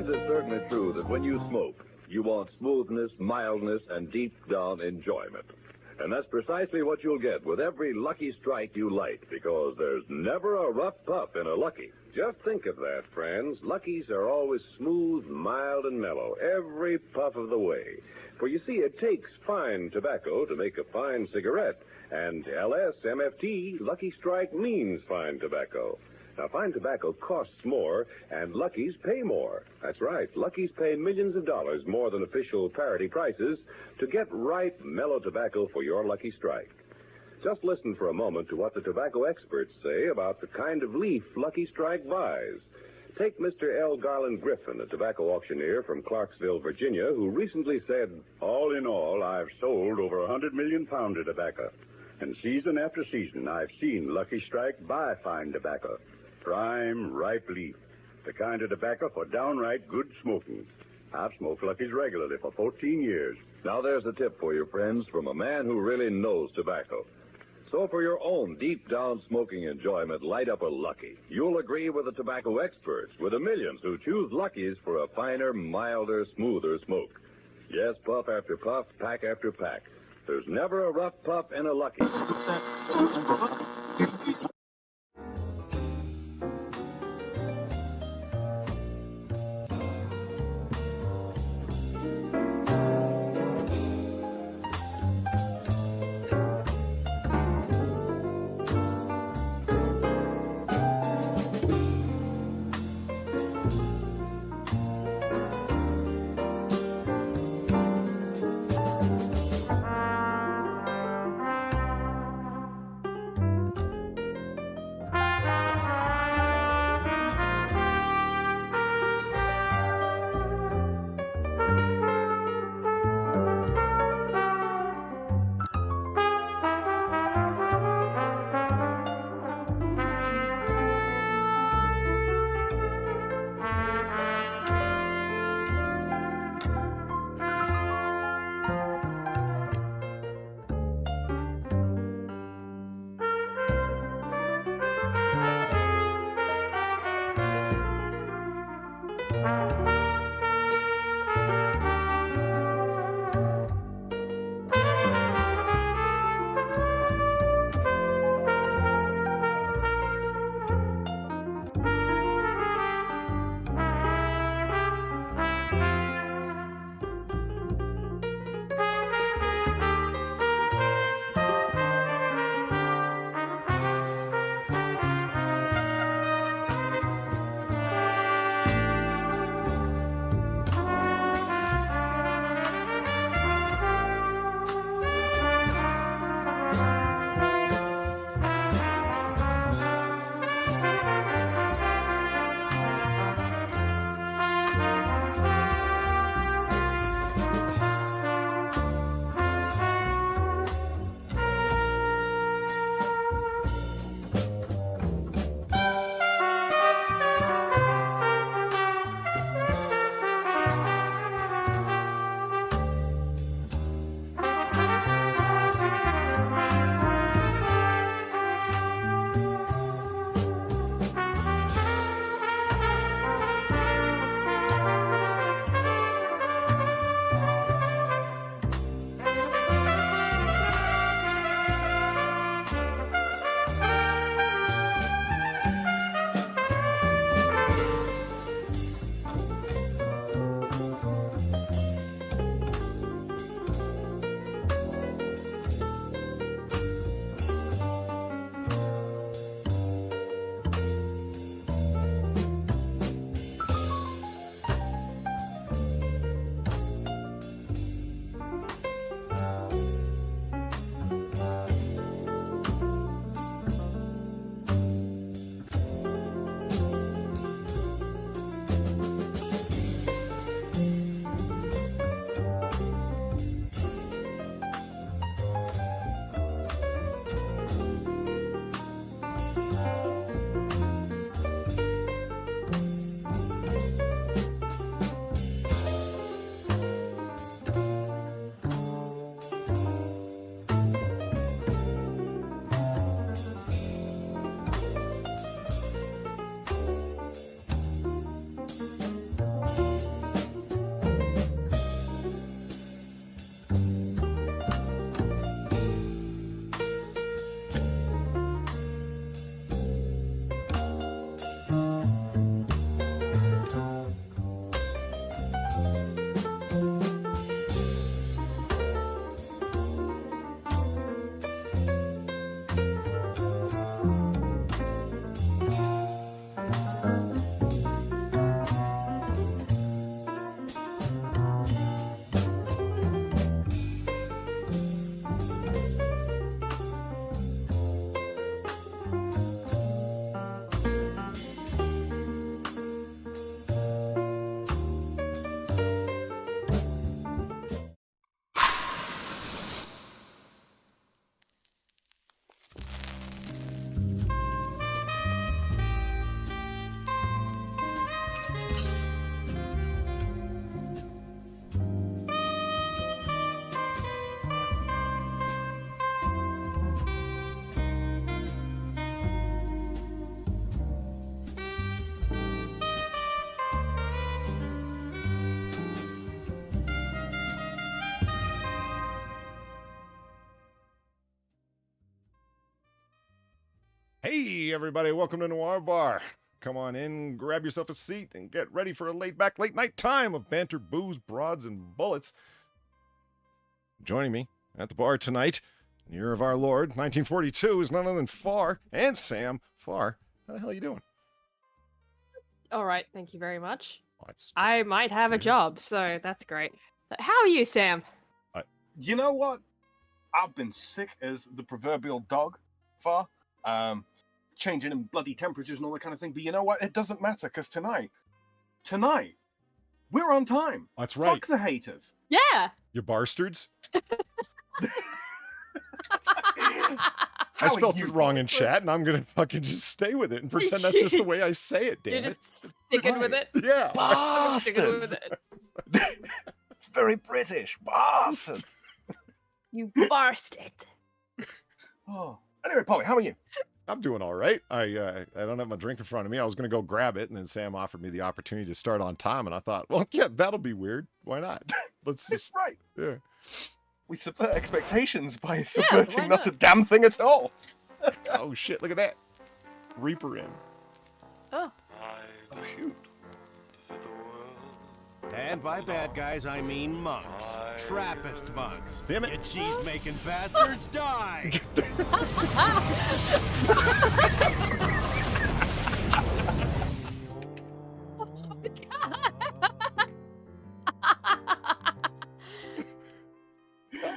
And it's certainly true that when you smoke, you want smoothness, mildness, and deep-down enjoyment. And that's precisely what you'll get with every Lucky Strike you light, because there's never a rough puff in a Lucky. Just think of that, friends. Luckies are always smooth, mild, and mellow, every puff of the way. For you see, it takes fine tobacco to make a fine cigarette. And LSMFT, Lucky Strike, means fine tobacco. Now, fine tobacco costs more, and Luckies pay more. That's right. Luckies pay millions of dollars more than official parity prices to get ripe, mellow tobacco for your Lucky Strike. Just listen for a moment to what the tobacco experts say about the kind of leaf Lucky Strike buys. Take Mr. L. Garland Griffin, a tobacco auctioneer from Clarksville, Virginia, who recently said, "All in all, I've sold over 100 million pounds of tobacco. And season after season, I've seen Lucky Strike buy fine tobacco. Prime, ripe leaf. The kind of tobacco for downright good smoking. I've smoked Luckies regularly for 14 years. Now there's a tip for you, friends, from a man who really knows tobacco. So for your own deep-down smoking enjoyment, light up a Lucky. You'll agree with the tobacco experts, with the millions who choose Luckies for a finer, milder, smoother smoke. Yes, puff after puff, pack after pack. There's never a rough puff in a Lucky. Hey, everybody, welcome to Noir Bar. Come on in, grab yourself a seat, and get ready for a laid-back late-night time of banter, booze, broads, and bullets. Joining me at the bar tonight, in the year of our Lord, 1942, is none other than Far and Sam. Far, how the hell are you doing? All right, thank you very much. Oh, I might have a job, so that's great. How are you, Sam? You know what? I've been sick as the proverbial dog, Far. Changing in bloody temperatures and all that kind of thing. But you know what? It doesn't matter, because tonight, we're on time. That's right. Fuck the haters. Yeah. You bastards. How I spelled are you it wrong in doing? chat, and I'm going to fucking just stay with it and pretend that's just the way I say it, damn You're it. just sticking with it. Yeah. Sticking with Bastards. it. It's very British. Bastards. You bastard. Oh. Anyway, Polly, how are you? I'm doing all right. I don't have my drink in front of me. I was going to go grab it, and then Sam offered me the opportunity to start on time, and I thought, well, yeah, that'll be weird. Why not? Let's It's just, right. yeah. We subvert expectations by why subverting not a not? damn thing at all. Oh, shit, look at that. Reaper in. Oh. Oh, shoot. And by bad guys, I mean monks. Trappist monks. Damn it. You cheese-making bastards, die!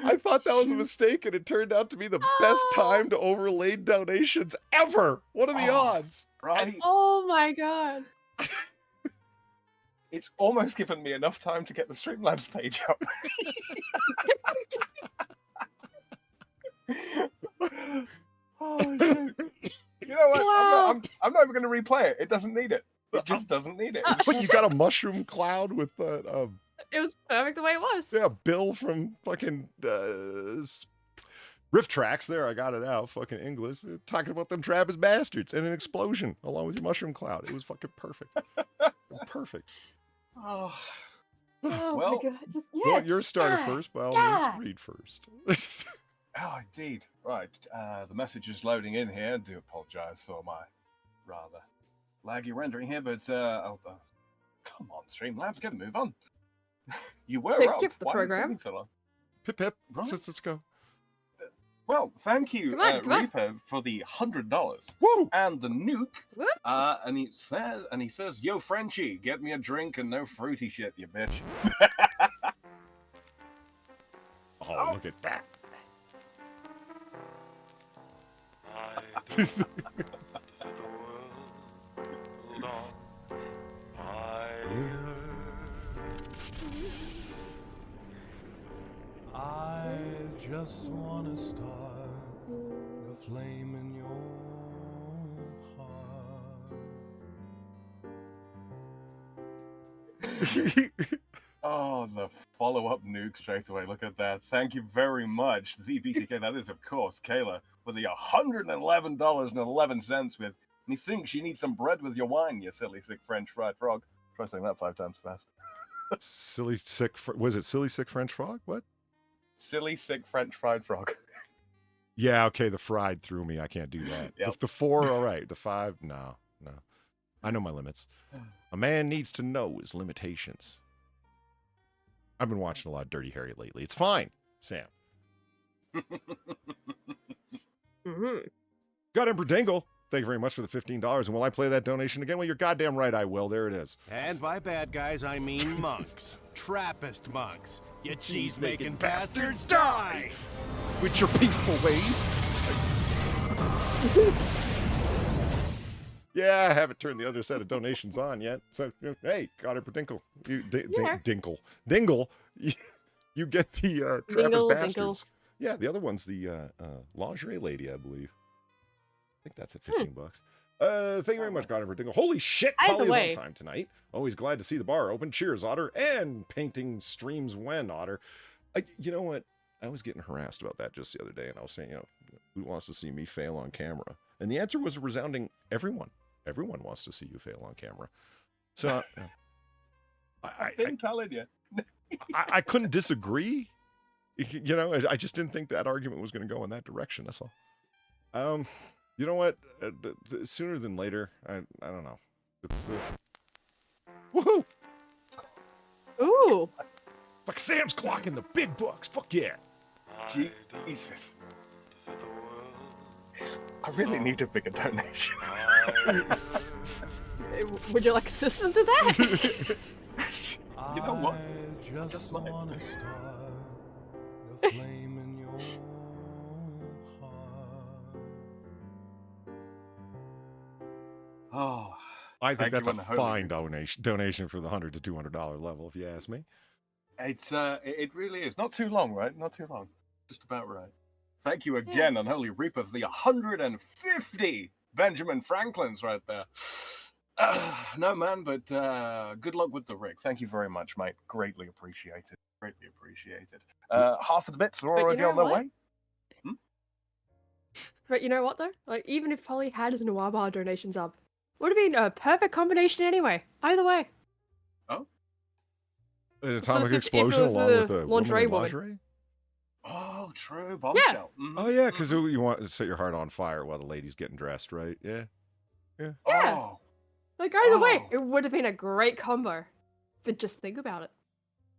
I thought that was a mistake, and it turned out to be the best time to overlay donations ever. What are the Oh. odds? Right? Oh my god. It's almost given me enough time to get the Streamlabs page up. Oh, shoot. You know what? Wow. I'm not even going to replay it. It doesn't need it. It just doesn't need it. But you got a mushroom cloud with It was perfect the way it was. yeah, Bill from fucking Riff Tracks. There, I got it out. Fucking English. Talking about them Trappist bastards and an explosion along with your mushroom cloud. It was fucking perfect. Perfect. Oh, Oh Well, my god. Just, You yeah. want your starter yeah, first? By all yeah. means, read first. oh, indeed. Right. The message is loading in here. I do apologize for my rather laggy rendering here, but come on, Streamlabs, get a move on. You were They robbed. gift the Why are you program. taking so long? Pip pip. Right. Let's go. Well, thank you, Come on. Reaper, for the $100 Woo! and the nuke. Woo. And he says, "Yo, Frenchie, get me a drink and no fruity shit, you bitch." Oh, look at that. I just want to start a flame in your heart. Oh, the follow-up nuke straight away. Look at that. Thank you very much, VBTK. That is, of course, Kayla, with the $111.11 with, methinks you need some bread with your wine, you silly, sick French fried frog. Try saying that 5 times fast. Silly sick. Was it silly sick French frog? What? Silly, sick French fried frog. Yeah, okay, the fried threw me. I can't do that. Yep. The 4, all right. The 5, no. I know my limits. A man needs to know his limitations. I've been watching a lot of Dirty Harry lately. It's fine, Sam. Mm-hmm. Got Emperor Dingle. Thank you very much for the $15. And will I play that donation again? Well, you're goddamn right I will. There it is. And by bad guys, I mean monks. Trappist monks. You cheese-making bastards, die! With your peaceful ways. Yeah, I haven't turned the other set of donations on yet. So, hey, got Emperor Dinkle. Yeah. Dingle. You get the Trappist Dingle, bastards. Dinkle. Yeah, the other one's the lingerie lady, I believe. I think that's at $15. Thank you very much, God Emperor Dingle. Holy shit, Either Polly's way. on time tonight. Always glad to see the bar open. Cheers, Otter. And painting streams when, Otter. You know what? I was getting harassed about that just the other day, and I was saying, who wants to see me fail on camera? And the answer was a resounding everyone. Everyone wants to see you fail on camera. So, I've been telling you. I couldn't disagree. I just didn't think that argument was going to go in that direction. That's all. You know what? Sooner than later. I don't know. It's woohoo! Ooh. Fuck Sam's clocking the big bucks. Fuck yeah. Jesus. I really need a bigger donation. Would you like assistance with that? You know what? I just might. wanna start a flame in your heart. Oh, I think Thank that's you a on the fine donation for the $100 to $200 level, if you ask me. it really is. Not too long, right? Not too long. Just about right. Thank you again, Unholy Reaper, of the 150 Benjamin Franklins right there. No, man, but good luck with the rig. Thank you very much, mate. Greatly appreciated. Greatly appreciated. Half of the bits are already on their way. But you know what, though? Like, even if Polly had his Noir Bar donations up, would have been a perfect combination anyway. Either way. Oh? An atomic if it explosion was along the with a lingerie woman in woman. lingerie? Oh, true. Bombshell. Mhm. Oh, yeah, because you want to set your heart on fire while the lady's getting dressed, right? Yeah. Yeah. Oh. Like, either way, it would have been a great combo. But just think about it.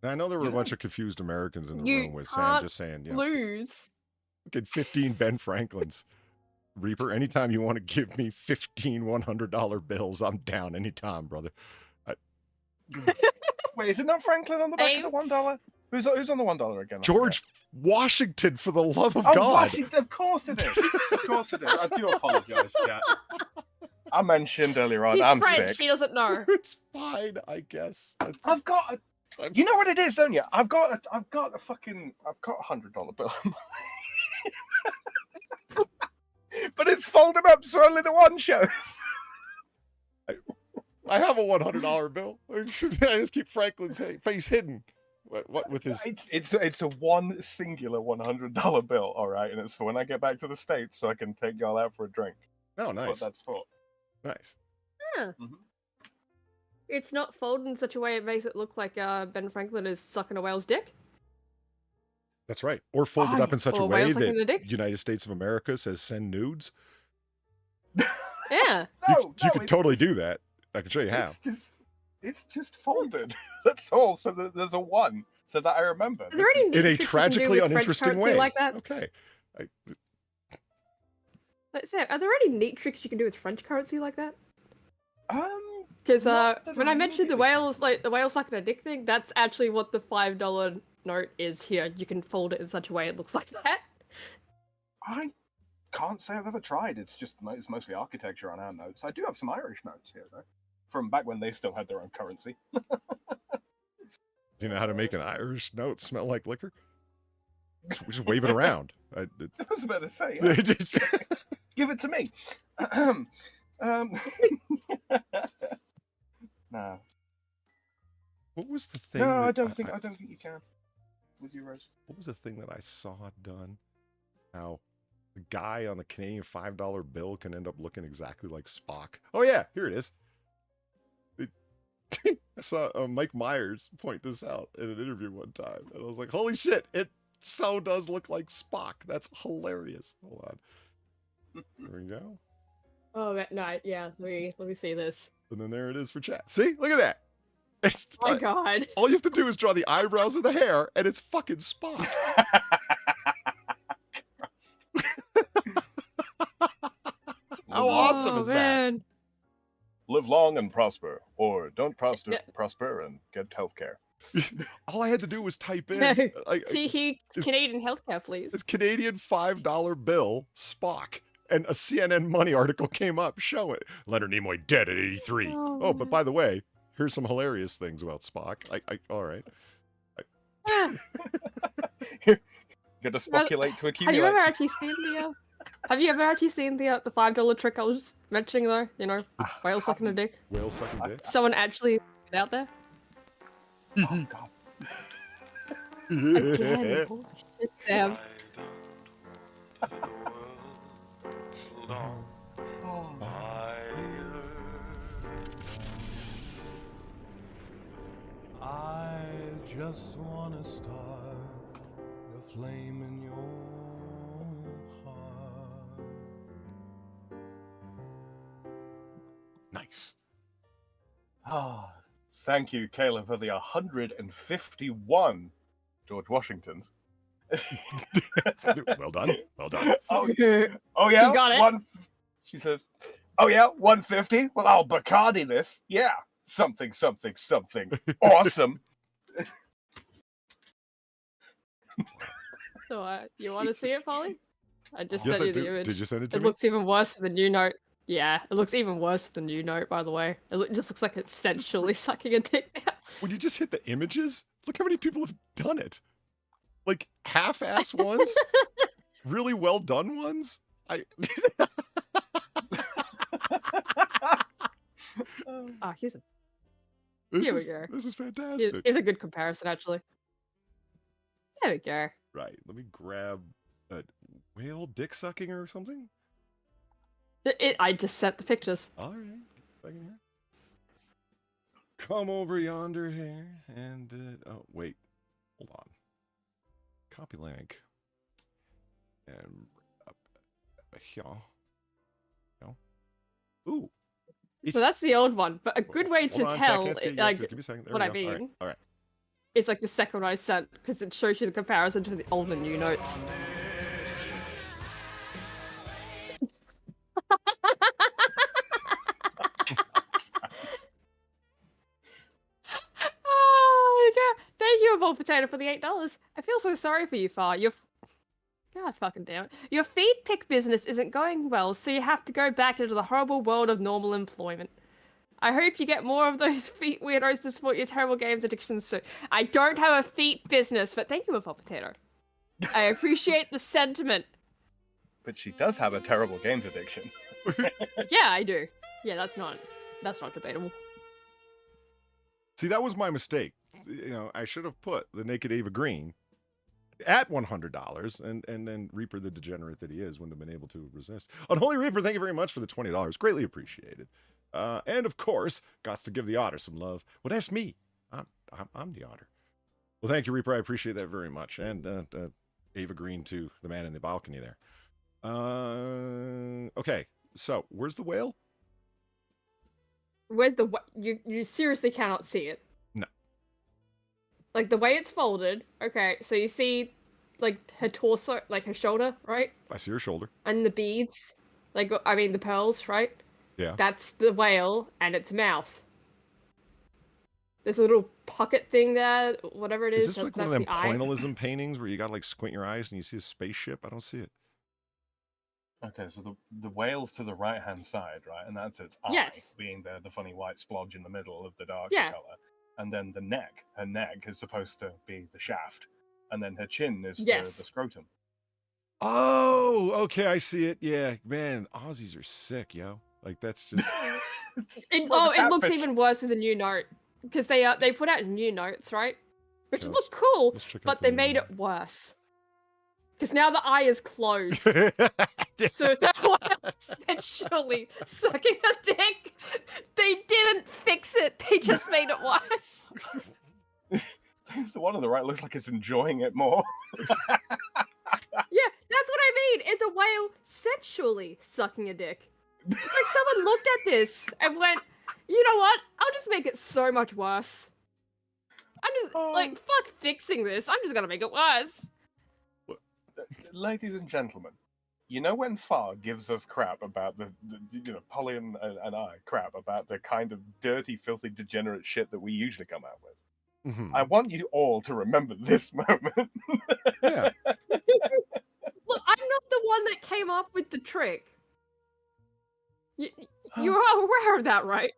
Now, I know there were a bunch of confused Americans in the room with Sam just saying, lose. Get 15 Ben Franklins. Reaper, anytime you want to give me 15 $100 bills, I'm down anytime, brother. Wait, is it not Franklin on the back of the $1? Who's on the $1 again? George Washington, for the love of God. God. Of course it is. Of course it is. I do apologize, chat. I mentioned earlier on, He's I'm French, sick. he doesn't know. It's fine, I guess. I've got you know what it is, don't you? I've got a $100 bill. But it's folded up so only the one shows. I have a $100 bill. I just keep Franklin's face hidden. What with his? It's a one singular $100 bill, all right, and it's for when I get back to the States, so I can take y'all out for a drink. Oh, nice. That's what that's for. Nice. Yeah. Mm-hmm. It's not folded in such a way it makes it look like Ben Franklin is sucking a whale's dick. That's right. Or folded up in such a Or way whale sucking a that dick. United States of America says send nudes. Yeah. You could totally do that. I can show you how. It's just folded. That's all. So there's a one, so that I remember. Are there any neat In a tricks you can do tragically with French uninteresting currency way. like that? Okay. Sam, are there any neat tricks you can do with French currency like that? Because not that when I mentioned the immediately. whales, like the whale sucking a dick thing, that's actually what the $5 note is here. You can fold it in such a way it looks like that. I can't say I've ever tried. It's mostly architecture on our notes. I do have some Irish notes here though, from back when they still had their own currency. Do you know how to make an Irish note smell like liquor? Just wave it around. I was about to say, Just- give it to me. No. What was the thing? No, that I don't think you can. With you, Rose. What was the thing that I saw done? How the guy on the Canadian $5 bill can end up looking exactly like Spock. Oh yeah, here it is. I saw Mike Myers point this out in an interview one time, and I was like, "Holy shit! It so does look like Spock. That's hilarious." Hold on. There we go. Oh no, yeah. Let me see this. And then there it is for chat. See, look at that. It's, Oh my god. all you have to do is draw the eyebrows and the hair, and it's fucking Spock. How awesome is that? Man. Live long and prosper, or don't prosper and get healthcare. All I had to do was type in No. like, See, Canadian healthcare, please. this Canadian $5 bill Spock, and a CNN Money article came up. Show it. Leonard Nimoy dead at 83. Oh, but by the way, here's some hilarious things about Spock. All right. Get to speculate to accumulate. Have you ever actually seen the? Have you ever actually seen the $5 trick I was mentioning though? You know, whale sucking a dick. Whale sucking dick. Someone actually out there. Oh god. Again. Holy shit, Sam. I just wanna start a flame in your heart. Nice. Ah, thank you, Kayla, for the 151 George Washingtons. Well done. Well done. Oh yeah, You got it. She says, "Oh yeah, 150. Well, I'll Bacardi this. Yeah, something, something, something. Awesome." So, you want to see it, Polly? I just Yes, sent I you the do. image. Did you send it to It me? looks even worse than the new note. Yeah, it looks even worse than the new note, by the way. It just looks like it's sensually sucking a dick now. When you just hit the images, look how many people have done it. Like half-ass ones, really well done ones. Here's a This Here we is, go. This is fantastic. It's a good comparison, actually. There we go. Right. Let me grab a whale dick sucking or something. I just sent the pictures. All right. Second here. Come over yonder here and oh wait, hold on. Copy link and up here. No. Ooh. So that's the old one, but a good way to Hold on, tell, can't see it yet. like, Just give me a second. There what we I go. mean, All right. is like the second one I sent, because it shows you the comparison to the old and new notes. Oh, God. Thank you, Evolved Potato, for the $8. I feel so sorry for you, Far. God fucking damn it. Your feed pick business isn't going well, so you have to go back into the horrible world of normal employment. I hope you get more of those feet weirdos to support your terrible games addictions soon. I don't have a feet business, but thank you, Evolved Potato. I appreciate the sentiment. But she does have a terrible games addiction. Yeah, I do. Yeah, that's not debatable. See, that was my mistake. You know, I should have put the naked Eva Green at $100, and then Reaper the degenerate that he is wouldn't have been able to resist. Unholy Reaper, thank you very much for the $20. Greatly appreciated. And of course, got to give the otter some love. Well, that's me. I'm the otter. Well, thank you, Reaper. I appreciate that very much. And Eva Green too, the man in the balcony there. Okay, so where's the whale? Where's the you seriously cannot see it. No. Like the way it's folded. Okay, so you see like her torso, like her shoulder, right? I see her shoulder. And the beads, like I mean the pearls, right? Yeah. That's the whale and its mouth. There's a little pocket thing there, whatever it is. Is this like one of them pointillism paintings where you gotta like squint your eyes and you see a spaceship? I don't see it. Okay, so the whale's to the right-hand side, right? And that's its eye, Yes. being the funny white splodge in the middle of the dark Yeah. color. And then the neck, her neck is supposed to be the shaft. And then her chin is Yes. the scrotum. Oh, okay, I see it. Yeah, man, Aussies are sick, yo. Like that's just It looks even worse with the new note. Because they put out new notes, right? Which Okay, look cool, let's check out but the they new made note. it worse. Because now the eye is closed. So that was essentially sucking a dick. They didn't fix it. They just made it worse. The one on the right looks like it's enjoying it more. Yeah, that's what I mean. It's a whale sensually sucking a dick. It's like someone looked at this and went, you know what? I'll just make it so much worse. I'm just, like, fuck fixing this. I'm just gonna make it worse. Ladies and gentlemen, you know when Far gives us crap about the Polly and I crap about the kind of dirty, filthy, degenerate shit that we usually come out with? Mhm. I want you all to remember this moment. Yeah. Look, I'm not the one that came up with the trick. You're aware of that, right?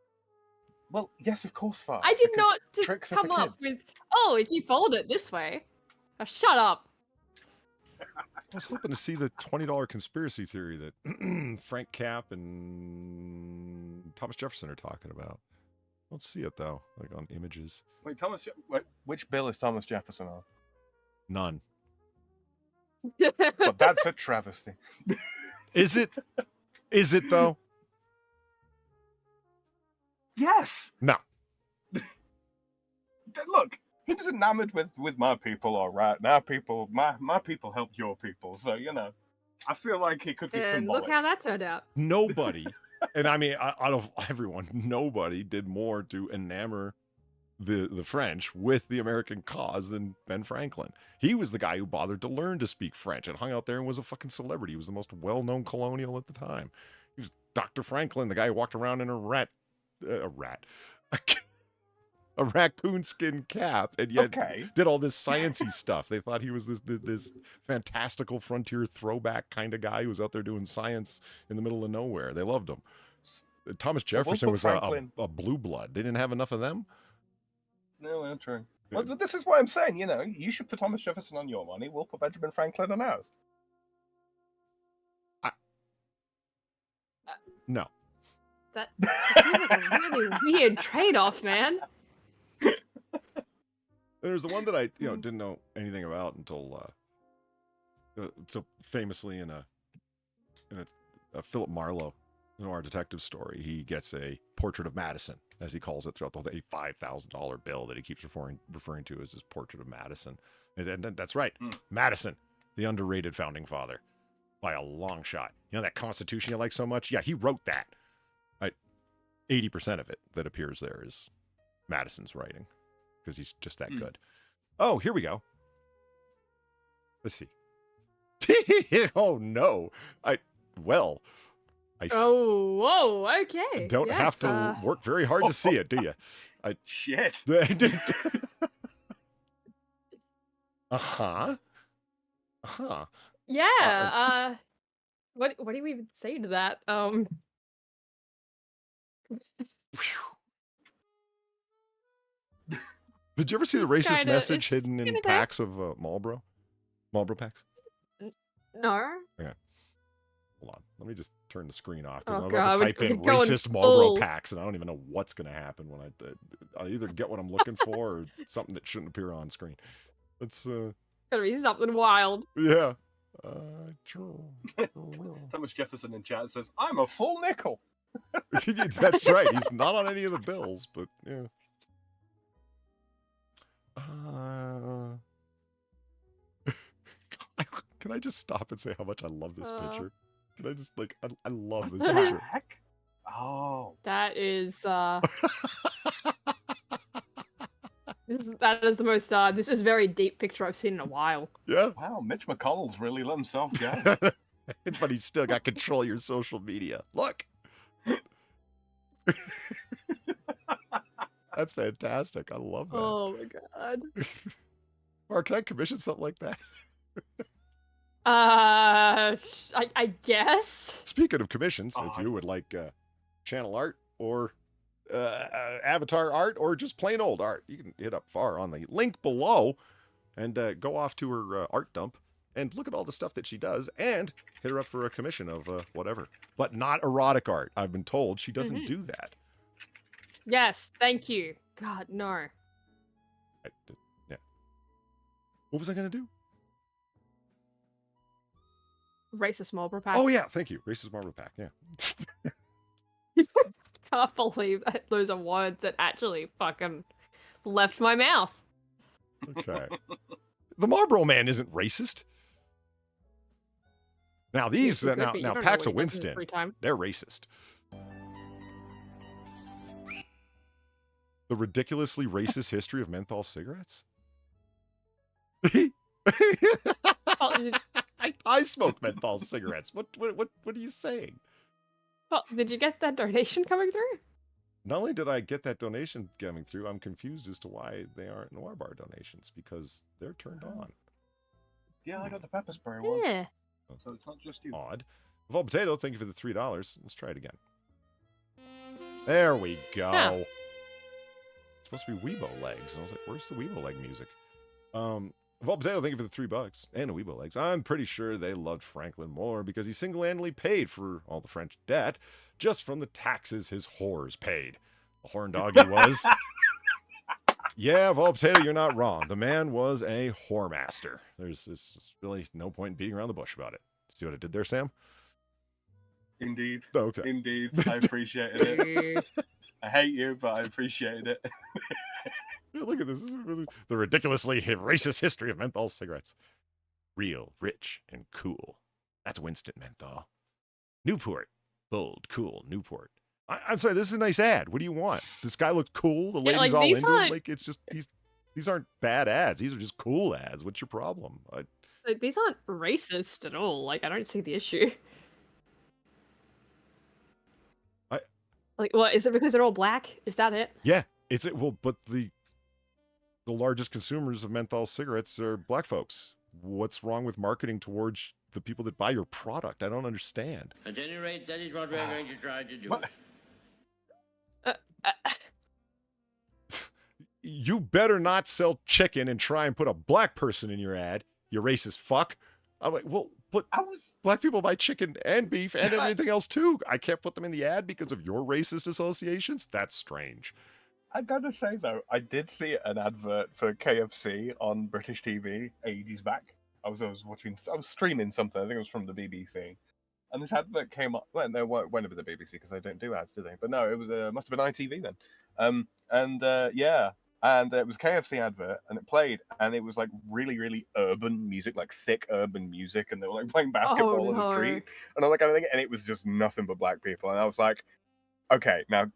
Well, yes, of course, Far. I did because not just tricks are come for up kids. with, oh, if you fold it this way. Oh, shut up. I was hoping to see the $20 conspiracy theory that Frank Cap and Thomas Jefferson are talking about. I don't see it though, like on images. Wait, which bill is Thomas Jefferson on? None. But that's a travesty. Is it? Is it though? Yes. No. Look, he was enamored with my people, all right. Now people, my people help your people, so you know. I feel like he could be And symbolic. look how that turned out. Nobody And I mean, out of everyone, nobody did more to enamor the French with the American cause than Ben Franklin. He was the guy who bothered to learn to speak French and hung out there and was a fucking celebrity. He was the most well-known colonial at the time. He was Dr. Franklin, the guy who walked around in a raccoon skin cap, and yet did all this sciencey stuff. They thought he was this fantastical frontier throwback kind of guy who was out there doing science in the middle of nowhere. They loved him. Thomas Jefferson was a blue blood. They didn't have enough of them. No, well, true. Well, this is what I'm saying. You know, you should put Thomas Jefferson on your money. We'll put Benjamin Franklin on ours. No. That seems like a really weird trade-off, man. There's the one that I didn't know anything about until so famously in a Philip Marlowe noir detective story, he gets a portrait of Madison, as he calls it, throughout the whole $5,000 bill that he keeps referring to as his portrait of Madison. And that's right, Madison, the underrated founding father, by a long shot. You know that Constitution you like so much? Yeah, he wrote that. 80% of it that appears there is Madison's writing, because he's just that good. Oh, here we go. Let's see. Oh no! Whoa, okay. Don't have to work very hard to see it, do you? Shit. Yeah. What do you even say to that? Did you ever see the racist message hidden in packs of Marlboro packs? No. Okay. Hold on. Let me just turn the screen off, because I'm about to type in racist Marlboro packs, and I don't even know what's going to happen when I either get what I'm looking for or something that shouldn't appear on screen. It's gotta be something wild. Yeah. Thomas Jefferson in chat says, "I'm a full nickel." That's right. He's not on any of the bills, but yeah. Can I just stop and say how much I love this picture? Can I just I love this picture. Heck? Oh, that is that is the most this is a very deep picture I've seen in a while. Yeah. Wow, Mitch McConnell's really let himself go. But he's still got control of your social media. Look. That's fantastic. I love that. Oh my god. Mark, can I commission something like that? I guess. Speaking of commissions, if you would like channel art or avatar art or just plain old art, you can hit up Far on the link below and go off to her art dump and look at all the stuff that she does and hit her up for a commission of whatever. But not erotic art. I've been told she doesn't do that. Yes, thank you. God, no. Yeah. What was I going to do? Racist Marlboro pack. Oh, yeah, thank you. Racist Marlboro pack, yeah. Can't believe that those are words that actually fucking left my mouth. Okay. The Marlboro Man isn't racist. Now these, now packs of Winston, they're racist. The ridiculously racist history of menthol cigarettes? I smoke menthol cigarettes. What are you saying? Well, did you get that donation coming through? Not only did I get that donation coming through, I'm confused as to why they aren't Noir Bar donations, because they're turned on. Yeah, I got the pepper spray one. Yeah. So it's not just you. Odd. Vol Potato, thank you for the $3. Let's try it again. There we go. Huh. It's supposed to be Weibo legs. And I was like, where's the Weibo leg music? Vol Potato, thank you for the $3 and the Weibo legs. I'm pretty sure they loved Franklin more because he single-handedly paid for all the French debt just from the taxes his whores paid. The horn dog he was. Yeah, Vol Potato, you're not wrong. The man was a whoremaster. There's really no point in beating around the bush about it. See what I did there, Sam? Indeed. Okay. Indeed. I appreciated it. I hate you, but I appreciated it. Look at this. This is really the ridiculously racist history of menthol cigarettes. Real, rich, and cool. That's Winston Menthol. Newport, Bold, cool, Newport. I'm sorry, this is a nice ad. What do you want? This guy looked cool. The Yeah, lady's like, all these into him. aren't- Like, it's just these aren't bad ads. These are just cool ads. What's your problem? Like, these aren't racist at all. Like, I don't see the issue. Like, what, is it because they're all black? Is that it? Yeah, but the largest consumers of menthol cigarettes are black folks. What's wrong with marketing towards the people that buy your product? I don't understand. At any rate, that is what we're going to try to do. What? You better not sell chicken and try and put a black person in your ad, you racist fuck. I'm like, well, but black people buy chicken and beef and everything else too. I can't put them in the ad because of your racist associations? That's strange. I gotta say though, I did see an advert for KFC on British TV ages back. I was streaming something. I think it was from the BBC, and this advert came up. Well, no, it went over the BBC because they don't do ads, do they? But no, it was must have been ITV then. Yeah, and it was KFC advert, and it played, and it was like really, really urban music, like thick urban music, and they were like playing basketball in the street and all that kind of thing, and it was just nothing but black people, and I was like, okay, now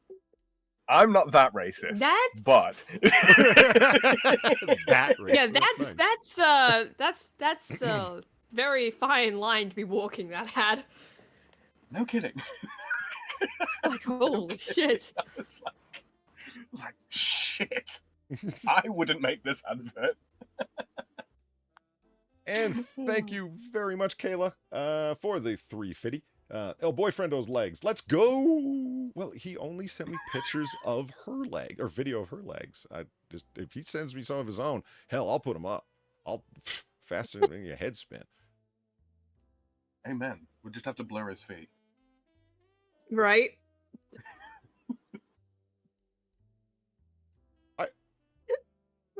I'm not that racist, but that racist. Yeah, that's a very fine line to be walking. That ad. No kidding. Like, holy shit. I was like, shit. I wouldn't make this advert. And thank you very much, Kayla, for the 350. El Boyfriendo's legs. Let's go. Well, he only sent me pictures of her leg or video of her legs. If he sends me some of his own, hell, I'll put them up. I'll faster than your head spin. Amen. We'll just have to blur his feet. Right.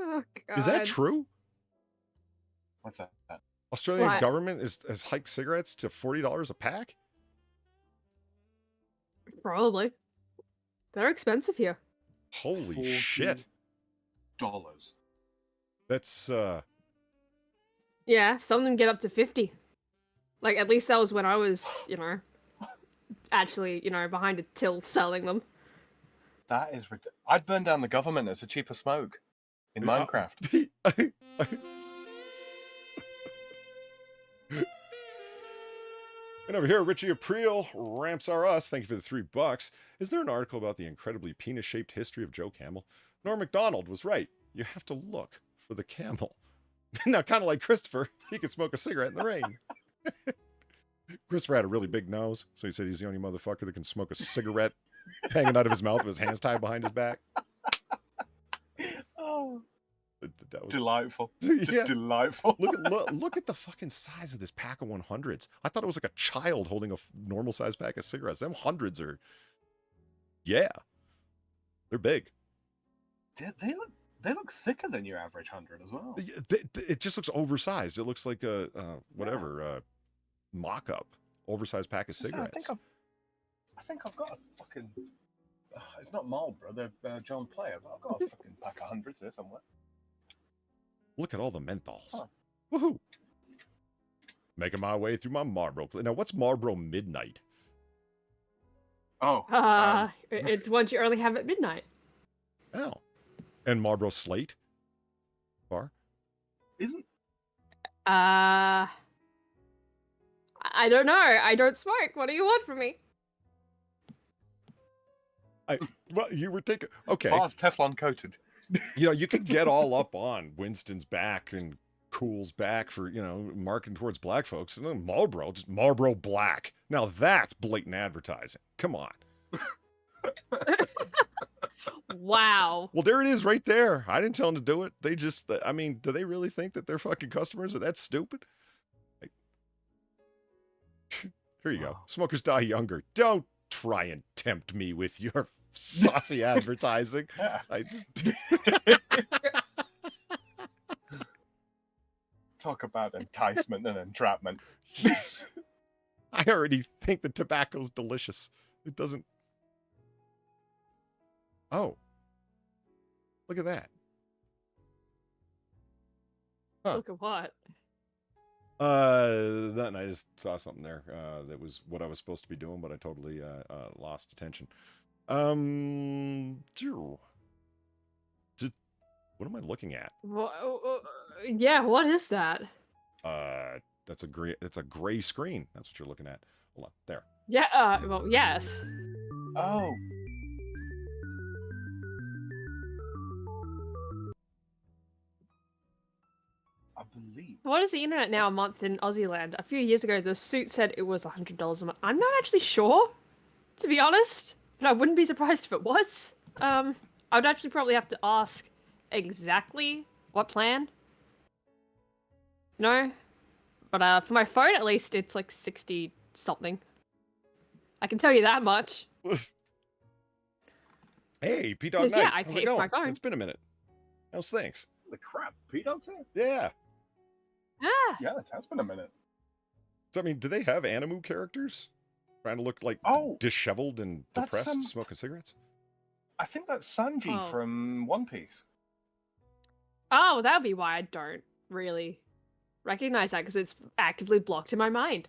Oh, God. Is that true? What's that? Australian government has hiked cigarettes to $40 a pack? Probably. They're expensive here. Holy shit. $40. That's Yeah, some of them get up to 50. Like, at least that was when I was, actually, behind a till selling them. That is ridiculous. I'd burn down the government as a cheaper smoke in Minecraft. And over here, Richie April ramps our us. Thank you for the $3. Is there an article about the incredibly penis-shaped history of Joe Camel? Norm MacDonald was right. You have to look for the camel. Now, kind of like Christoper, he could smoke a cigarette in the rain. Christoper had a really big nose, so he said he's the only motherfucker that can smoke a cigarette hanging out of his mouth with his hands tied behind his back. Oh. That was delightful. Yeah. Delightful. Look at the fucking size of this pack of 100s. I thought it was like a child holding a normal size pack of cigarettes. Them hundreds are, yeah, they're big. They look thicker than your average 100 as well. It just looks oversized. It looks like a mock-up oversized pack of cigarettes. I think I've got a fucking. It's not Marlboro, they're John Player, but I've got a fucking pack of hundreds here somewhere. Look at all the menthols. Huh. Woohoo! Making my way through my Marlboro. Now, what's Marlboro Midnight? Oh. It's ones you only have at midnight. Oh. And Marlboro Slate? Bar? Isn't? I don't know. I don't smoke. What do you want from me? Well, you were taking... Okay. Far's Teflon coated. You could get all up on Winston's back and Cool's back for, marketing towards black folks. And then Marlboro, just Marlboro Black. Now that's blatant advertising. Come on. Wow. Well, there it is right there. I didn't tell them to do it. They just, do they really think that their fucking customers are that stupid? Here you go. Smokers die younger. Don't try and tempt me with your saucy advertising. Talk about enticement and entrapment. I already think the tobacco's delicious. It doesn't... Oh. Look at that. Huh. Look at what? That night I just saw something there that was what I was supposed to be doing, but I totally lost attention. What am I looking at? Yeah, what is that? That's a gray screen. That's what you're looking at. Hold on, there. Yeah, well, yes. Oh. I believe. What is the internet now a month in Aussie land? A few years ago, the suit said it was $100 a month. I'm not actually sure, to be honest, but I wouldn't be surprised if it was. I would actually probably have to ask exactly what plan. No, but for my phone at least, it's like 60 something. I can tell you that much. Hey, P-Dog Knight. Yeah, I How's paid it for going? my phone. It's been a minute. How's things? The crap, P-Dog's here? Yeah. Ah. Yeah, it has been a minute. So, I mean, do they have animu characters? Trying to look like disheveled and depressed, smoking cigarettes? I think that's Sanji from One Piece. Oh, that would be why I don't really recognize that, because it's actively blocked in my mind.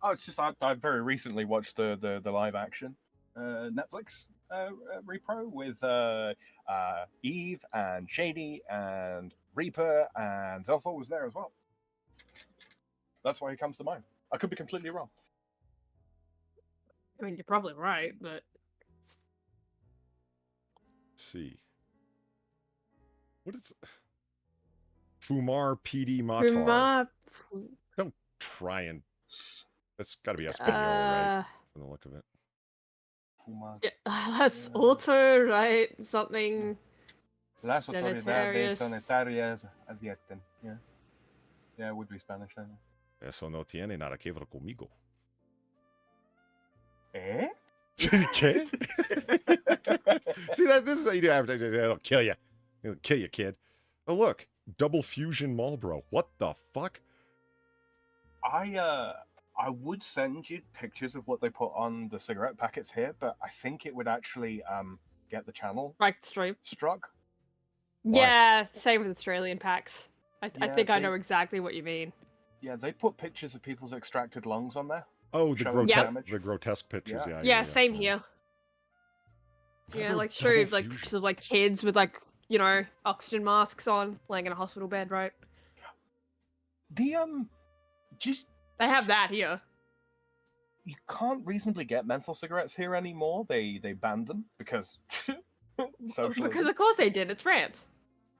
Oh, it's just I very recently watched the live action Netflix repro with Eve and Shady and Reaper and Zelthor was there as well. That's why he comes to mind. I could be completely wrong. I mean, you're probably right, but... Let's see. What is... Fumar PD Matar. Don't try and... That's got to be Espanol, right? From the look of it. Yeah, that's auto, right? Something... Las autoridades sanitarias advierten. Yeah. Yeah, it would be Spanish, I know. Eso no tiene nada que ver conmigo. Eh? ¿Qué? See, this is how you do advertising. It'll kill you. It'll kill you, kid. Oh, look. Double Fusion Marlboro. What the fuck? I would send you pictures of what they put on the cigarette packets here, but I think it would actually get the channel struck. Yeah, same with Australian packs. I think I know exactly what you mean. Yeah, they put pictures of people's extracted lungs on there. Oh, the grotesque pictures. Yeah. Yeah, same here. Yeah, like true, like pictures of like kids with like, you know, oxygen masks on, laying in a hospital bed, right? The they have that here. You can't reasonably get menthol cigarettes here anymore. They banned them because socialism. Because of course they did. It's France.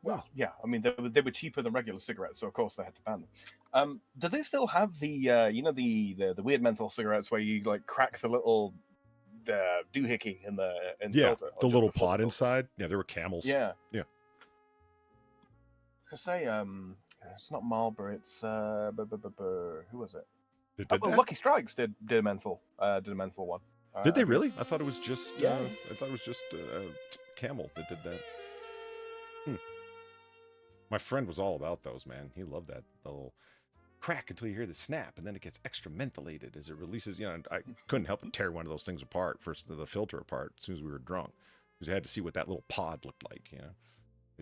Well, yeah. I mean, they were cheaper than regular cigarettes, so of course they had to ban them. Do they still have the the weird menthol cigarettes where you like crack the little doohickey in the filter? The little pod inside. Yeah, there were Camels. Yeah. Yeah. I was gonna say, it's not Marlboro. It's who was it? Lucky Strikes did a menthol one. Did they really? I thought it was just. I thought it was just Camel that did that. My friend was all about those, man. He loved that little crack until you hear the snap, and then it gets extra mentholated as it releases. You know, I couldn't help but tear one of those things apart, first the filter apart, as soon as we were drunk, because I had to see what that little pod looked like. You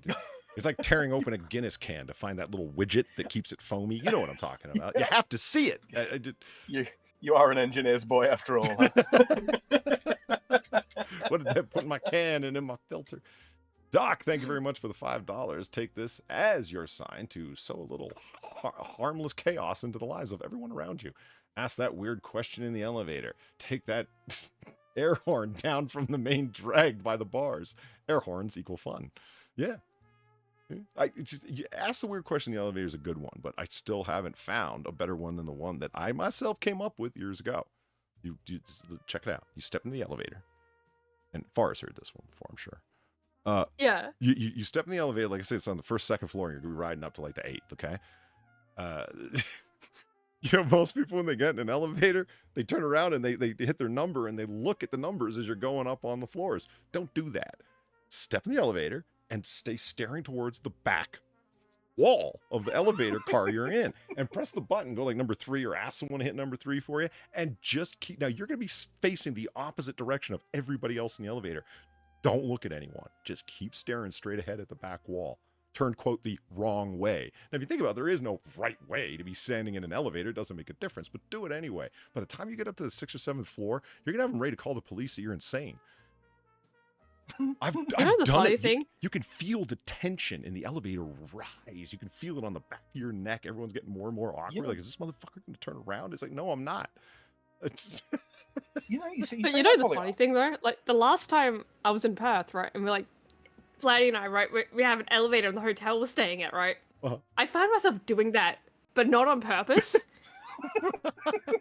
know, it's like tearing open a Guinness can to find that little widget that keeps it foamy. You know what I'm talking about. You have to see it. I did. You are an engineer's boy after all. Huh? What did that put in my can and in my filter? Doc, thank you very much for the $5. Take this as your sign to sow a little harmless chaos into the lives of everyone around you. Ask that weird question in the elevator. Take that air horn down from the main dragged by the bars. Air horns equal fun. Yeah. You ask the weird question in the elevator is a good one, but I still haven't found a better one than the one that I myself came up with years ago. You check it out. You step in the elevator. And Forrest heard this one before, I'm sure. Yeah. You step in the elevator, like I said, it's on the first, second floor, and you're gonna be riding up to like the 8th, okay? You know, most people when they get in an elevator, they turn around and they hit their number and they look at the numbers as you're going up on the floors. Don't do that. Step in the elevator and stay staring towards the back wall of the elevator car you're in, and press the button, go like number 3, or ask someone to hit number 3 for you, and just keep. Now you're gonna be facing the opposite direction of everybody else in the elevator. Don't look at anyone. Just keep staring straight ahead at the back wall. turned, quote, the wrong way. Now, if you think about it, there is no right way to be standing in an elevator. It doesn't make a difference, but do it anyway. By the time you get up to the 6th or 7th floor, you're going to have them ready to call the police that you're insane. I've done it. You can feel the tension in the elevator rise. You can feel it on the back of your neck. Everyone's getting more and more awkward. Like, is this motherfucker going to turn around? It's like, no, I'm not. You know the funny thing though, like the last time I was in Perth, right, and we're like, Flatty and I, right, we have an elevator in the hotel we're staying at, right? I found myself doing that, but not on purpose.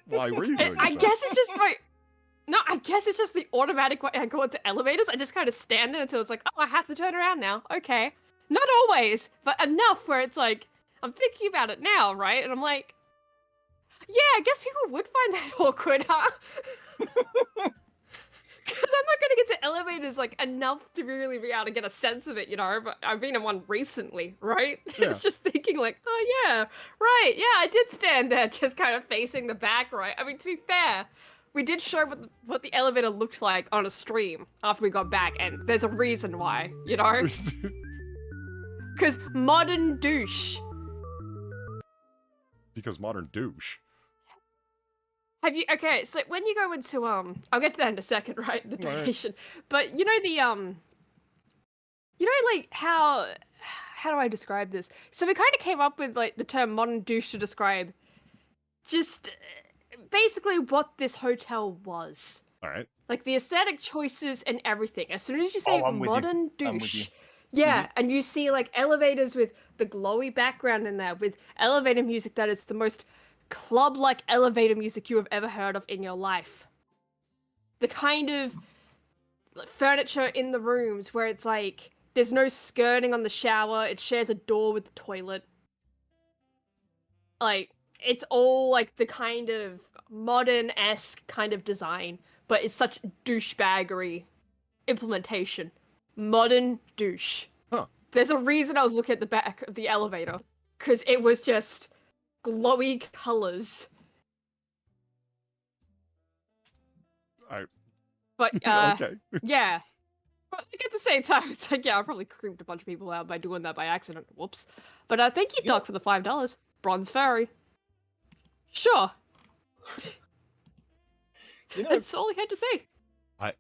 Why were you doing I guess it's just like, no, I guess it's just the automatic way I go into elevators. I just kind of stand there until it's like, oh, I have to turn around now. Okay. Not always, but enough where it's like, I'm thinking about it now, right? And I'm like, yeah, I guess people would find that awkward, huh? Because I'm not going to get to elevators, like, enough to really be able to get a sense of it, you know? But I've been in one recently, right? Yeah. It's just thinking, like, oh, yeah, right, yeah, I did stand there just kind of facing the back, right? I mean, to be fair, we did show what the elevator looked like on a stream after we got back, and there's a reason why, you know? Because modern douche. Because modern douche. Have you, okay, so when you go into, I'll get to that in a second, right, the donation, but you know the, you know, like, how do I describe this? So we kind of came up with, like, the term modern douche to describe just basically what this hotel was. All right. Like, the aesthetic choices and everything. As soon as you say modern douche, Yeah, and you see, like, elevators with the glowy background in there, with elevator music that is the most club-like elevator music you have ever heard of in your life. The kind of furniture in the rooms where it's like, there's no skirting on the shower, it shares a door with the toilet. Like, it's all, like, the kind of modern-esque kind of design, but it's such douchebaggery implementation. Modern douche. Huh. There's a reason I was looking at the back of the elevator, because it was just glowy colors. But okay. Yeah. But like, at the same time, it's like, yeah, I probably creeped a bunch of people out by doing that by accident. Whoops. But thank you, Doc, for the $5. Bronze Fairy. Sure. You know, that's all I had to say.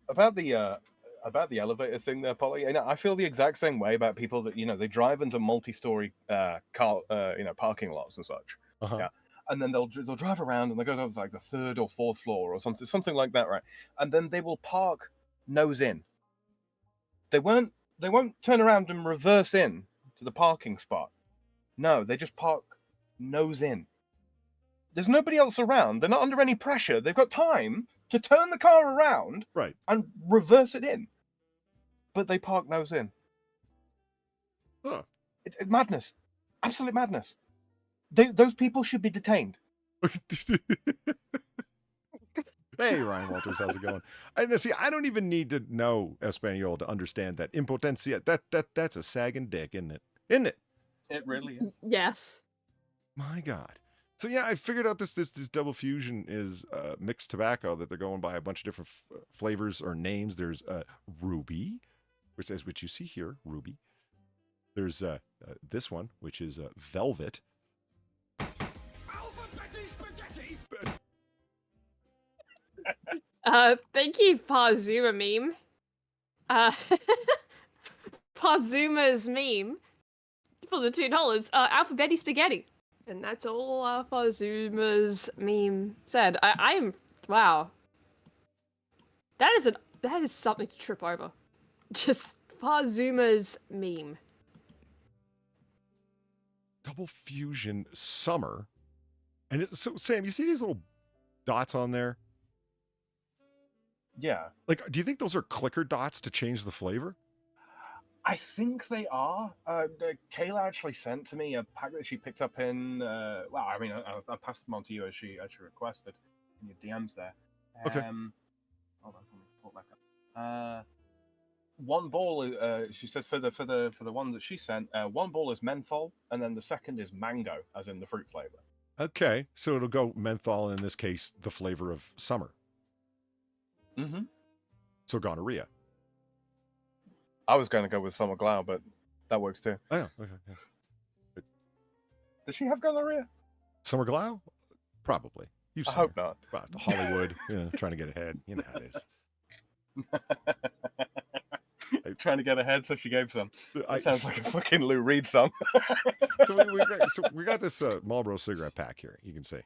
About the elevator thing there, Polly. You know, I feel the exact same way about people that, you know, they drive into multi-story parking lots and such. Yeah. And then they'll drive around and they go to like the 3rd or 4th floor or something like that, right? And then they will park nose in. They won't turn around and reverse in to the parking spot. No, they just park nose in. There's nobody else around. They're not under any pressure. They've got time to turn the car around and reverse it in. But they park nose in. Huh. Madness. Absolute madness. Those people should be detained. Hey, Ryan Walters, how's it going? I don't even need to know Espanol to understand that impotencia, that's a sagging dick, isn't it? Isn't it? It really is. Yes. My God. So yeah, I figured out this double fusion is mixed tobacco that they're going by a bunch of different flavors or names. There's Ruby, which you see here, Ruby. There's this one, which is Velvet. Thank you, FarZoosme meme. FarZoosme's meme for the $2. Alphabetti spaghetti. And that's all FarZoosme's meme said. I am, wow. That is something to trip over. Just FarZoosme's meme. Double fusion summer. And so Sam, you see these little dots on there? Yeah. Like, do you think those are clicker dots to change the flavor? I think they are. Kayla actually sent to me a pack that she picked up in. Well, I mean, I passed them on to you as she requested in your DMs there. Okay. Hold on, let me pull it back up. One ball, she says for the one that she sent, one ball is menthol, and then the second is mango, as in the fruit flavor. Okay, so it'll go menthol, and in this case, the flavor of summer. Mm-hmm. So gonorrhea. I was going to go with summer glow, but that works too. Oh, yeah. Okay, yeah. Does she have gonorrhea? Summer Glau? Probably. You I hope not. Well, Hollywood, trying to get ahead. You know how it is. Trying to get ahead, so she gave some. I- That sounds like a fucking Lou Reed song. So we got this Marlboro cigarette pack here. You can see,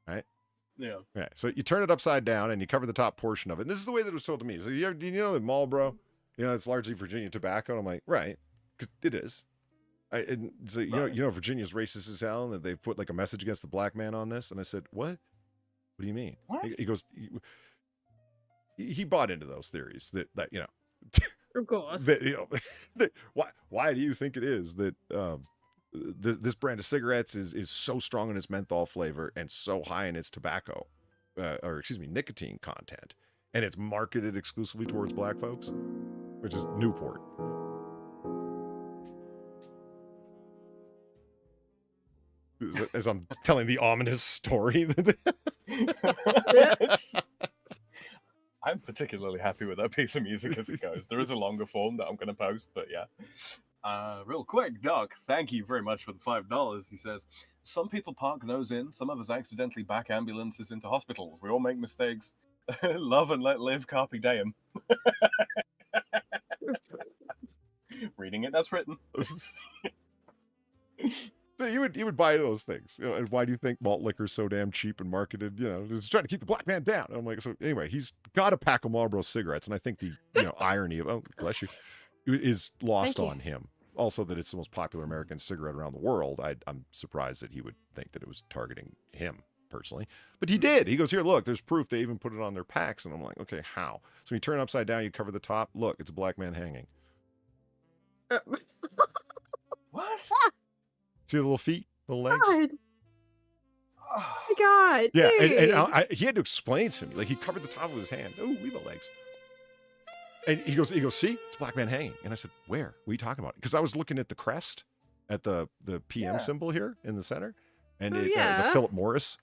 right? Yeah. Yeah. So you turn it upside down and you cover the top portion of it. And this is the way that it was sold to me. So do you know that Marlboro, it's largely Virginia tobacco? And I'm like, right, because it is. So you know Virginia's racist as hell, and that they've put like a message against the black man on this. And I said, what? What do you mean? What? He goes, he bought into those theories that Of course. why do you think it is that this brand of cigarettes is so strong in its menthol flavor and so high in its tobacco, nicotine content, and it's marketed exclusively towards black folks, which is Newport. As I'm telling the ominous story. I'm particularly happy with that piece of music as it goes. There is a longer form that I'm going to post, but yeah. Real quick, Doc, thank you very much for the $5. He says, some people park nose in, some of us accidentally back ambulances into hospitals. We all make mistakes. Love and let live, carpe diem. Reading it as written. So you would buy those things, and why do you think malt liquor is so damn cheap and marketed? It's trying to keep the black man down. And I'm like, so anyway, he's got a pack of Marlboro cigarettes, and I think the irony of bless you is lost on him. Also, that it's the most popular American cigarette around the world. I'm surprised that he would think that it was targeting him personally, but he did. He goes, here, look, there's proof they even put it on their packs, and I'm like, okay, how? So you turn it upside down, you cover the top. Look, it's a black man hanging. What? See the little feet, the legs? God. Oh my God. Yeah, dude. and he had to explain to me. Like, he covered the top of his hand. Oh, we have legs. And he goes, see, it's a black man hanging. And I said, where? What are you talking about? Because I was looking at the crest, at the PM symbol here in the center, and the Philip Morris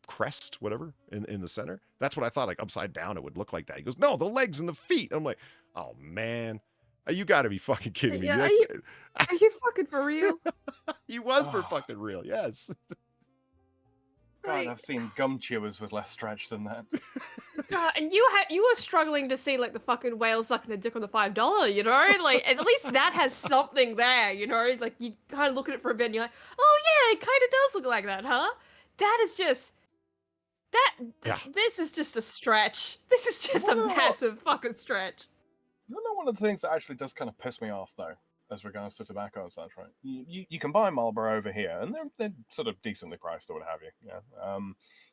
crest, whatever, in the center. That's what I thought. Like upside down, it would look like that. He goes, no, the legs and the feet. I'm like, oh man. You got to be fucking kidding me. Yeah, are you fucking for real? He was for fucking real, yes. God, I've seen gum chewers with less stretch than that. And you were struggling to see like the fucking whale sucking a dick on the $5, Like at least that has something there, Like you kind of look at it for a bit and you're like, oh yeah, it kind of does look like that, huh? That is just This is just a stretch. This is just a massive fucking stretch. You know, one of the things that actually does kind of piss me off, though, as regards to tobacco and such, right? You can buy Marlboro over here, and they're sort of decently priced or what have you. Yeah.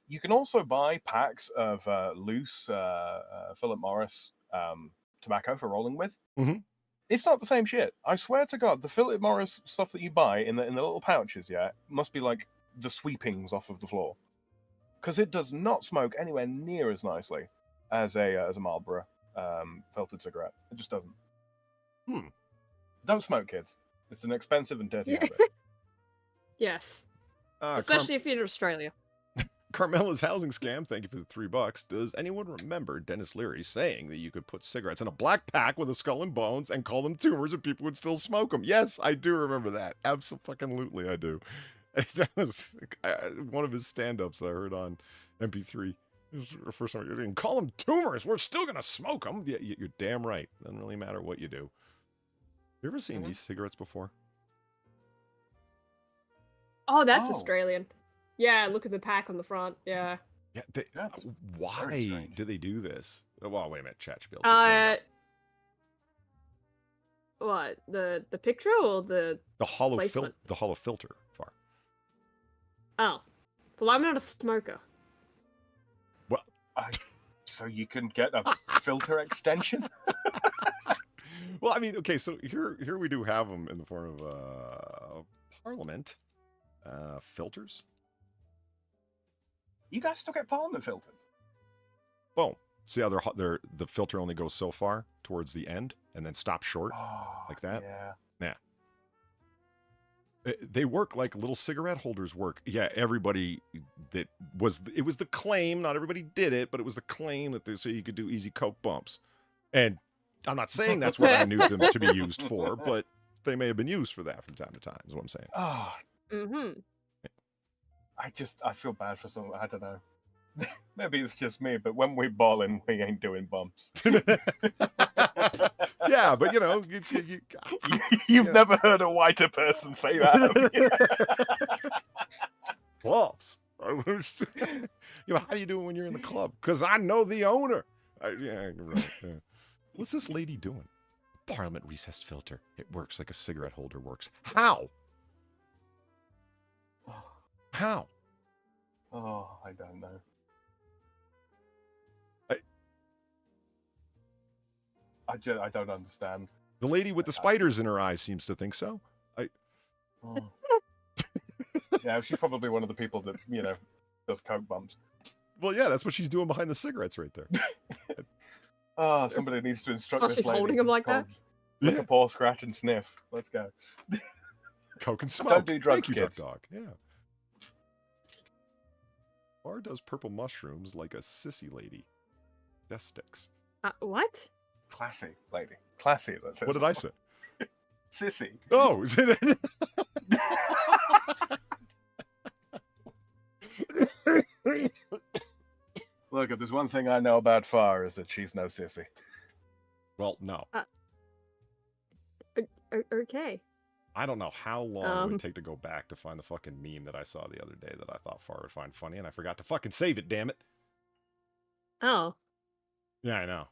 You can also buy packs of loose Philip Morris tobacco for rolling with. Mm-hmm. It's not the same shit. I swear to God, the Philip Morris stuff that you buy in the little pouches, must be like the sweepings off of the floor, because it does not smoke anywhere near as nicely as a Marlboro. Filtered cigarette. It just doesn't. Don't smoke, kids. It's an expensive and dirty habit. Yes. Especially if you're in Australia. Carmela's housing scam, thank you for the $3. Does anyone remember Dennis Leary saying that you could put cigarettes in a black pack with a skull and bones and call them tumors and people would still smoke them? Yes, I do remember that. Absolutely, I do. That was one of his stand-ups that I heard on MP3. For some reason, call them tumors. We're still gonna smoke them. Yeah, you're damn right. Doesn't really matter what you do. You ever seen these cigarettes before? Oh, that's Australian. Yeah, look at the pack on the front. Yeah. Yeah. Why do they do this? Well, wait a minute. Chat should be able to what the picture or the hollow the hollow filter? Far. Oh, well, I'm not a smoker. So you can get a filter extension? Well, I mean, okay, so here we do have them in the form of Parliament filters. You guys still get Parliament filters? Oh, see how the filter only goes so far towards the end and then stops short like that? Yeah. They work like little cigarette holders work. Yeah, everybody it was the claim, not everybody did it, but it was the claim that so you could do easy coke bumps. And I'm not saying that's what I knew them to be used for, but they may have been used for that from time to time, is what I'm saying. Oh, Mm-hmm. I feel bad for some. I don't know. Maybe it's just me, but when we ballin', we ain't doing bumps. Yeah, but You've never heard a whiter person say that, have you? Bumps. How do you do it when you're in the club? Because I know the owner. Yeah. What's this lady doing? Parliament recessed filter. It works like a cigarette holder works. How? How? Oh, I don't know. I don't understand. The lady with the spiders in her eyes seems to think so. Oh. Yeah, she's probably one of the people that, does coke bumps. Well, yeah, that's what she's doing behind the cigarettes right there. Oh, somebody needs to instruct Oh, this she's lady. holding him like that? Lick a paw, scratch, and sniff. Let's go. Coke and smoke. Don't do drugs, Thank you, kids. Dog. Yeah. Bar does purple mushrooms like a sissy lady. Death sticks. What? Classy, lady. Classy. That's it. What did I say? Sissy. Oh, is it? Look, if there's one thing I know about Far is that she's no sissy. Well, no. Okay. I don't know how long it would take to go back to find the fucking meme that I saw the other day that I thought Far would find funny, and I forgot to fucking save it, damn it. Oh. Yeah, I know.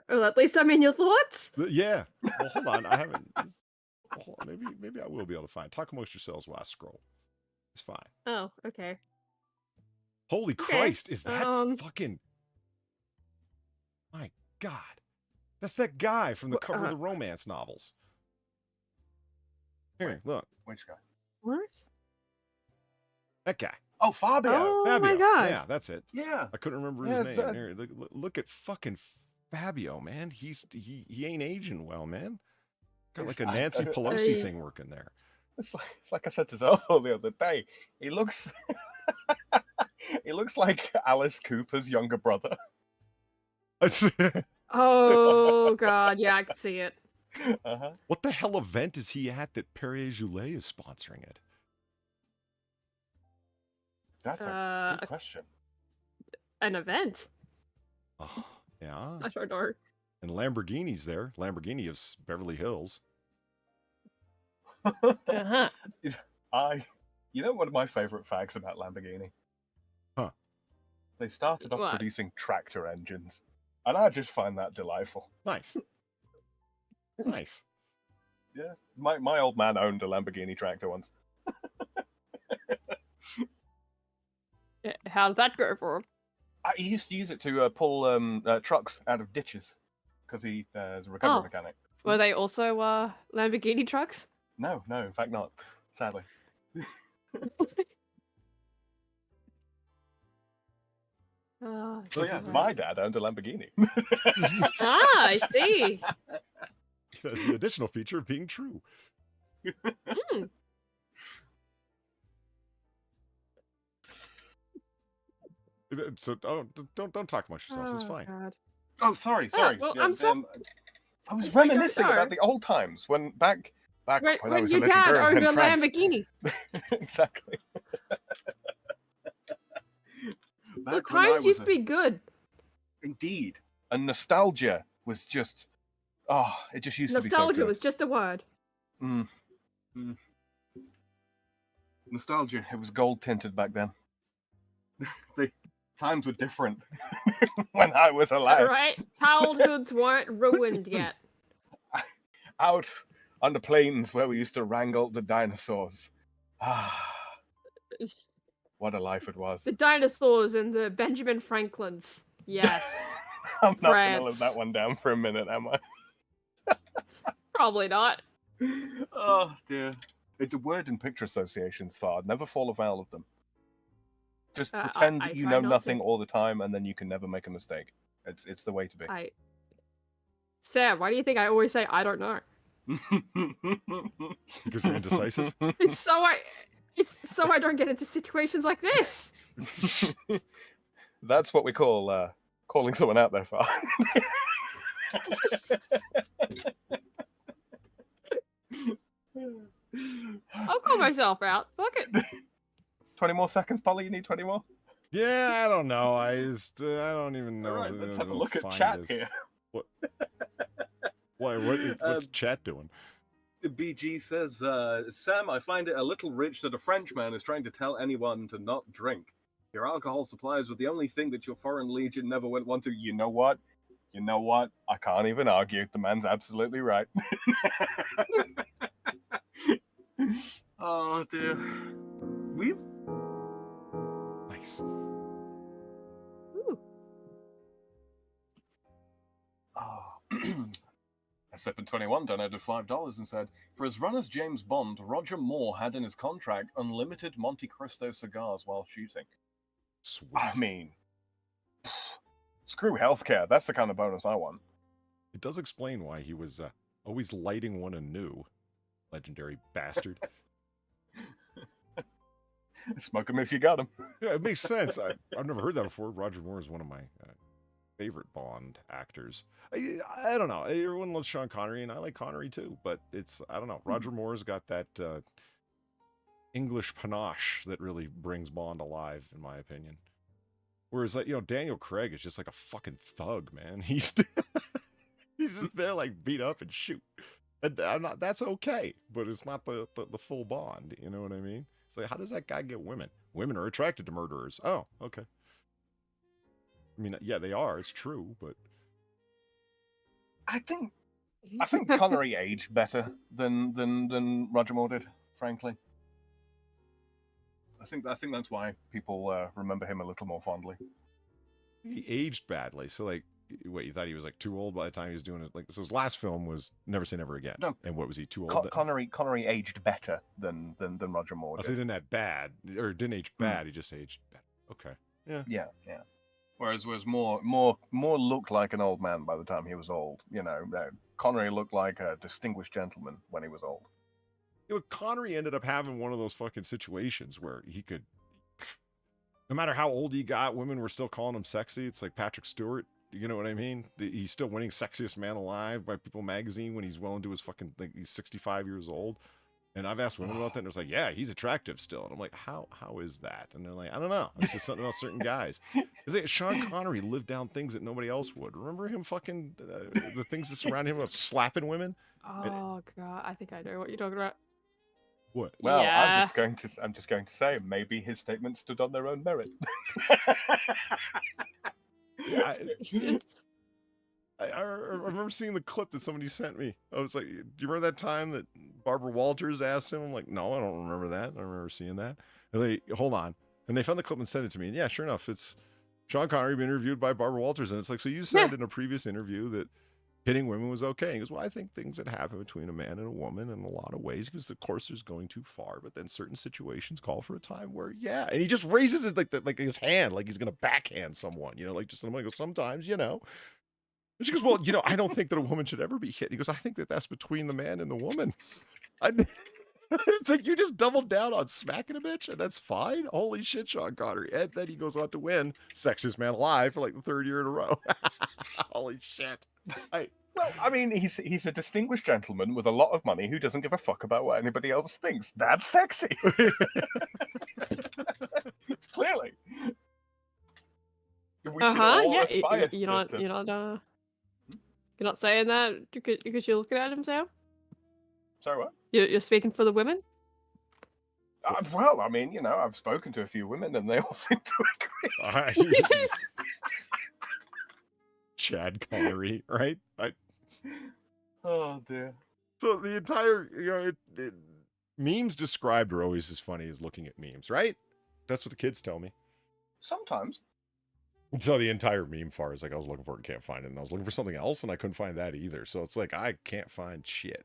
Well, at least I'm in your thoughts. Yeah. Well, hold on. I haven't. Hold on. Maybe I will be able to find. Talk amongst yourselves while I scroll. It's fine. Oh, okay. Holy Christ! Is that fucking? My God, that's that guy from the cover of the romance novels. Here, look. Which guy? What? That guy. Oh, Fabio. Oh Fabio. my God. Yeah, that's it. Yeah. I couldn't remember his name. Here, look at fucking Fabio, man. He ain't aging well, man. Got like a Nancy Pelosi thing working there. It's like I said to Zoho the other day. He looks he looks like Alice Cooper's younger brother. Oh God, yeah, I can see it. Uh-huh. What the hell event is he at that Perrier Joulet is sponsoring it? That's a good question. An event? Oh, yeah. I don't know. And Lamborghini's there. Lamborghini of Beverly Hills. Uh-huh. You know one of my favorite facts about Lamborghini? Huh. They started off What? producing tractor engines. And I just find that delightful. Nice. Nice. Yeah. My old man owned a Lamborghini tractor once. How did that go for him? He used to use it to pull trucks out of ditches because he is a recovery mechanic. Were they also Lamborghini trucks? No, in fact not. Sadly. So yeah, my dad owned a Lamborghini. I see. That's the additional feature of being true. Mm. So don't talk amongst yourselves. It's fine. God. Oh, sorry. well, I'm sorry. I was reminiscing about the old times when back when I was a your little dad girl owned in a France. Lamborghini. Exactly. The times used to be good. Indeed. And nostalgia was just... Oh, it just used to be so Nostalgia good. was just a word. Nostalgia, it was gold-tinted back then. The times were different when I was alive. Right? Childhoods weren't ruined yet. Out on the plains where we used to wrangle the dinosaurs. What a life it was. The dinosaurs and the Benjamin Franklins. Yes. I'm not going to France. live that one down for a minute, am I? Probably not. Oh, dear. It's a word and picture associations, Far. Never fall afoul of them. Just pretend I that you try know not nothing to. all the time, and then you can never make a mistake. It's the way to be. Sam, why do you think I always say I don't know? Because you're indecisive? It's so I don't get into situations like this. That's what we call calling someone out there, Far. I'll call myself out. Fuck it. 20 more seconds, Polly? You need 20 more? Yeah, I don't know. I don't even know. All right, let's have a I'll look at find chat this. here. What? What's chat doing? BG says, Sam, I find it a little rich that a Frenchman is trying to tell anyone to not drink. Your alcohol supplies were the only thing that your foreign legion never went want to. You know what? I can't even argue. The man's absolutely right. Oh, dear. We've... Nice. Ooh. Oh. SF21 donated $5 and said, for as run as James Bond, Roger Moore had in his contract unlimited Monte Cristo cigars while shooting. Sweet. I mean, screw healthcare. That's the kind of bonus I want. It does explain why he was always lighting one anew. Legendary bastard. Smoke him if you got him. Yeah, it makes sense. I've never heard that before. Roger Moore is one of my favorite Bond actors. I don't know. Everyone loves Sean Connery, and I like Connery too. But I don't know. Roger Moore's got that English panache that really brings Bond alive, in my opinion. Whereas, Daniel Craig is just like a fucking thug, man. He's just there, like, beat up and shoot. And that's okay, but it's not the full Bond. You know what I mean? It's like, how does that guy get women? Women are attracted to murderers. Oh, okay. I mean, yeah, they are. It's true, but I think Connery aged better than Roger Moore did. Frankly, I think that's why people remember him a little more fondly. He aged badly. So, like, wait, you thought he was like too old by the time he was doing it? Like, so his last film was Never Say Never Again. No, and what was he, too old? Connery aged better than Roger Moore did. So he didn't have bad, or didn't age bad. He just aged better. Okay. Yeah. Whereas Moore looked like an old man by the time he was old. Connery looked like a distinguished gentleman when he was old. Connery ended up having one of those fucking situations where he could, no matter how old he got, women were still calling him sexy. It's like Patrick Stewart. You know what I mean? He's still winning Sexiest Man Alive by People Magazine when he's well into his fucking, like, he's 65 years old. And I've asked women about that, and it's like, yeah, he's attractive still. And I'm like, how is that? And they're like, I don't know. It's just something about certain guys. It's like Sean Connery lived down things that nobody else would. Remember him fucking, the things that surround him about slapping women? Oh, God. I think I know what you're talking about. What? Well, yeah. I'm just going to say maybe his statements stood on their own merit. Yeah, I remember seeing the clip that somebody sent me. I was like, do you remember that time that Barbara Walters asked him? I'm like, no, I don't remember that. I don't remember seeing that. And they, hold on. And they found the clip and sent it to me. And yeah, sure enough, it's Sean Connery being interviewed by Barbara Walters. And it's like, so you said in a previous interview that hitting women was okay. And he goes, well, I think things that happen between a man and a woman in a lot of ways, because of course there's going too far, but then certain situations call for a time where, yeah. And he just raises his, like his hand, like he's going to backhand someone, like just, I'm like, sometimes, And she goes, well, I don't think that a woman should ever be hit. He goes, I think that that's between the man and the woman. It's like, you just doubled down on smacking a bitch, and that's fine. Holy shit, Sean Connery. And then he goes on to win Sexiest Man Alive for like the third year in a row. Holy shit. Well, I mean, he's a distinguished gentleman with a lot of money who doesn't give a fuck about what anybody else thinks. That's sexy. Clearly. We should all aspire you're not saying that because you're looking at him, Sam? Sorry, what? You're speaking for the women? Well, I mean, I've spoken to a few women and they all seem to agree. Chad Connery, right? Oh, dear. So the entire, memes described are always as funny as looking at memes, right? That's what the kids tell me. Sometimes. So the entire meme far is like, I was looking for it, can't find it. And I was looking for something else, and I couldn't find that either. So it's like, I can't find shit.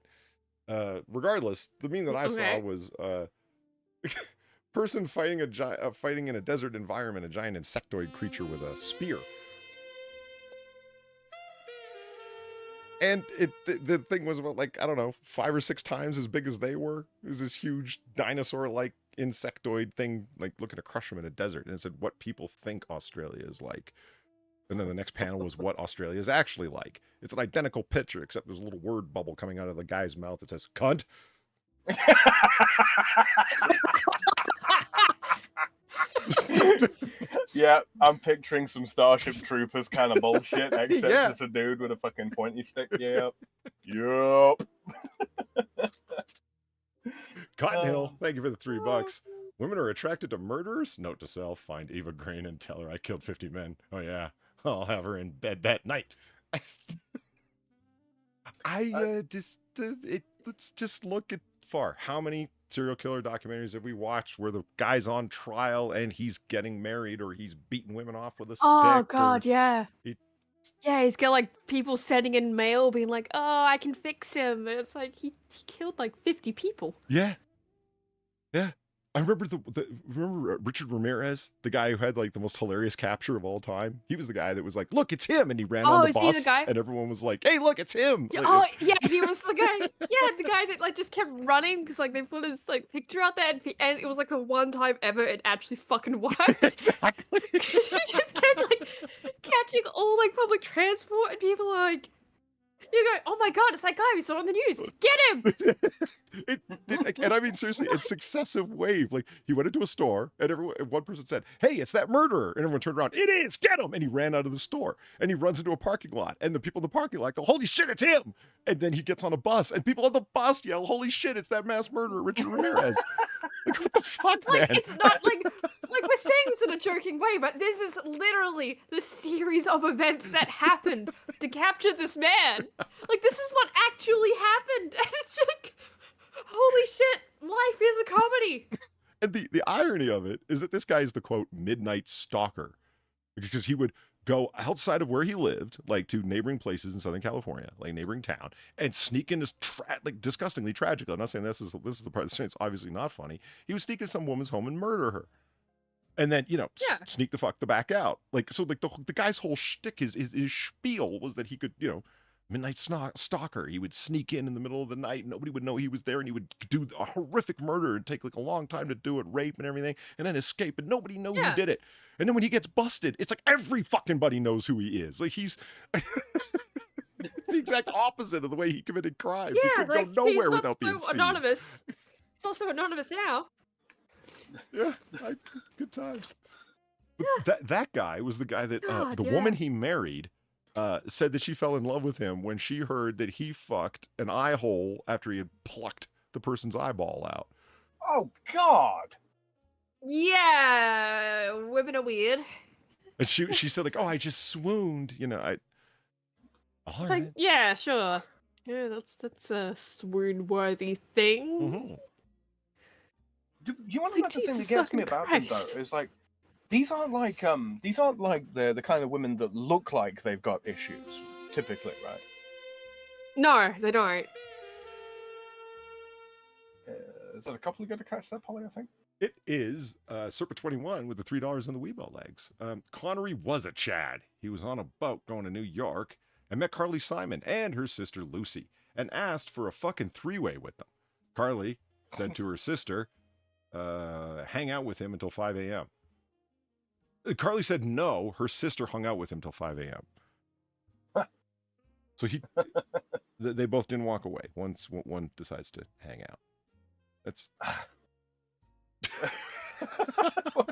Regardless, the meme that I saw was person fighting fighting in a desert environment, a giant insectoid creature with a spear. And the thing was about, like, I don't know, 5 or 6 times as big as they were. It was this huge dinosaur-like insectoid thing, like, looking to crush them in a desert. And it said, what people think Australia is like. And then the next panel was what Australia is actually like. It's an identical picture, except there's a little word bubble coming out of the guy's mouth that says, cunt. Yeah, I'm picturing some Starship Troopers kind of bullshit, except Yeah. it's a dude with a fucking pointy stick. Yep. Yup. Cotton Hill, thank you for the $3. Women are attracted to murderers? Note to self, find Eva Green and tell her I killed 50 men. Oh yeah, I'll have her in bed that night. Let's just look at how many serial killer documentaries have we watched where the guy's on trial and he's getting married or he's beating women off with a stick? Oh god, or yeah. he- Yeah, he's got like people sending in mail being like, "Oh, I can fix him," and it's like he killed like 50 people. Yeah. Yeah. I remember remember Richard Ramirez, the guy who had like the most hilarious capture of all time. He was the guy that was like, "Look, it's him," and he ran on the is he bus, the guy? and everyone was like, "Hey, look, it's him!" Yeah, Like, oh yeah, he was the guy. Yeah, the guy that like just kept running because like they put his like picture out there, and it was like the one time ever it actually fucking worked. Exactly. He just kept like catching all like public transport, and people are like, you go, "Oh my god, it's that guy we saw on the news. Get him!" And I mean, seriously, it's successive wave. Like, he went into a store, and one person said, "Hey, it's that murderer," and everyone turned around, "It is, get him!" And he ran out of the store, and he runs into a parking lot, and the people in the parking lot go, "Holy shit, it's him!" And then he gets on a bus, and people on the bus yell, "Holy shit, it's that mass murderer, Richard Ramirez!" Like, what the fuck, Like man? it's not like we're saying this in a joking way, but this is literally the series of events that happened to capture this man. Like this is what actually happened, and it's like, holy shit, life is a comedy. And the irony of it is that this guy is the quote midnight stalker, because he would go outside of where he lived, like to neighboring places in Southern California, like neighboring town, and sneak in this like disgustingly tragical. I'm not saying this is the part that's obviously not funny. He would sneak in some woman's home and murder her, and then sneak the back out. Like so, like the guy's whole shtick, his spiel was that he could midnight stalker. He would sneak in the middle of the night. Nobody would know he was there, and he would do a horrific murder and take like a long time to do it, rape and everything, and then escape, and nobody knew who did it. And then when he gets busted, it's like every fucking buddy knows who he is. Like he's it's the exact opposite of the way he committed crimes. Yeah, he could like, go nowhere he's not without being so seen. anonymous. It's also anonymous now. Yeah, good times. But that guy was the guy that the woman he married said that she fell in love with him when she heard that he fucked an eye hole after he had plucked the person's eyeball out. Oh, God. Yeah, women are weird. And she said like, "Oh, I just swooned." All It's right. like, yeah, sure. Yeah, that's a swoon-worthy thing. Mm-hmm. You want to know the thing that gets me about them though? Is like these aren't like the kind of women that look like they've got issues, typically, right? No, they don't. Is that a couple of good to catch that, Polly? I think it is Serpa21 with the $3 on the Weebo legs. Connery was a Chad. He was on a boat going to New York and met Carly Simon and her sister Lucy and asked for a fucking three-way with them. Carly said to her sister, hang out with him until 5 a.m. Carly said no. Her sister hung out with him till 5 a.m. So they both didn't walk away. One decides to hang out. That's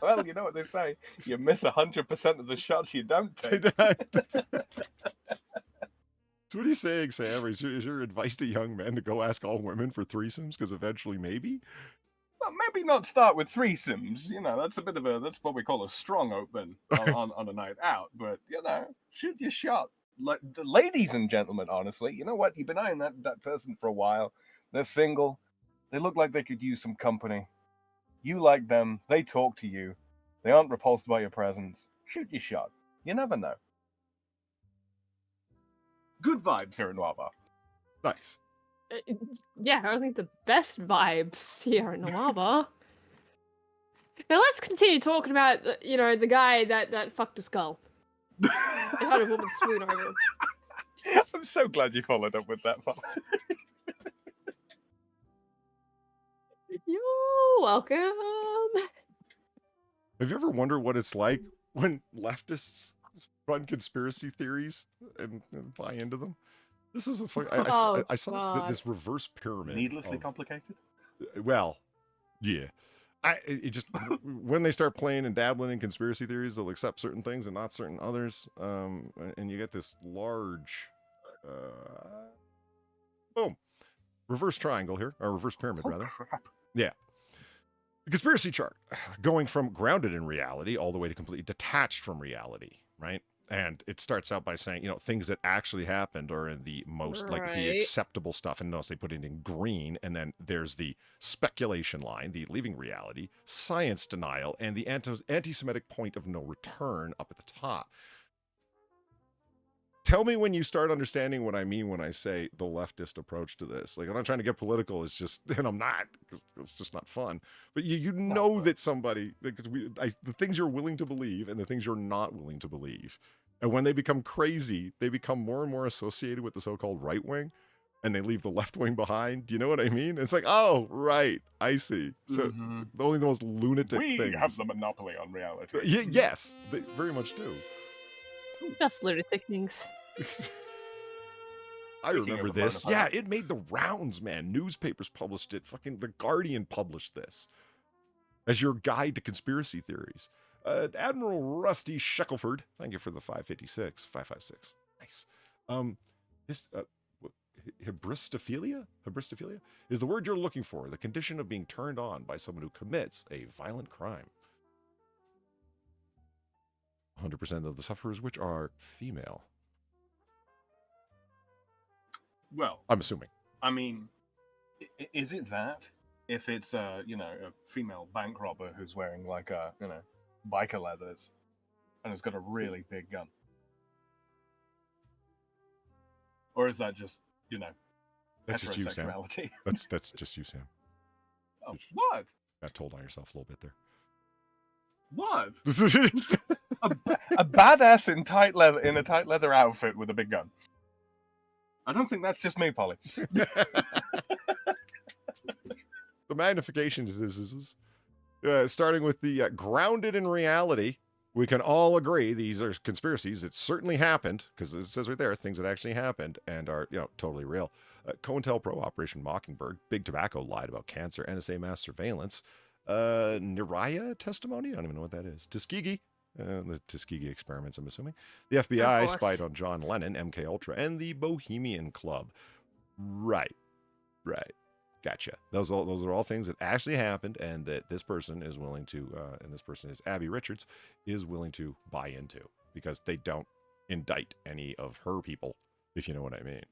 well, you know what they say: you miss 100% of the shots you don't take. So what are you saying, Sam? Is your advice to young men to go ask all women for threesomes? Because eventually, maybe. Well, maybe not start with threesomes. That's that's what we call a strong open on a night out. But shoot your shot. Like, ladies and gentlemen, honestly, you know what? You've been eyeing that person for a while. They're single. They look like they could use some company. You like them. They talk to you. They aren't repulsed by your presence. Shoot your shot. You never know. Good vibes here in Noir Bar. Nice. Yeah, I think the best vibes here in Noir Bar. Now let's continue talking about the guy that fucked a skull. It had a woman swoon over him. I'm so glad you followed up with that, Paul. You're welcome. Have you ever wondered what it's like when leftists run conspiracy theories and buy into them? This is a fun. I saw this reverse pyramid. Needlessly complicated. Well, yeah. It just when they start playing and dabbling in conspiracy theories, they'll accept certain things and not certain others. And you get this large, boom, reverse triangle here, or reverse pyramid rather. Crap. Yeah. The conspiracy chart, going from grounded in reality all the way to completely detached from reality, right? And it starts out by saying, you know, things that actually happened are in the most, like, the Right. acceptable stuff. And notice they put it in green. And then there's the speculation line, the leaving reality, science denial, and the anti-Semitic point of no return up at the top. Tell me when you start understanding what I mean when I say the leftist approach to this. Like, I'm not trying to get political. It's just, and I'm not, because it's just not fun. But you know that somebody, the things you're willing to believe and the things you're not willing to believe. And when they become crazy, they become more and more associated with the so-called right wing, and they leave the left wing behind. Do you know what I mean? It's like, oh, right, I see. So only the most lunatic We things. have the monopoly on reality. Yes, they very much do. Just lunatic things. I remember of this. coronavirus. Yeah, it made the rounds, man. Newspapers published it. Fucking The Guardian published this as your guide to conspiracy theories. Admiral Rusty Shackelford, thank you for the 556. Nice. Hybristophilia is the word you're looking for, the condition of being turned on by someone who commits a violent crime. 100% of the sufferers, which are female. Well, I'm assuming. I mean, is it that? If it's a female bank robber who's wearing like a, biker leathers and has got a really big gun? Or is that just, That's just you, Sam. heterosexuality? That's just you, Sam. Oh, what? Got told on yourself a little bit there. What? a badass in a tight leather outfit with a big gun. I don't think that's just me, Polly. The magnification is starting with the grounded in reality. We can all agree these are conspiracies. It certainly happened, because it says right there, things that actually happened and are, totally real. COINTELPRO, Operation Mockingbird, Big Tobacco lied about cancer, NSA mass surveillance, Niraya testimony, I don't even know what that is. Tuskegee, the Tuskegee experiments, I'm assuming. The FBI spied on John Lennon, MK Ultra, and the Bohemian Club. Right. Gotcha. Those are all things that actually happened, and that this person is willing to, and this person is Abby Richards, is willing to buy into, because they don't indict any of her people, if you know what I mean.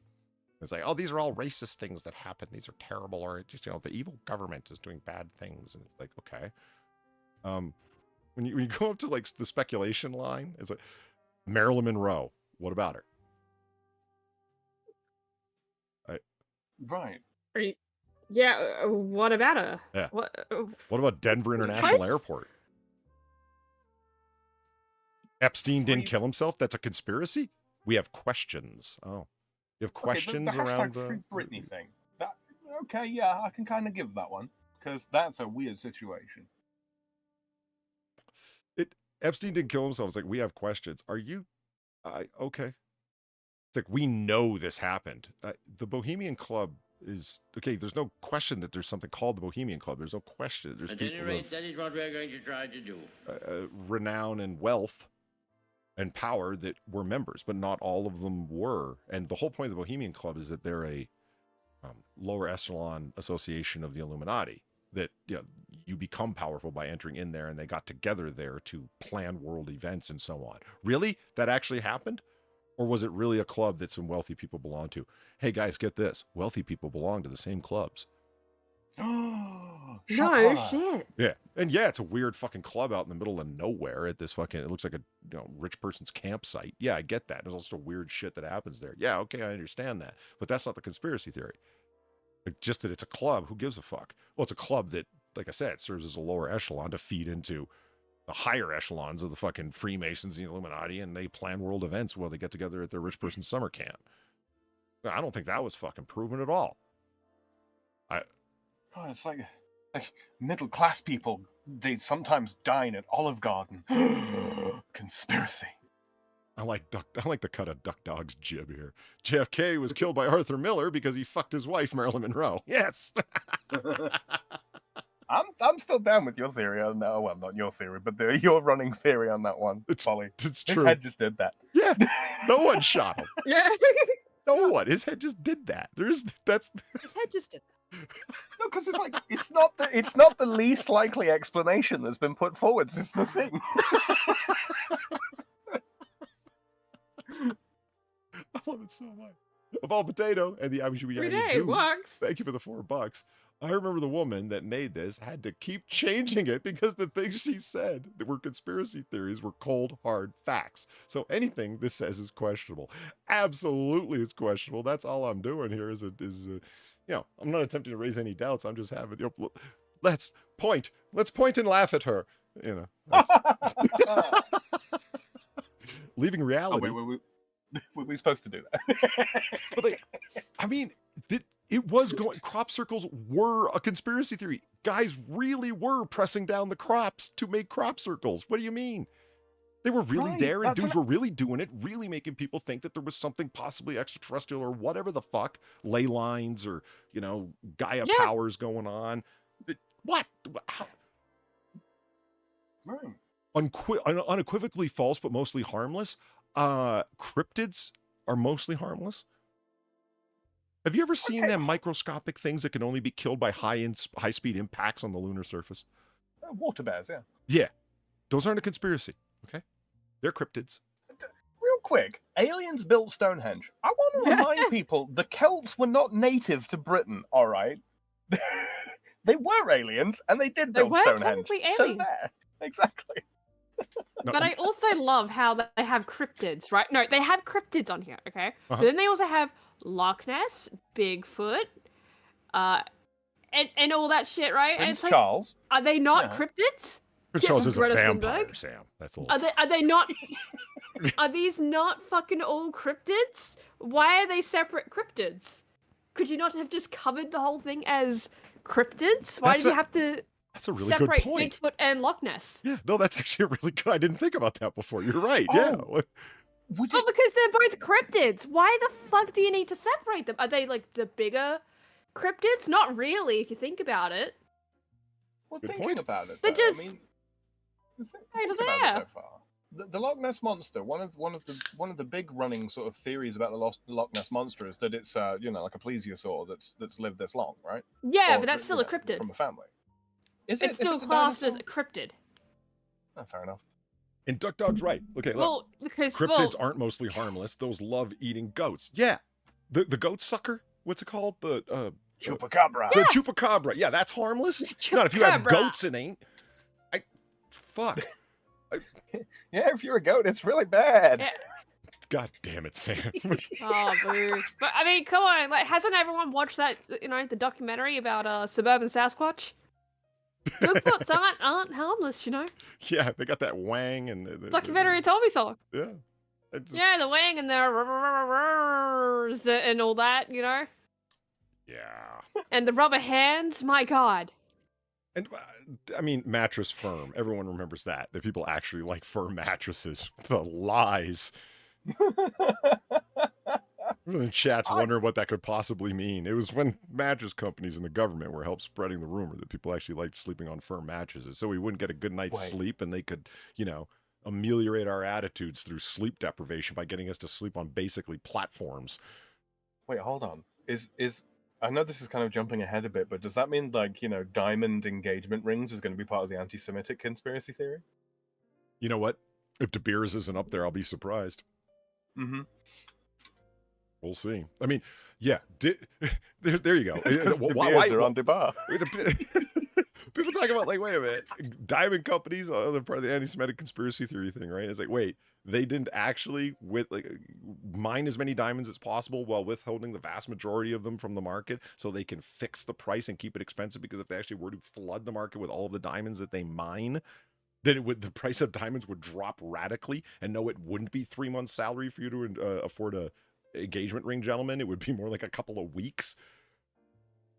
It's like, oh, these are all racist things that happen. These are terrible, or just, the evil government is doing bad things. And it's like, okay. When you go up to like the speculation line, it's like Marilyn Monroe. What about her? Right. Yeah, what about her? Yeah. What about Denver International Airport? Epstein didn't kill himself? That's a conspiracy? We have questions. Oh. You have questions the around Free Britney thing. Okay, yeah, I can kind of give that one, because that's a weird situation. Epstein didn't kill himself. It's like, we have questions. Are you... okay. It's like, we know this happened. The Bohemian Club is... Okay, there's no question that there's something called the Bohemian Club. There's no question. There's At people any rate, that is what we're going to try to do. Renown and wealth and power that were members, but not all of them were. And the whole point of the Bohemian Club is that they're a lower echelon association of the Illuminati, that you become powerful by entering in there, and they got together there to plan world events and so on. Really? That actually happened? Or was it really a club that some wealthy people belong to? Hey guys, get this. Wealthy people belong to the same clubs. No Shut shit. Yeah. And yeah, it's a weird fucking club out in the middle of nowhere at this fucking, it looks like a rich person's campsite. Yeah, I get that. There's also weird shit that happens there. Yeah, okay, I understand that. But that's not the conspiracy theory. Like, just that it's a club, who gives a fuck? Well, it's a club that, like I said, serves as a lower echelon to feed into the higher echelons of the fucking Freemasons and the Illuminati, and they plan world events while they get together at their rich person's summer camp. I don't think that was fucking proven at all. God, it's like middle class people, they sometimes dine at Olive Garden. Conspiracy. I like the cut of Duck Dog's jib here. JFK was killed by Arthur Miller because he fucked his wife, Marilyn Monroe. Yes. I'm still down with your theory on that. Well, not your theory, but your running theory on that one. Polly. It's His true. head just did that. Yeah. No one shot him. Yeah. No one. His head just did that. That's His head just did. No, because it's like it's not the least likely explanation that's been put forward. It's the thing. I love it so much. Of all potato and the Every day it works. Thank you for the $4. I remember the woman that made this had to keep changing it because the things she said that were conspiracy theories were cold, hard facts. So anything this says is questionable. Absolutely, it's questionable. That's all I'm doing here. I'm not attempting to raise any doubts. I'm just having. Let's point and laugh at her. Leaving reality. Oh, wait, we're supposed to do that. But it was going. Crop circles were a conspiracy theory. Guys really were pressing down the crops to make crop circles. What do you mean? They were really there, and dudes were really doing it, really making people think that there was something possibly extraterrestrial or whatever the fuck, ley lines or Gaia powers going on. What? How? Right. Unequivocally false, but mostly harmless. Cryptids are mostly harmless. Have you ever seen them microscopic things that can only be killed by high-speed impacts on the lunar surface? Water bears, yeah. Yeah. Those aren't a conspiracy, okay? They're cryptids. Real quick, aliens built Stonehenge. I want to remind people, the Celts were not native to Britain, all right? They were aliens, and they did build Stonehenge. Technically aliens. So there. Exactly. But I also love how they have cryptids, right? No, they have cryptids on here, okay? But then they also have Loch Ness, Bigfoot, and all that shit, right? Prince and Charles. Are they not cryptids? Prince Charles is a Greta vampire, Thunberg? Sam. That's a little... Are they not? Are these not fucking all cryptids? Why are they separate cryptids? Could you not have just covered the whole thing as cryptids? Why did you have to? That's a really separate good point. Bigfoot and Loch Ness? Yeah, no, that's actually a really good. I didn't think about that before. You're right. Yeah. Well, because they're both cryptids. Why the fuck do you need to separate them? Are they like the bigger cryptids? Not really, if you think about it. Well, thinking about it, They're though, just I mean, right think there. about it so far. The Loch Ness monster. One of the big running sort of theories about the Loch Ness monster is that it's like a plesiosaur that's lived this long, right? Yeah, Or, but that's still a cryptid. from a family. Is It's still classed as a cryptid. Oh, fair enough. And Duck Dog's right. Okay, look. Well, because Cryptids aren't mostly harmless. Those love eating goats. Yeah. The goat sucker? What's it called? The Chupacabra. The chupacabra. Yeah, that's harmless. Not if you have goats, it ain't. Fuck. Yeah, if you're a goat, it's really bad. Yeah. God damn it, Sam. Oh, boo. But I mean, come on. Like, hasn't everyone watched that, the documentary about suburban Sasquatch? Bigfoots aren't harmless, Yeah, they got that wang and the documentary told me so. Yeah. Yeah, the wang and the and all that, Yeah. And the rubber hands, my god. And I mean, mattress firm. Everyone remembers that people actually like firm mattresses. The lies. The chat's wondering what that could possibly mean. It was when mattress companies and the government were helped spreading the rumor that people actually liked sleeping on firm mattresses, so we wouldn't get a good night's sleep, and they could, ameliorate our attitudes through sleep deprivation by getting us to sleep on basically platforms. Wait, hold on. Is I know this is kind of jumping ahead a bit, but does that mean diamond engagement rings is going to be part of the anti-Semitic conspiracy theory? You know what? If De Beers isn't up there, I'll be surprised. Mm-hmm. We'll see. I mean, yeah. There you go. Why are on Dubai? People talk about wait a minute, diamond companies, they're part of the anti-Semitic conspiracy theory thing, right? It's like, wait, they didn't actually mine as many diamonds as possible while withholding the vast majority of them from the market, so they can fix the price and keep it expensive. Because if they actually were to flood the market with all of the diamonds that they mine, then the price of diamonds would drop radically. And no, it wouldn't be 3 months' salary for you to afford a engagement ring, gentlemen. It would be more like a couple of weeks.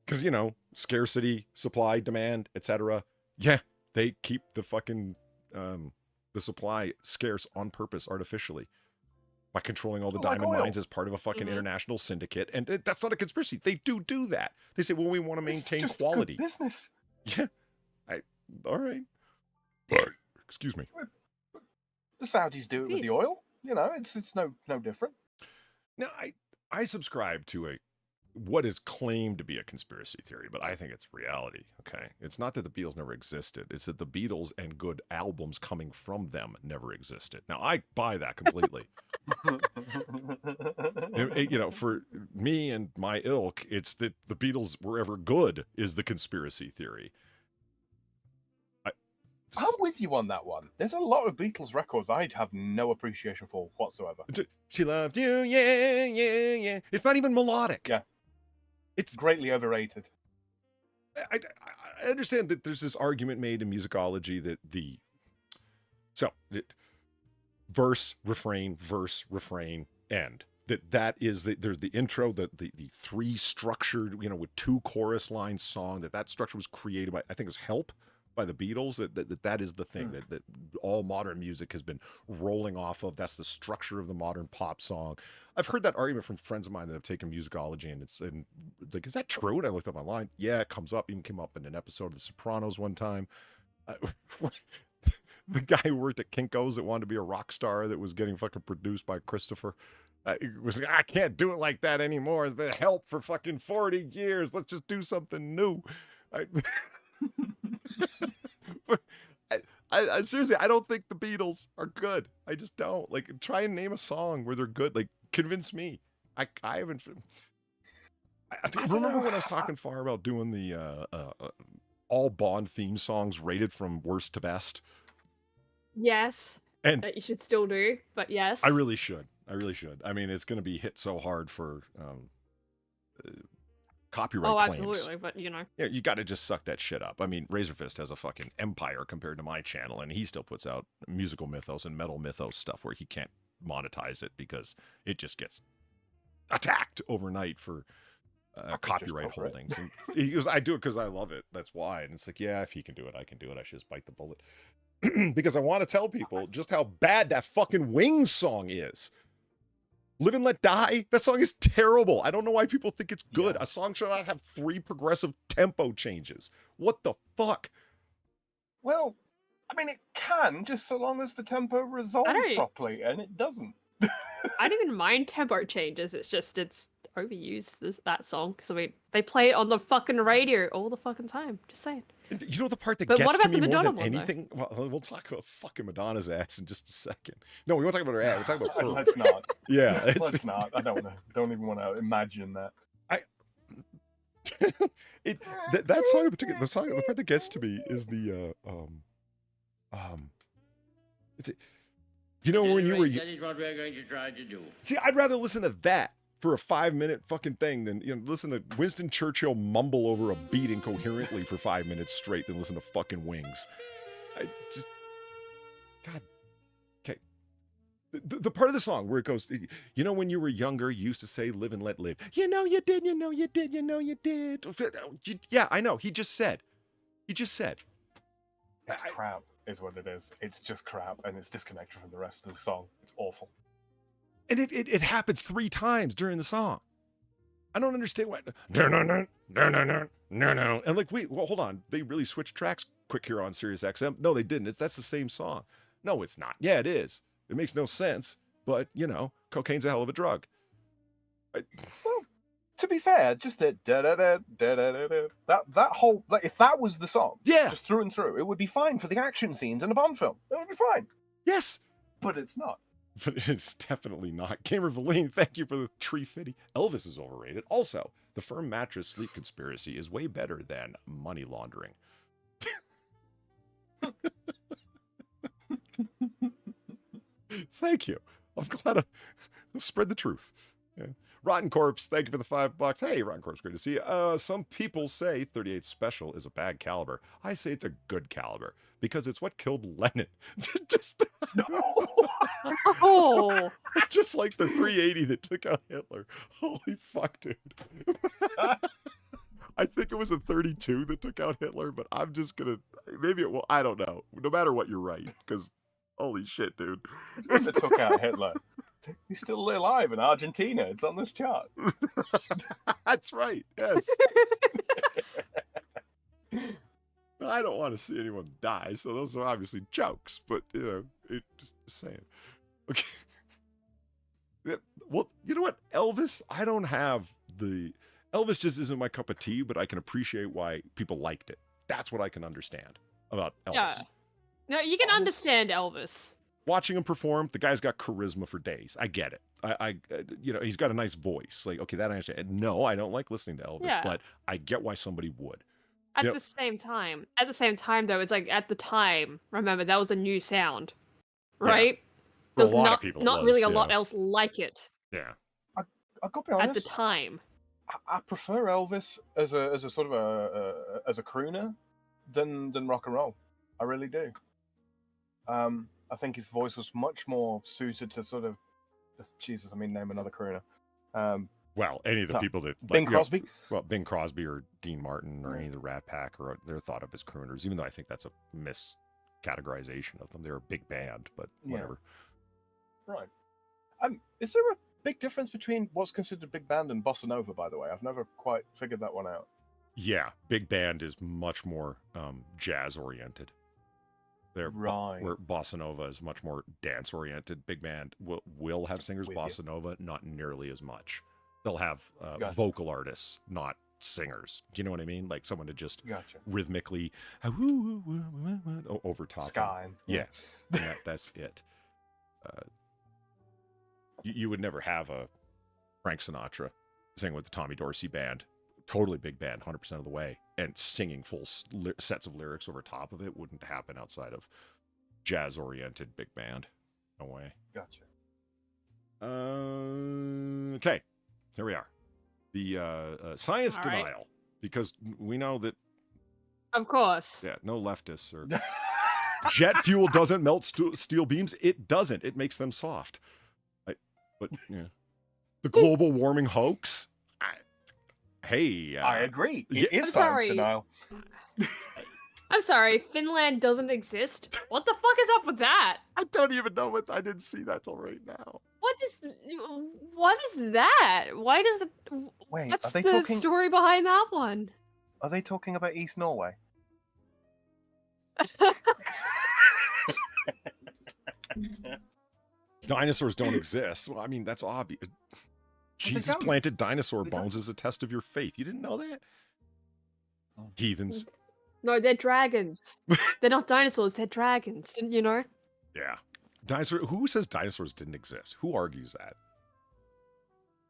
Because, scarcity, supply, demand, etc. Yeah, they keep the fucking, the supply scarce on purpose artificially. by controlling all the Like diamond oil. mines as part of a fucking international syndicate. And that's not a conspiracy. They do that. They say, well, we want to maintain It's just quality. good business. Yeah. All right. Excuse me. The Saudis do it with the oil. You know, it's no different. Now, I subscribe to what is claimed to be a conspiracy theory, but I think it's reality, okay? It's not that the Beatles never existed. It's that the Beatles and good albums coming from them never existed. Now, I buy that completely. You know, for me and my ilk, it's that the Beatles were ever good is the conspiracy theory. I'm with you on that one. There's a lot of Beatles records I'd have no appreciation for whatsoever. She loved you, yeah. It's not even melodic. Yeah. It's greatly overrated. I understand that there's this argument made in musicology that verse, refrain, end. That is there's the intro, the three structured, you know, with two chorus line song, that structure was created by, I think it was Help by the Beatles, that is the thing that all modern music has been rolling off of. That's the structure of the modern pop song. I've heard that argument from friends of mine that have taken musicology, and like, is that true? And I looked up online. Yeah, it comes up. Even came up in an episode of The Sopranos one time. The guy who worked at Kinko's that wanted to be a rock star that was getting fucking produced by Christoper. Was like, I can't do it like that anymore. It's been Help for fucking 40 years. Let's just do something new. I seriously, I don't think the Beatles are good. I just don't. Like, try and name a song where they're good. Like, convince me. I haven't. I remember when I was talking far about doing the all Bond theme songs rated from worst to best. Yes. And that you should still do, but yes. I really should. I mean, it's going to be hit so hard for copyright claims. Absolutely, but you know. Yeah, you got to just suck that shit up. I mean, Razorfist has a fucking empire compared to my channel, and he still puts out musical mythos and metal mythos stuff where he can't monetize it because it just gets attacked overnight for copyright holdings. And he goes, I do it because I love it. That's why. And it's like, yeah, if he can do it, I can do it. I should just bite the bullet. Because I want to tell people just how bad that fucking Wings song is. Live and Let Die, that song is terrible. I don't know why people think it's good. Yeah. A song should not have 3 progressive tempo changes. What the fuck? Well, I mean, it can, just so long as the tempo resolves properly, and it doesn't. I don't even mind tempo changes. It's just, it's overused, that song. Because, I mean, they play it on the fucking radio all the fucking time. Just saying. You know the part that gets to me more than anything? Well, we'll talk about fucking Madonna's ass in just a second. No, we won't talk about her ass. We'll talk about her. Let's not. Yeah. Let's not. I don't even want to imagine that. That song in particular, the part that gets to me is the you know when you were. That is what we're going to try to do. See, I'd rather listen to that for a 5-minute fucking thing than listen to Winston Churchill mumble over a beat incoherently for 5 minutes straight than listen to fucking Wings. I just, God, okay. The part of the song where it goes, you know, when you were younger, you used to say, live and let live. You know you did, you know you did, you know you did. Yeah, I know. He just said. It's crap, is what it is. It's just crap, and it's disconnected from the rest of the song. It's awful. And it happens 3 times during the song. I don't understand why. No. And like, wait, well, hold on. They really switched tracks quick here on Sirius XM? No, they didn't. That's the same song. No, it's not. Yeah, it is. It makes no sense. But, you know, cocaine's a hell of a drug. Well, to be fair, just that whole, like, if that was the song, just through and through, it would be fine for the action scenes in a Bond film. It would be fine. Yes. But it's not. But it's definitely not. Gamer Valine, thank you for the tree fitty. Elvis is overrated. Also, the firm mattress sleep conspiracy is way better than money laundering. Thank you. I'm glad I spread the truth. Yeah. Rotten Corpse, thank you for the $5. Hey, Rotten Corpse, great to see you. Some people say 38 Special is a bad caliber. I say it's a good caliber because it's what killed Lenin. Just oh, just like the 380 that took out Hitler. Holy fuck, dude. I think it was a 32 that took out Hitler, but I'm just gonna maybe it will. I don't know. No matter what, you're right because holy shit, dude. That took out Hitler. He's still alive in Argentina. It's on this chart. That's right. Yes. I don't want to see anyone die, so those are obviously jokes. But just saying. Okay. Well, you know what, Elvis? I don't have the Elvis. Just isn't my cup of tea, but I can appreciate why people liked it. That's what I can understand about Elvis. Yeah. No, you can understand Elvis. Watching him perform, the guy's got charisma for days. I get it. He's got a nice voice. Like, okay, that I understand. No, I don't like listening to Elvis, but I get why somebody would. At the same time, though, it's like at the time. Remember, that was a new sound, right? Yeah. There's not really a lot else like it. Yeah, I gotta be honest. At the time, I prefer Elvis as a sort of as a crooner than rock and roll. I really do. I think his voice was much more suited to sort of, Jesus, I mean, name another crooner. Well, any of the people that... Bing Crosby? Bing Crosby or Dean Martin or any of the Rat Pack, or they're thought of as crooners, even though I think that's a miscategorization of them. They're a big band, but whatever. Yeah. Right. Is there a big difference between what's considered big band and bossa nova, by the way? I've never quite figured that one out. Yeah, big band is much more jazz-oriented. Right. Where bossa nova is much more dance-oriented. Big band will have singers. Bossa nova, not nearly as much. They'll have vocal artists, not singers. Do you know what I mean? Like someone to just rhythmically over top. Sky. Yeah, that's it. You would never have a Frank Sinatra singing with the Tommy Dorsey band. Totally big band, 100% of the way, and singing full sets of lyrics over top of it wouldn't happen outside of jazz-oriented big band. No way. Gotcha. Okay, here we are. The science denial, because we know that... Of course. Yeah, no leftists or... Jet fuel doesn't melt steel beams. It doesn't. It makes them soft. But, yeah. The global warming hoax... Hey, I agree. It is science denial. I'm sorry, Finland doesn't exist? What the fuck is up with that? I don't even know what... I didn't see that till right now. What is that? Why does the... Wait, what's the story behind that one? Are they talking about East Norway? Dinosaurs don't exist. Well, I mean, that's obvious. Jesus planted dinosaur bones as a test of your faith. You didn't know that? Heathens. No, they're dragons. They're not dinosaurs, they're dragons. Didn't you know? Yeah. Who says dinosaurs didn't exist? Who argues that?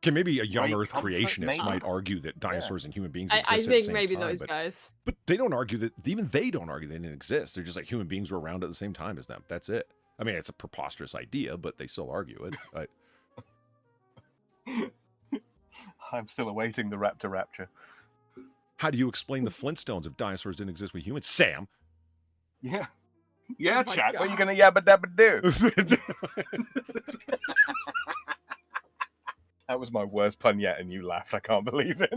Okay, maybe a young Earth creationist might argue that dinosaurs and human beings exist I at the think same maybe time, those guys. But they don't argue that... Even they don't argue they didn't exist. They're just like human beings were around at the same time as them. That's it. I mean, it's a preposterous idea, but they still argue it. I'm still awaiting the raptor rapture. How do you explain the Flintstones if dinosaurs didn't exist with humans? Sam. Yeah. Yeah, chat. What are you going to yabba dabba do? That was my worst pun yet, and you laughed. I can't believe it.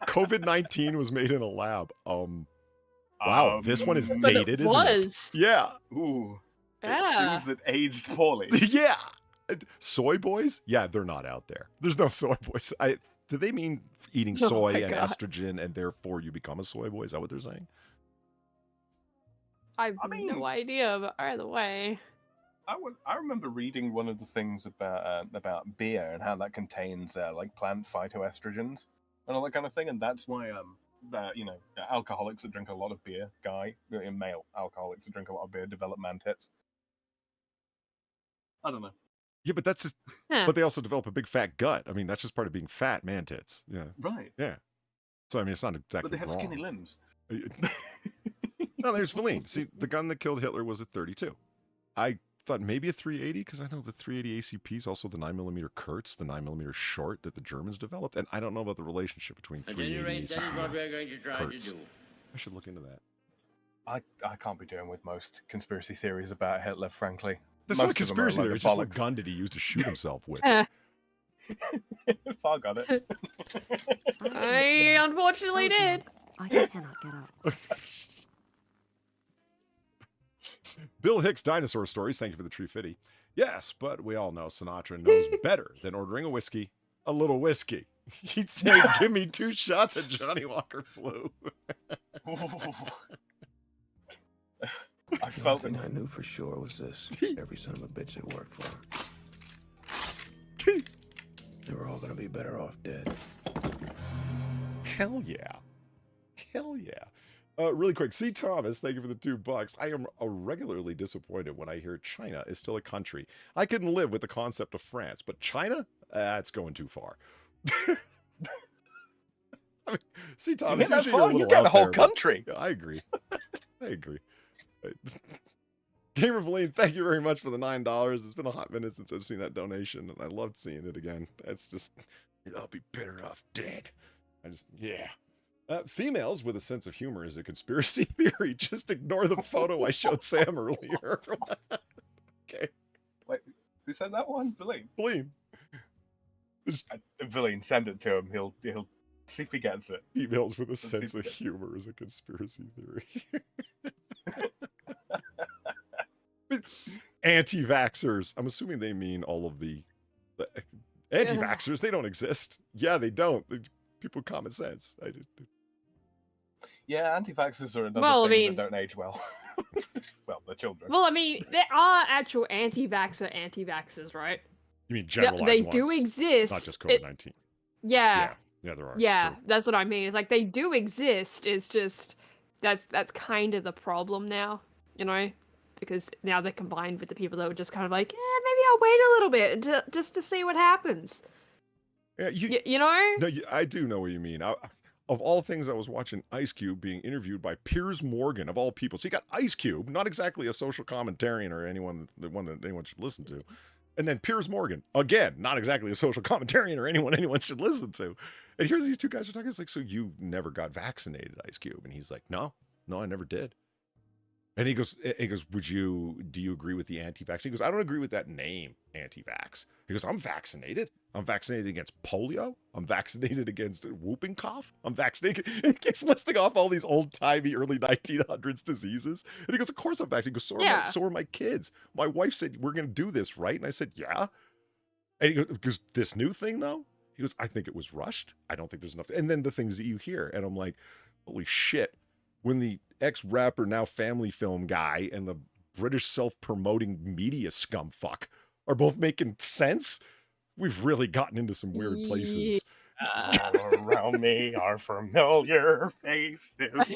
COVID-19 was made in a lab. Wow, this one is dated, isn't it? Yeah. Ooh. Yeah. Things that aged poorly. Yeah. Soy boys? Yeah, they're not out there. There's no soy boys. Do they mean eating soy and estrogen, and therefore you become a soy boy? Is that what they're saying? I have no idea, but either way. I remember reading one of the things about beer and how that contains like plant phytoestrogens and all that kind of thing, and that's why alcoholics that drink a lot of beer, male alcoholics that drink a lot of beer develop man tits. I don't know. Yeah, but that's just. But they also develop a big fat gut. I mean, that's just part of being fat, man tits. Yeah. Right. Yeah. So I mean, it's not exactly. But they have wrong. skinny limbs. No, there's Feline. See, the gun that killed Hitler was a 32. I thought maybe a 380 because I know the 380 ACP is also the 9mm Kurtz, the 9mm short that the Germans developed, and I don't know about the relationship between 380 ACP. Kurtz. I should look into that. I can't be doing with most conspiracy theories about Hitler, frankly. That's not a conspiracy theory. It's just what gun did he use to shoot himself with? Far got it. I unfortunately did. I cannot get up. Bill Hicks Dinosaur Stories, thank you for the tree fitty. Yes, but we all know Sinatra knows better than ordering a whiskey, a little whiskey. He'd say, give me 2 shots of Johnny Walker Flu. I felt it. I knew for sure was this. Every son of a bitch that worked for him. They were all gonna be better off dead. Hell yeah. Hell yeah. Really quick, C. Thomas, thank you for the $2. I am regularly disappointed when I hear China is still a country. I can live with the concept of France, but China? It's going too far. I mean, C. Thomas, you got a whole country. Yeah, I agree. I agree. Gamer Valine, thank you very much for the $9. It's been a hot minute since I've seen that donation, and I loved seeing it again. It's just, I'll be better off dead. Yeah. Females with a sense of humor is a conspiracy theory. Just ignore the photo I showed Sam earlier. Okay. Wait, who said that one? Valine. Valine. Valine, send it to him. He'll see if he gets it. Females with a sense of humor is a conspiracy theory. Anti-vaxxers. I'm assuming they mean all of the anti-vaxxers. They don't exist. Yeah, they don't. People with common sense. Yeah, anti-vaxxers are another thing that don't age well. Well, the children. Well, I mean, there are actual anti-vaxxers, right? You mean generalized They ones, do exist. not just COVID-19. Yeah. Yeah, there are. Yeah, that's what I mean. It's like they do exist. It's just that's kind of the problem now, you know, because now they're combined with the people that were just kind of like, maybe I'll wait a little bit just to see what happens. Yeah, you know? No, I do know what you mean. Of all things, I was watching Ice Cube being interviewed by Piers Morgan, of all people. So you got Ice Cube, not exactly a social commentarian or one that anyone should listen to. And then Piers Morgan, again, not exactly a social commentarian or anyone should listen to. And here's these two guys are talking. It's like, so you never got vaccinated, Ice Cube? And he's like, no, I never did. And he goes, do you agree with the anti-vax? He goes, I don't agree with that name, anti-vax. He goes, I'm vaccinated. I'm vaccinated against polio. I'm vaccinated against whooping cough. I'm vaccinated. And he keeps listing off all these old-timey early 1900s diseases. And he goes, of course I'm vaccinated. He goes, so are my kids. My wife said, we're going to do this, right? And I said, yeah. And he goes, this new thing, though? He goes, I think it was rushed. I don't think there's enough. And then the things that you hear. And I'm like, holy shit. When the ex-rapper, now family film guy, and the British self-promoting media scumfuck are both making sense, we've really gotten into some weird places. All around me are familiar faces.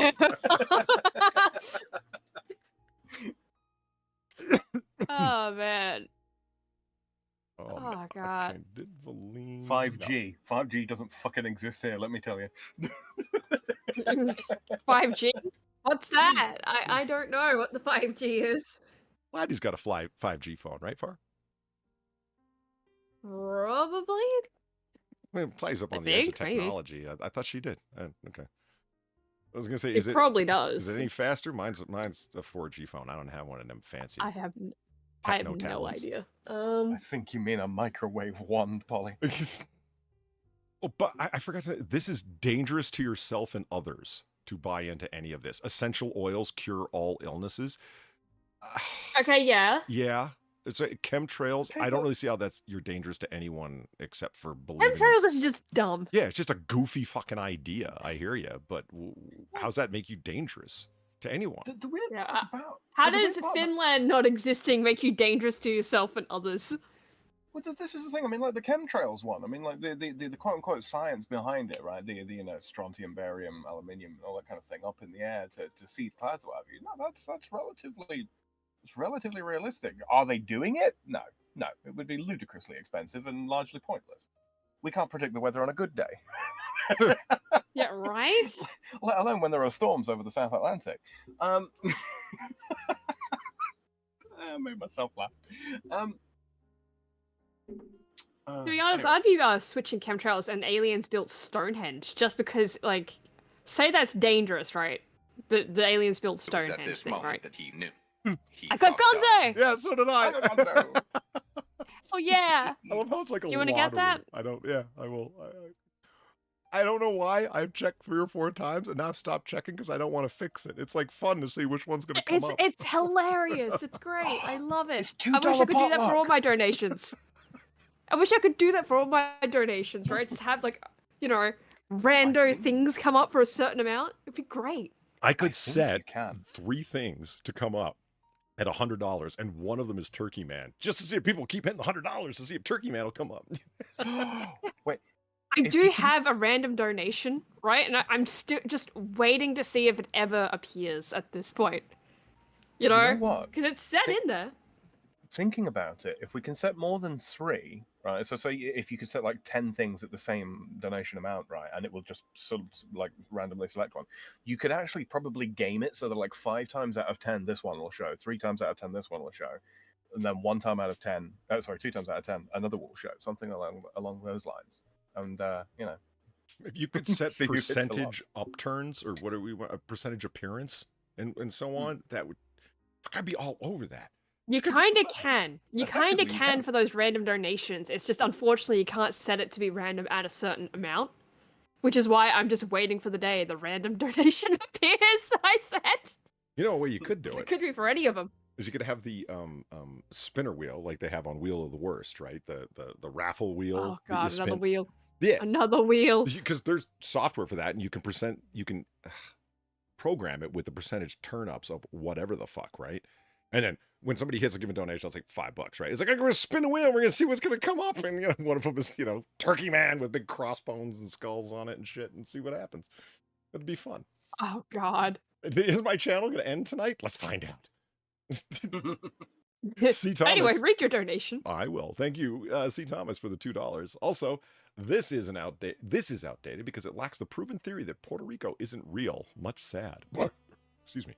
Oh, man. Oh God. Did Valine... 5G. 5G doesn't fucking exist here, let me tell you. 5G? What's that? I don't know what the 5G is. Laddie's got a 5G phone, right, Far? Probably. I mean, it plays up on the edge of technology. I thought she did. Okay. I was gonna say, it probably does. Is it any faster? Mine's a 4G phone. I don't have one of them fancy. I have no idea. I think you mean a microwave wand, Polly. Oh, but I forgot to. This is dangerous to yourself and others to buy into any of this. Essential oils cure all illnesses. Okay, yeah. Yeah. It's chemtrails. I don't really see how you're dangerous to anyone except for believing. Chemtrails is just dumb. Yeah, it's just a goofy fucking idea. I hear you, but how's that make you dangerous to anyone? The weird part about how does Finland not existing make you dangerous to yourself and others? Well, this is the thing. I mean, like the chemtrails one. I mean, like the quote unquote science behind it, right? The strontium, barium, aluminium, all that kind of thing up in the air to seed clouds, or what have you. No, that's relatively realistic. Are they doing it? No. It would be ludicrously expensive and largely pointless. We can't predict the weather on a good day. Yeah, right? Let alone when there are storms over the South Atlantic. I made myself laugh. To be honest, I'd be switching chemtrails and aliens built Stonehenge just because, like, say that's dangerous, right? The aliens built Stonehenge at this thing, moment right? that he knew. I got Gonzo! Yeah, so did I. Oh, yeah. I love how it's like a Do you want to get that? I don't, yeah, I will. I don't know why. I've checked 3 or 4 times, and now I've stopped checking because I don't want to fix it. It's like fun to see which one's going to come up. It's hilarious. It's great. I love it. It's I wish I could do that for all potluck. my donations. I wish I could do that for all my donations, right? Just have like, you know, rando things come up for a certain amount. It'd be great. I could set 3 things to come up at $100, and one of them is Turkey Man, just to see if people keep hitting the $100 to see if Turkey Man will come up. Wait, I do have a random donation, right? And I'm still just waiting to see if it ever appears at this point. You know what? Because it's set in there. Thinking about it, if we can set more than 3, right? So say if you could set like 10 things at the same donation amount, right, and it will just like randomly select one, you could actually probably game it so that like 5 times out of 10 this one will show, 3 times out of 10 this one will show, and then 1 time out of 10, 2 times out of 10 another will show, something along those lines. And you know, if you could set percentage upturns or what do we want, a percentage appearance and so on, that would I'd be all over that. You kind of can. You kind of can for those random donations. It's just unfortunately you can't set it to be random at a certain amount, which is why I'm just waiting for the day the random donation appears. I set. You know a way you could do it. It could be for any of them. Is you could have the spinner wheel like they have on Wheel of the Worst, right? The raffle wheel. Oh god, another wheel. Yeah, another wheel. Because there's software for that, and you can program it with the percentage turn-ups of whatever the fuck, right? And then when somebody hits a given donation, it's like $5, right? It's like, I'm going to spin a wheel. We're going to see what's going to come up. And, you know, one of them is, you know, Turkey Man with big crossbones and skulls on it and shit, and see what happens. It'd be fun. Oh, God. Is my channel going to end tonight? Let's find out. C. Thomas. Anyway, read your donation. I will. Thank you, C. Thomas, for the $2. Also, this is outdated because it lacks the proven theory that Puerto Rico isn't real. Much sad. Excuse me.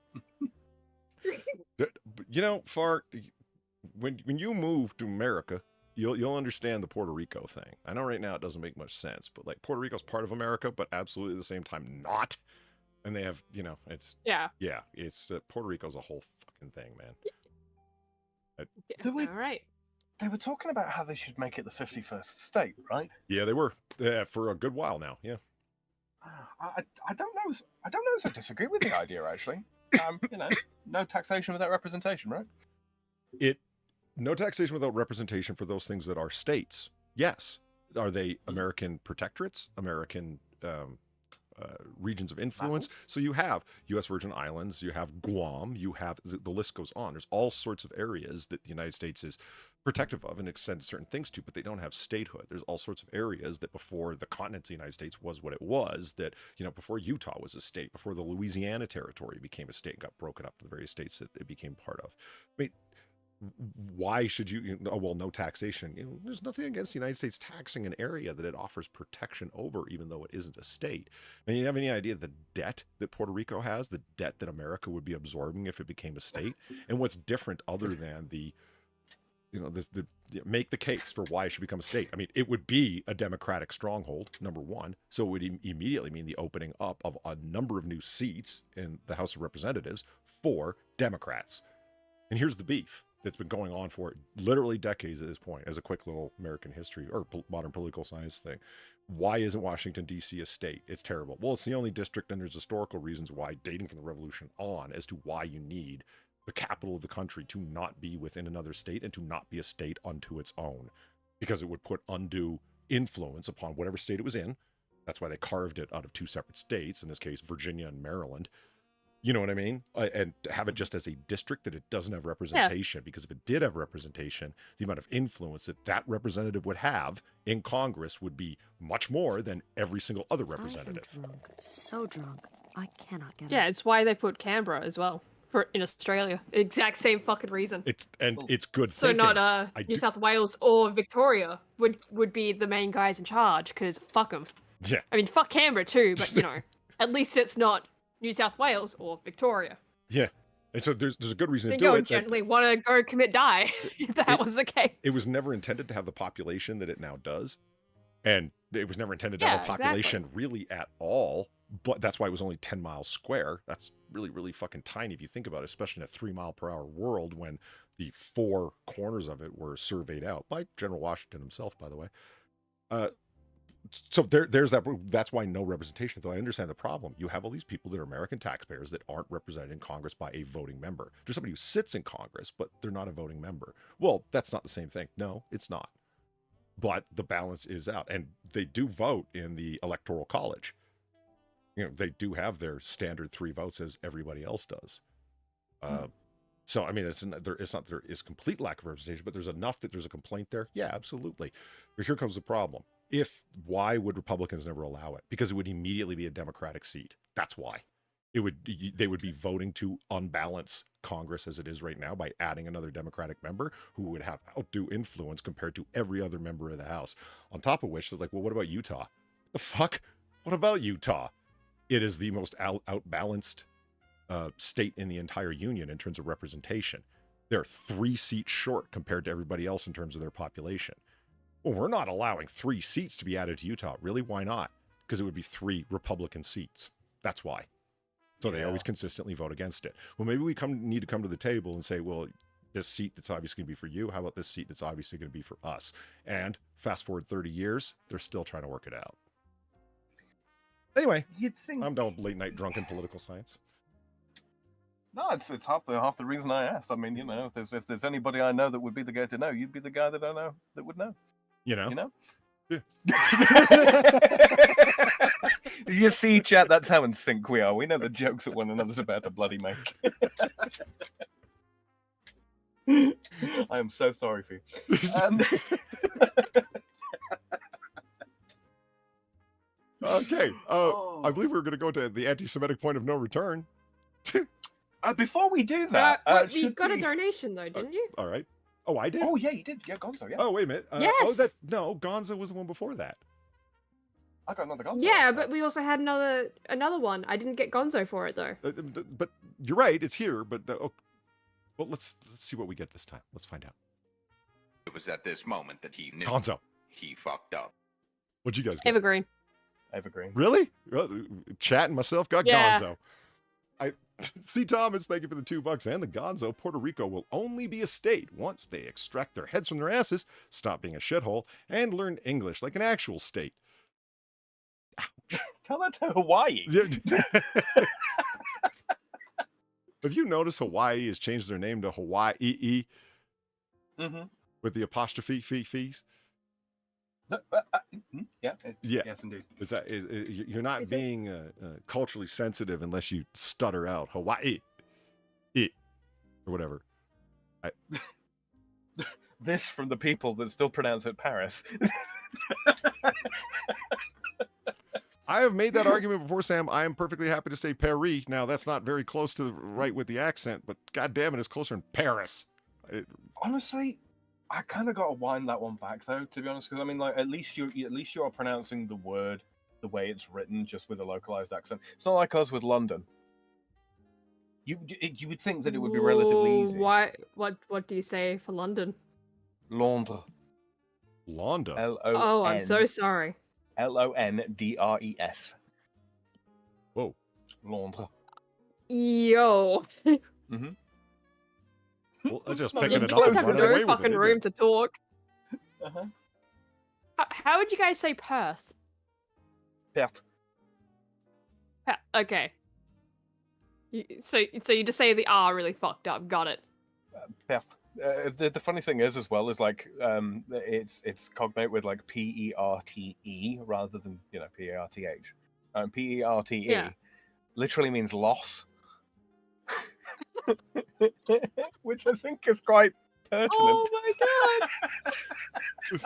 You know, Far, when you move to America, you'll understand the Puerto Rico thing. I know right now it doesn't make much sense, but like Puerto Rico's part of America, but absolutely at the same time not. And they have, you know, it's it's Puerto Rico's a whole fucking thing, man. All right. They were talking about how they should make it the 51st state, right? Yeah, they were for a good while now. Yeah. I don't know. I don't know if I disagree with the idea actually. You know, no taxation without representation, right? No taxation without representation for those things that are states. Yes. Are they American protectorates? American regions of influence? So you have U.S. Virgin Islands, you have Guam, you have, the list goes on. There's all sorts of areas that the United States is protective of and extends certain things to, but they don't have statehood. There's all sorts of areas that before the continent of the United States was what it was, that, you know, before Utah was a state, before the Louisiana Territory became a state and got broken up to the various states that it became part of. I mean, why should you know, well, no taxation. You know, there's nothing against the United States taxing an area that it offers protection over, even though it isn't a state. And you have any idea the debt that Puerto Rico has, the debt that America would be absorbing if it became a state? And what's different other than the, you know, make the case for why it should become a state. I mean, it would be a democratic stronghold, number one. So it would immediately mean the opening up of a number of new seats in the House of Representatives for Democrats. And here's the beef that's been going on for literally decades at this point, as a quick little American history or modern political science thing. Why isn't Washington, D.C. a state? It's terrible. Well, it's the only district, and there's historical reasons why, dating from the Revolution on, as to why you need the capital of the country to not be within another state and to not be a state unto its own, because it would put undue influence upon whatever state it was in. That's why they carved it out of 2 separate states, in this case, Virginia and Maryland. You know what I mean? And have it just as a district that it doesn't have representation, because if it did have representation, the amount of influence that that representative would have in Congress would be much more than every single other representative. I'm drunk. So drunk. I cannot get Yeah, up. it's why they put Canberra as well in Australia. Exact same fucking reason. It's good. So thinking. not New South Wales or Victoria would be the main guys in charge, because fuck them. Yeah. I mean, fuck Canberra too, but you know, at least it's not New South Wales or Victoria. Yeah. And so there's a good reason to Then do you it. would generally want to go commit die if that was the case. It was never intended to have the population that it now does. And it was never intended to have a population really at all. But that's why it was only 10 miles square. That's really, really fucking tiny if you think about it, especially in a 3-mile-per-hour world when the 4 corners of it were surveyed out by General Washington himself, by the way. so there's that. That's why no representation. Though I understand the problem. You have all these people that are American taxpayers that aren't represented in Congress by a voting member. There's somebody who sits in Congress, but they're not a voting member. Well, that's not the same thing. No, it's not. But the balance is out, and they do vote in the Electoral College. You know, they do have their standard 3 votes as everybody else does. So, I mean, it's not there is complete lack of representation, but there's enough that there's a complaint there. Yeah, absolutely. But here comes the problem. Why would Republicans never allow it? Because it would immediately be a Democratic seat. That's why. They would be voting to unbalance Congress as it is right now by adding another Democratic member who would have outdo influence compared to every other member of the House. On top of which, they're like, well, what about Utah? The fuck? What about Utah? It is the most outbalanced state in the entire union in terms of representation. They're 3 seats short compared to everybody else in terms of their population. Well, we're not allowing 3 seats to be added to Utah. Really? Why not? Because it would be 3 Republican seats. That's why. So they always consistently vote against it. Well, maybe we need to come to the table and say, well, this seat that's obviously going to be for you, how about this seat that's obviously going to be for us? And fast forward 30 years, they're still trying to work it out. Anyway, I'm done with late night drunken political science. No, it's half the reason I asked. I mean, you know, if there's anybody I know that would be the guy to know, you'd be the guy that I know that would know. You know? Yeah. You see, chat, that's how in sync we are. We know the jokes that one another's about to bloody make. I am so sorry for you. Okay. I believe we're going to go to the anti-Semitic point of no return. Before we do that, you got a donation though, didn't you? All right. Oh, I did? Oh, yeah, you did. Yeah, Gonzo, yeah. Oh, wait a minute. Yes. Gonzo was the one before that. I got another Gonzo. Yeah, but we also had another one. I didn't get Gonzo for it though. But you're right, it's here. But well, let's see what we get this time. Let's find out. It was at this moment that he knew. Gonzo. He fucked up. What'd you guys get? Eva Green. Really? Chat and myself got Yeah. Gonzo. C. Thomas, thank you for the $2 and the Gonzo. Puerto Rico will only be a state once they extract their heads from their asses, stop being a shithole, and learn English like an actual state. Tell that to Hawaii. Have you noticed Hawaii has changed their name to Hawaii? Mm-hmm. With the apostrophe fees? Yeah. Yeah. Yes, indeed. You're not being culturally sensitive unless you stutter out Hawaii, or whatever. This from the people that still pronounce it Paris. I have made that argument before, Sam. I am perfectly happy to say Paris. Now, that's not very close to the right with the accent, but God damn it, it's closer in Paris. Honestly, I kind of got to wind that one back, though, to be honest, because I mean, like, at least you're pronouncing the word the way it's written, just with a localized accent. It's not like us with London. You would think that it would be relatively easy. What do you say for London? Londres. Londres. L-O-N. Oh, I'm so sorry. Londres. Whoa. Londres. Yo. Mm-hmm. Well, I just picking You it up. guys have and running away no with fucking it, room to talk. Uh-huh. How would you guys say Perth? Perth. Okay. So you just say the R really fucked up. Got it. Perth. The funny thing is, as well, is like it's cognate with like P-E-R-T-E rather than P-A-R-T-H. P-E-R-T-E literally means loss, which I think is quite pertinent. Oh my god!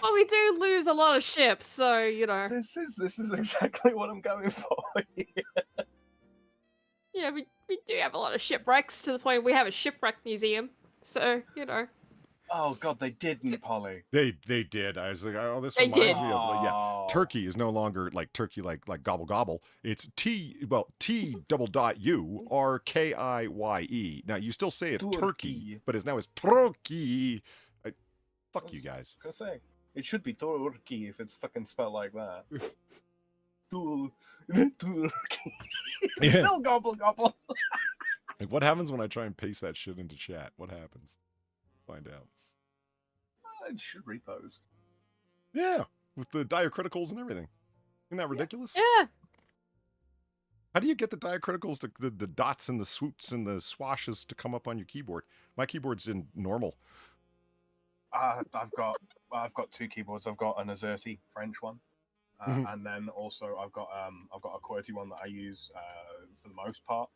Well, we do lose a lot of ships, so This is exactly what I'm going for. Yeah, we do have a lot of shipwrecks to the point we have a shipwreck museum. So Oh god, they didn't, Polly. They did. I was like, oh, this They reminds did. me of Turkey is no longer like turkey like gobble gobble. It's T_U_RKIYE. Now you still say it turkey, but now it's turkey. Fuck you guys. I was gonna say it should be Turkey if it's fucking spelled like that. Turkey. It's still gobble gobble. Like, what happens when I try and paste that shit into chat? What happens? Find out. It should repost. Yeah, with the diacriticals and everything. Isn't that ridiculous? Yeah. How do you get the diacriticals, the dots and the swoots and the swashes to come up on your keyboard? My keyboard's in normal. I've got 2 keyboards. I've got an AZERTY French one, and then also I've got a QWERTY one that I use for the most part,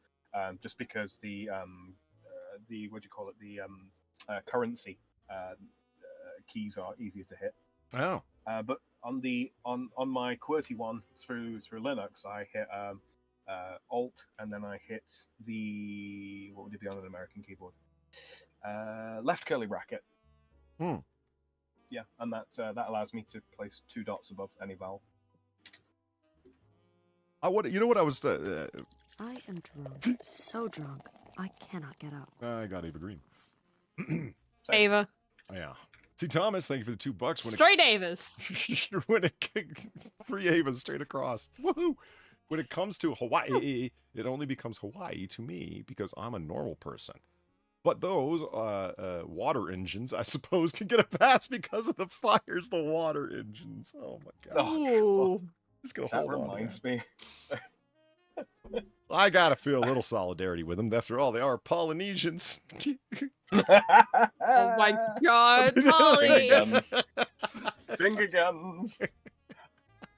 just because the what do you call it, the currency keys are easier to hit. Oh. But on my QWERTY one through Linux, I hit Alt, and then I hit the, what would it be on an American keyboard? Left curly bracket. Yeah, and that allows me to place 2 dots above any vowel. You know what I was? I am drunk, so drunk, I cannot get up. I got Eva Green. Ava. Yeah. See, Thomas, thank you for the $2. Straight Avas. When it 3 Avas straight across. Woohoo! When it comes to Hawaii, it only becomes Hawaii to me because I'm a normal person. But those water engines, I suppose, can get a pass because of the fires, the water engines. Oh, my God. Oh, just gonna that hold reminds me. I got to feel a little solidarity with them. After all, they are Polynesians. oh, my God, Polly. Finger guns.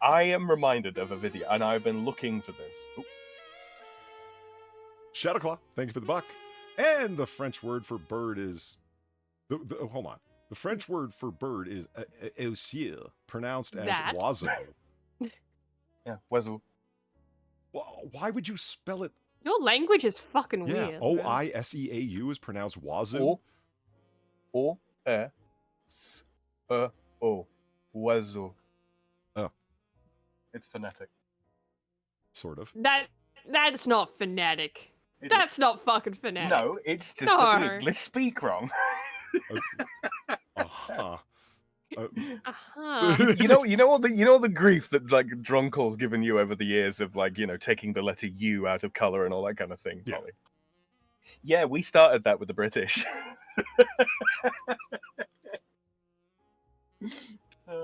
I am reminded of a video, and I've been looking for this. Shadowclaw, thank you for the $1. And the French word for bird is... hold on. The French word for bird is oiseau, pronounced as oiseau. Yeah, oiseau. Well, why would you spell it? Your language is fucking yeah, weird. O-I-S-E-A-U is pronounced wazoo. O-E-S-E-O. Oiseau. Oh. It's phonetic. Sort of. That's not phonetic. That's not fucking phonetic. No, it's just that the English speak wrong. You know all the grief that like Drunkle's given you over the years of like, you know, taking the letter U out of colour and all that kind of thing. Yeah. Probably. Yeah, we started that with the British.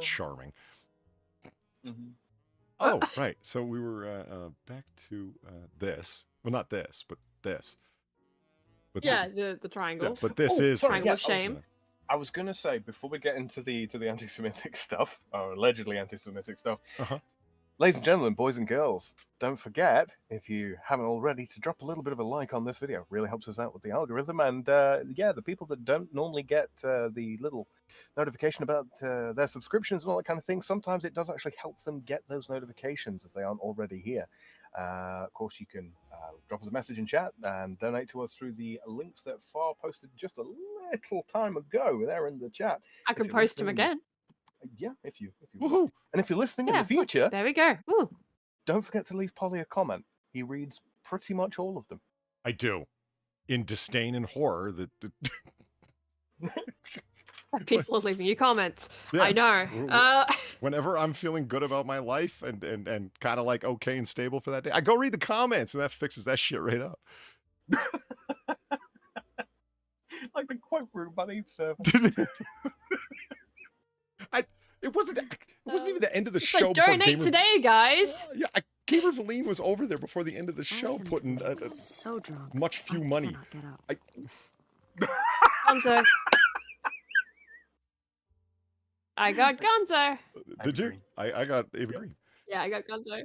Charming. Mm-hmm. Oh, right. So we were back to this. Well, not this, but this. But yeah, this. the triangle. Yeah, but this is triangle shame. I was gonna say before we get into the anti-Semitic stuff, or allegedly anti-Semitic stuff, ladies and gentlemen, boys and girls, don't forget, if you haven't already, to drop a little bit of a like on this video. It really helps us out with the algorithm. And yeah, the people that don't normally get the little notification about their subscriptions and all that kind of thing, sometimes it does actually help them get those notifications if they aren't already here. Of course, you can drop us a message in chat and donate to us through the links that Far posted just a little time ago there in the chat. I can post them again. Yeah, if you want. And if you're listening in the future, there we go. Ooh. Don't forget to leave Polly a comment. He reads pretty much all of them. I do. In disdain and horror that people are leaving you comments. Yeah. I know. Whenever I'm feeling good about my life and kind of like okay and stable for that day, I go read the comments and that fixes that shit right up. Like the quote room by the Eve server. It wasn't even the end of the it's show. Like, donate today, guys. Yeah, Gamer Valine was over there before the end of the show, putting so drunk. Much few money. Gonzo. I got Gonzo. Did you? I got Eva Green. Yeah, I got Gonzo.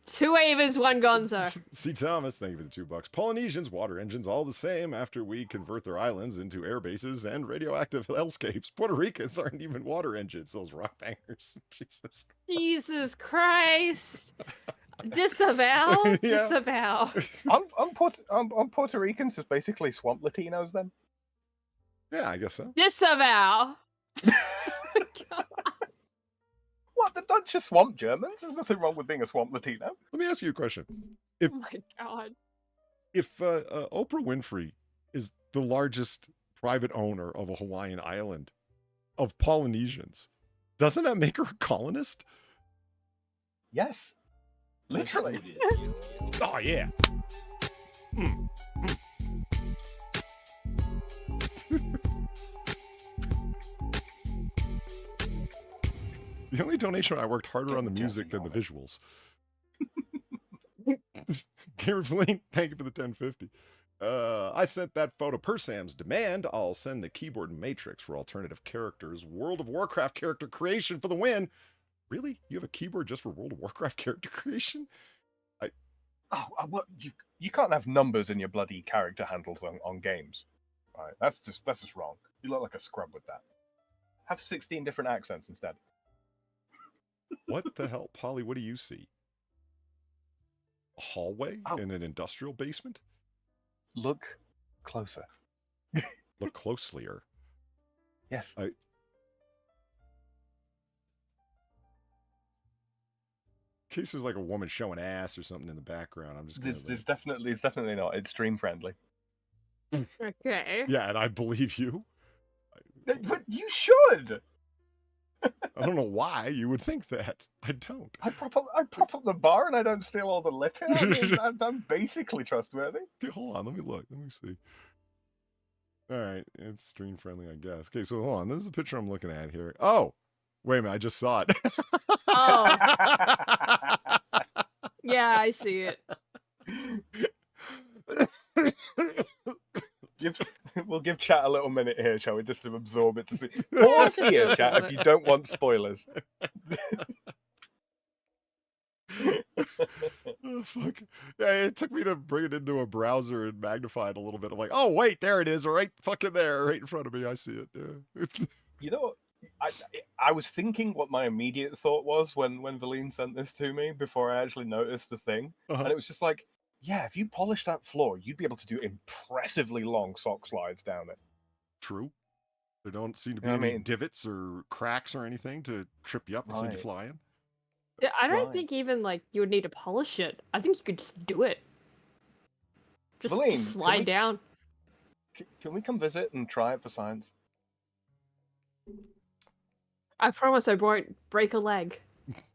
2 Avas, 1 Gonzo. C. Thomas, thank you for the $2. Polynesians, water engines, all the same after we convert their islands into air bases and radioactive hellscapes. Puerto Ricans aren't even water engines, those rock bangers. Jesus Christ. Disavow? Yeah. Disavow. On Puerto Ricans is basically swamp Latinos then? Yeah, I guess so. Disavow. What, the Dutch are swamp Germans? There's nothing wrong with being a swamp Latino. Let me ask you a question. Oh my God. If Oprah Winfrey is the largest private owner of a Hawaiian island of Polynesians, doesn't that make her a colonist? Yes. Literally. Oh, yeah. The only donation I worked harder on the music than the visuals. Gamer Feline, thank you for the 1050. I sent that photo per Sam's demand. I'll send the keyboard matrix for alternative characters. World of Warcraft character creation for the win. Really? You have a keyboard just for World of Warcraft character creation? Well, you can't have numbers in your bloody character handles on games. Right? That's just wrong. You look like a scrub with that. Have 16 different accents instead. What the hell, Polly? What do you see? A hallway in an industrial basement? Look closer. Look closelier. Yes. In case there's like a woman showing ass or something in the background, I'm just gonna it's definitely not. It's stream friendly. Okay. Yeah, and I believe you. But you should. I don't know why you would think that. I don't. I prop up the bar and I don't steal all the liquor. I mean, I'm basically trustworthy. Okay, hold on, let me look. Let me see. All right, it's stream friendly, I guess. Okay, so hold on. This is the picture I'm looking at here. Oh, wait a minute, I just saw it. Oh. Yeah, I see it. We'll give chat a little minute here, shall we, just to absorb it to see. Pause here, chat, if you don't want spoilers. Oh, fuck. Yeah, it took me to bring it into a browser and magnify it a little bit. I'm like, oh, wait, there it is, right fucking there, right in front of me. I see it. Yeah. You know what? I was thinking what my immediate thought was when Valine sent this to me before I actually noticed the thing. And it was just like, yeah, if you polish that floor, you'd be able to do impressively long sock slides down it. True. There don't seem to be any divots or cracks or anything to trip you up and send you flying. Yeah, I don't think even like you would need to polish it. I think you could just do it. Just Valine, slide down. Can we come visit and try it for science? I promise I won't break a leg.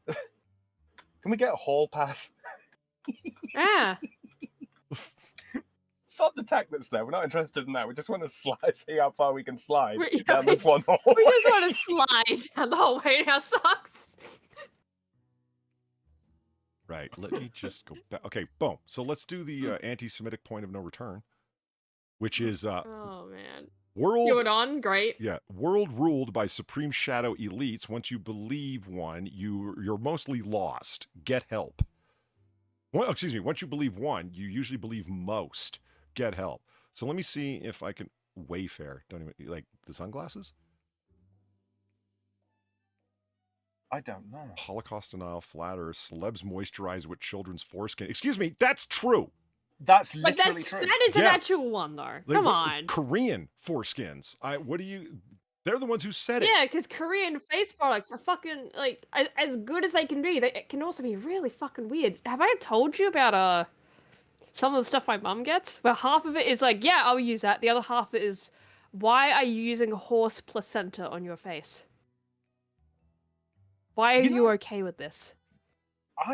Can we get a hall pass? Yeah. It's not the tech that's there. We're not interested in that. We just want to see how far we can slide Yeah, down this one hole. We just want to slide down the hallway in our socks. Right. Let me just go back. Okay, boom. So let's do the anti-Semitic point of no return, which is oh man. World Going on, great. Yeah, world ruled by supreme shadow elites. Once you believe one, you're mostly lost. Get help. Well, excuse me. Once you believe one, you usually believe most. Get help. So let me see if I can Wayfair. Don't even like the sunglasses. I don't know. Holocaust denial, flatter, celebs moisturize with children's foreskin. Excuse me, that's true. That's But literally true. that is an actual one though. Come on. Korean foreskins. They're the ones who said it. Yeah, because Korean face products are fucking like as good as they can be. They can also be really fucking weird. Have I told you about some of the stuff my mum gets? Where half of it is like, yeah, I'll use that. The other half is, why are you using a horse placenta on your face? Why are you okay with this?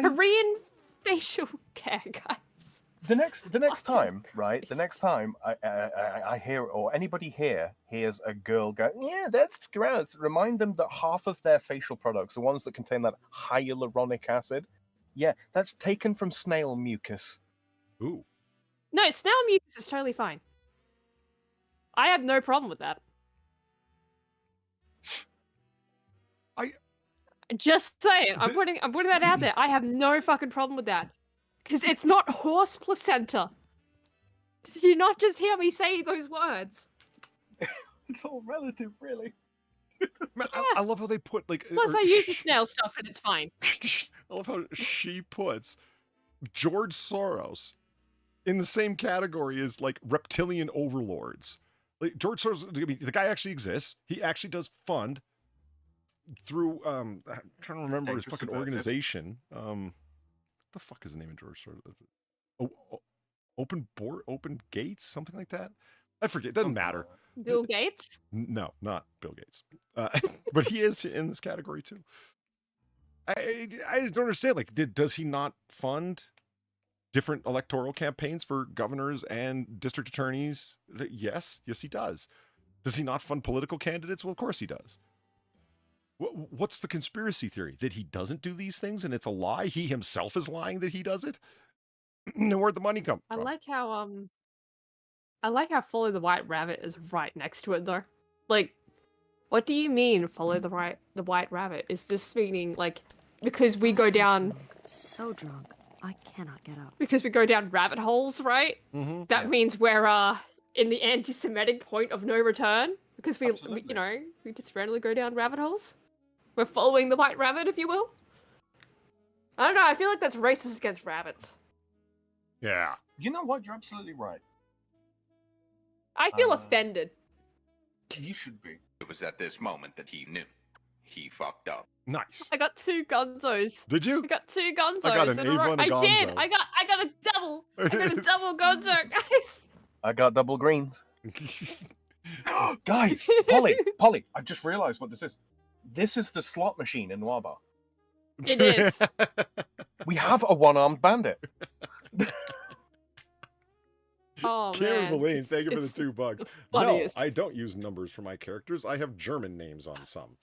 Korean facial care, guys. The next time, right? The next time I hear, or anybody here hears a girl go, yeah, that's gross. Remind them that half of their facial products, the ones that contain that hyaluronic acid, yeah, that's taken from snail mucus. Ooh. No, snail mucus is totally fine. I have no problem with that. Just saying, I'm putting that out there. I have no fucking problem with that. Because it's not horse placenta. Did you not just hear me say those words? It's all relative, really. Man, I love how they put like. Plus, I use the snail stuff and it's fine. I love how she puts George Soros in the same category as like reptilian overlords. Like George Soros, I mean, the guy actually exists. He actually does fund through. I'm trying to remember his fucking organization. The fuck is the name of George Soros? Open Gates, something like that. I forget. It doesn't matter. Bill Gates? No, not Bill Gates. But he is in this category too. I just don't understand. Like, does he not fund different electoral campaigns for governors and district attorneys? Yes, he does. Does he not fund political candidates? Well, of course he does. What's the conspiracy theory? That he doesn't do these things and it's a lie? He himself is lying that he does it? Where'd the money come I from? like how follow the white rabbit is right next to it though. Like, what do you mean follow the white rabbit? Is this meaning like because we go down So drunk, I cannot get up. because we go down rabbit holes, right? Mm-hmm. That means we're in the anti-Semitic point of no return because we just randomly go down rabbit holes. We're following the white rabbit, if you will. I don't know. I feel like that's racist against rabbits. Yeah. You know what? You're absolutely right. I feel offended. You should be. It was at this moment that he knew. He fucked up. Nice. I got 2 gonzos. Did you? I got 2 gonzos. I got an in a row. Eva and a I did. gonzo. I got a double. I got a double gonzo, guys. I got double greens. Guys, Polly, I just realized what this is. This is the slot machine in Noir Bar. It is. We have a one-armed bandit. Oh, Karen man. Valine, thank you for the $2. No, funniest. I don't use numbers for my characters. I have German names on some.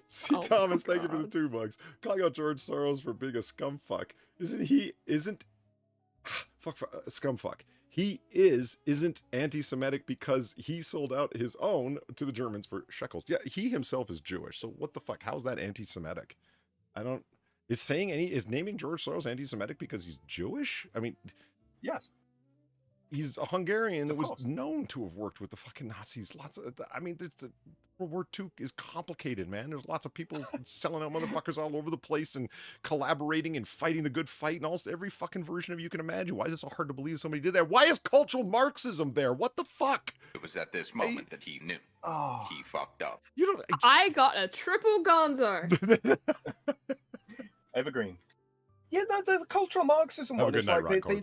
See, Thomas, thank you for the $2. Calling out George Soros for being a scumfuck. Isn't scumfuck. He isn't anti-Semitic because he sold out his own to the Germans for shekels. Yeah, he himself is Jewish. So what the fuck? How's that anti-Semitic? Is naming George Soros anti-Semitic because he's Jewish? I mean, yes. He's a Hungarian that was known to have worked with the fucking Nazis. World War II is complicated, man. There's lots of people selling out motherfuckers all over the place and collaborating and fighting the good fight and every fucking version of you can imagine. Why is it so hard to believe somebody did that? Why is cultural Marxism there? What the fuck? It was at this moment that he knew. Oh. He fucked up. I got a triple gonzo. Eva Green. Yeah, no, the cultural Marxism Have a one. good It's night, like Ron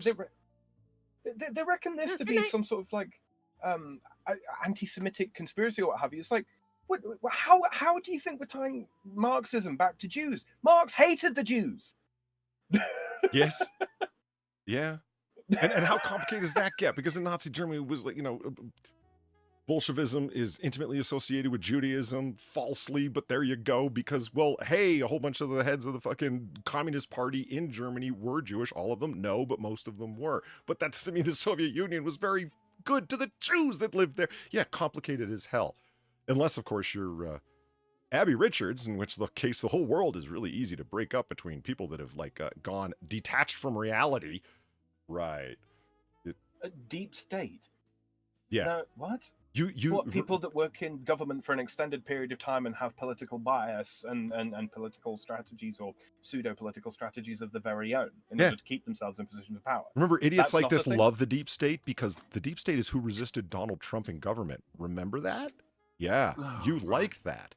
they reckon this to be some sort of like anti-Semitic conspiracy or what have you. It's like, how do you think we're tying Marxism back to Jews? Marx hated the Jews. Yes. Yeah. And how complicated does that get? Because in Nazi Germany it was like, Bolshevism is intimately associated with Judaism, falsely, but there you go, because, well, hey, a whole bunch of the heads of the fucking Communist Party in Germany were Jewish. All of them? No, but most of them were. But that doesn't mean the Soviet Union was very good to the Jews that lived there. Yeah, complicated as hell. Unless, of course, you're Abby Richards, in which the case the whole world is really easy to break up between people that have, gone detached from reality. Right. A deep state? Yeah. No, what? People that work in government for an extended period of time and have political bias and political strategies or pseudo-political strategies of their very own in order to keep themselves in positions of power. Remember, idiots like this love the deep state because the deep state is who resisted Donald Trump in government. Remember that? Yeah, you liked that.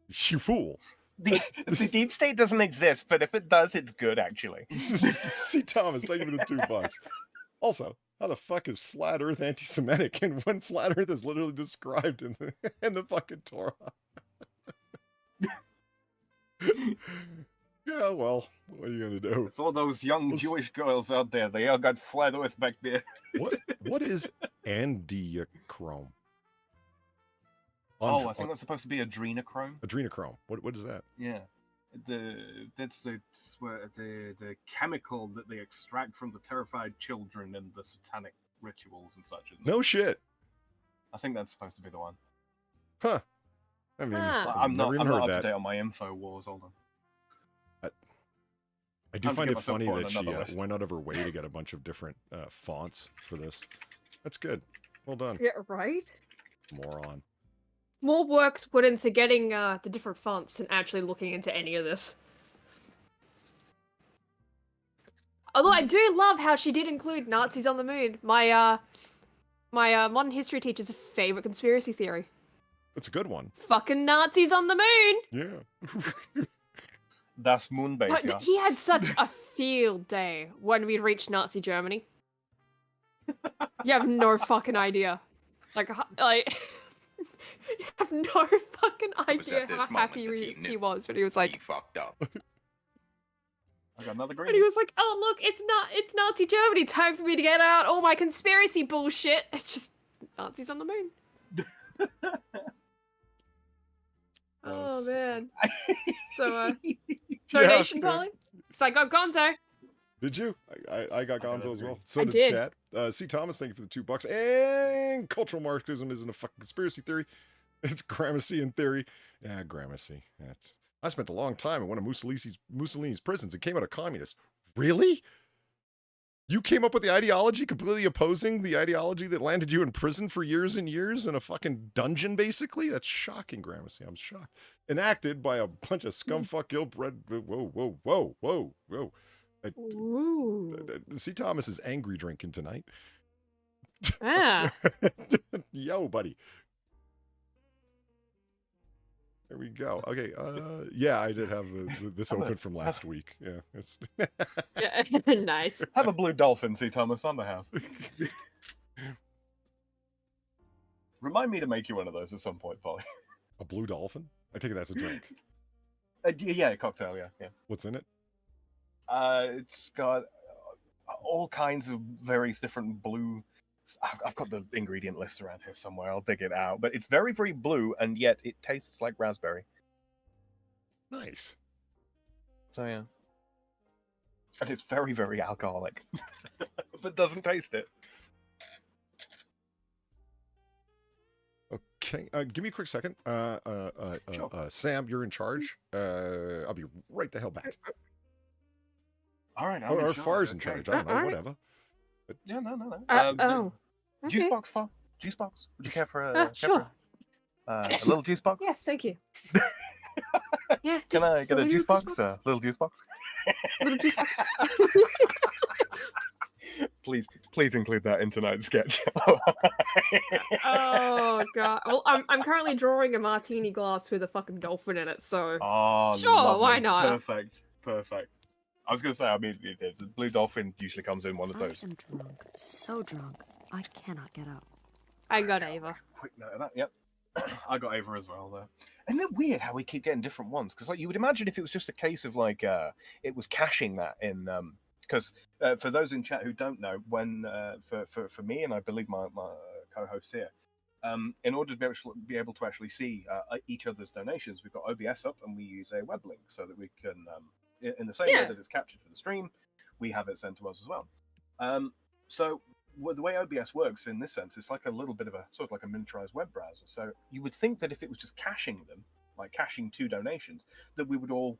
You fool. The deep state doesn't exist, but if it does, it's good, actually. See, Thomas, thank you for the $2. Also, how the fuck is flat Earth anti-Semitic? And when flat Earth is literally described in the fucking Torah. Yeah, well, what are you gonna do? It's all those young Jewish girls out there. They all got flat Earth back there. What is andiachrome? I think that's supposed to be adrenochrome. Adrenochrome. What is that? Yeah. That's the chemical that they extract from the terrified children in the satanic rituals and such. No shit. I think that's supposed to be the one. Huh. I mean, I'm not up to date on my info wars. Hold on. I do find it funny that she went out of her way to get a bunch of different fonts for this. That's good. Well done. Yeah, right? Moron. More work's put into getting the different fonts and actually looking into any of this. Although I do love how she did include Nazis on the moon. My modern history teacher's favorite conspiracy theory. It's a good one. Fucking Nazis on the moon! Yeah. That's moon-based, yeah. He had such a field day when we reached Nazi Germany. You have no fucking idea. Like... You have no fucking idea how happy he was when he was like... He fucked up. I got another green. And he was like, "Oh look, it's Nazi Germany. Time for me to get out all my conspiracy bullshit." It's just Nazis on the moon. Oh man. So donation polling. So I got Gonzo. Did you? I got Gonzo as well. So I did did. Chad. C. Thomas, thank you for the $2. And cultural Marxism isn't a fucking conspiracy theory. It's Gramercy in theory. Yeah, Gramercy. I spent a long time in one of Mussolini's prisons and came out a communist. Really? You came up with the ideology completely opposing the ideology that landed you in prison for years and years in a fucking dungeon, basically? That's shocking, Gramercy. I'm shocked. Enacted by a bunch of scumfuck ill-bred... Whoa. C. Thomas is angry drinking tonight. Ah. Yo, buddy. There we go. Okay. Yeah, I did have this open from last week. Yeah. It's Yeah. Nice. Have a blue dolphin, C. Thomas, on the house. Remind me to make you one of those at some point, Polly. A blue dolphin? I take it that's a drink. Yeah, a cocktail. Yeah. What's in it? It's got all kinds of various different blue. I've got the ingredient list around here somewhere. I'll dig it out. But it's very, very blue, and yet it tastes like raspberry. Nice. So yeah. And it's very, very alcoholic, but doesn't taste it. Okay, give me a quick second. Sure. Sam, you're in charge. I'll be right the hell back. All right, or Far's in charge. I don't know, whatever. But... Yeah, no. Okay. Juice box, Far? Juice box? Would you care for a sure. A little juice box? Yes, thank you. Yeah. Can I get a juice box? Little juice box? Little juice box. Please include that in tonight's sketch. Oh god. Well, I'm currently drawing a martini glass with a fucking dolphin in it, so sure, lovely. why not? Perfect. I was gonna say, I mean, the blue dolphin usually comes in one of those. I am drunk, so drunk, I cannot get up. I got Eva. Quick note of that. Yep. I got Ava as well, though. Isn't it weird how we keep getting different ones? Because like you would imagine if it was just a case of like it was caching that in because for those in chat who don't know, when for me and I believe my co-hosts here, in order to be able to actually see each other's donations, we've got OBS up and we use a web link so that we can in the same way that it's captured for the stream, we have it sent to us as well. So the way OBS works in this sense, it's like a little bit of a sort of like a miniaturized web browser. So you would think that if it was just caching them, like caching two donations, that we would all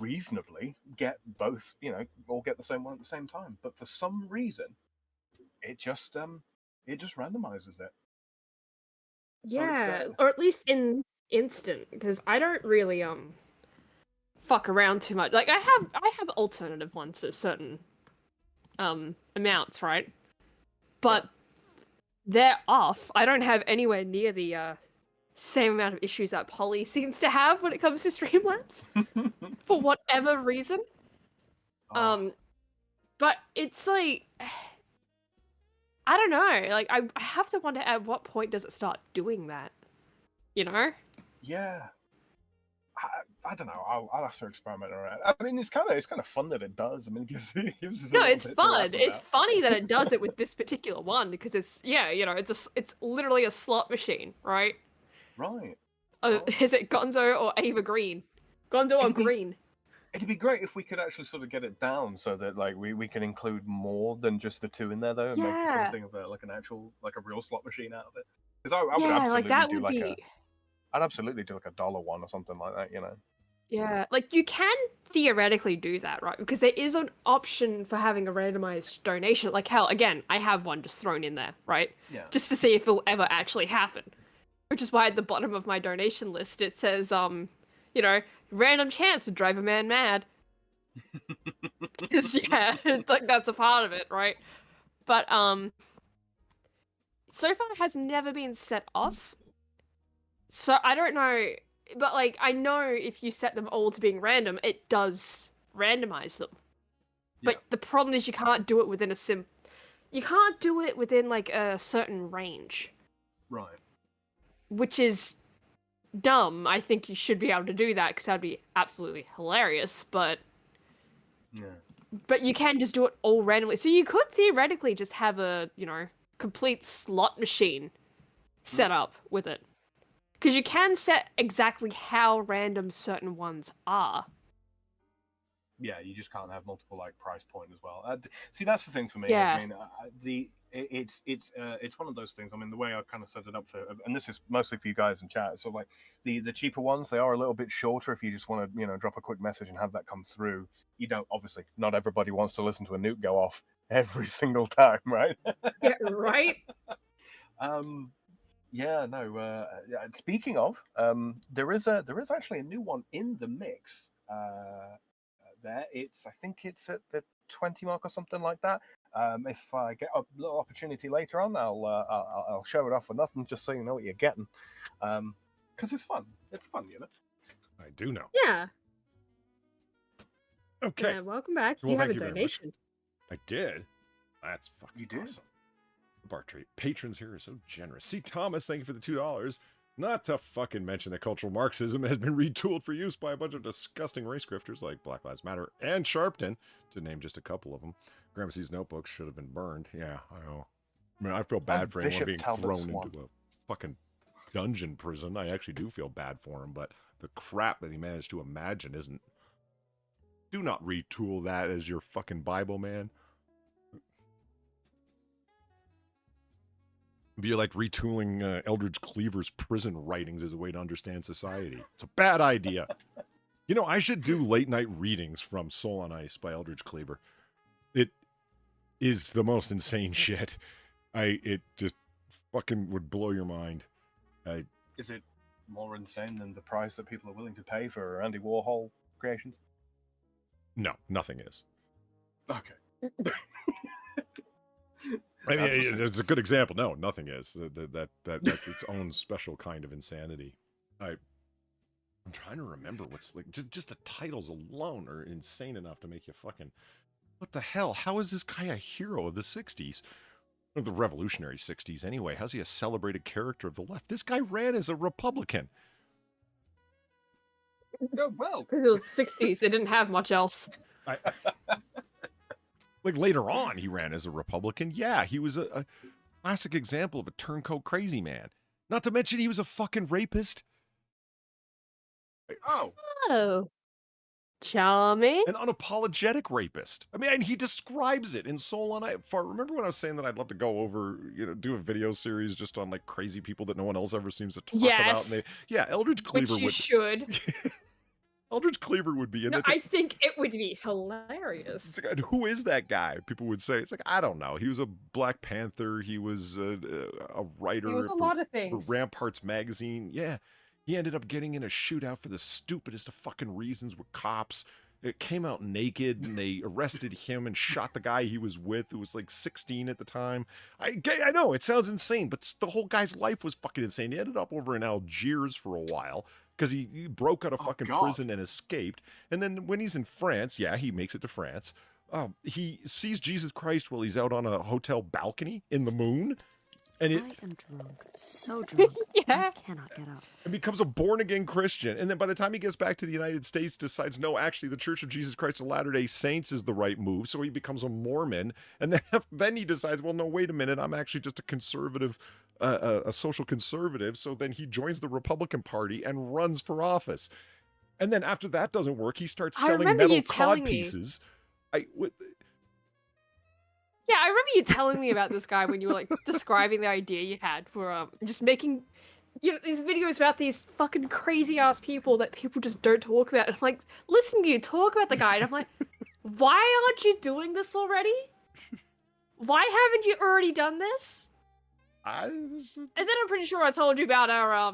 reasonably get both, all get the same one at the same time. But for some reason, it just randomizes it. Yeah, or at least in instant, because I don't really fuck around too much. Like I have alternative ones for certain amounts, right? But they're off. I don't have anywhere near the same amount of issues that Polly seems to have when it comes to Streamlabs for whatever reason. But it's like I don't know. Like I have to wonder at what point does it start doing that? Yeah. I don't know. I'll have to experiment around. I mean, it's kind of fun that it does. I mean, it gives us no, it's fun. It's funny that it does it with this particular one because it's literally a slot machine, right? Right. Is it Gonzo or Eva Green? Gonzo or Green? It'd be great if we could actually sort of get it down so that like we can include more than just the two in there though, and make something of like an actual like a real slot machine out of it. Because I would absolutely I'd absolutely do like $1 one or something like that, Yeah, like you can theoretically do that, right? Because there is an option for having a randomized donation. Like hell, again, I have one just thrown in there, right? Yeah. Just to see if it'll ever actually happen. Which is why at the bottom of my donation list it says, random chance to drive a man mad. Because it's like that's a part of it, right? But so far it has never been set off. So I don't know, but like I know if you set them all to being random, it does randomize them. Yeah. But the problem is you can't do it within you can't do it within like a certain range. Right. Which is dumb. I think you should be able to do that because that'd be absolutely hilarious, but Yeah. But you can just do it all randomly. So you could theoretically just have a, complete slot machine set up with it. Because you can set exactly how random certain ones are. Yeah, you just can't have multiple price point as well. See, that's the thing for me. Yeah. I mean, it's one of those things. I mean, the way I kind of set it up for, and this is mostly for you guys in chat. So the cheaper ones, they are a little bit shorter. If you just want to drop a quick message and have that come through, you don't. Obviously, not everybody wants to listen to a nuke go off every single time, right? Yeah, right. Yeah, no. Speaking of, there is actually a new one in the mix. I think it's at the 20 mark or something like that. If I get a little opportunity later on, I'll show it off for nothing, just so you know what you're getting. Because it's fun. It's fun, I do know. Yeah. Okay. Yeah, welcome back. Well, you have a thank you very much. donation. I did. That's fucking You did? awesome. Bar treat. Patrons here are so generous. C. Thomas, thank you for the $2. Not to fucking mention that cultural Marxism has been retooled for use by a bunch of disgusting race grifters like Black Lives Matter and Sharpton, to name just a couple of them. Gramercy's notebooks should have been burned. Yeah, I know. I mean, I feel bad for anyone being thrown into a fucking dungeon prison. I actually do feel bad for him, but the crap that he managed to imagine isn't... Do not retool that as your fucking Bible, man. Be like retooling Eldridge Cleaver's prison writings as a way to understand society. It's a bad idea. I should do late night readings from Soul on Ice by Eldridge Cleaver. It is the most insane shit. It just fucking would blow your mind. Is it more insane than the price that people are willing to pay for Andy Warhol creations? No, nothing is. Okay. I mean, it's a good example. No, nothing is. That's its own special kind of insanity. I'm trying to remember what's like. Just the titles alone are insane enough to make you fucking. What the hell? How is this guy a hero of the '60s, of the revolutionary '60s? Anyway, how's he a celebrated character of the left? This guy ran as a Republican. Oh, well, because it was '60s. They didn't have much else. Like later on, he ran as a Republican. Yeah, he was a classic example of a turncoat crazy man. Not to mention he was a fucking rapist. Oh. Charming. An unapologetic rapist. I mean, and he describes it in Soul on Ice. Remember when I was saying that I'd love to go over, do a video series just on like crazy people that no one else ever seems to talk about? And Eldridge Cleaver Which you should. Eldridge Cleaver would be in it. I think it would be hilarious. Who is that guy? People would say. It's like, I don't know. He was a Black Panther. He was a writer. He was a lot of things. For Ramparts magazine. Yeah. He ended up getting in a shootout for the stupidest of fucking reasons with cops. It came out naked, and they arrested him and shot the guy he was with, who was like 16 at the time. I know, it sounds insane, but the whole guy's life was fucking insane. He ended up over in Algiers for a while, because he broke out of fucking prison and escaped. And then when he's in France, he makes it to France. He sees Jesus Christ while he's out on a hotel balcony in the moon. And I am drunk, so drunk, I cannot get up. And becomes a born-again Christian. And then by the time he gets back to the United States, decides, no, actually, the Church of Jesus Christ of Latter-day Saints is the right move. So he becomes a Mormon. And then he decides, well, no, wait a minute, I'm actually just a conservative, a social conservative. So then he joins the Republican Party and runs for office. And then after that doesn't work, he starts selling metal cod pieces. Yeah, I remember you telling me about this guy when you were like describing the idea you had for just making these videos about these fucking crazy ass people that people just don't talk about. And I'm like, listen to you talk about the guy, and I'm like, why aren't you doing this already? Why haven't you already done this? And then I'm pretty sure I told you about our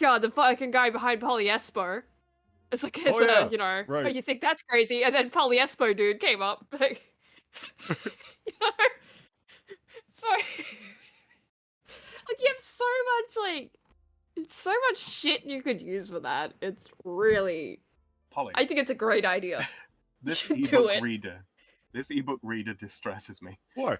God, the fucking guy behind Polyespo. It's like, right. Oh, you think that's crazy? And then Polyespo dude came up. Like, so, you have so much shit you could use for that. It's really, Polly, I think it's a great idea. This ebook reader distresses me. Why?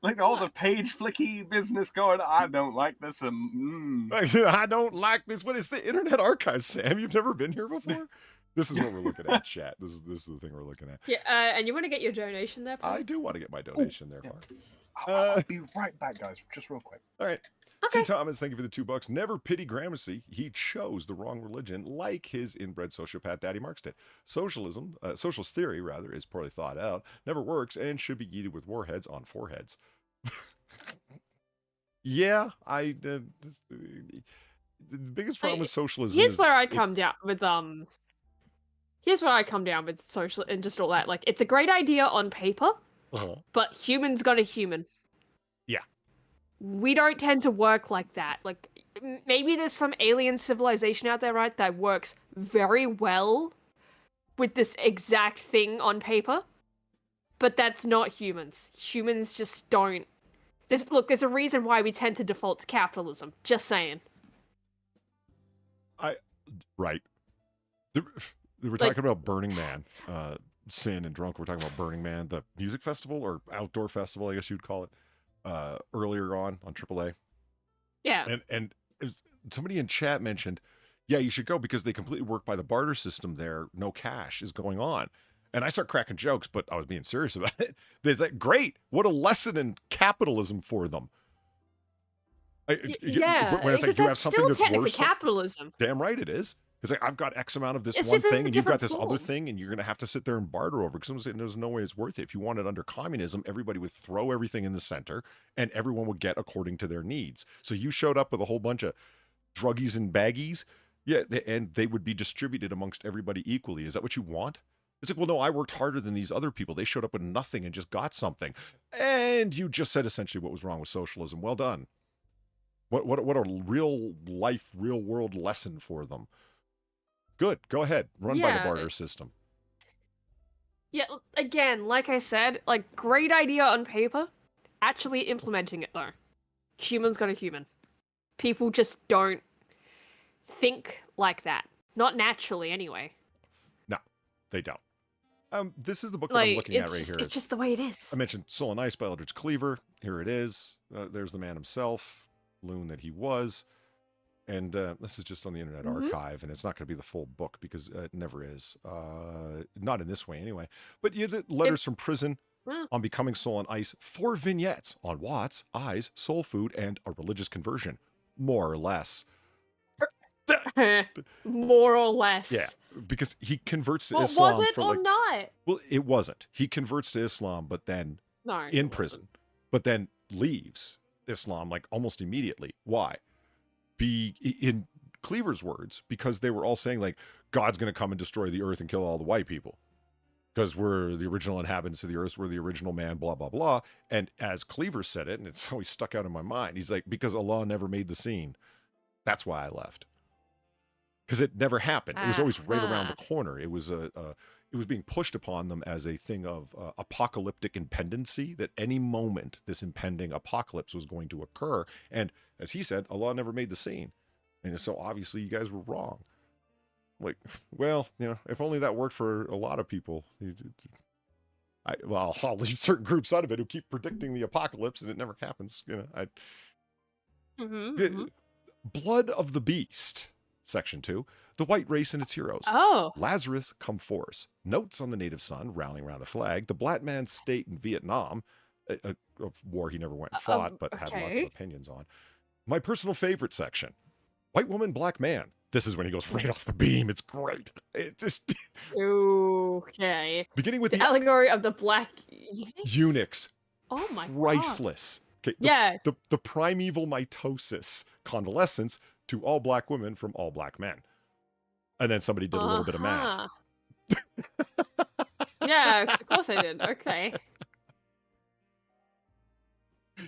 Like all the page flicky business going, I don't like this. I don't like this. What is the Internet Archive, Sam? You've never been here before? This is what we're looking at, chat. This is the thing we're looking at. Yeah, and you want to get your donation there, Paul? I do want to get my donation there, Clark. I'll be right back, guys. Just real quick. All right. Okay. T. Thomas, thank you for the $2. Never pity Gramercy. He chose the wrong religion, like his inbred sociopath daddy Marx did. Socialist theory, rather, is poorly thought out, never works, and should be eaten with warheads on foreheads. Yeah, the biggest problem with socialism Here's is where I come down with Here's where I come down with social and just all that. Like, it's a great idea on paper, but humans gonna human. Yeah. We don't tend to work like that. Like, maybe there's some alien civilization out there, right, that works very well with this exact thing on paper, but that's not humans. Humans just don't. There's a reason why we tend to default to capitalism. Just saying. Right. We're talking about Burning Man, Sin and Drunk. We're talking about Burning Man, the music festival or outdoor festival, I guess you'd call it, earlier on AAA. Yeah. And somebody in chat mentioned, yeah, you should go because they completely work by the barter system there. No cash is going on. And I start cracking jokes, but I was being serious about it. It's like, great. What a lesson in capitalism for them. Yeah, when it's like, because do you have that's something still that's technically worse? capitalism. Damn right it is. It's like, I've got X amount of this It's one just in a thing, and you've got different this other form. thing, and you're going to have to sit there and barter over, because there's no way it's worth it. If you want it under communism, everybody would throw everything in the center, and everyone would get according to their needs. So you showed up with a whole bunch of druggies and baggies, yeah, and they would be distributed amongst everybody equally. Is that what you want? It's like, well, no, I worked harder than these other people. They showed up with nothing and just got something. And you just said essentially what was wrong with socialism. Well done. What a real life, real world lesson for them. Good. Go ahead. Run by the barter system. Yeah, again, like I said, like, great idea on paper. Actually implementing it, though. Humans got a human. People just don't think like that. Not naturally, anyway. No, they don't. This is the book that I'm looking at right here. It's just the way it is. I mentioned Soul and Ice by Eldridge Cleaver. Here it is. There's the man himself, loon that he was. And this is just on the Internet Archive, and it's not going to be the full book because it never is. Not in this way, anyway. But you have the letters from prison on becoming Soul and Ice, 4 vignettes on Watts, eyes, soul food, and a religious conversion, more or less. More or less. Yeah, because he converts to Islam. Was it for or like, not? Well, it wasn't. He converts to Islam, but then in prison, but then leaves Islam like almost immediately. Why? In Cleaver's words, because they were all saying like, God's going to come and destroy the earth and kill all the white people because we're the original inhabitants of the earth, we're the original man, blah, blah, blah. And as Cleaver said it, and it's always stuck out in my mind, he's like, because Allah never made the scene. That's why I left. Because it never happened. It was always right around the corner. It was it was being pushed upon them as a thing of apocalyptic impendency, that any moment this impending apocalypse was going to occur. And as he said, Allah never made the scene. And so obviously you guys were wrong. Like, well, if only that worked for a lot of people. I'll leave certain groups out of it who keep predicting the apocalypse and it never happens. Blood of the Beast. Section 2, the white race and its heroes. Oh. Lazarus come force. Notes on the native son, rallying around the flag. The black man's state in Vietnam, a war he never went and fought, but had lots of opinions on. My personal favorite section, white woman, black man. This is when he goes right off the beam. It's great. It just... Okay. Beginning with the allegory of the black eunuchs. Oh my God. Priceless. Okay, the primeval mitosis, convalescence, to all black women from all black men. And then somebody did a little bit of math. Yeah, of course I did. Okay.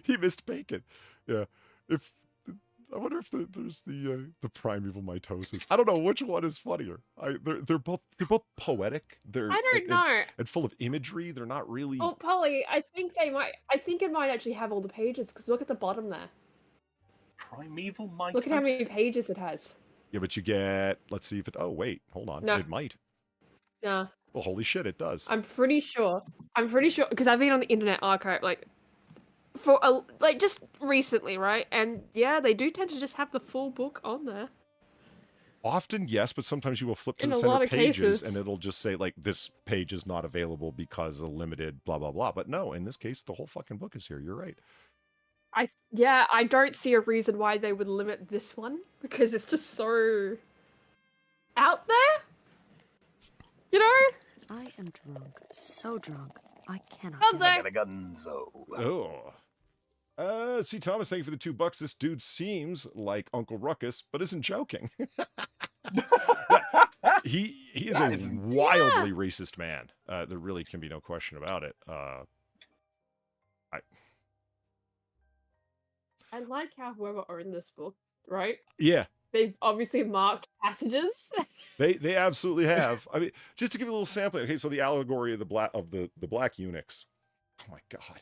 He missed bacon. Yeah. I wonder if there's the primeval mitosis. I don't know which one is funnier. They're both poetic. I don't know. And full of imagery. They're not really. Oh, Polly, I think it might actually have all the pages, because look at the bottom there. Primeval mitosis. Look at how many pages it has. Yeah, but you get. Let's see if it. Oh wait, hold on. No. It might. Yeah. Well, holy shit, it does. I'm pretty sure because I've been on the Internet Archive just recently, right? And yeah, they do tend to just have the full book on there. Often, yes, but sometimes you will flip to In the a center lot of pages cases. and it'll just say, like, this page is not available because of limited blah, blah, blah. But no, in this case, the whole fucking book is here. You're right. I don't see a reason why they would limit this one because it's just so out there. You know? I am drunk. So drunk. I cannot. Oh. See, Thomas, thank you for the $2. This dude seems like Uncle Ruckus, but isn't joking. he is a wildly racist man. There really can be no question about it. I like how whoever owned this book, right? Yeah. They've obviously marked passages. They absolutely have. I mean, just to give you a little sampling. Okay, so the allegory of the black eunuchs. Oh my God.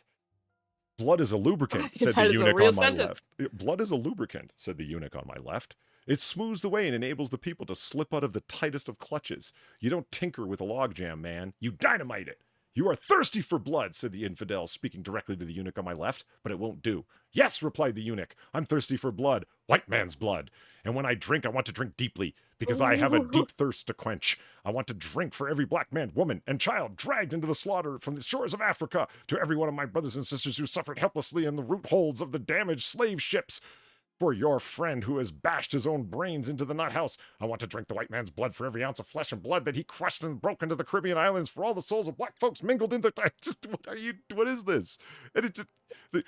Blood is a lubricant, said the eunuch on my left. Blood is a lubricant, said the eunuch on my left. It smooths the way and enables the people to slip out of the tightest of clutches. You don't tinker with a logjam, man. You dynamite it. You are thirsty for blood, said the infidel, speaking directly to the eunuch on my left, but it won't do. Yes, replied the eunuch. I'm thirsty for blood. White man's blood. And when I drink, I want to drink deeply, because I have a deep thirst to quench. I want to drink for every black man, woman, and child dragged into the slaughter from the shores of Africa, to every one of my brothers and sisters who suffered helplessly in the root holds of the damaged slave ships. For your friend who has bashed his own brains into the nut house, I want to drink the white man's blood for every ounce of flesh and blood that he crushed and broke into the Caribbean islands, for all the souls of black folks mingled into what is this? And it just,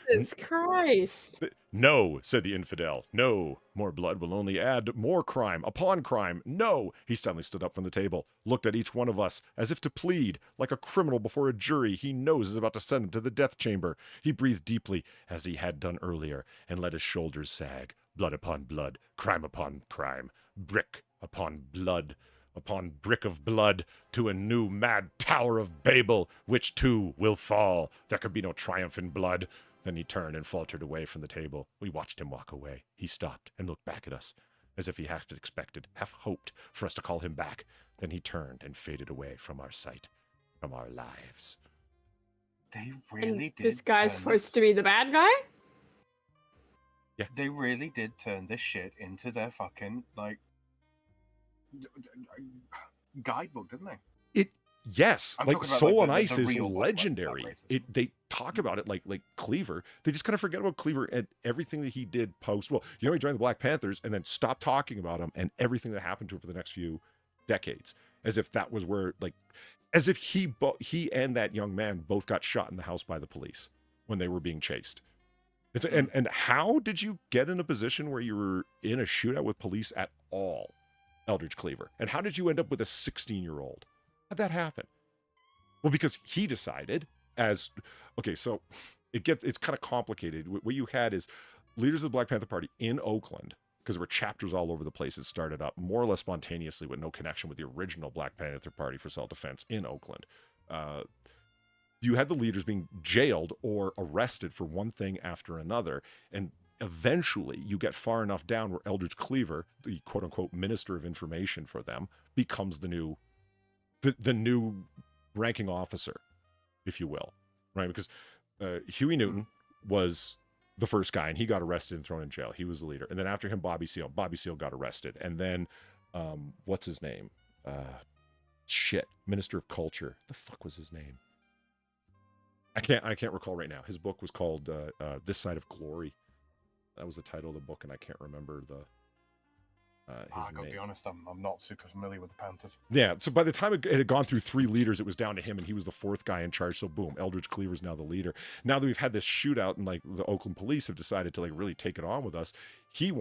Jesus Christ. No, said the infidel. No, more blood will only add more crime upon crime. No. He suddenly stood up from the table, looked at each one of us as if to plead, like a criminal before a jury he knows is about to send him to the death chamber. He breathed deeply, as he had done earlier, and let his shoulders sag. Blood upon blood, crime upon crime, brick upon blood, upon brick of blood, to a new mad Tower of Babel, which too will fall. There could be no triumph in blood. Then he turned and faltered away from the table. We watched him walk away. He stopped and looked back at us, as if he half expected, half hoped for us to call him back. Then he turned and faded away from our sight, from our lives. They really did. This guy's supposed to be the bad guy? Yeah. They really did turn this shit into their fucking, like, guidebook, didn't they? Yes, I'm like talking about, Soul like, on the Ice is real one, legendary. like They talk about it like Cleaver. They just kind of forget about Cleaver and everything that he did post. Well, he joined the Black Panthers and then stopped talking about him and everything that happened to him for the next few decades, as if that was where, like, as if he and that young man both got shot in the house by the police when they were being chased. And how did you get in a position where you were in a shootout with police at all, Eldridge Cleaver? And how did you end up with a 16-year-old? How'd that happen? Well, because he decided so it's kind of complicated. What you had is leaders of the Black Panther Party in Oakland, because there were chapters all over the place. It started up more or less spontaneously with no connection with the original Black Panther Party for self-defense in Oakland. You had the leaders being jailed or arrested for one thing after another. And eventually you get far enough down where Eldridge Cleaver, the quote-unquote minister of information for them, becomes the new ranking officer, if you will, right? Because Huey Newton was the first guy, and he got arrested and thrown in jail. He was the leader. And then after him, Bobby Seale got arrested. And then, what's his name? Minister of Culture. The fuck was his name? I can't recall right now. His book was called This Side of Glory. That was the title of the book, and I can't remember I gotta be honest, I'm not super familiar with the Panthers. Yeah, so by the time it had gone through 3 leaders, it was down to him, and he was the 4th guy in charge. So boom, Eldridge Cleaver's now the leader. Now that we've had this shootout, and like the Oakland police have decided to like really take it on with us, he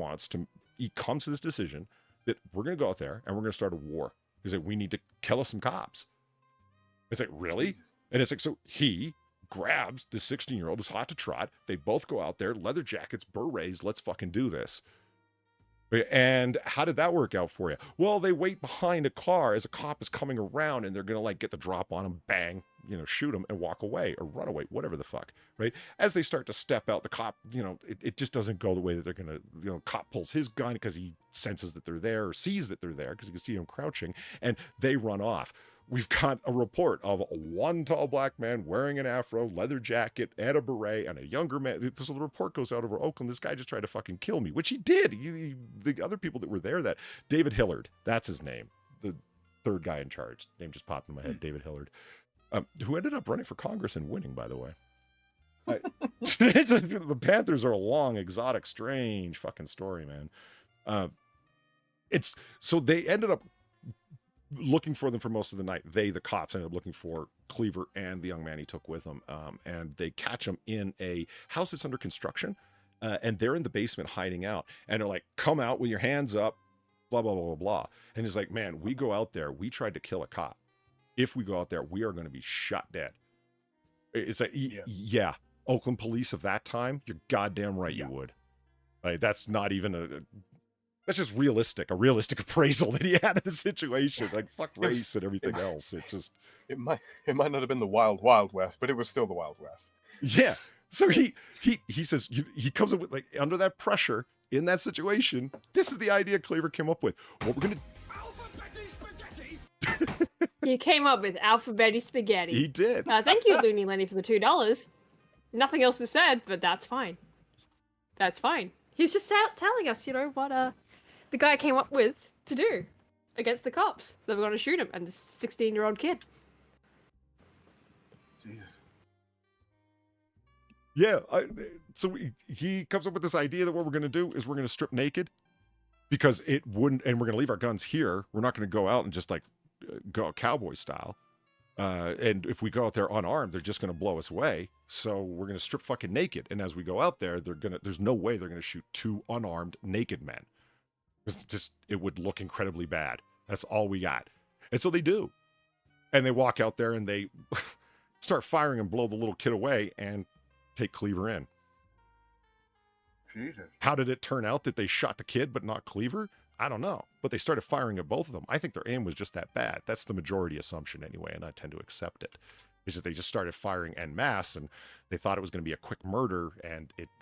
comes to this decision that we're gonna go out there and we're gonna start a war. He's like, we need to kill us some cops. It's like, really? Jesus. And it's like, so he grabs the 16-year-old who's hot to trot. They both go out there, leather jackets, berets, let's fucking do this. And how did that work out for you? Well, they wait behind a car as a cop is coming around, and they're going to like get the drop on him, bang, shoot him and walk away or run away, whatever the fuck, right? As they start to step out, the cop, it just doesn't go the way that they're going to, cop pulls his gun because he senses that they're there or sees that they're there because he can see them crouching, and they run off. we've got a report of one tall black man wearing an afro, leather jacket, and a beret, and a younger man. So the report goes out over Oakland. This guy just tried to fucking kill me, which he did. The other people that were there, that David Hillard, that's his name, the third guy in charge. Name just popped in my head, David Hillard, who ended up running for Congress and winning, by the way. The Panthers are a long, exotic, strange fucking story, man. So they ended up looking for them for most of the night. The cops ended up looking for Cleaver and the young man he took with him, and they catch him in a house that's under construction, and they're in the basement hiding out, and they're like, come out with your hands up, blah blah blah blah blah. And he's like, man, we go out there, we tried to kill a cop. If we go out there, we are going to be shot dead. It's like, yeah, Oakland police of that time, you're goddamn right, you would. Like, that's not even that's just a realistic appraisal that he had of the situation. Like, fuck race and everything else. It might not have been the wild west, but it was still the Wild West. Yeah. So he says, he comes up with, like, under that pressure in that situation, this is the idea Cleaver came up with. What we're gonna He came up with alphabetic spaghetti. He did. Thank you, Looney Lenny, for the $2. Nothing else was said, but that's fine. That's fine. He's just telling us, what the guy came up with to do against the cops that were going to shoot him and this 16-year-old kid. Jesus. Yeah. So he comes up with this idea that what we're going to do is we're going to strip naked because it wouldn't, and we're going to leave our guns here. We're not going to go out and just like go cowboy style. And if we go out there unarmed, they're just going to blow us away. So we're going to strip fucking naked. And as we go out there, there's no way they're going to shoot two unarmed naked men. It would look incredibly bad. That's all we got. And so they do. And they walk out there and they start firing and blow the little kid away and take Cleaver in. Jesus. How did it turn out that they shot the kid but not Cleaver? I don't know. But they started firing at both of them. I think their aim was just that bad. That's the majority assumption anyway, and I tend to accept it. Is that they just started firing en masse and they thought it was going to be a quick murder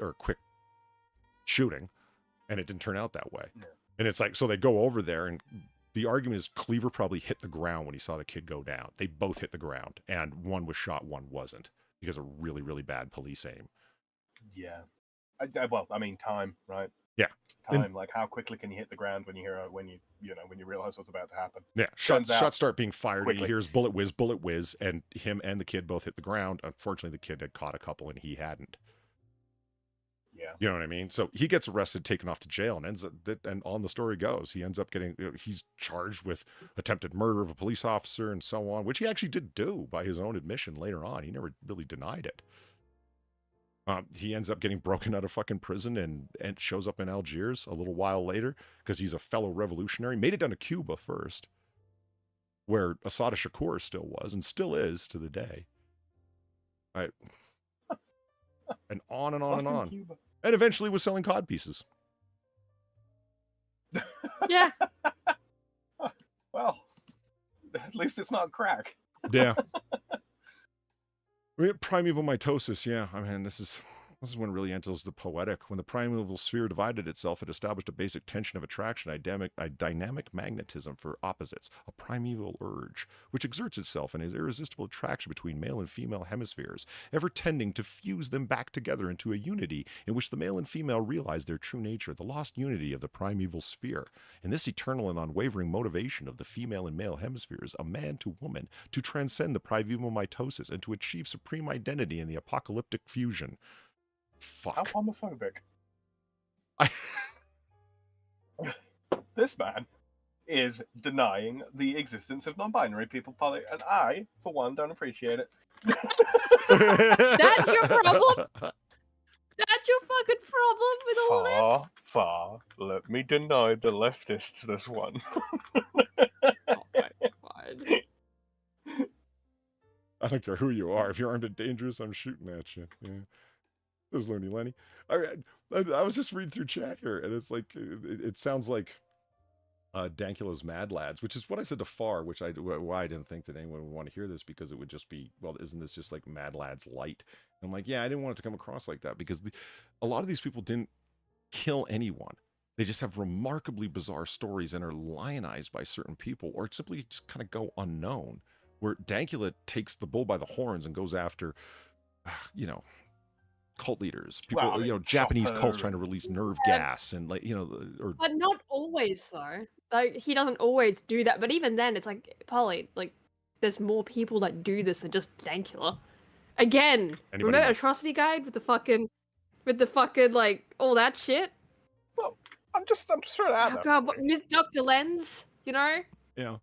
or a quick shooting, and it didn't turn out that way. Yeah. And it's like, so they go over there, and the argument is Cleaver probably hit the ground when he saw the kid go down. They both hit the ground, and one was shot, one wasn't, because of really, really bad police aim. Yeah. Time, right? Yeah. Time, like how quickly can you hit the ground when you realize what's about to happen? Yeah. Shots start being fired. Quickly. He hears bullet whiz, and him and the kid both hit the ground. Unfortunately, the kid had caught a couple, and he hadn't. Yeah. You know what I mean? So he gets arrested, taken off to jail, and and on the story goes, he ends up he's charged with attempted murder of a police officer and so on, which he actually did do by his own admission later on. He never really denied it. He ends up getting broken out of fucking prison and shows up in Algiers a little while later because he's a fellow revolutionary. Made it down to Cuba first, where Assata Shakur still was and still is to the day. And on and on and on. Cuba. And eventually was selling cod pieces. Yeah. Well, at least it's not crack. Yeah. Primeval mitosis, yeah. I mean, this is when it really enters the poetic. When the primeval sphere divided itself, it established a basic tension of attraction, a dynamic magnetism for opposites, a primeval urge, which exerts itself in an irresistible attraction between male and female hemispheres, ever tending to fuse them back together into a unity in which the male and female realize their true nature, the lost unity of the primeval sphere. In this eternal and unwavering motivation of the female and male hemispheres, a man to woman, to transcend the primeval mitosis and to achieve supreme identity in the apocalyptic fusion. Fuck. How homophobic. This man is denying the existence of non-binary people, Polly, and I, for one, don't appreciate it. That's your problem? That's your fucking problem with all this? Far. Let me deny the leftists this one. Oh my God. I don't care who you are. If you're armed and dangerous, I'm shooting at you. Yeah. This is Looney Lenny. I was just reading through chat here, and it's like, it sounds like Dankula's Mad Lads, which is what I said to Far, why I didn't think that anyone would want to hear this, because it would just be, well, isn't this just like Mad Lads light? And I'm like, yeah, I didn't want it to come across like that, because a lot of these people didn't kill anyone. They just have remarkably bizarre stories and are lionized by certain people, or simply just kind of go unknown. where Dankula takes the bull by the horns and goes after, you know, cult leaders, people, Well, I mean, you know, Japanese Chopper cults trying to release nerve gas and like, you know, or But not always though. Like he doesn't always do that. But even then, it's like Polly. Like there's more people that do this than just Dankula. Again, Anybody remember know? Atrocity Guide with the fucking like all that shit. Well, I'm just throwing it out Oh there. god, what Miss Dr. Lens, you know, yeah.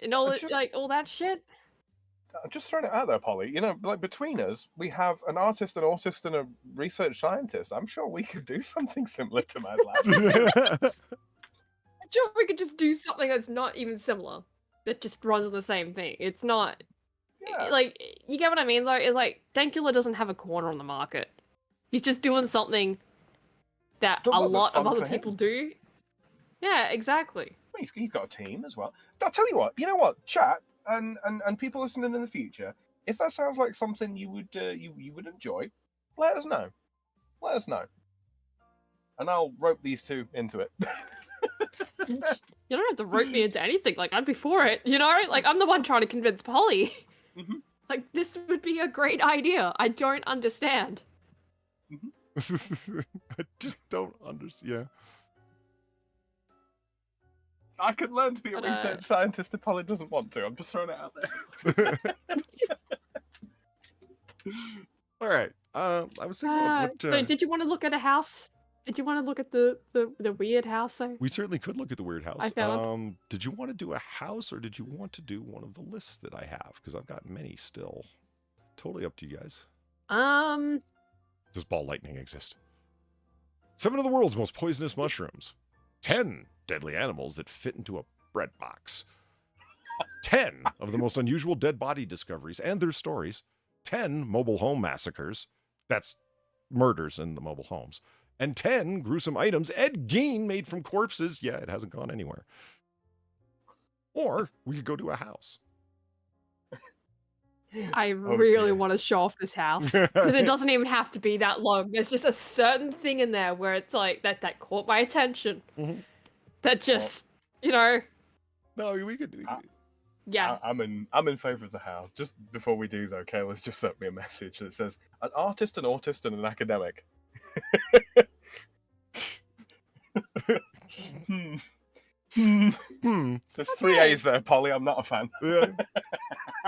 and all It's it, just- like all that shit. I'm just throwing it out there, Polly. You know, like between us, we have an artist, an autist, and a research scientist. I'm sure we could do something similar to Mad Lab. I'm sure we could just do something that's not even similar. That just runs on the same thing. It's not Yeah. like you get what I mean though. It's like Dankula doesn't have a corner on the market. He's just doing something that But a look, that's lot of fun other for him. people do. Yeah, exactly. He's got a team as well. I'll tell you what. You know what? Chat and people listening in the future. If that sounds like something you would you would enjoy, let us know. Let us know. And I'll rope these two into it. You don't have to rope me into anything. Like I'd be for it, you know. Like I'm the one trying to convince Polly. Mhm. Like this would be a great idea. I don't understand. I just don't understand. Yeah. I could learn to be a But, research scientist if Polly doesn't want to. I'm just throwing it out there. All right. I was thinking of what, So did you want to look at a house? Did you want to look at the weird house? Though? we certainly could look at the weird house. I found- Did you want to do a house or did you want to do one of the lists that I have? Because I've got many still. Totally up to you guys. Does ball lightning exist? 7 of the world's most poisonous mushrooms. 10 deadly animals that fit into a bread box. 10 of the most unusual dead body discoveries and their stories. 10 mobile home massacres. That's murders in the mobile homes. And 10 gruesome items Ed Gein made from corpses. Yeah, it hasn't gone anywhere. Or we could go to a house. I really dear. want to show off this house because it doesn't even have to be that long. There's just a certain thing in there where it's like that caught my attention. Mhm. That just, you know, No, we could do yeah. I'm in favour of the house. Just before we do though, Kayla's just sent me a message that says an artist, an autist, and an academic. There's 3 A's there, Polly. I'm not a fan. Yeah.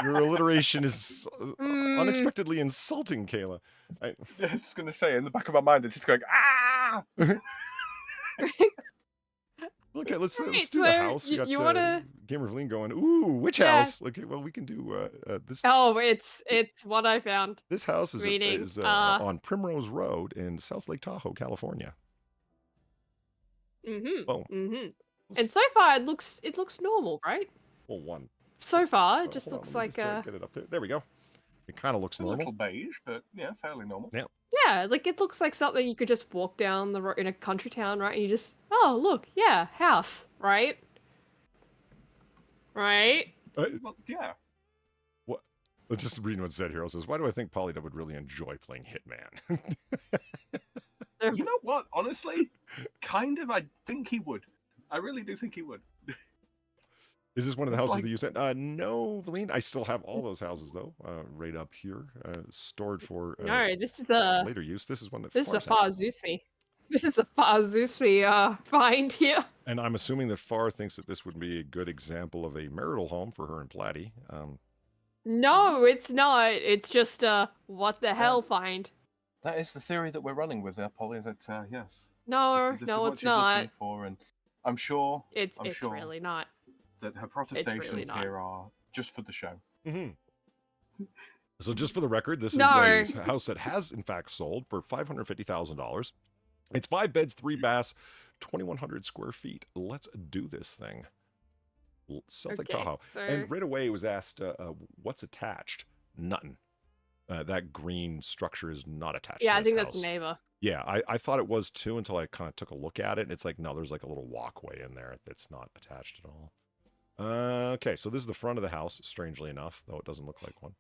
Your alliteration is Mm. unexpectedly insulting, Kayla. I was going to say, in the back of my mind, it's just going, ah! Okay, let's Right, do the so house. We got you wanna- Gamer of Lean going, ooh, which Yeah. house? Okay, well, we can do this. Oh, it's what I found. This house is, reading, on Primrose Road in South Lake Tahoe, California. Mm-hmm. Boom. Mm-hmm. And so far, it looks normal, right? Well, one. So far, Oh, it just hold on, looks let me like just, get it up there. There we go. It kind of looks A normal. little beige, but yeah, fairly normal. Yeah. yeah, like it looks like something you could just walk down the road in a country town, right? And you just, oh look, yeah, house, right? Right? Well, yeah. What? Let's just read what said here. It says, why do I think Polydub would really enjoy playing Hitman? You know what? Honestly, kind of. I think he would. I really do think he would. Is this one of the It's houses like- that you sent? No, Valine. I still have all those houses though, right up here, stored for No, this is a later use. This is one that this is a Far's had. FarZoosme. This is a FarZoosme find here. And I'm assuming that Far thinks that this would be a good example of a marital home for her and Platty. No, it's not. It's just what the hell find. That is the theory that we're running with there, Polly. That yes. No, This is no, what it's she's not. looking for, and I'm sure It's sure really not. that her protestations really not. here are just for the show. Mm-hmm. So just for the record, this No. is a house that has in fact sold for $550,000. It's 5 beds, 3 baths, 2,100 square feet. Let's do this thing. South Lake Okay, Tahoe. so- And right away it was asked, what's attached? Nothing. That green structure is not attached Yeah, to I this think house. that's the neighbor. Yeah, I thought it was too until I kind of took a look at it. And it's like, no, there's like a little walkway in there that's not attached at all. Okay, so this is the front of the house, strangely enough, though it doesn't look like one.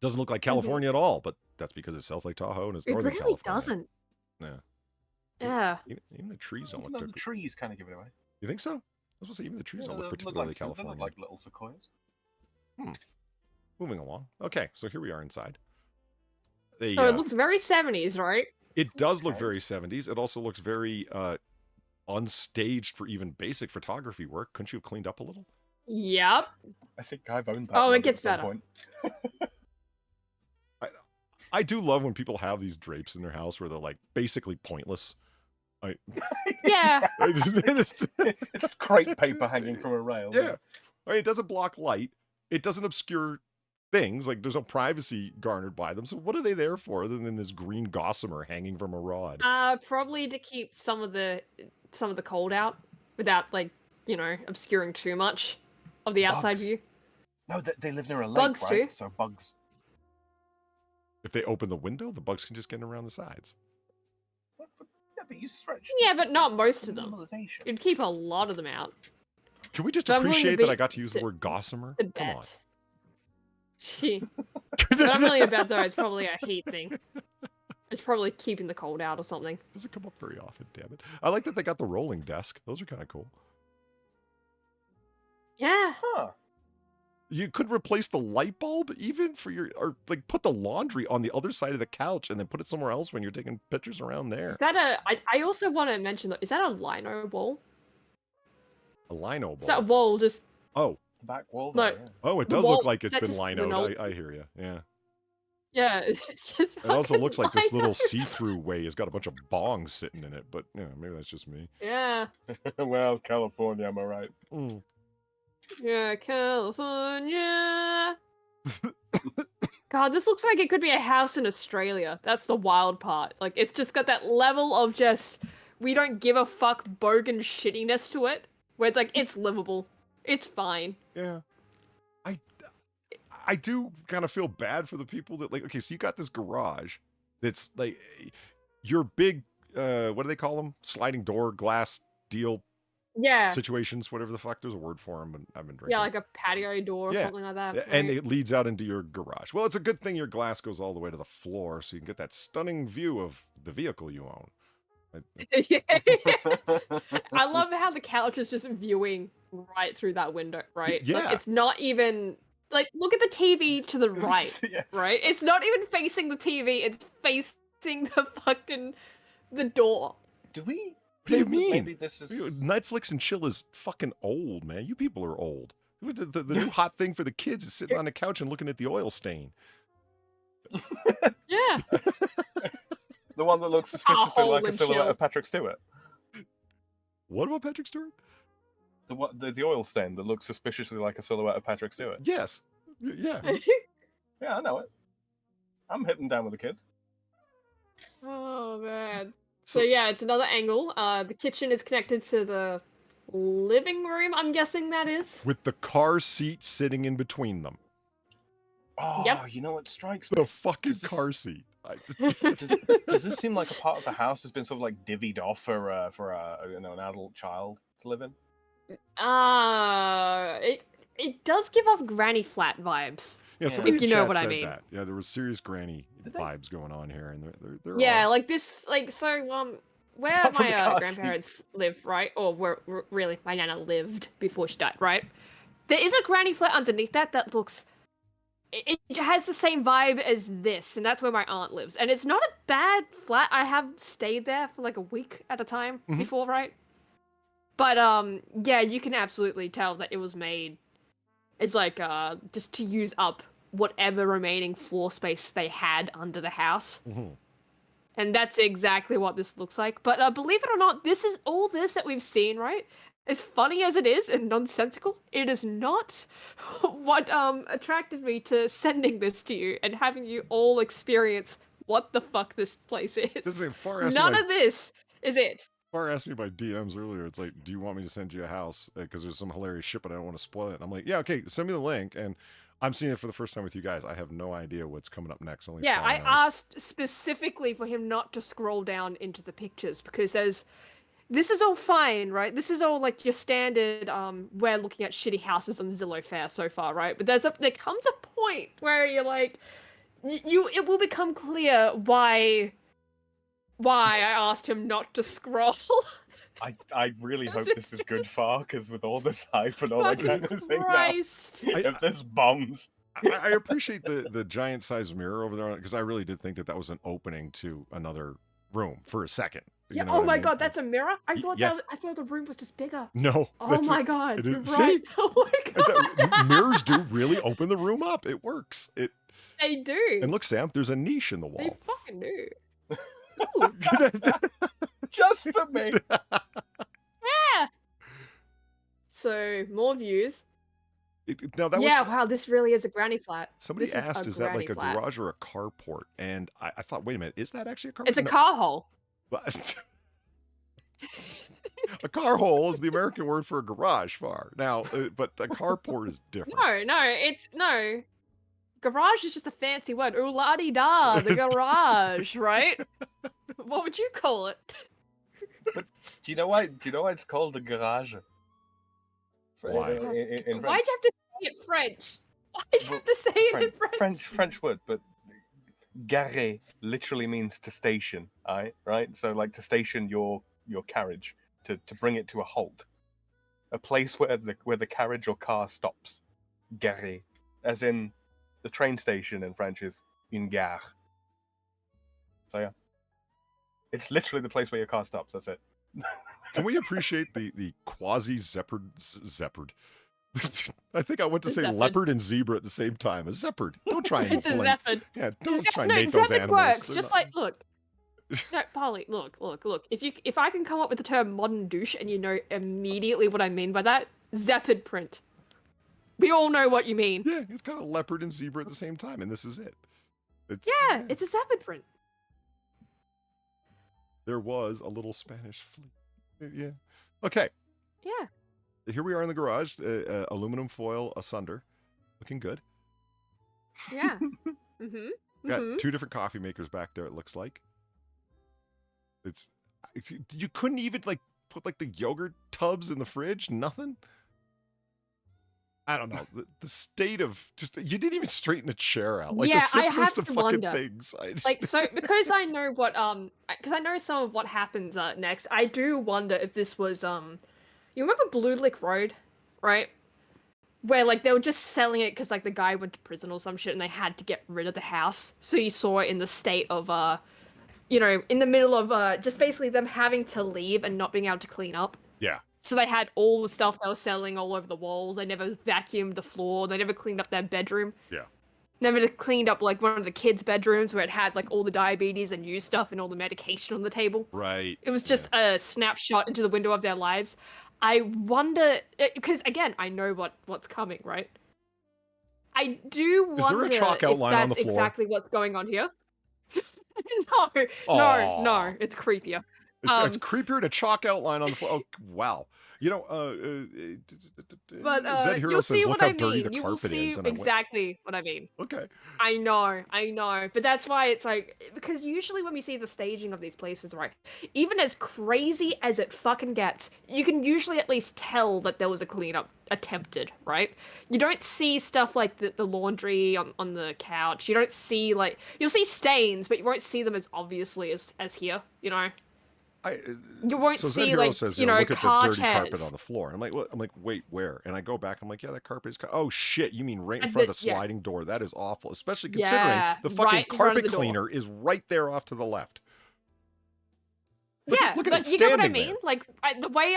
Doesn't look like California at all, but that's because it's South Lake Tahoe and it's It Northern really California. doesn't. Yeah. Yeah. Even the trees don't The look too... trees kind of give it away. You think so? I was going to say, even the trees Yeah, don't they look look particularly like, they look California. like little sequoias. Moving along. Okay, so here we are inside. So it looks very 70s, right? It does look very 70s. It also looks very unstaged for even basic photography work. Couldn't you have cleaned up a little? Yep. I think I've owned that. Oh, mug it gets at some better. point. I do love when people have these drapes in their house where they're like basically pointless. Yeah. It's crepe paper hanging from a rail. Yeah. I mean, it doesn't block light. It doesn't obscure things. Like, there's no privacy garnered by them. So what are they there for other than this green gossamer hanging from a rod? Probably to keep some of the cold out without, like, you know, obscuring too much of the outside view. No, they live near a lake, Bugs right? too. So bugs. If they open the window, the bugs can just get in around the sides. Yeah, but you stretch. Yeah, but not most of them. You'd keep a lot of them out. Can we just So I'm willing to appreciate that I beat got to use the the- word gossamer? The Come on. bet. Gee. But I'm really about though. It's probably a heat thing. It's probably keeping the cold out or something. Doesn't come up very often, damn it. I like that they got the rolling desk. Those are kind of cool. Yeah. Huh. You could replace the light bulb even for your, or like put the laundry on the other side of the couch and then put it somewhere else when you're taking pictures around there. Is that I also want to mention that, is that a lino wall? A lino Is bulb. that wall just... Oh. The back wall. No. There, yeah. Oh, it The does wall- look like is it's that been just linoed. I hear you. Yeah. Yeah, it's just It also fucking looks like this little lino. see-through way has got a bunch of bongs sitting in it, but you know, maybe that's just me. Yeah. Well, California, am I right? Mm. Yeah, California. God, this looks like it could be a house in Australia. That's the wild part. Like, it's just got that level of just, we don't give a fuck bogan shittiness to it, where it's like, it's livable. It's fine. Yeah. I do kind of feel bad for the people that, like, okay, so you got this garage that's like your big, what do they call them? Sliding door glass deal Yeah. situations, whatever the fuck. There's a word for them, but I've been drinking. Yeah, like a patio door or Yeah. something like that. And right? it leads out into your garage. Well, it's a good thing your glass goes all the way to the floor so you can get that stunning view of the vehicle you own. I love how the couch is just viewing right through that window, right? Yeah. Like, it's not even... Like, look at the TV to the right, Yes. right? It's not even facing the TV, it's facing the door. Do we? What do you think that mean? Maybe this is. Netflix and chill is fucking old, man. You people are old. The new hot thing for the kids is sitting on the couch and looking at the oil stain. Yeah. The one that looks suspiciously hole like a and silhouette chill. of Patrick Stewart. What about Patrick Stewart? The oil stain that looks suspiciously like a silhouette of Patrick Stewart. Yes. Yeah. Yeah, I know it. I'm hitting down with the kids. Oh, man. So, yeah, it's another angle. The kitchen is connected to the living room, I'm guessing that is. With the car seat sitting in between them. Oh, Yep. you know what strikes me? The fucking Does this- car seat. Does this seem like a part of the house has been sort of like divvied off for an adult child to live in? It does give off granny flat vibes. Yeah, somebody If in you know chat what I said mean. that. Yeah, there was serious granny vibes going on here, and they're Yeah, all... like this, like, so, where Apart from my the car grandparents live, right? Or where really my nana lived before she died, right? There is a granny flat underneath that looks. It has the same vibe as this, and that's where my aunt lives. And it's not a bad flat. I have stayed there for like a week at a time before, right? But yeah, you can absolutely tell that it was made as like just to use up whatever remaining floor space they had under the house. And that's exactly what this looks like. But believe it or not, this is all this that we've seen, right? As funny as it is and nonsensical, it is not what attracted me to sending this to you and having you all experience what the fuck this place is. This is far asked None me of this is it. Far asked me by DMs earlier. It's like, do you want me to send you a house? Because there's some hilarious shit, but I don't want to spoil it. And I'm like, yeah, okay, send me the link. And I'm seeing it for the first time with you guys. I have no idea what's coming up next. Only Yeah, I Far knows. asked specifically for him not to scroll down into the pictures because this is all fine, right? This is all like your standard, we're looking at shitty houses on Zillow Fair so far, right? But there comes a point where you're like, it will become clear why I asked him not to scroll. I really hope this is good far, because with all this hype and all that kind of thing Christ. now, if this bombs... I appreciate the giant size mirror over there, because I really did think that was an opening to another room for a second. Yeah. know Oh what I my mean? God, that's a mirror. I thought yeah. I thought the room was just bigger. No. Oh my God. it You're is- right. see? Oh my God. Mirrors do really open the room up. It works. They do. And look, Sam, there's a niche in the They wall. fucking do. Just for me. Yeah. So more views. Now that Yeah. was Wow. This really is a granny flat. somebody This asked, is that granny like a flat. garage or a carport? And I thought, wait a minute, is that actually a carport? It's a car hole. But- a car hole is the American word for a garage, Far. Now, but a carport is different. No. Garage is just a fancy word. Ooh la di da, the garage, right? What would you call it? Do you know why? Do you know why it's called a garage? Why? Why'd you have to say it French? Why'd you have to say it in French? French word, but gare literally means to station. Right? So like to station your carriage, to bring it to a halt, a place where the carriage or car stops. Gare, as in the train station in French is une gare. So yeah, it's literally the place where your car stops. That's it. Can we appreciate the quasi-zephyrd? I think I went to say Zephyrd. leopard and zebra at the same time. A zephyrd. Don't try and It's a blend- zephyrd. Yeah, don't try and No, make those zephyrd animals. works. They're Just not- like look. No, Polly, look. If I can come up with the term modern douche and you know immediately what I mean by that, zephyrd print. We all know what you mean. Yeah, it's got a leopard and zebra at the same time, and this is it. It's, Yeah, it's a zephyrd print. There was a little Spanish fleet. Yeah. Okay. Yeah. Here we are in the garage. Aluminum foil asunder. Looking good. Yeah. Mm-hmm. Got two different coffee makers back there, it looks like. You couldn't even like put like the yogurt tubs in the fridge? Nothing? I don't know. The state of just you didn't even straighten the chair out. Like Yeah, the I have simplest of to fucking wonder. things. Like so because I know what because I know some of what happens next. I do wonder if this was you remember Blue Lick Road, right? Where like they were just selling it because like the guy went to prison or some shit and they had to get rid of the house. So you saw it in the state of you know, in the middle of just basically them having to leave and not being able to clean up. Yeah. So they had all the stuff they were selling all over the walls. They never vacuumed the floor. They never cleaned up their bedroom. Yeah. Never just cleaned up like one of the kids' bedrooms where it had like all the diabetes and new stuff and all the medication on the table. Right. It was just a snapshot into the window of their lives. I wonder because again, I know what's coming, right? I do wonder Is there a chalk outline if on that's the floor? exactly what's going on here. No, Aw. it's creepier. It's creepier to chalk outline on the floor. Oh, wow. You know, But Zed Hero you'll says, see look what how I dirty mean. the You will carpet see is. And I went, exactly what I mean. okay. I know. But that's why it's like, because usually when we see the staging of these places, right, even as crazy as it fucking gets, you can usually at least tell that there was a cleanup attempted, right? You don't see stuff like the laundry on the couch. You don't see, like, you'll see stains, but you won't see them as obviously as here, you know? You won't So Zed see, Hero like, says, you know, look at the car dirty carpet chairs. on the floor. I'm like, what? I'm like, wait, where? And I go back. I'm like, yeah, that carpet is. Oh shit! You mean right in front of the Yeah. sliding door? That is awful. Especially considering Yeah, the fucking right in front of carpet the door. cleaner is right there off to the left. Look Yeah, at but it you get what I standing mean? there. Like the way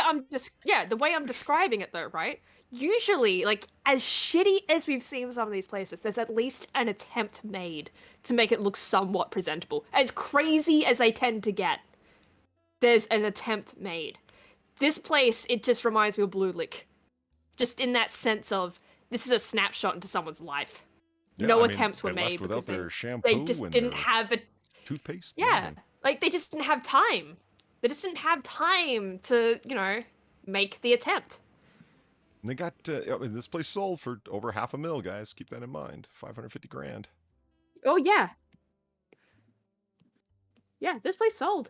I'm describing it though, right? Usually, like as shitty as we've seen some of these places, there's at least an attempt made to make it look somewhat presentable. As crazy as they tend to get, there's an attempt made. This place, it just reminds me of Blue Lick. Just in that sense of, this is a snapshot into someone's life. Yeah, No I mean, attempts were they left made without because their shampoo they just and didn't their have a toothpaste. yeah, like they just didn't have time. They just didn't have time to, you know, make the attempt. And they got I mean, this place sold for over $500,000, guys. Keep that in mind. 550 grand. Oh yeah. Yeah, this place sold.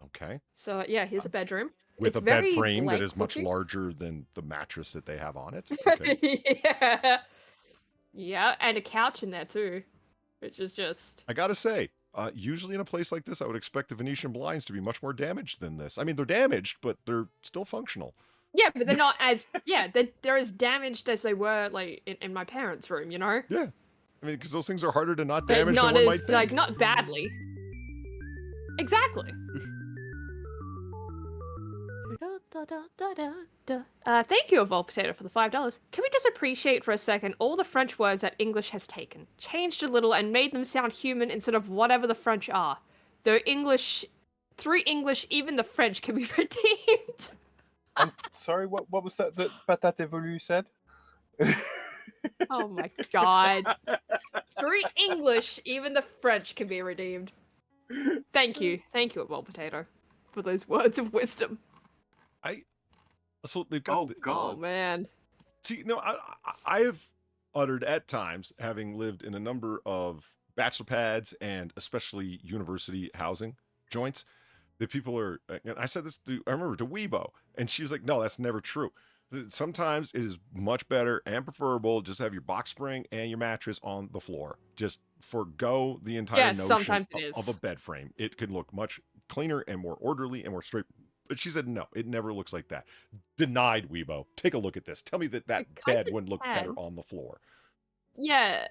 Okay. So yeah, here's a bedroom. With It's a bed very frame that blank is much looking. larger than the mattress that they have on it. Okay. Yeah. Yeah, and a couch in there too, which is just I gotta say, Usually in a place like this, I would expect the Venetian blinds to be much more damaged than this. I mean, they're damaged, but they're still functional. Yeah, but they're not as they're as damaged as they were like in my parents' room, you know? Yeah. I mean, because those things are harder to not But damage not than one as might think. not badly. Exactly. Thank you, Evolved Potato, for the $5. Can we just appreciate for a second all the French words that English has taken, changed a little, and made them sound human instead of whatever the French are? Through English, even the French can be redeemed. I'm sorry, what was that Patate Evolu said? Oh my god. Through English, even the French can be redeemed. Thank you, Evolved Potato, for those words of wisdom. So they've got. Oh man. See, no, I have uttered at times, having lived in a number of bachelor pads and especially university housing joints, that people are. And I said this I remember to Weibo, and she was like, "No, that's never true. Sometimes it is much better and preferable just have your box spring and your mattress on the floor. Just forgo the entire notion of a bed frame. It could look much cleaner and more orderly and more straight." But she said, no, it never looks like that. Denied, Weibo. Take a look at this. Tell me that bed wouldn't look better on the floor. Yeah.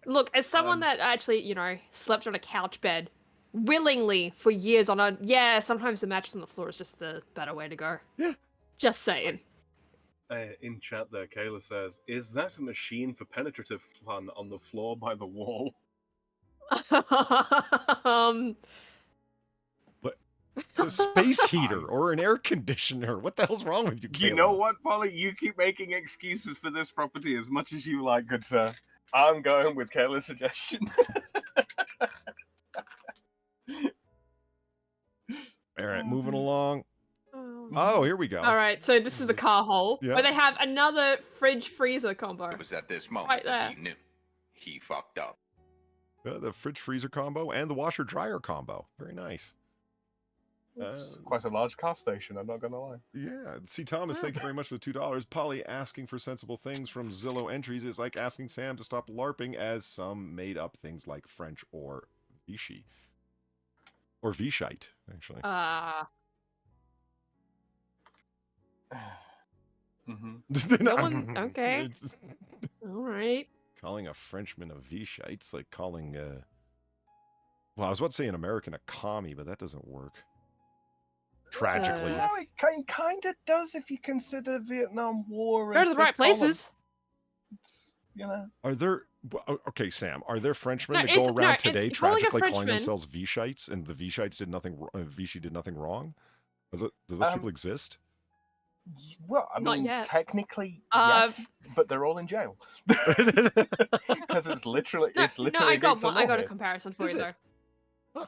Look, as someone that actually, slept on a couch bed willingly for years on end, sometimes the mattress on the floor is just the better way to go. Yeah. Just saying. In chat there, Kayla says, is that a machine for penetrative fun on the floor by the wall? A space heater or an air conditioner. What the hell's wrong with you, Kayla? You know what, Polly? You keep making excuses for this property as much as you like, good sir. I'm going with Kayla's suggestion. All right, moving along. Oh, here we go. All right, so this is the car hole, where they have another fridge-freezer combo. It was at this moment right there. that he knew. He fucked up. The fridge-freezer combo and the washer-dryer combo. Very nice. It's quite a large car station, I'm not going to lie. Yeah. C. Thomas, thank you very much for the $2. Polly asking for sensible things from Zillow entries is like asking Sam to stop LARPing, as some made up things like French or Vichy. Or Vishite, actually. No one, okay. All right. Calling a Frenchman a Vishite, it's like calling, well, I was about to say an American a commie, but that doesn't work. Tragically. No, it kind of does if you consider Vietnam War. Go to the right places. Are there... Okay, Sam, are there Frenchmen that go around today tragically calling themselves Vishites, and the Vishites did nothing... Vichy did nothing wrong? Do those people exist? Well, I mean, technically, yes, but they're all in jail. Because it's literally I got a comparison for you, though. Huh.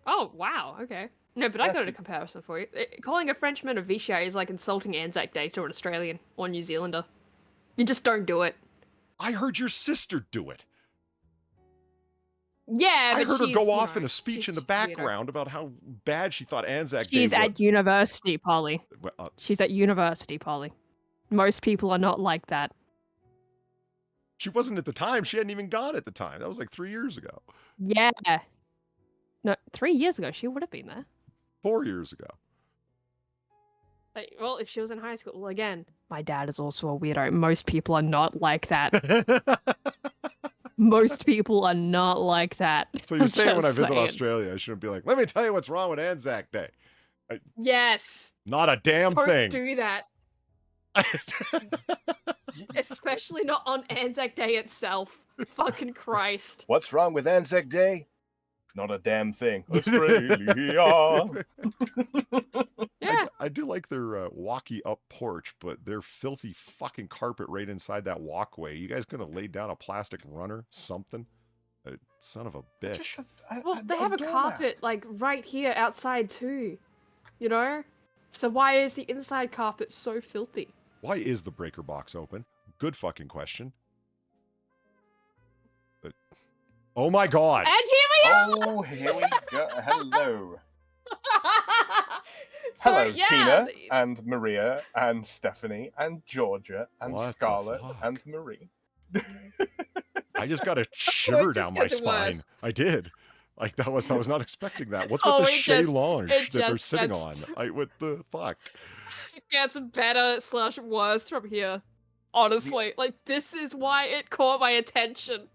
Oh, wow, okay. No, but I got a comparison for you. Calling a Frenchman a Vichy is like insulting Anzac Day to an Australian or New Zealander. You just don't do it. I heard your sister do it. Yeah, I but heard her go off in a she's speech in the background about how bad she thought Anzac Day was. She's at university, Polly. Well, She's at university, Polly. Most people are not like that. She wasn't at the time. She hadn't even gone at the time. That was like 3 years ago. Yeah. No, 3 years ago, she would have been there. 4 years ago. Well, if she was in high school, well, again, my dad is also a weirdo. Most people are not like that. Most people are not like that. So you're saying when I visit Australia, I shouldn't be like, let me tell you what's wrong with Anzac Day. Yes. Not a damn thing. Don't do that. Especially not on Anzac Day itself. Fucking Christ. What's wrong with Anzac Day? Not a damn thing. Australia. Yeah. I do like their walkie up porch, but their filthy fucking carpet right inside that walkway. You guys could have laid down a plastic runner, something. Son of a bitch. Well, they have a carpet like right here outside too. You know? So why is the inside carpet so filthy? Why is the breaker box open? Good fucking question. Oh my god. And here we are! Oh, here we go. Hello. Hello, Tina and Maria and Stephanie and Georgia and Scarlett and Marie. I just got a shiver down my spine. I did. Like I was not expecting that. What's with the Chez Lounge that they're sitting on? What the fuck? It gets better / worse from here. Honestly, like this is why it caught my attention.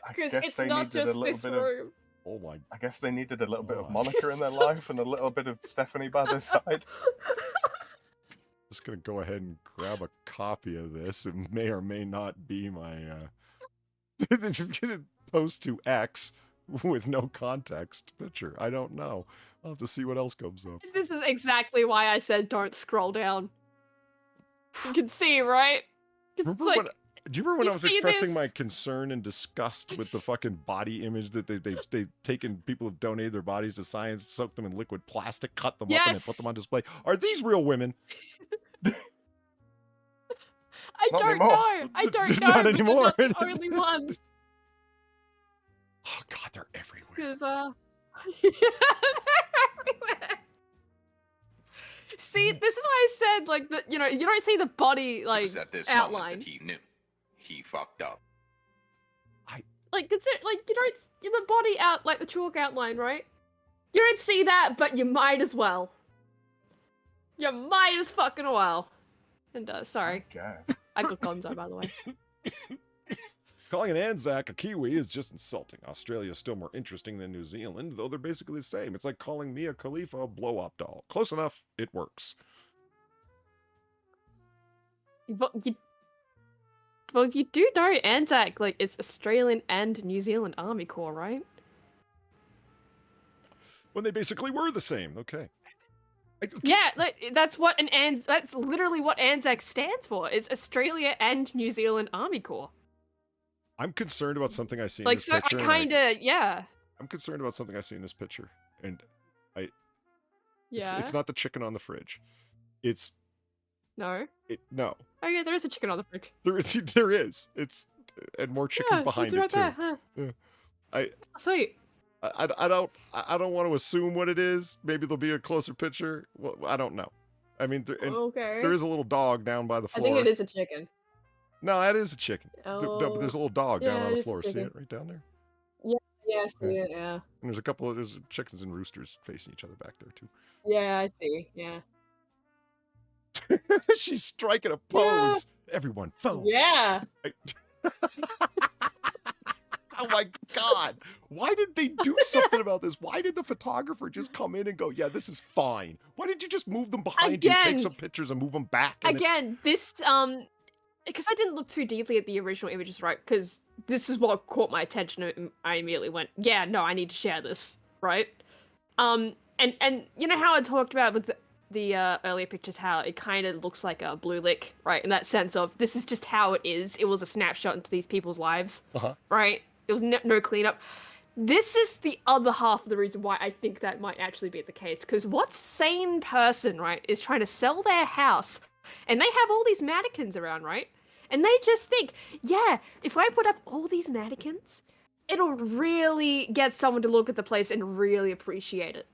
Because it's not just this room. Oh my! I guess they needed a little bit of Monica in their life and a little bit of Stephanie by their side. Just gonna go ahead and grab a copy of this. It may or may not be my post to X with no context picture. I don't know. I'll have to see what else comes up. This is exactly why I said don't scroll down. You can see, right? Remember like, do you remember when I was expressing my concern and disgust with the fucking body image that they've taken people have donated their bodies to science, soaked them in liquid plastic, cut them up, and then put them on display? Are these real women? I don't know. I don't know. Not anymore. They're not the only ones. Oh god, they're everywhere. Because they're everywhere. See, this is why I said like you don't see the body like at this outline. That he knew he fucked up. Like you don't see the body out like the chalk outline, right? You don't see that, but you might as well. You might as fucking well. And sorry, I got Gonzo by the way. Calling an Anzac a Kiwi is just insulting. Australia is still more interesting than New Zealand, though they're basically the same. It's like calling Mia Khalifa a blow-up doll. Close enough, it works. Well, you do know Anzac, like, is Australian and New Zealand Army Corps, right? When they basically were the same, okay. Yeah, that's what that's literally what Anzac stands for, is Australia and New Zealand Army Corps. I'm concerned about something I see in like, this so picture. yeah. I'm concerned about something I see in this picture, and yeah. It's not the chicken on the fridge. It's no. No. Oh yeah, there is a chicken on the fridge. There is. It's and more chickens behind it too. There, huh? Yeah. Sweet. I don't want to assume what it is. Maybe there'll be a closer picture. Well, I don't know. I mean, there is a little dog down by the floor. I think it is a chicken. No, that is a chicken. Oh. No, but there's a little dog down on the floor. See it right down there? Yeah, I see it, yeah. And there's chickens and roosters facing each other back there too. Yeah, I see. Yeah. She's striking a pose. Yeah. Everyone, phone. Yeah. Oh my god. Why did they do something about this? Why did the photographer just come in and go, yeah, this is fine? Why didn't you just move them behind you, take some pictures and move them back? This, because I didn't look too deeply at the original images, right? Because this is what caught my attention, and I immediately went, yeah, no, I need to share this, right? And you know how I talked about with the earlier pictures, how it kind of looks like a blue lick, right? In that sense of, this is just how it is. It was a snapshot into these people's lives, right? There was no cleanup. This is the other half of the reason why I think that might actually be the case. Because what sane person, right, is trying to sell their house, and they have all these mannequins around, right? And they just think, yeah, if I put up all these mannequins, it'll really get someone to look at the place and really appreciate it.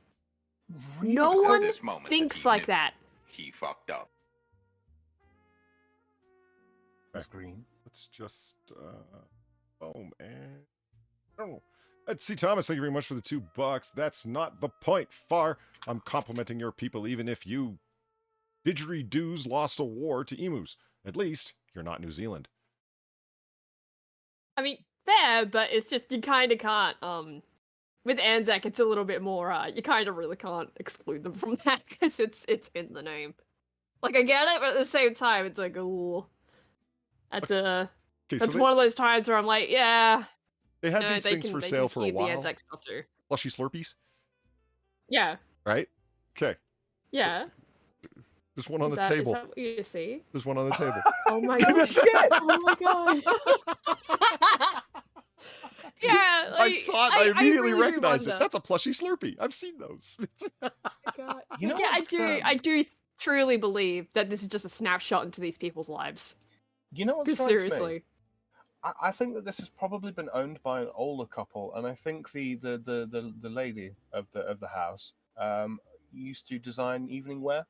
No one thinks like that. He fucked up. That's green. Let's just, boom, and... Oh. Let's see, Thomas, thank you very much for the $2. That's not the point, Far. I'm complimenting your people even if you didgeridoos lost a war to emus. At least, you're not New Zealand. I mean, fair, but it's just, you kind of can't, with Anzac, it's a little bit more, you kind of really can't exclude them from that, because it's in the name. Like, I get it, but at the same time, it's like, ooh. That's one of those times where I'm like, yeah. They had these things for sale for a while. The Anzac stuff too. Plushy Slurpees? Yeah. Right? Okay. Yeah. There's one on the table. Is that what you see? There's one on the table. Oh my god. Oh my god. Yeah, like, I saw it. I immediately really recognized it. That's a plushy Slurpee. I've seen those. God. You know, yeah, I do truly believe that this is just a snapshot into these people's lives. You know what strikes seriously. Me? I think that this has probably been owned by an older couple, and I think the lady of the house used to design evening wear,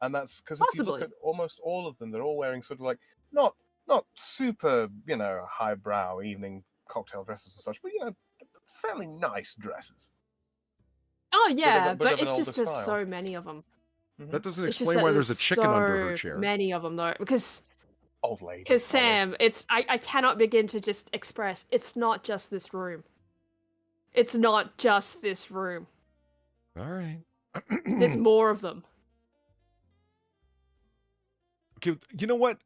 and that's because if you look at almost all of them, they're all wearing sort of like not not super, highbrow evening cocktail dresses and such, but fairly nice dresses. Oh yeah, bit of but an it's just older there's style. so many of them. That doesn't It's just explain that why there's a chicken under her so chair. many of them though, because Old lady. Because Sam, I cannot begin to just express. It's not just this room. It's not just this room. All right. There's more of them. Okay, you know what?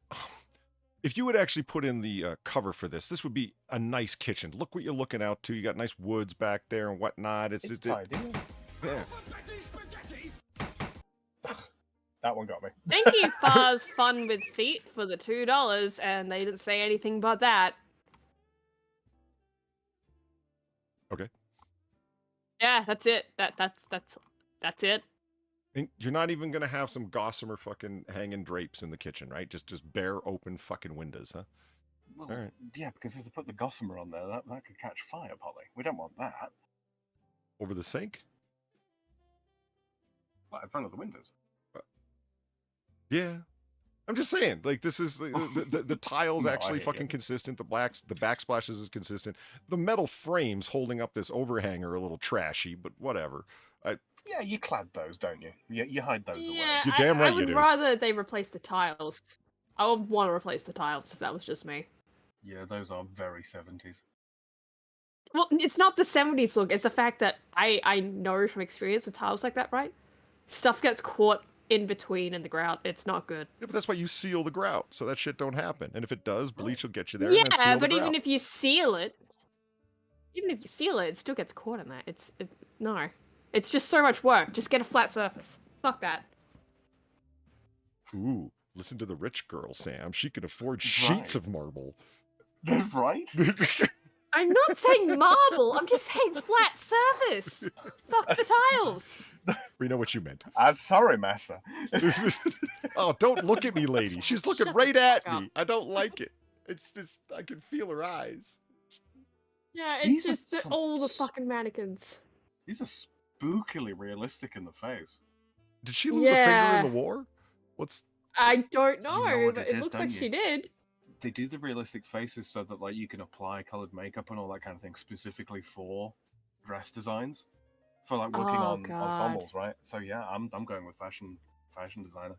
If you would actually put in the cover for this, this would be a nice kitchen. Look what you're looking out to. You got nice woods back there and whatnot. It's tidy. Yeah. That one got me. Thank you, Far's Fun with Feet, for the $2, and they didn't say anything but that. Okay. Yeah, that's it. That's it. And you're not even gonna have some gossamer fucking hanging drapes in the kitchen, right? Just bare open fucking windows, huh? Well, all right. Yeah, because if they put the gossamer on there, that could catch fire, Polly. We don't want that. Over the sink? Well, in front of the windows. Yeah. I'm just saying, like, this is the tiles No, actually fucking consistent. The backsplashes is consistent. The metal frames holding up this overhang are a little trashy, but whatever. Yeah, you clad those, don't you? You hide those away. Yeah, You're damn right I you would do. rather they replace the tiles. I would want to replace the tiles if that was just me. Yeah, those are very 70s. Well, it's not the 70s look. It's the fact that I know from experience with tiles like that, right? Stuff gets caught in between in the grout. It's not good. Yeah, but that's why you seal the grout, so that shit don't happen. And if it does, bleach will get you there. And then Yeah, seal but the even grout. if you seal it, it still gets caught in that. No. It's just so much work. Just get a flat surface. Fuck that. Ooh, listen to the rich girl, Sam. She can afford sheets of marble. Right? I'm not saying marble. I'm just saying flat surface. Fuck the tiles. We know what you meant. I'm sorry, Massa. Oh, don't look at me, lady. She's looking Shut right the at fuck me. I don't like it. It's just, I can feel her eyes. Yeah, These it's are just some all the fucking mannequins. These are spookily realistic in the face. Did she lose a finger Yeah. in the war? I don't know, what but it it is, looks don't like you? she did. They do the realistic faces so that you can apply colored makeup and all that kind of thing specifically for dress designs, for working Oh, on God. ensembles, right? So yeah, I'm going with fashion designer.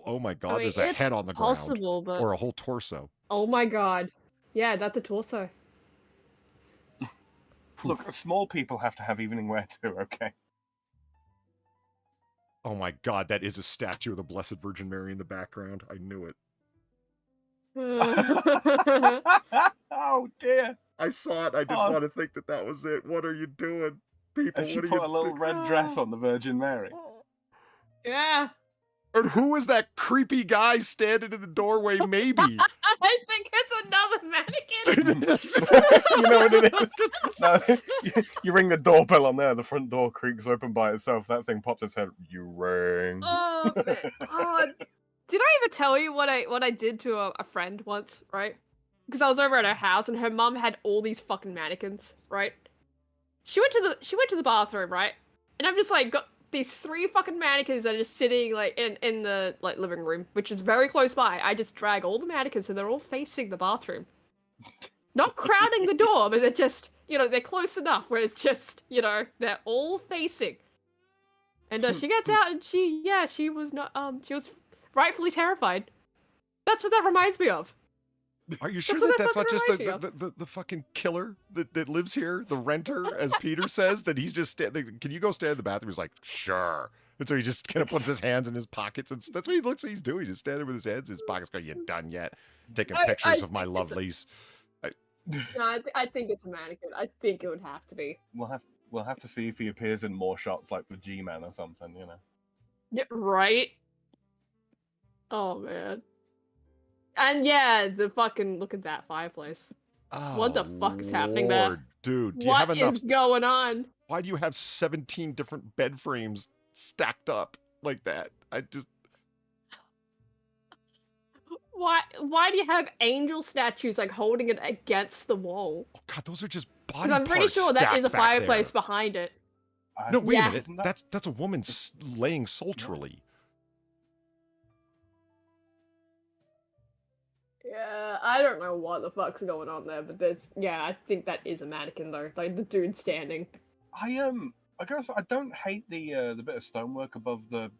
Oh my God, I mean, there's a it's head on the possible, ground. but Or a whole torso. oh my God, yeah, that's a torso. Look, small people have to have evening wear too, okay? Oh my God, that is a statue of the Blessed Virgin Mary in the background. I knew it. Oh dear! I saw it. I didn't want to think that was it. What are you doing, people? And she What are put you a little doing? red dress on the Virgin Mary. Yeah. And who is that creepy guy standing in the doorway? Maybe. I think it's another mannequin. You know what it is? No, you ring the doorbell on there, the front door creaks open by itself, that thing pops its head, you ring. Oh, man. Oh, did I ever tell you what I did to a friend once, right? Because I was over at her house and her mum had all these fucking mannequins, right? She went to the bathroom, right? And I've just got these 3 fucking mannequins that are just sitting in the living room, which is very close by. I just drag all the mannequins so they're all facing the bathroom. Not crowding the door, but they're just, they're close enough where it's just, they're all facing. And she gets out and she was not, she was rightfully terrified. That's what that reminds me of. Are you sure That's what that's that not just fucking reminds the fucking killer that lives here, the renter, as Peter says, that he's just can you go stand in the bathroom? He's like, sure. And so he just kind of puts his hands in his pockets, and that's what he looks like he's doing. He's just standing with his hands in his pockets going, you done yet? Taking pictures of my lovelies. No, I think it's a mannequin. I think it would have to be. We'll have to see if he appears in more shots like the G-Man or something, Yeah, right? Oh, man. And yeah, the fucking, look at that fireplace. Oh, What the fuck's happening there? Lord, dude, do you have What enough? is going on? Why do you have 17 different bed frames stacked up like that? Why do you have angel statues holding it against the wall? Oh God, those are just body Because I'm pretty parts sure that is a stacked back fireplace there. behind it. No, wait Yeah. a minute. That's a woman laying sultrily. I don't know what the fuck's going on there, but I think that is a mannequin though. Like the dude standing. I guess I don't hate the bit of stonework above the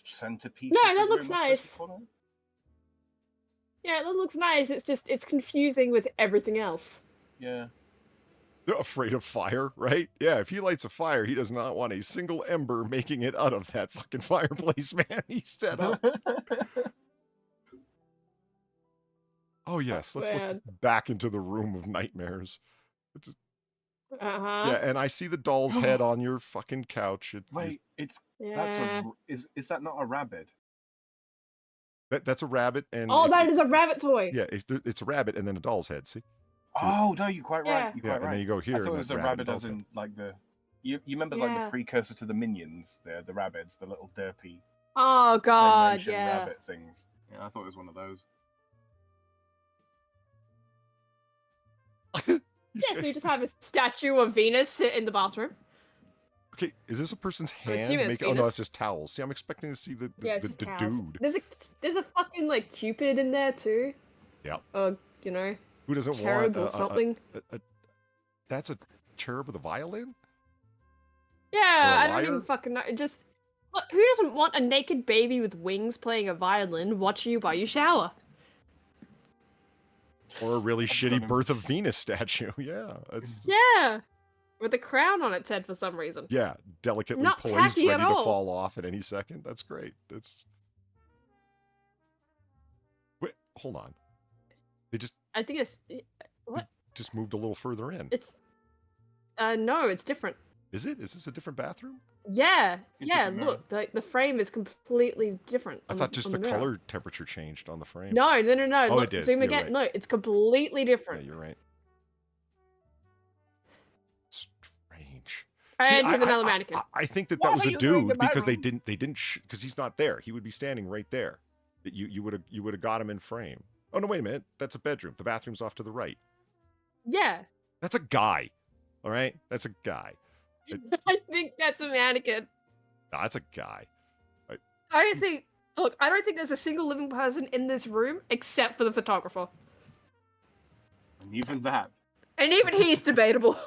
centerpiece. No, that looks nice. Yeah, that looks nice. It's confusing with everything else. Yeah. They're afraid of fire, right? Yeah, if he lights a fire, he does not want a single ember making it out of that fucking fireplace, man. He set up. Oh, yes, let's look back into the room of nightmares. Yeah, and I see the doll's head on your fucking couch. Is that not a rabbit? That's a rabbit, and that is a rabbit toy. Yeah, it's a rabbit, and then a doll's head. See? Oh no, you're quite right. You're quite right. And then you go here. I thought it was a rabbit, as in like the. You remember like the precursor to the minions, the rabbits, the little derpy. Oh god, yeah. Rabbit things. Yeah, I thought it was one of those. So you just have a statue of Venus sit in the bathroom. Okay, is this a person's hand? Oh no, it's just towels. See, I'm expecting to see the dude. There's a fucking like Cupid in there too. Yeah. You know. Who doesn't cherub want or something? That's a cherub with a violin? Yeah, I don't even fucking know. Just look, who doesn't want a naked baby with wings playing a violin watching you while you shower? Or a really shitty Birth of Venus statue. Yeah. Yeah. With a crown on its head for some reason. Yeah, delicately Not poised, tacky ready at to all. fall off at any second. That's great. Wait, hold on. I think it's what? Just moved a little further in. It's no, it's different. Is it? Is this a different bathroom? Yeah, look, the frame is completely different. I thought just the color temperature changed on the frame. No. Oh, Look, it did. zoom again. Right. No, it's completely different. Yeah, you're right. Strange. And here's another mannequin. I think that was a dude because they didn't because he's not there. He would be standing right there. You would have got him in frame. Oh no, wait a minute. That's a bedroom. The bathroom's off to the right. Yeah. That's a guy. All right? That's a guy. I think that's a mannequin. No, that's a guy. I don't think there's a single living person in this room except for the photographer. And even that. And even he's debatable.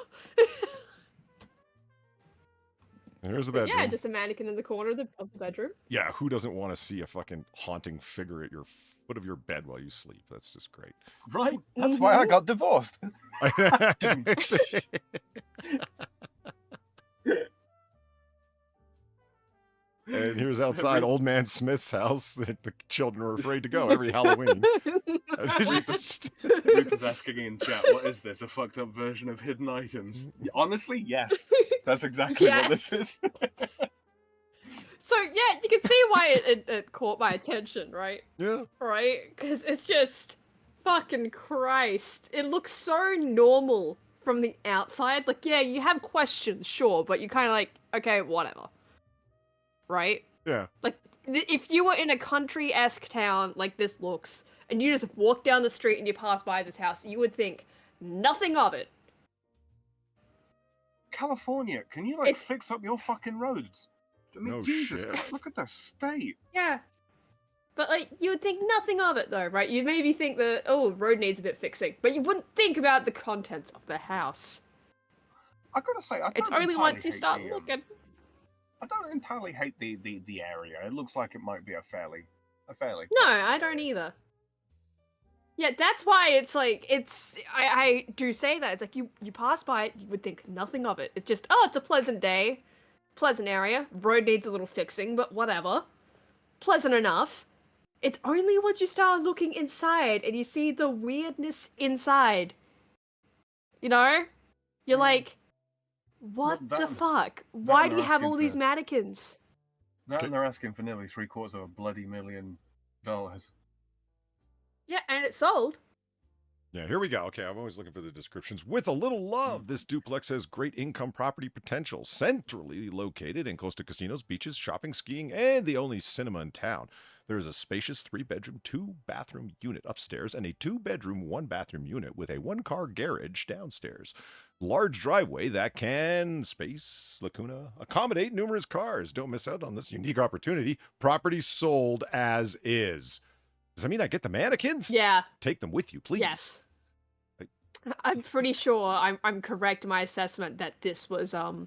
Here's the bedroom. Yeah, just a mannequin in the corner of the bedroom. Yeah, who doesn't want to see a fucking haunting figure at your foot of your bed while you sleep? That's just great. Right. That's why I got divorced. And here's outside Old Man Smith's house that the children are afraid to go every Halloween. Rupert asking in chat, what is this? A fucked up version of Hidden Items? Honestly, yes. That's exactly what this is. So, yeah, you can see why it caught my attention, right? Yeah. Right? Because it's just fucking Christ. It looks so normal from the outside. Like, yeah, you have questions, sure, but you're kind of like, okay, whatever. Right? Yeah. Like, if you were in a country-esque town like this looks, and you just walk down the street and you pass by this house, you would think nothing of it. California, can you, fix up your fucking roads? I mean, Jesus, God, look at the state. Yeah. But, you would think nothing of it, though, right? You'd maybe think that, the road needs a bit fixing, but you wouldn't think about the contents of the house. I gotta say, it's only once you start looking. I don't entirely hate the area. It looks like it might be a fairly. No, I don't either. Yeah, that's why it's like, I do say that. It's like, you pass by it, you would think nothing of it. It's just, it's a pleasant day. Pleasant area. Road needs a little fixing, but whatever. Pleasant enough. It's only once you start looking inside and you see the weirdness inside. You know? You're like, what the fuck? Why do you have all these mannequins? That and they're asking for nearly $750 million. Yeah, and it's sold. Yeah, here we go. Okay, I'm always looking for the descriptions. With a little love, this duplex has great income property potential. Centrally located and close to casinos, beaches, shopping, skiing, and the only cinema in town. There is a spacious 3-bedroom, 2-bathroom unit upstairs and a 2-bedroom, 1-bathroom unit with a 1-car garage downstairs. Large driveway that can accommodate numerous cars. Don't miss out on this unique opportunity. Property sold as is. Does that mean I get the mannequins? Yeah. Take them with you, please. Yes. I'm pretty sure I'm correct in my assessment that this was a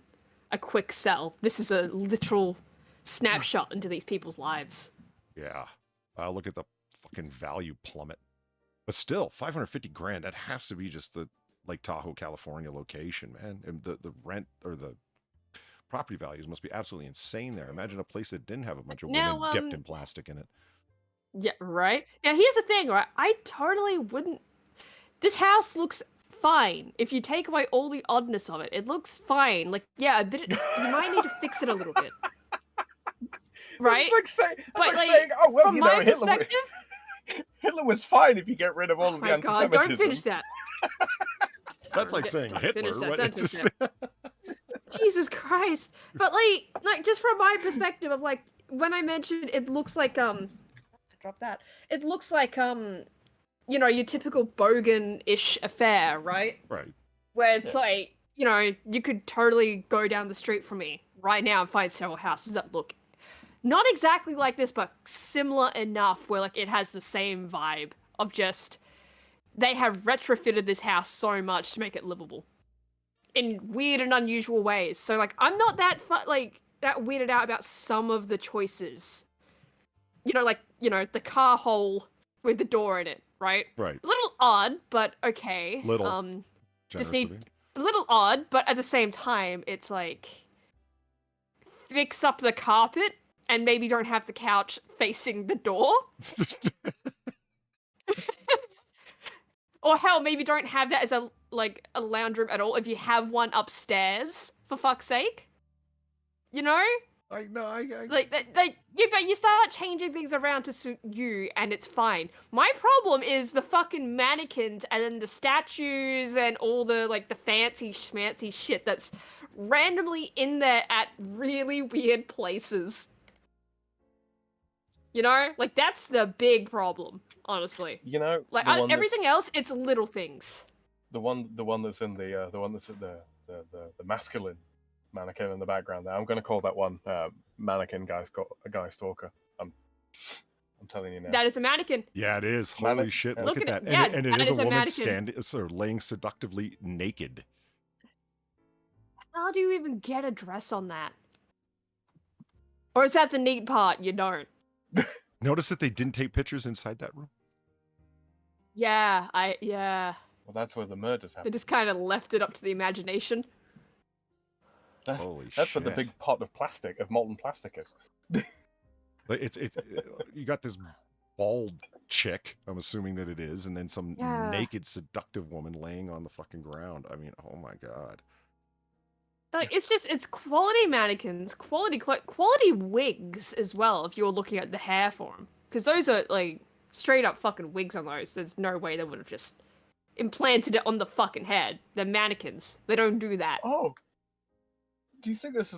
quick sell. This is a literal snapshot into these people's lives. Yeah. Look at the fucking value plummet. But still, 550 grand, that has to be just the Lake Tahoe, California location, man. And the rent or the property values must be absolutely insane there. Imagine a place that didn't have a bunch of women dipped in plastic in it. Yeah, right? Now, here's the thing, right? I totally wouldn't... This house looks fine. If you take away all the oddness of it, it looks fine. Like, yeah, a bit... You might need to fix it a little bit. Right? It's like saying, oh, well, from you my know, Hitler, perspective... Hitler was fine if you get rid of all of the anti-Semitism. God, don't finish that. That's like saying Hitler. Just... Jesus Christ. But, like, just from my perspective of, like, when I mentioned it looks like, drop that. It looks like, you know, your typical bogan-ish affair, right? Right. Where it's like, you know, you could totally go down the street from me right now and find several houses that look not exactly like this, but similar enough where, like, it has the same vibe of just, they have retrofitted this house so much to make it livable in weird and unusual ways. So, like, I'm not that, that weirded out about some of the choices. You know, like, you know, the car hole with the door in it, right? Right. A little odd, but okay. Just need a little odd, but at the same time, it's like, fix up the carpet and maybe don't have the couch facing the door. Or hell, maybe don't have that as a lounge room at all if you have one upstairs, for fuck's sake. You know? I know, but you start changing things around to suit you, and it's fine. My problem is the fucking mannequins, and then the statues, and all the, like, the fancy schmancy shit that's randomly in there at really weird places. You know? Like, that's the big problem, honestly. You know, like, everything else, it's little things. The one that's in the masculine mannequin in the background there. I'm going to call that one mannequin guy stalker. I'm telling you now. That is a mannequin. Yeah, it is. Holy shit! Look at that. Yeah, and it is a woman mannequin. laying seductively naked. How do you even get a dress on that? Or is that the neat part? You don't. Notice that they didn't take pictures inside that room. Yeah, Well, that's where the murders happen. They just kind of left it up to the imagination. Holy shit. That's what the big pot of plastic, of molten plastic is. It's you got this bald chick, I'm assuming that it is, and then some naked, seductive woman laying on the fucking ground. I mean, oh my god. Like, it's quality mannequins, quality wigs as well, if you're looking at the hair for them. Because those are, like, straight up fucking wigs on those. There's no way they would have just implanted it on the fucking head. They're mannequins. They don't do that. Oh! Do you think this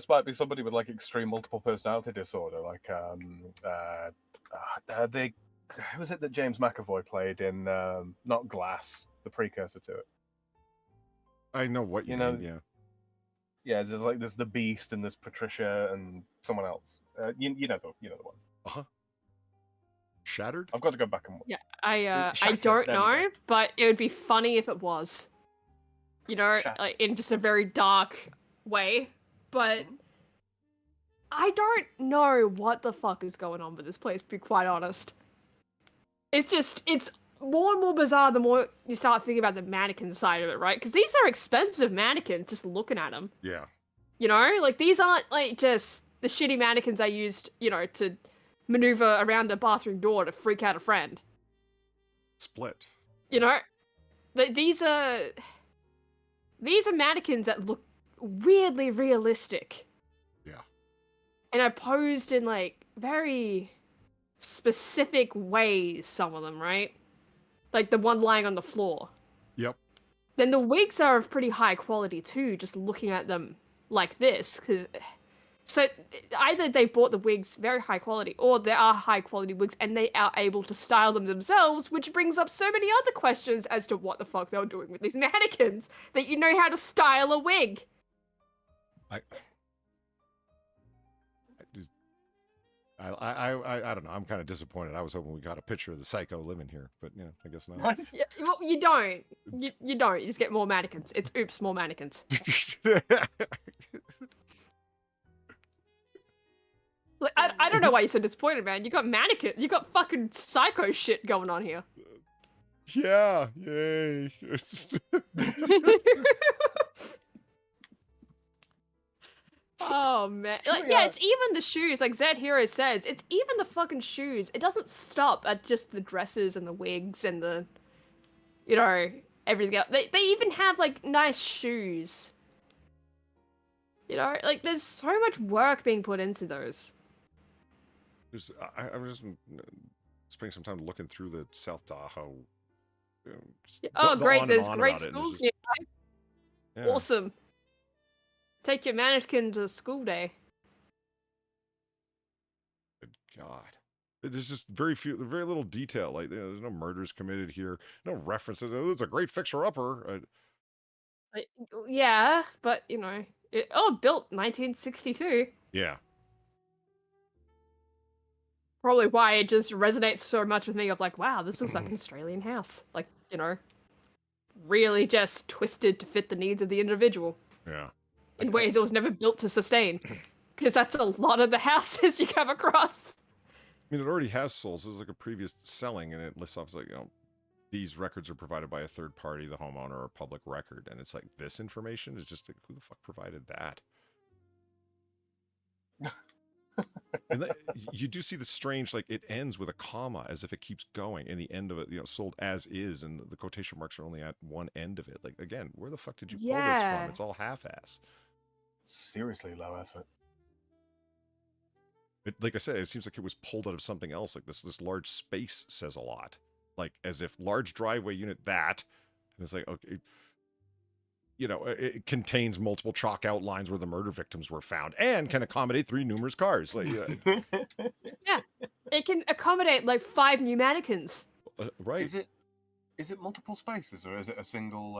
might be somebody with, like, extreme multiple personality disorder? Like, who was it that James McAvoy played in, not Glass, the precursor to it? I know what you mean, yeah. Yeah, there's the Beast and there's Patricia and someone else. You know the ones. Shattered? I've got to go back and watch. Yeah, I don't know, but it would be funny if it was. You know, like, in just a very dark way. But I don't know what the fuck is going on with this place, to be quite honest. It's more and more bizarre the more you start thinking about the mannequin side of it, right? Because these are expensive mannequins, just looking at them. Yeah. You know? Like, these aren't, like, just the shitty mannequins I used, you know, to maneuver around a bathroom door to freak out a friend. Split. You know? These are mannequins that look weirdly realistic. Yeah. And are posed in, like, very specific ways, some of them, right? Like the one lying on the floor. Yep. Then the wigs are of pretty high quality too, just looking at them like this. So either they bought the wigs very high quality, or there are high quality wigs and they are able to style them themselves, which brings up so many other questions as to what the fuck they were doing with these mannequins, that you know how to style a wig. I don't know. I'm kind of disappointed. I was hoping we got a picture of the psycho living here, but yeah, I guess not. Right? Yeah, well, you don't. You don't. You just get more mannequins. It's oops, more mannequins. Like, I don't know why you're so disappointed, man. You got mannequin. You got fucking psycho shit going on here. Yeah, yay. Oh man, like, yeah, it's even the shoes. Like Zed Hero says, it's even the fucking shoes. It doesn't stop at just the dresses and the wigs and the, you know, everything else. They even have like nice shoes. You know, like there's so much work being put into those. I'm just spending some time looking through the South Tahoe. Great! There's great schools just... here. Yeah. Awesome. Take your mannequin to school day. Good God. There's just very little detail. Like, there's no murders committed here. No references. Oh, it's a great fixer-upper. Yeah, but, you know. Built 1962. Yeah. Probably why it just resonates so much with me of like, wow, this looks like an Australian house. Like, you know, really just twisted to fit the needs of the individual. Yeah. In ways it was never built to sustain. Because that's a lot of the houses you come across. I mean, it already has souls. There's like a previous selling, and it lists off as like, these records are provided by a third party, the homeowner, or public record. And it's like, this information is just like, who the fuck provided that? And then, you do see the strange, like, it ends with a comma as if it keeps going, and the end of it, sold as is, and the quotation marks are only at one end of it. Like, again, where the fuck did you pull this from? It's all half-ass. Seriously low effort. Like I said, it seems like it was pulled out of something else. Like this large space says a lot. Like, as if large driveway unit that, and it's like, okay, it contains multiple chalk outlines where the murder victims were found and can accommodate 3 numerous cars. Like, yeah, it can accommodate like 5 new mannequins. Right. Is it multiple spaces or is it a single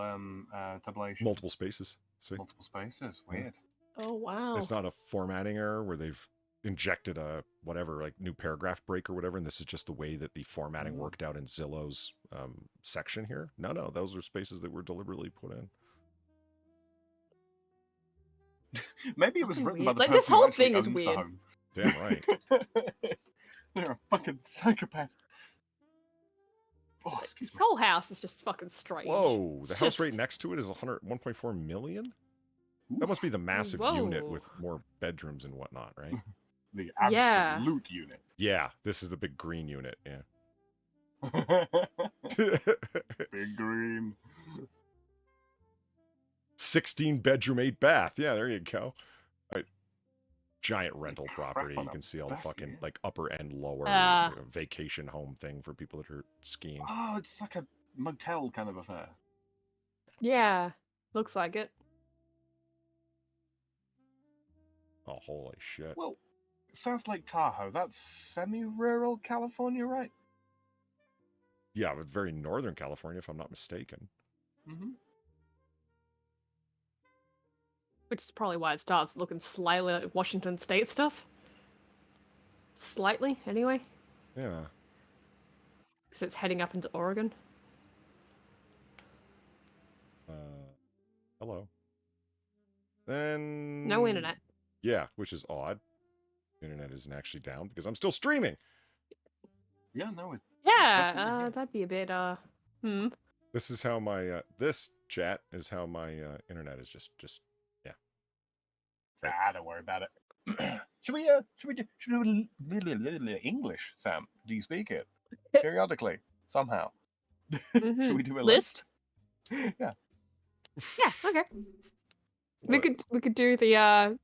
tabulation? Multiple spaces. See? Multiple spaces. Weird. Oh wow. It's not a formatting error where they've injected a whatever, like, new paragraph break or whatever, and this is just the way that the formatting worked out in Zillow's section here. No, those are spaces that were deliberately put in. Maybe it was written by the like person this whole who thing is owns the weird. home. Damn right. They're a fucking psychopath. Oh, excuse this me. whole house is just fucking strange. Whoa, the house right next to it is 1.4 million? That must be the massive unit with more bedrooms and whatnot, right? The absolute unit. Yeah, this is the big green unit, yeah. Big green. 16 bedroom, 8 bath. Yeah, there you go. Right. Giant rental property. You can see all the fucking like upper end, lower vacation home thing for people that are skiing. Oh, it's like a motel kind of affair. Yeah, looks like it. Oh, holy shit. Well, South Lake Tahoe, that's semi-rural California, right? Yeah, but very northern California, if I'm not mistaken. Mm-hmm. Which is probably why it starts looking slightly like Washington State stuff. Slightly, anyway. Yeah. Because it's heading up into Oregon. Hello. Then... No internet. Yeah, which is odd. Internet isn't actually down because I'm still streaming. Yeah, no. Yeah, that'd be a bit, This is how my, this chat is how my internet is just yeah. Don't worry about it. Should we do English, Sam? Do you speak it? Periodically, somehow. Mm-hmm. Should we do a list? Yeah. Yeah, okay. We could do the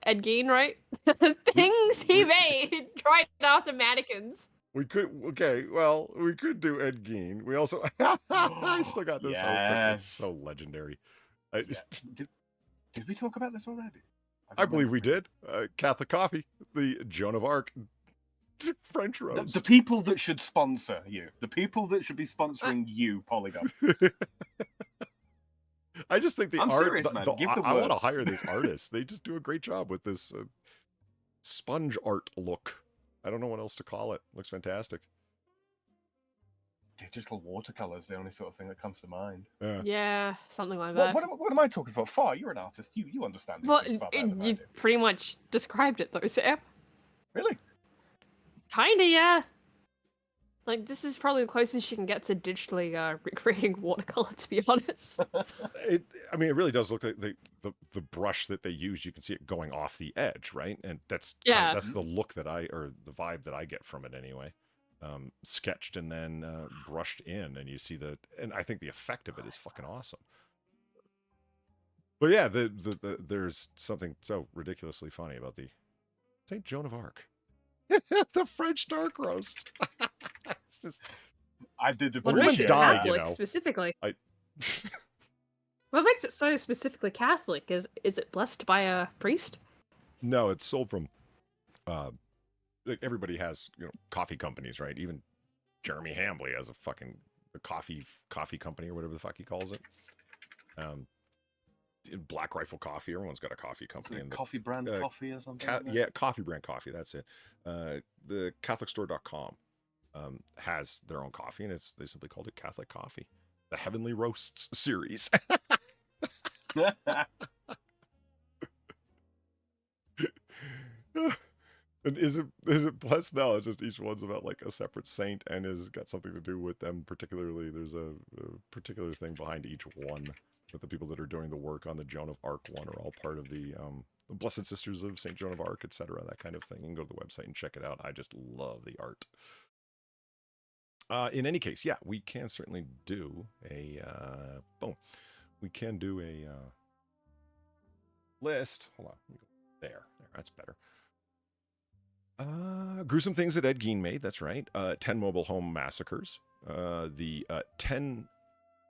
Ed Gein, right? Things he made right after Mannequins. We could, okay, well, we could do Ed Gein. We also, I still got this open. It's so legendary. Did we talk about this already? I believe we did. Catholic Coffee, the Joan of Arc French roast. The people that should sponsor you. The people that should be sponsoring you, Polygon. I just think I'm serious, man. Give the I word. want to hire these artists. They just do a great job with this sponge art look. I don't know what else to call it. Looks fantastic. Digital watercolor is the only sort of thing that comes to mind. Yeah, something like that. What am I talking for? Far, you're an artist. You understand these things far better than I you do. pretty much described it though, Sam. Really? Kinda, yeah. Like, this is probably the closest you can get to digitally recreating watercolor, to be honest. It really does look like the brush that they use. You can see it going off the edge, right? And that's that's the look that or the vibe that I get from it anyway. Sketched and then brushed in, and you see and I think the effect of it is fucking awesome. But yeah, there's something so ridiculously funny about the Saint Joan of Arc. The French dark roast. It's just, I did What makes it appreciate Catholic specifically? What makes it so specifically Catholic? Is it blessed by a priest? No, it's sold from. Like everybody has, coffee companies, right? Even Jeremy Hambley has a fucking coffee company or whatever the fuck he calls it. Black Rifle Coffee. Everyone's got a coffee company. Coffee brand coffee or something? Yeah, coffee brand coffee. That's it. The CatholicStore.com has their own coffee, and they simply called it Catholic Coffee. The Heavenly Roasts series. And is it blessed? No, it's just each one's about like a separate saint and has got something to do with them. Particularly, there's a particular thing behind each one. That the people that are doing the work on the Joan of Arc one are all part of the Blessed Sisters of Saint Joan of Arc, etc. That kind of thing. You can go to the website and check it out. I just love the art. In any case, yeah, we can certainly do a we can do a list. Hold on, let me go there. That's better. Gruesome things that Ed Gein made. That's right. 10 mobile home massacres. The 10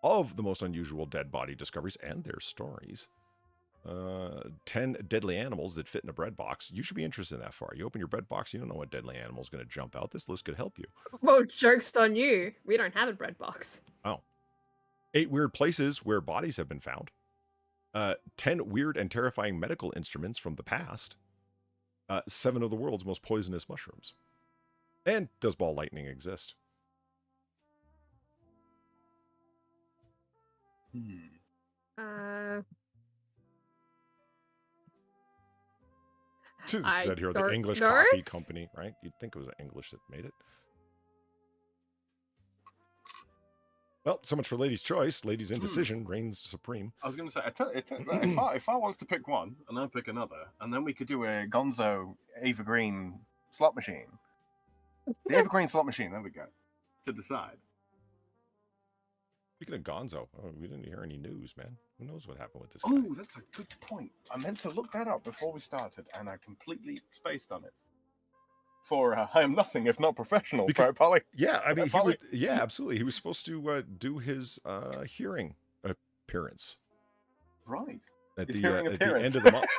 of the most unusual dead body discoveries and their stories. 10 deadly animals that fit in a bread box. You should be interested in that far. You open your bread box, you don't know what deadly animal is going to jump out. This list could help you. Well, joke's on you. We don't have a bread box. Oh. 8 weird places where bodies have been found. 10 weird and terrifying medical instruments from the past. 7 of the world's most poisonous mushrooms. And does ball lightning exist? Said here, the English coffee company, right? You'd think it was the English that made it. Well, so much for Ladies' Choice. Ladies' Indecision reigns supreme. I was going to say, if I was to pick one, and I pick another, and then we could do a Gonzo Eva Green slot machine. The Eva Green slot machine, there we go. To decide. Speaking of Gonzo, we didn't hear any news, man. Who knows what happened with this guy? Oh, that's a good point. I meant to look that up before we started, and I completely spaced on it. For I am nothing if not professional, Pro Polly. Yeah, I mean, yeah, absolutely. He was supposed to do his hearing appearance. Right. At the end of the month.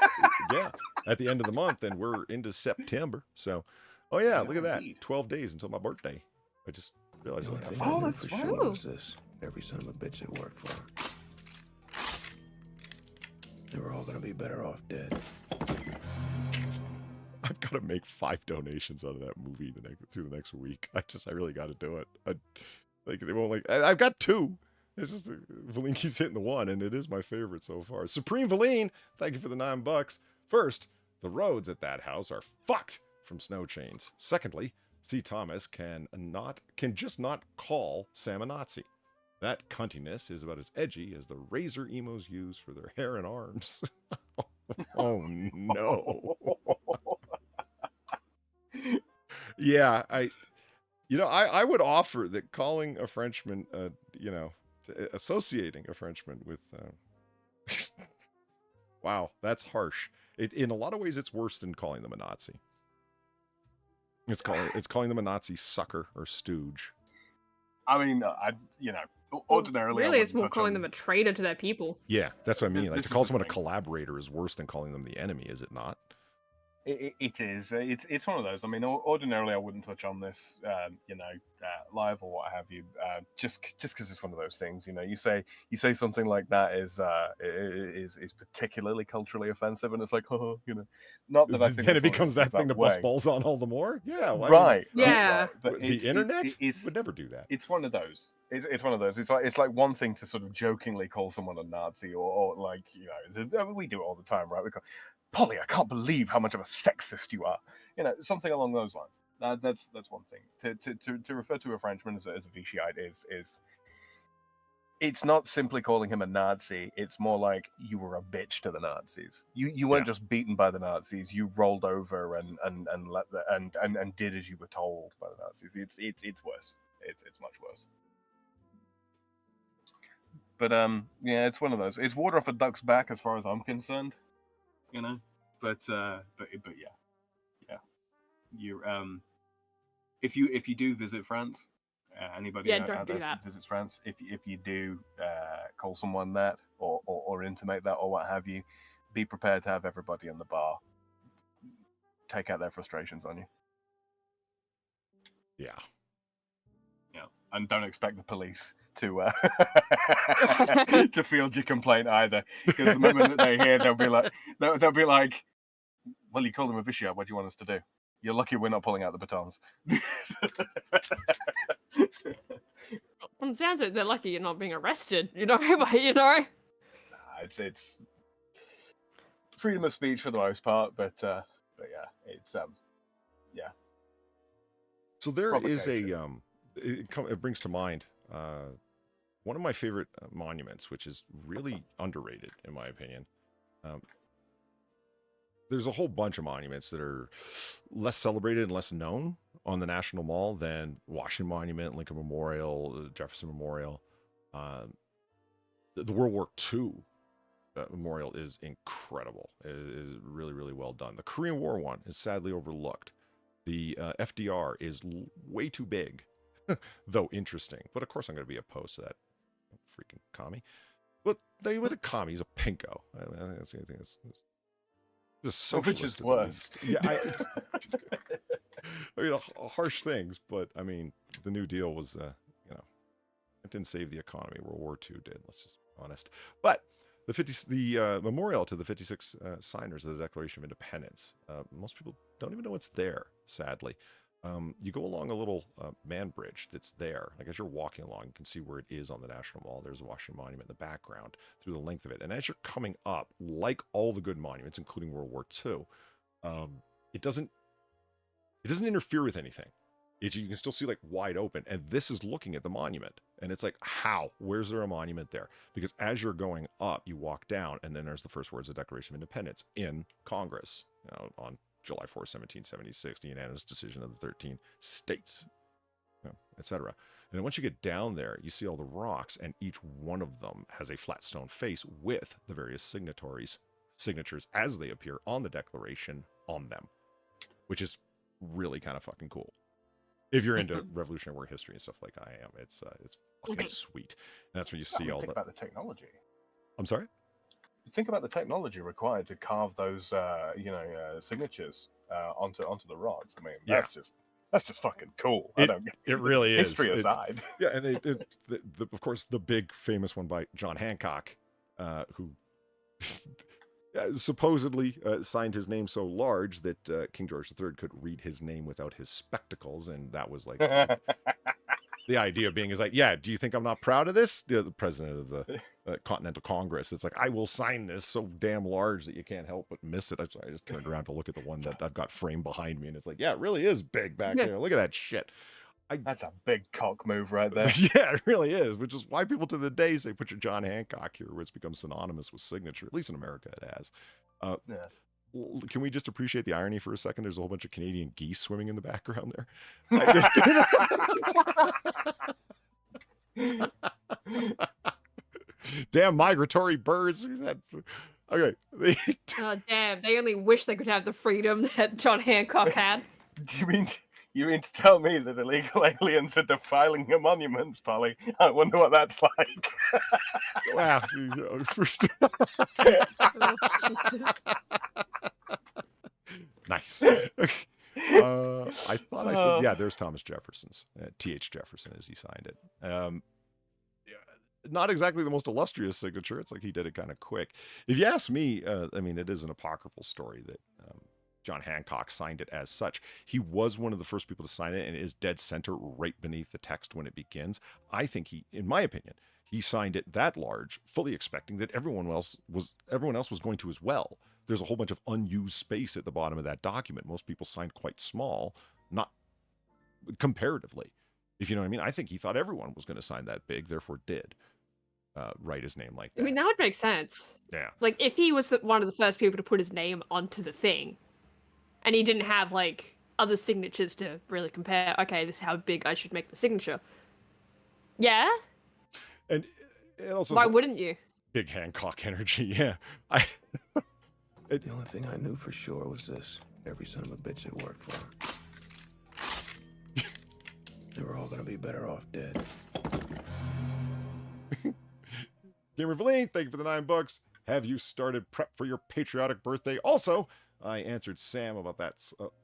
Yeah, at the end of the month, and we're into September. So, oh yeah, look at that. 12 days until my birthday. I just realized what happened. Oh, that's for sure was this. Every son of a bitch that worked for him. They were all gonna be better off dead. I've got to make 5 donations out of that movie through the next week. I really got to do it. They won't I've got 2. It's just Valine keeps hitting the 1, and it is my favorite so far. Supreme Valine, thank you for the $9. First, the roads at that house are fucked from snow chains. Secondly, C. Thomas can just not call Sam a Nazi. That cuntiness is about as edgy as the razor emos use for their hair and arms. Oh no. Yeah, I would offer that calling a Frenchman, associating a Frenchman with, wow, that's harsh. In a lot of ways, it's worse than calling them a Nazi. It's calling them a Nazi sucker or stooge. I mean, ordinarily, really, it's more calling them a traitor to their people. Yeah, that's what I mean. Like, to call someone a collaborator is worse than calling them the enemy, is it not? It is. It's one of those. I mean, ordinarily I wouldn't touch on this, live or what have you, just because it's one of those things. You say something like that is particularly culturally offensive, and it's like, not that I think. Then it becomes that thing to bust balls on all the more. Yeah. Right. But the internet would never do that. It's one of those. It's one of those. It's like one thing to sort of jokingly call someone a Nazi, or like we do it all the time, right? We go, Polly, I can't believe how much of a sexist you are. Something along those lines. That's one thing. To refer to a Frenchman as a Vichyite is it's not simply calling him a Nazi. It's more like you were a bitch to the Nazis. You weren't just beaten by the Nazis. You rolled over and did as you were told by the Nazis. It's worse. It's much worse. But it's one of those. It's water off a duck's back as far as I'm concerned. But yeah. You if you do visit France, anybody out there visits France, if you do call someone that or intimate that or what have you, be prepared to have everybody in the bar take out their frustrations on you. Yeah, and don't expect the police to to field your complaint either, because the moment that they hear, they'll be like, well, you called him a Vichyite, what do you want us to do? You're lucky we're not pulling out the batons. From the sounds of it, they're lucky you're not being arrested, It's freedom of speech for the most part, but yeah, it's yeah. So there is it brings to mind one of my favorite monuments, which is really underrated in my opinion. There's a whole bunch of monuments that are less celebrated and less known on the National Mall than Washington Monument, Lincoln Memorial, Jefferson Memorial. The World War II Memorial is incredible. It is really, really well done. The Korean War one is sadly overlooked. The FDR is way too big, though interesting. But of course I'm going to be opposed to that freaking commie. But with a commie, he's a pinko. I think that's the only thing that's... Which is worse. Yeah, I mean, harsh things, but I mean, the New Deal was, it didn't save the economy. World War II did. Let's just be honest. But the memorial to the 56 signers of the Declaration of Independence. Most people don't even know it's there. Sadly, you go along a little man bridge that's there. Like as you're walking along, you can see where it is on the National Mall. There's a Washington Monument in the background through the length of it. And as you're coming up, like all the good monuments, including World War II, it doesn't interfere with anything. You can still see like wide open. And this is looking at the monument. And it's like, how? Where's there a monument there? Because as you're going up, you walk down, and then there's the first words of the Declaration of Independence in Congress, on July 4th, 1776, the unanimous decision of the 13 states, etc. And then once you get down there, you see all the rocks, and each one of them has a flat stone face with the various signatures as they appear on the Declaration on them, which is really kind of fucking cool. If you're into Revolutionary War history and stuff like I am, it's fucking sweet. And that's when you see all think about the technology. I'm sorry? Think about the technology required to carve those, signatures onto the rods. I mean, that's just fucking cool. It really is. History aside. And of course, the big famous one by John Hancock, who supposedly signed his name so large that King George III could read his name without his spectacles, and that was like the idea being is like, yeah, do you think I'm not proud of this? The president of the Continental Congress. It's like, I will sign this so damn large that you can't help but miss it. I just turned around to look at the one that I've got framed behind me, and it's like, yeah, it really is big back there. Look at that shit. That's a big cock move right there. Yeah, it really is, which is why people to the day say put your John Hancock here, where it's become synonymous with signature. At least in America it has. Can we just appreciate the irony for a second? There's a whole bunch of Canadian geese swimming in the background there. Damn migratory birds. Okay. Oh, damn. They only wish they could have the freedom that John Hancock had. Do you mean to tell me that illegal aliens are defiling your monuments, Polly? I wonder what that's like. Wow. Nice. I thought I said, yeah, there's Thomas Jefferson's. T.H. Jefferson as he signed it. Not exactly the most illustrious signature. It's like he did it kind of quick. If you ask me, I mean, it is an apocryphal story that John Hancock signed it as such. He was one of the first people to sign it, and it is dead center right beneath the text when it begins. I think he, in my opinion, he signed it that large, fully expecting that everyone else was going to as well. There's a whole bunch of unused space at the bottom of that document. Most people signed quite small, not comparatively, if you know what I mean. I think he thought everyone was going to sign that big, therefore did write his name like that. I mean, that would make sense. Yeah. Like, if he was one of the first people to put his name onto the thing, and he didn't have, like, other signatures to really compare, okay, this is how big I should make the signature. Yeah? And it also... Why wouldn't you? Big Hancock energy, yeah. The only thing I knew for sure was this. Every son of a bitch that worked for him. They were all gonna be better off dead. Gamer Valine, thank you for the $9. Have you started prep for your patriotic birthday? Also, I answered Sam about that,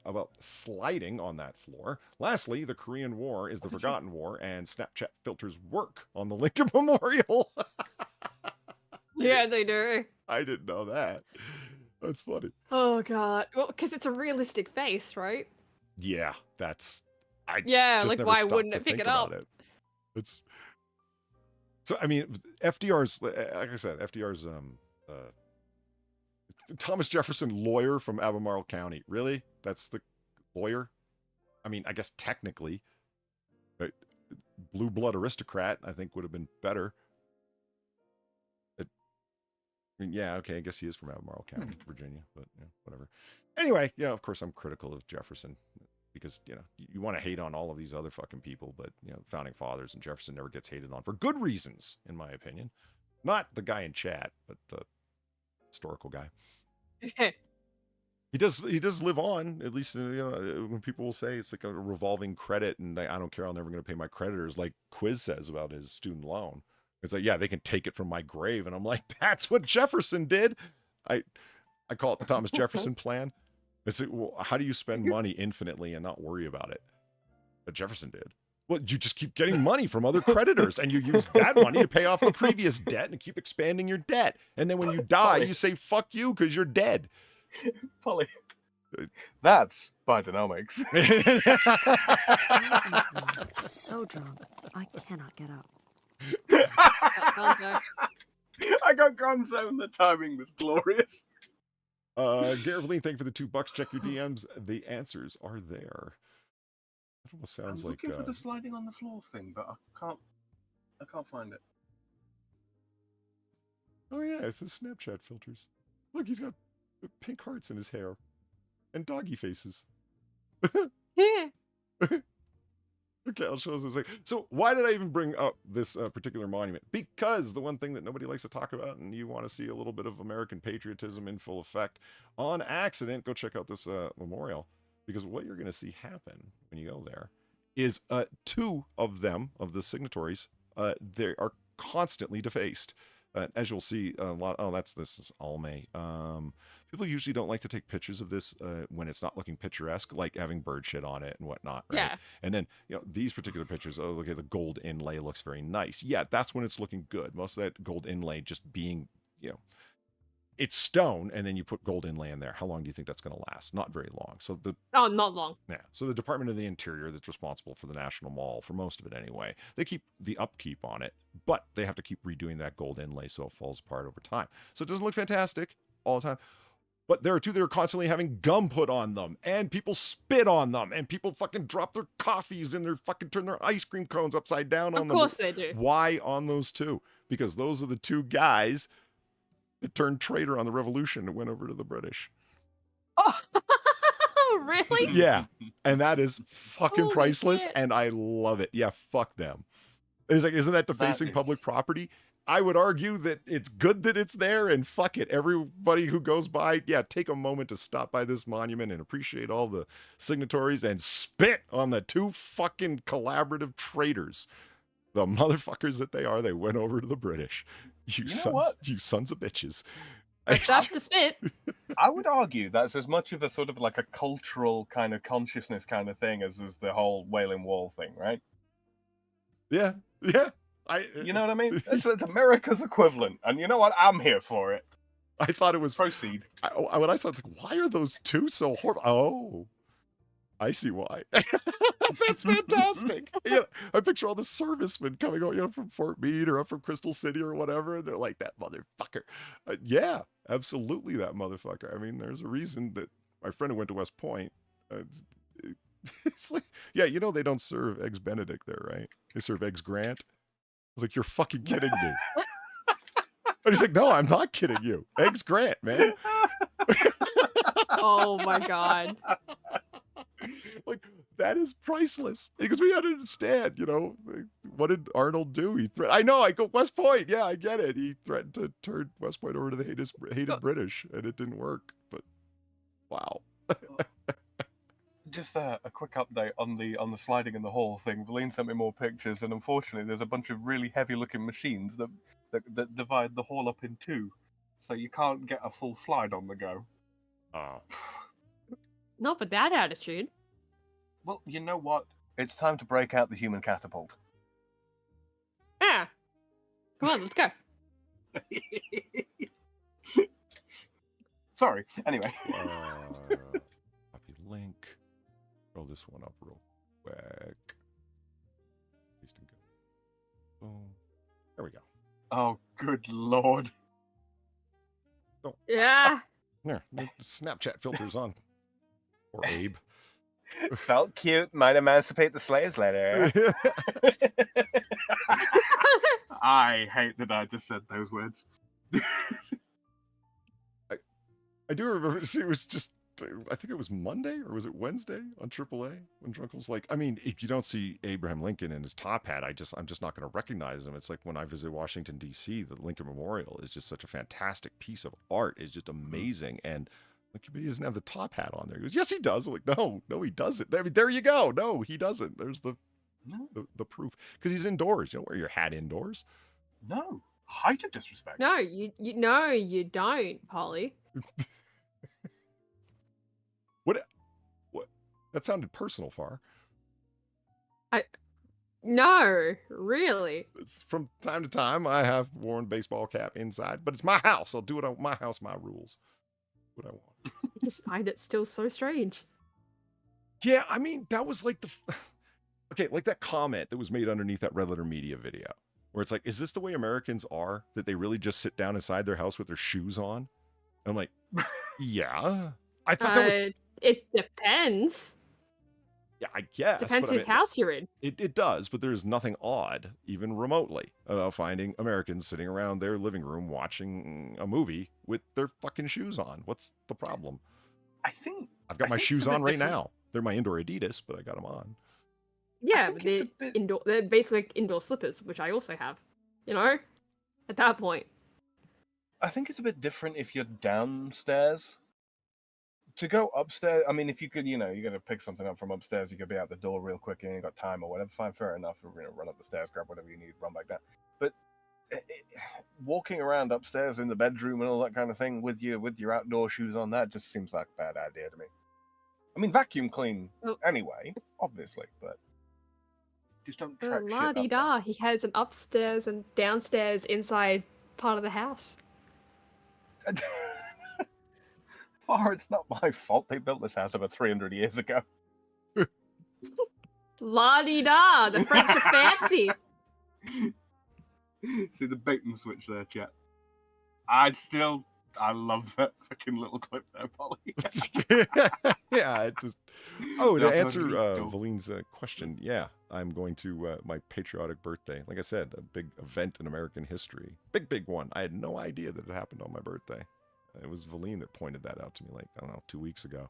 about sliding on that floor. Lastly, the Korean War is the forgotten war, and Snapchat filters work on the Lincoln Memorial. Yeah, they do. I didn't know that. That's funny. Oh, God. Well, because it's a realistic face, right? Yeah, that's... Yeah, like, why wouldn't it pick it up? It's... So, I mean, FDR's... Like I said, FDR's... Thomas Jefferson, lawyer from Albemarle County. Really? That's the lawyer? I mean, I guess technically. But blue blood aristocrat, I think, would have been better. I mean, yeah, okay, I guess he is from Albemarle County, Virginia, but yeah, whatever. Anyway, yeah, of course, I'm critical of Jefferson because, you know, you want to hate on all of these other fucking people, but, you know, founding fathers and Jefferson never gets hated on for good reasons, in my opinion. Not the guy in chat, but the historical guy. He does live on, at least, you know, when people will say it's like a revolving credit and I don't care, I'm never going to pay my creditors, like Quiz says about his student loan. It's like, yeah, they can take it from my grave. And I'm like, that's what Jefferson did. I call it the Thomas Jefferson plan. It's like, well, how do you spend money infinitely and not worry about it? But Jefferson did. Well, you just keep getting money from other creditors and you use that money to pay off the previous debt and keep expanding your debt. And then when you die, you say, fuck you, because you're dead. Polly. That's Bidenomics. So drunk, I cannot get up. I got gonzo. The timing was glorious. Garrett Lee, thank you for the $2. Check your DMs. The answers are there. It almost sounds I'm like looking for the sliding on the floor thing, but I can't find it. Oh yeah, it's the Snapchat filters. Look, he's got pink hearts in his hair and doggy faces. Yeah. Okay, I'll show us in a second. So why did I even bring up this particular monument? Because the one thing that nobody likes to talk about, and you want to see a little bit of American patriotism in full effect on accident, go check out this memorial. Because what you're going to see happen when you go there is two of them, of the signatories, they are constantly defaced. As you'll see, a lot. Oh, this is Alma. People usually don't like to take pictures of this when it's not looking picturesque, like having bird shit on it and whatnot, right? Yeah. And then, you know, these particular pictures, oh, look at the gold inlay looks very nice. Yeah, that's when it's looking good. Most of that gold inlay just being, you know, it's stone, and then you put gold inlay in there. How long do you think that's going to last? Not very long. So not long. Yeah. So the Department of the Interior, that's responsible for the National Mall, for most of it anyway, they keep the upkeep on it, but they have to keep redoing that gold inlay so it falls apart over time. So it doesn't look fantastic all the time. But there are two that are constantly having gum put on them, and people spit on them, and people fucking drop their coffees and turn their ice cream cones upside down on them. Of course they do. Why on those two? Because those are the two guys that turned traitor on the revolution and went over to the British. Oh, really? Yeah. And that is fucking Holy priceless, shit. and I love it. Yeah, fuck them. It's like, isn't that defacing public property? I would argue that it's good that it's there, and fuck it. Everybody who goes by, yeah, take a moment to stop by this monument and appreciate all the signatories and spit on the two fucking collaborative traitors. The motherfuckers that they are, they went over to the British. You sons of bitches. That's the spit. I would argue that's as much of a sort of like a cultural kind of consciousness kind of thing as the whole Wailing Wall thing, right? Yeah. You know what I mean? It's America's equivalent, and you know what? I'm here for it. I thought it was... Proceed. When I saw it, like, why are those two so horrible? Oh, I see why. That's fantastic. Yeah, I picture all the servicemen coming out, from Fort Meade or up from Crystal City or whatever, and they're like, that motherfucker. Yeah, absolutely that motherfucker. I mean, there's a reason that my friend who went to West Point, it's like, yeah, they don't serve Eggs Benedict there, right? They serve Eggs Grant. I was like, you're fucking kidding me. And he's like, no, I'm not kidding you. Eggs Grant, man. Oh my god. Like, that is priceless. Because we understand, what did Arnold do? I know, I go West Point. Yeah, I get it. He threatened to turn West Point over to the hated British, and it didn't work. But wow. Just a quick update on the sliding in the hall thing. Valine sent me more pictures, and unfortunately, there's a bunch of really heavy-looking machines that divide the hall up in two, so you can't get a full slide on the go. Oh. Not with that attitude. Well, you know what? It's time to break out the human catapult. Yeah. Come on, let's go. Sorry. Anyway. Copy link. Roll this one up real quick. Boom. There we go. Oh, good lord. Oh. Yeah. There, Snapchat filters on. Or Abe. Felt cute. Might emancipate the slaves later. I hate that I just said those words. I do remember it was just, I think it was Monday or was it Wednesday on AAA when Drunkle's like, I mean, if you don't see Abraham Lincoln in his top hat, I'm just not going to recognize him. It's like when I visit Washington, D.C., the Lincoln Memorial is just such a fantastic piece of art. It's just amazing. And like, he doesn't have the top hat on there. He goes, yes, he does. I'm like, no, he doesn't. I mean, there you go. No, he doesn't. There's the proof. Because he's indoors. You don't wear your hat indoors. No. Height of disrespect. No, you don't, Polly. What? That sounded personal, Far. No, really. It's from time to time I have worn baseball cap inside, but it's my house. I'll do it on my house, my rules. What I want. I just find it still so strange. Yeah, I mean, that was like like that comment that was made underneath that Red Letter Media video, where it's like, is this the way Americans are? That they really just sit down inside their house with their shoes on? And I'm like, yeah. I thought that was... It depends. Yeah, I guess. Depends whose house you're in. It does, but there's nothing odd, even remotely, about finding Americans sitting around their living room watching a movie with their fucking shoes on. What's the problem? I've got my shoes on right now. They're my indoor Adidas, but I got them on. Yeah, they're basically like indoor slippers, which I also have. At that point. I think it's a bit different if you're downstairs. To go upstairs, I mean, if you could, you're going to pick something up from upstairs, you could be out the door real quick and you got time or whatever, fine, fair enough. We're going to run up the stairs, grab whatever you need, run back down. But walking around upstairs in the bedroom and all that kind of thing with your outdoor shoes on, that just seems like a bad idea to me. I mean, vacuum clean anyway, obviously, but just don't track shit up. La-di-da, he has an upstairs and downstairs inside part of the house. Far, it's not my fault. They built this house about 300 years ago. La-di-da, the French are fancy. See the bait and switch there, chat. I love that fucking little clip there, Polly. Yeah, to answer Valine's question, yeah, I'm going to my patriotic birthday. Like I said, a big event in American history. Big one. I had no idea that it happened on my birthday. It was Valine that pointed that out to me, like, I don't know, 2 weeks ago.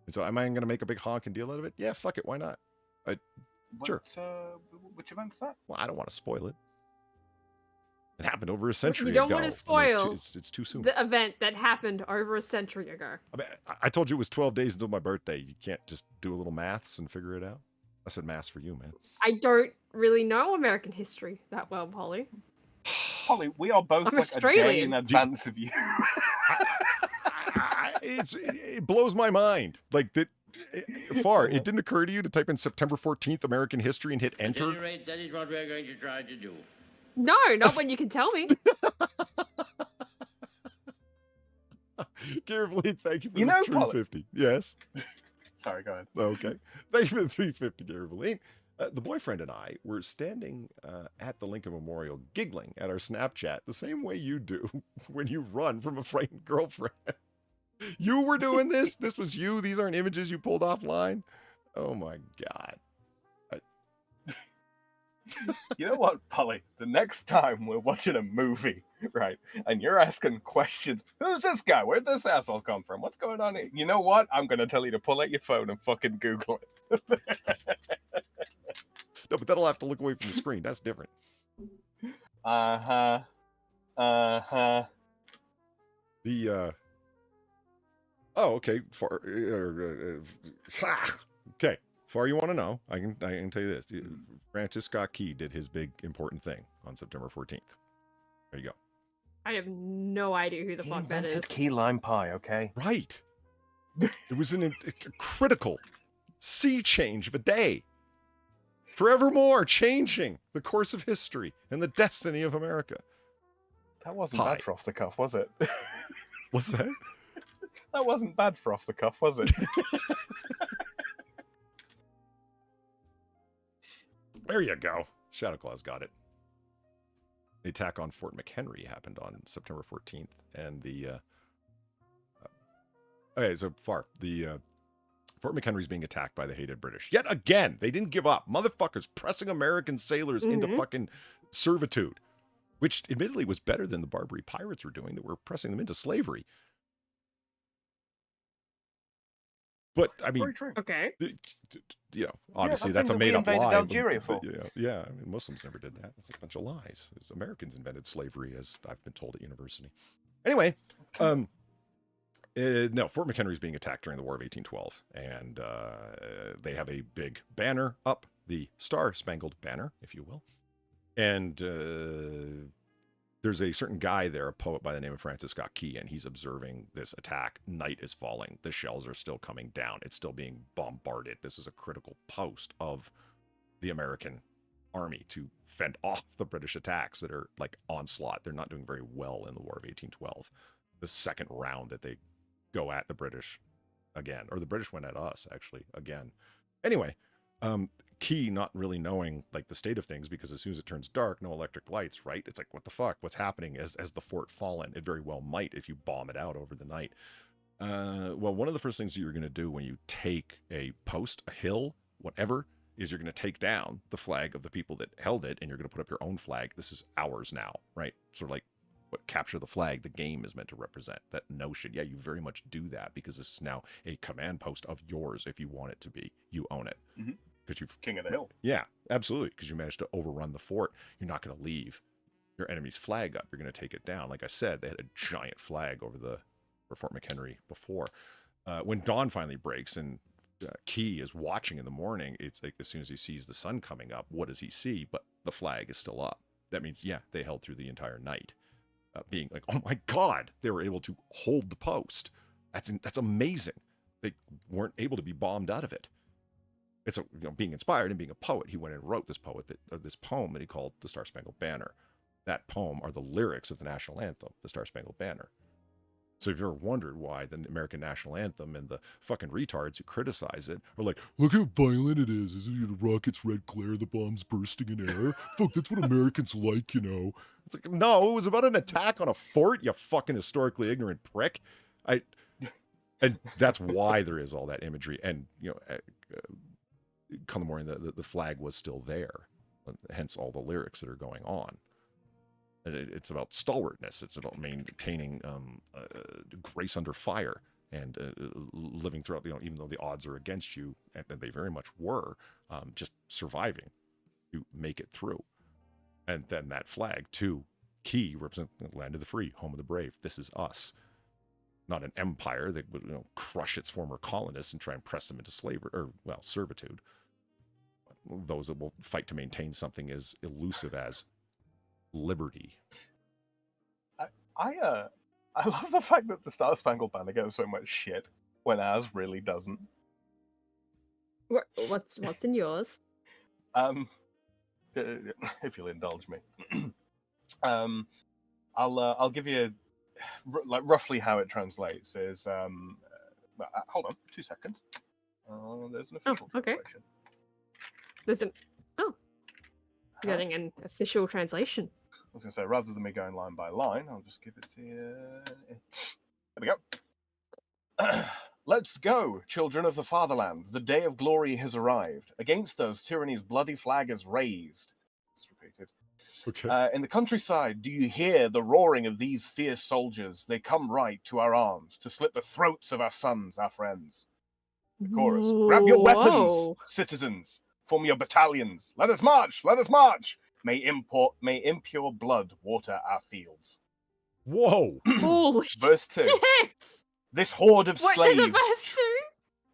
And so am I going to make a big honking deal out of it? Yeah, fuck it. Why not? Sure. Which event's that? Well, I don't want to spoil it. It happened over a century ago. You don't want to spoil it's too soon. The event that happened over a century ago. I mean, I told you it was 12 days until my birthday. You can't just do a little maths and figure it out. I said maths for you, man. I don't really know American history that well, Polly. Polly, we are both I'm like a day Australian. in advance of you. It blows my mind. Like that. Far, it didn't occur to you to type in September 14th American history and hit At enter? any rate, that is what we're going to try to do. No, not when you can tell me. Carefully, thank you for You the know, 350. Yes. Sorry, go ahead. Okay. Thank you for the 350, Carefully. The boyfriend and I were standing at the Lincoln Memorial giggling at our Snapchat the same way you do when you run from a frightened girlfriend. You were doing this? This was you? These aren't images you pulled offline? Oh my God. You know what, Polly? The next time we're watching a movie, right, and you're asking questions, who's this guy? Where'd this asshole come from? What's going on here? You know what? I'm going to tell you to pull out your phone and fucking Google it. No, but that'll have to look away from the screen. That's different. Uh-huh. Uh-huh. The, oh, okay. Okay. Far you want to know, I can tell you this. Francis Scott Key did his big important thing on September 14th. There you go. I have no idea who the fuck that is. Key lime pie, okay? Right. It was a critical sea change of a day. Forevermore changing the course of history and the destiny of America. That wasn't bad for off the cuff, was it? What's that? That wasn't bad for off the cuff, was it? There you go. Shadow Claw's got it. The attack on Fort McHenry happened on September 14th, and the okay, so far the Fort McHenry's being attacked by the hated British yet again. They didn't give up, motherfuckers, pressing American sailors into fucking servitude, which admittedly was better than the Barbary pirates were doing that were pressing them into slavery. But I mean, okay, you know, obviously that's a made-up lie. Algeria for. Yeah, I mean, Muslims never did that. That's a bunch of lies. Americans invented slavery, as I've been told at university. Anyway, no, Fort McHenry is being attacked during the War of 1812, and they have a big banner up, the Star Spangled Banner, if you will, and there's a certain guy there, a poet by the name of Francis Scott Key, and he's observing this attack. Night is falling. The shells are still coming down. It's still being bombarded. This is a critical post of the American army to fend off the British attacks that are like onslaught. They're not doing very well in the War of 1812. The second round that they go at the British again, or the British went at us, actually, again. Anyway, Key not really knowing like the state of things, because as soon as it turns dark, no electric lights, right? It's like, what the fuck? What's happening? As the fort fallen? It very well might if you bomb it out over the night. Well, one of the first things you're going to do when you take a post, a hill, whatever, is you're going to take down the flag of the people that held it, and you're going to put up your own flag. This is ours now, right? Sort of like what capture the flag, the game is meant to represent. That notion, yeah, you very much do that, because this is now a command post of yours. If you want it to be, you own it. Mm-hmm. You've king of the hill. Yeah, absolutely. Because you managed to overrun the fort. You're not going to leave your enemy's flag up. You're going to take it down. Like I said, they had a giant flag over Fort McHenry before. When dawn finally breaks and Key is watching in the morning, it's like as soon as he sees the sun coming up, what does he see? But the flag is still up. That means, yeah, they held through the entire night. Being like, oh my God, they were able to hold the post. That's amazing. They weren't able to be bombed out of it. It's being inspired and being a poet. He went and wrote this poem that he called the Star Spangled Banner. That poem are the lyrics of the national anthem, the Star Spangled Banner. So if you've ever wondered why the American national anthem and the fucking retards who criticize it are like, look how violent it is. Isn't it rockets, red glare, the bombs bursting in air? Fuck, that's what Americans like, you know. It's like, no, it was about an attack on a fort, you fucking historically ignorant prick. And that's why there is all that imagery. And, come the morning, the flag was still there, hence all the lyrics that are going on. It's about stalwartness. It's about maintaining grace under fire and living throughout, even though the odds are against you, and they very much were, just surviving to make it through. And then that flag, too, Key, represents the land of the free, home of the brave. This is us. Not an empire that would crush its former colonists and try and press them into slavery, or, servitude. Those that will fight to maintain something as elusive as liberty. I love the fact that the Star Spangled Banner gets so much shit when ours really doesn't. What's in yours? If you'll indulge me, I'll give you like roughly how it translates. Is hold on 2 seconds. There's an official translation. There's an getting an official translation. I was going to say, rather than me going line by line, I'll just give it to you. There we go. Let's go, children of the fatherland. The day of glory has arrived. Against us, tyranny's bloody flag is raised. It's repeated. Okay. In the countryside, do you hear the roaring of these fierce soldiers? They come right to our arms to slit the throats of our sons, our friends. The chorus. Grab your weapons, citizens. Form your battalions. Let us march! Let us march! May impure blood water our fields. Whoa! Holy Verse 2. shit! This horde of slaves. There's a verse 2?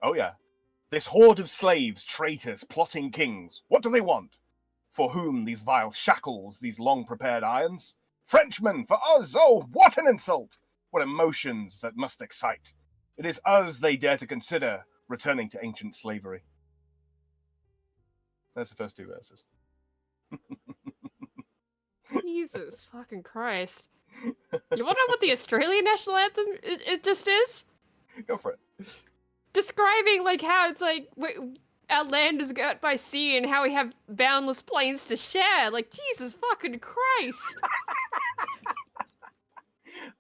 Oh yeah. This horde of slaves, traitors, plotting kings. What do they want? For whom these vile shackles, these long-prepared irons? Frenchmen, for us! Oh, what an insult! What emotions that must excite! It is us they dare to consider returning to ancient slavery. That's the first 2 verses. Jesus fucking Christ. You want to know what the Australian national anthem it just is? Go for it. Describing like how it's like our land is girt by sea and how we have boundless plains to share. Like, Jesus fucking Christ.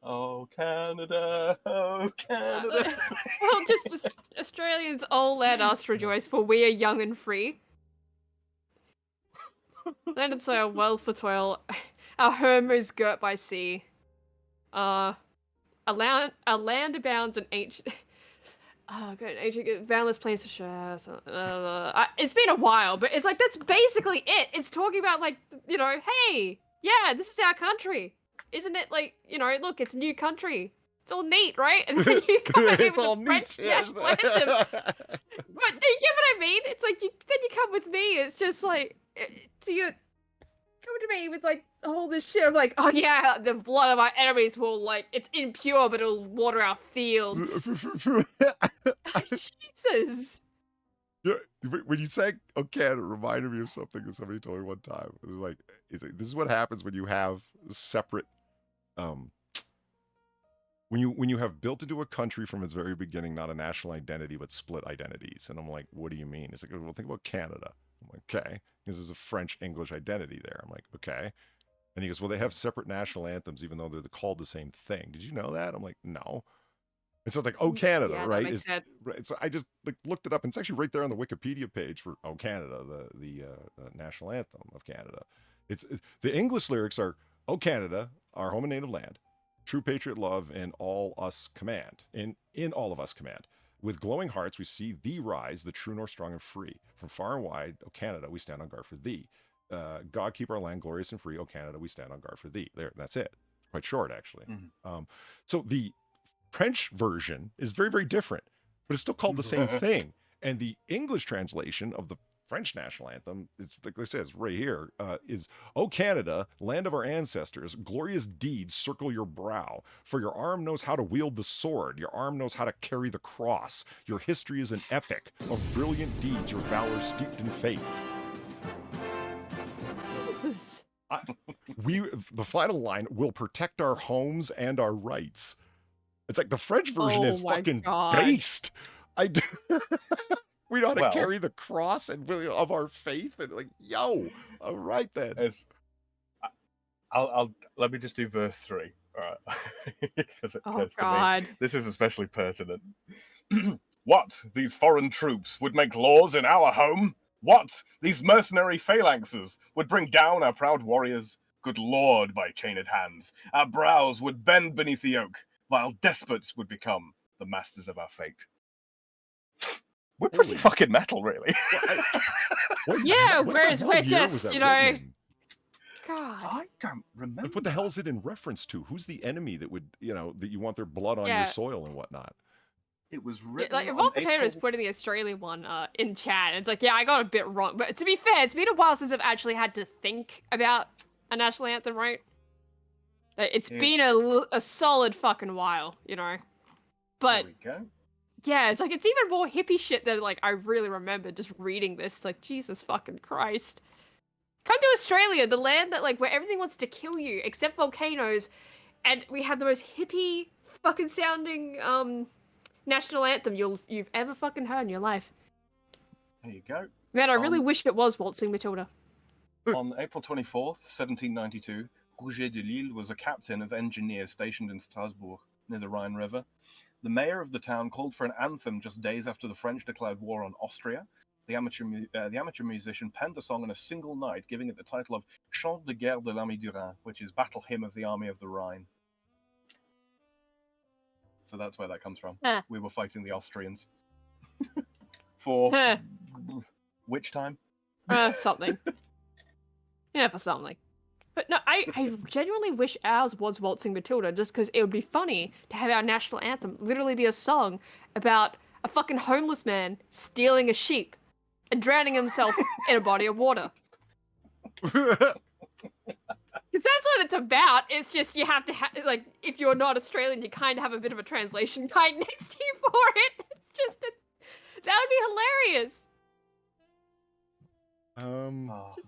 Oh, Canada. Oh, Canada. Well, just Australians all let us rejoice, for we are young and free. Land and soil, wells for toil. Our home is girt by sea. Our land abounds in ancient... boundless plains to share. It's been a while, but it's like, that's basically it. It's talking about, like, you know, hey, yeah, this is our country. Isn't it, like, you know, look, it's a new country. It's all neat, right? And then you come in with the French national anthem. But you get what I mean? It's like, then you come with me, it's just like, so you come to me with, like, all this shit of, like, oh yeah, the blood of our enemies will, like, it's impure, but it'll water our fields. Jesus. Yeah, when you say "oh Canada," it reminded me of something that somebody told me one time. It was like, this is what happens when you have separate, when you have built into a country from its very beginning not a national identity but split identities. And I'm like, what do you mean? It's like, well, think about Canada. I'm like, okay, because there's a French-English identity there. I'm like, okay. And he goes, well, they have separate national anthems even though they're called the same thing. Did you know that? I'm like, no. And so it's like, oh Canada, yeah, right? That makes sense. Right. So I just looked it up, and it's actually right there on the Wikipedia page for "Oh Canada," the national anthem of Canada. The English lyrics are "Oh Canada, our home and native land, true patriot love in all us command, in all of us command. With glowing hearts we see thee rise, the true north strong and free. From far and wide, oh Canada, we stand on guard for thee. God keep our land glorious and free. Oh Canada, we stand on guard for thee." There, that's it. Quite short, actually. Mm-hmm. So the French version is very, very different, but it's still called the same thing. And the English translation of the French national anthem, it's like I said, it's right here, is "O Canada, land of our ancestors, glorious deeds circle your brow. For your arm knows how to wield the sword, your arm knows how to carry the cross. Your history is an epic of brilliant deeds, your valor steeped in faith." Jesus. The final line, "will protect our homes and our rights." It's like the French version is fucking based. We know how to carry the cross and of our faith, and like, yo, all right then. I'll let me just do verse 3, all right? Because it occurs to me. This is especially pertinent. What? These foreign troops would make laws in our home? What? These mercenary phalanxes would bring down our proud warriors? Good Lord, by chained hands, our brows would bend beneath the yoke. While despots would become the masters of our fate. We're pretty fucking metal, really. Yeah, whereas we're just, you know... God. I don't remember. Like, what the hell is it in reference to? Who's the enemy that would, you know, that you want their blood on your soil and whatnot? It was written like, Evolved Potatoes putting the Australian one in chat. It's like, yeah, I got a bit wrong. But to be fair, it's been a while since I've actually had to think about a national anthem, right? It's been a solid fucking while, you know. But There we go. yeah, it's like it's even more hippie shit than like I really remember just reading this. Like Jesus fucking Christ. Come to Australia, the land that like where everything wants to kill you except volcanoes, and we have the most hippie fucking sounding national anthem you've ever fucking heard in your life. There you go. Man, I really wish it was Waltzing Matilda. On April 24th, 1792, Rouget de Lille was a captain of engineers stationed in Strasbourg, near the Rhine River. The mayor of the town called for an anthem just days after the French declared war on Austria. The amateur musician penned the song in a single night, giving it the title of Chant de guerre de l'Armée du Rhin, which is Battle Hymn of the Army of the Rhine. So that's where that comes from. We were fighting the Austrians. For which time? Something. Yeah, for something. But no, I genuinely wish ours was Waltzing Matilda, just because it would be funny to have our national anthem literally be a song about a fucking homeless man stealing a sheep and drowning himself in a body of water. Because that's what it's about. It's just you have to like, if you're not Australian, you kind of have a bit of a translation guide next to you for it. It's just, that would be hilarious.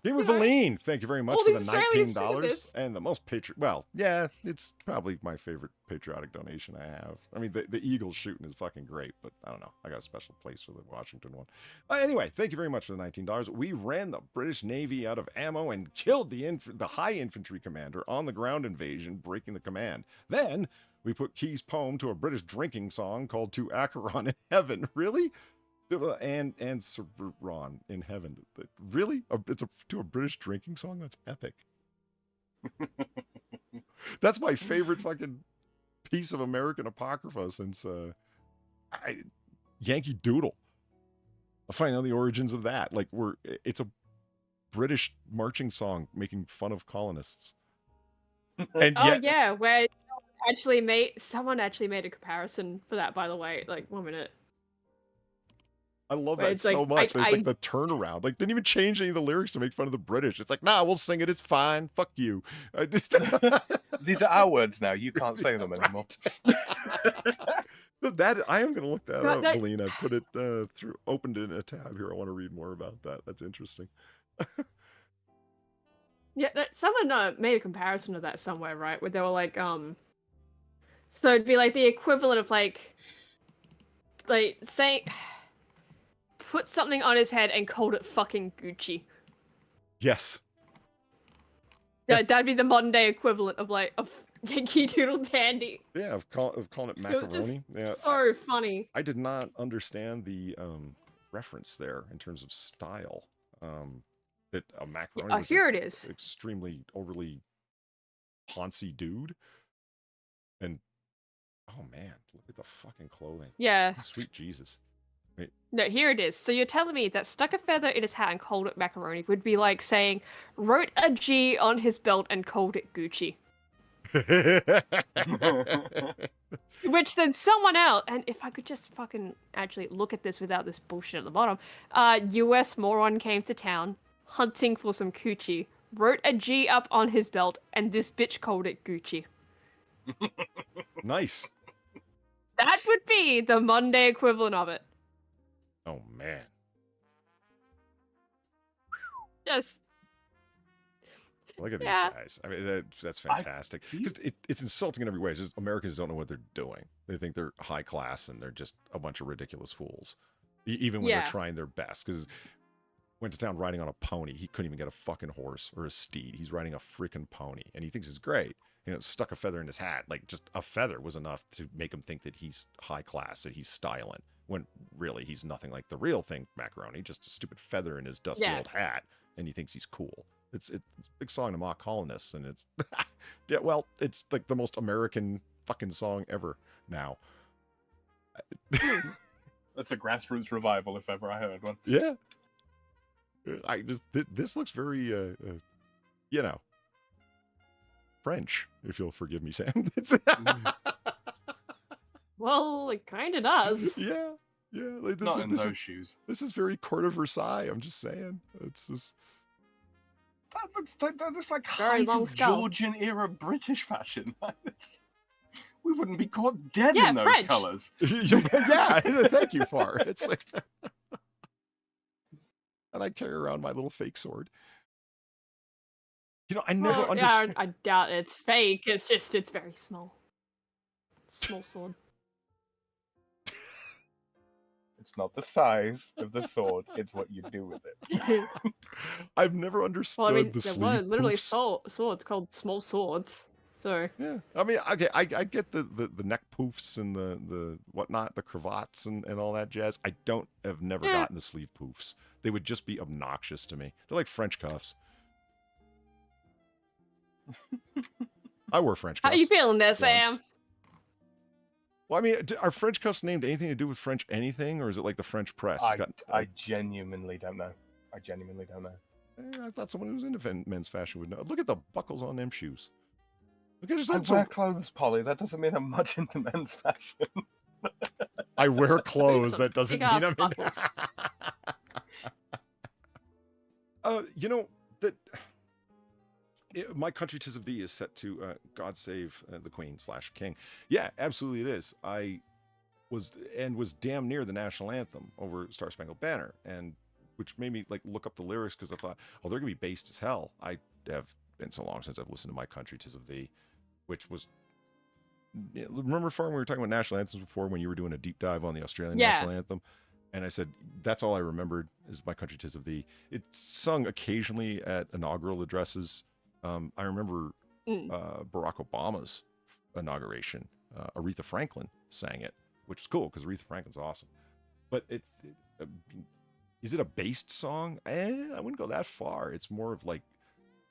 Gamer Valine, thank you very much for the $19 and the most well, yeah, it's probably my favorite patriotic donation I have. I mean, the Eagles shooting is fucking great, but I don't know. I got a special place for the Washington one. Anyway, thank you very much for the $19. We ran the British Navy out of ammo and killed the high infantry commander on the ground invasion, breaking the command. Then we put Key's poem to a British drinking song called To Acheron in Heaven. Really? And Ron in Heaven. Really? It's to a British drinking song? That's epic. That's my favorite fucking piece of American Apocrypha since Yankee Doodle. I'll find out the origins of that. Like, it's a British marching song making fun of colonists. And yet, yeah, where someone actually made a comparison for that, by the way. Like, 1 minute. I love that so much. It's like the turnaround. Like, didn't even change any of the lyrics to make fun of the British. It's like, nah, we'll sing it. It's fine. Fuck you. These are our words now. You can't say them anymore. That I am going to look that up, Melina. I put it opened in a tab here. I want to read more about that. That's interesting. Yeah, someone made a comparison of that somewhere, right? Where they were like, so it'd be like the equivalent of like saying, put something on his head and called it fucking Gucci. Yes. Yeah, that'd be the modern day equivalent of Yankee Doodle Dandy. Yeah, of calling it macaroni. It was yeah, so funny. I did not understand the reference there in terms of style. That a macaroni was here it is. Extremely overly poncy dude. And oh man, look at the fucking clothing. Yeah. Sweet Jesus. Wait. No, here it is. So you're telling me that stuck a feather in his hat and called it macaroni would be like saying, wrote a G on his belt and called it Gucci. Which then someone else, and if I could just fucking actually look at this without this bullshit at the bottom, US moron came to town, hunting for some coochie, wrote a G up on his belt, and this bitch called it Gucci. Nice. That would be the Monday equivalent of it. Oh, man. Just... Look at these guys. I mean, that's fantastic. Because it's insulting in every way. It's just Americans don't know what they're doing. They think they're high class, and they're just a bunch of ridiculous fools. Even when they're trying their best. Because went to town riding on a pony. He couldn't even get a fucking horse or a steed. He's riding a freaking pony. And he thinks it's great. You know, stuck a feather in his hat. Like, just a feather was enough to make him think that he's high class, that he's styling. When really, he's nothing like the real thing, macaroni. Just a stupid feather in his dusty old hat. And he thinks he's cool. It's a big song to mock colonists. And it's... yeah, well, it's like the most American fucking song ever now. That's a grassroots revival, if ever I heard one. Yeah. This looks very, you know, French, if you'll forgive me, Sam. Well, it kind of does. Yeah, yeah. Like, Not in those shoes. This is very Court of Versailles. I'm just saying. It's just. That's like Very height long of skull. Georgian era British fashion. We wouldn't be caught dead Yeah, in those French. colours. Yeah, thank you, Far. It's like, and I carry around my little fake sword. You know, I never Well, understood. yeah, I doubt it's fake. It's just, it's very small. Small sword. It's not the size of the sword; it's what you do with it. I've never understood Well, I mean, the there sleeve were literally poofs. swords called small swords. So Yeah, I mean, okay, I get the neck poofs and the whatnot, the cravats and all that jazz. I have never gotten the sleeve poofs. They would just be obnoxious to me. They're like French cuffs. I wore French cuffs. how you feeling there, Sam? once. Well, I mean, are French cuffs named anything to do with French anything, or is it like the French press? I genuinely don't know. I genuinely don't know. I thought someone who's into men's fashion would know. Look at the buckles on them shoes. Look at I just wear clothes, Polly. That doesn't mean I'm much into men's fashion. I wear clothes. That doesn't mean I'm buckles. You know that my country 'tis of thee is set to God Save the Queen / King. Yeah, absolutely it is. I was damn near the national anthem over Star Spangled Banner, and which made me like look up the lyrics because I thought, oh, they're gonna be based as hell. I have been so long since I've listened to my country 'tis of thee, which was. Remember, Farm, we were talking about national anthems before when you were doing a deep dive on the Australian national anthem, and I said that's all I remembered is my country 'tis of thee. It's sung occasionally at inaugural addresses. I remember Barack Obama's inauguration. Aretha Franklin sang it, which is cool because Aretha Franklin's awesome. But is it a based song? I wouldn't go that far. It's more of like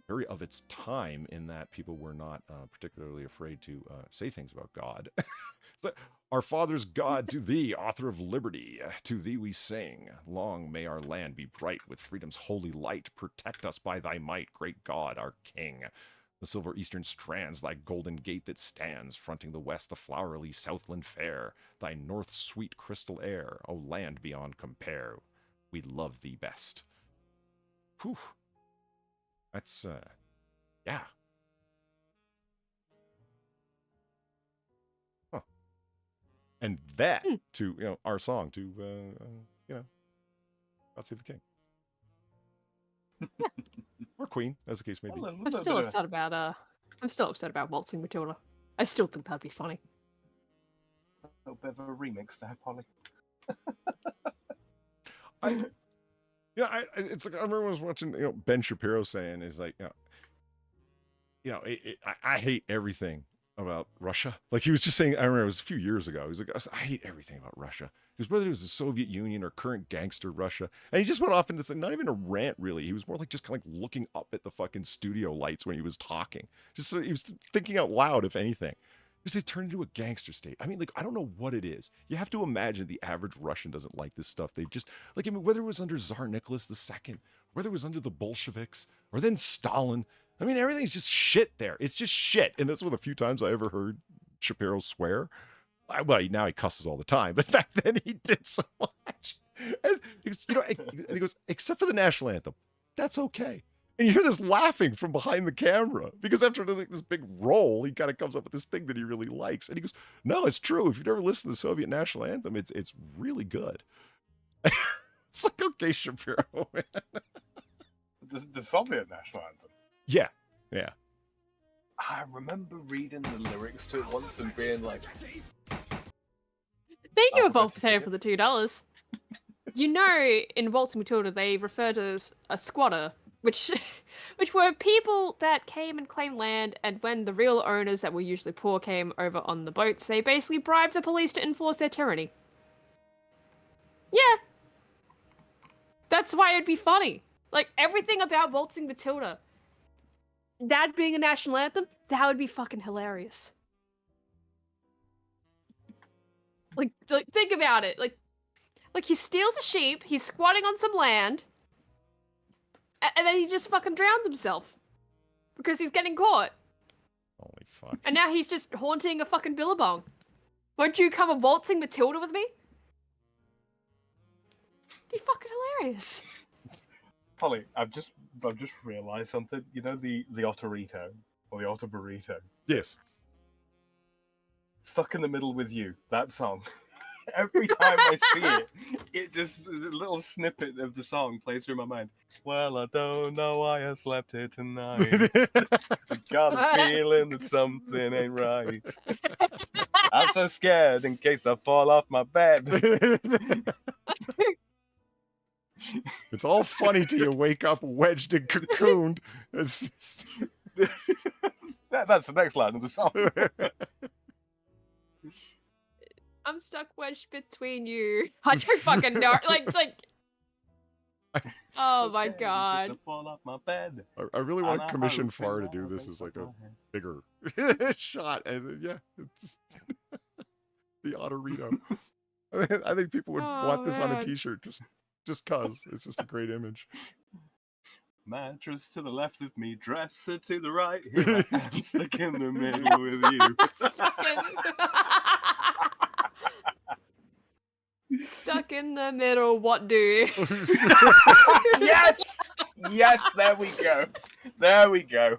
very of its time in that people were not particularly afraid to say things about God. Our fathers God, to thee, author of liberty, to thee we sing. Long may our land be bright with freedom's holy light. Protect us by thy might, great God, our King. The silver eastern strands, thy golden gate that stands, fronting the west, the flowery southland fair. Thy north sweet crystal air, O land beyond compare. We love thee best. Whew. That's, yeah. Huh. And that to, our song to, God Save the King. Or Queen, as the case may be. I'm still upset about Waltzing Matilda. I still think that'd be funny. A little bit of a remix there, Polly. It's like I remember I was watching, Ben Shapiro saying is like, I hate everything about Russia. Like he was just saying, I remember it was a few years ago. He was like, I hate everything about Russia. He was whether it was the Soviet Union or current gangster Russia, and he just went off into this, not even a rant really. He was more like just kind of like looking up at the fucking studio lights when he was talking. Just he was thinking out loud, if anything. Because they turned into a gangster state. I mean, like, I don't know what it is. You have to imagine the average Russian doesn't like this stuff. They just, like, I mean, whether it was under Tsar Nicholas II, whether it was under the Bolsheviks, or then Stalin, I mean, everything's just shit there. It's just shit. And that's one of the few times I ever heard Shapiro swear. Well, now he cusses all the time, but back then he did so much. And he goes, except for the national anthem, that's okay. And you hear this laughing from behind the camera because after this big role, he kind of comes up with this thing that he really likes. And he goes, no, it's true. If you've never listened to the Soviet national anthem, it's really good. It's like, okay, Shapiro. The Soviet national anthem? Yeah. I remember reading the lyrics to it once and being like... Thank you, Evolved Potato, for the $2. In Waltzing Matilda, they refer to as a squatter, which were people that came and claimed land, and when the real owners that were usually poor came over on the boats, they basically bribed the police to enforce their tyranny. Yeah. That's why it'd be funny. Like, everything about Waltzing Matilda, that being a national anthem, that would be fucking hilarious. Like think about it. Like he steals a sheep, he's squatting on some land, and then he just fucking drowns himself. Because he's getting caught. Holy fuck. And now he's just haunting a fucking billabong. Won't you come a Waltzing Matilda with me? It'd be fucking hilarious. Polly, I've just I've just realised something. You know the otterito or the otter burrito. Yes. Stuck in the Middle with You. That song. Every time I see it, it just a little snippet of the song plays through my mind. Well, I don't know why I slept here tonight. I got a feeling that something ain't right. I'm so scared in case I fall off my bed. It's all funny till you wake up wedged and cocooned. That's the next line of the song. I'm stuck wedged between you. I don't fucking know. Like. Oh my god. Fall off my bed. I really want to commission Far to do this as like a bigger shot, and yeah, it's the Otterito. I think people would want this on a T-shirt just cause it's just a great image. Mattress to the left of me, dresser to the right. Here I am, stuck in the middle with you. Stuck in the middle, what do? Yes! Yes, there we go. There we go.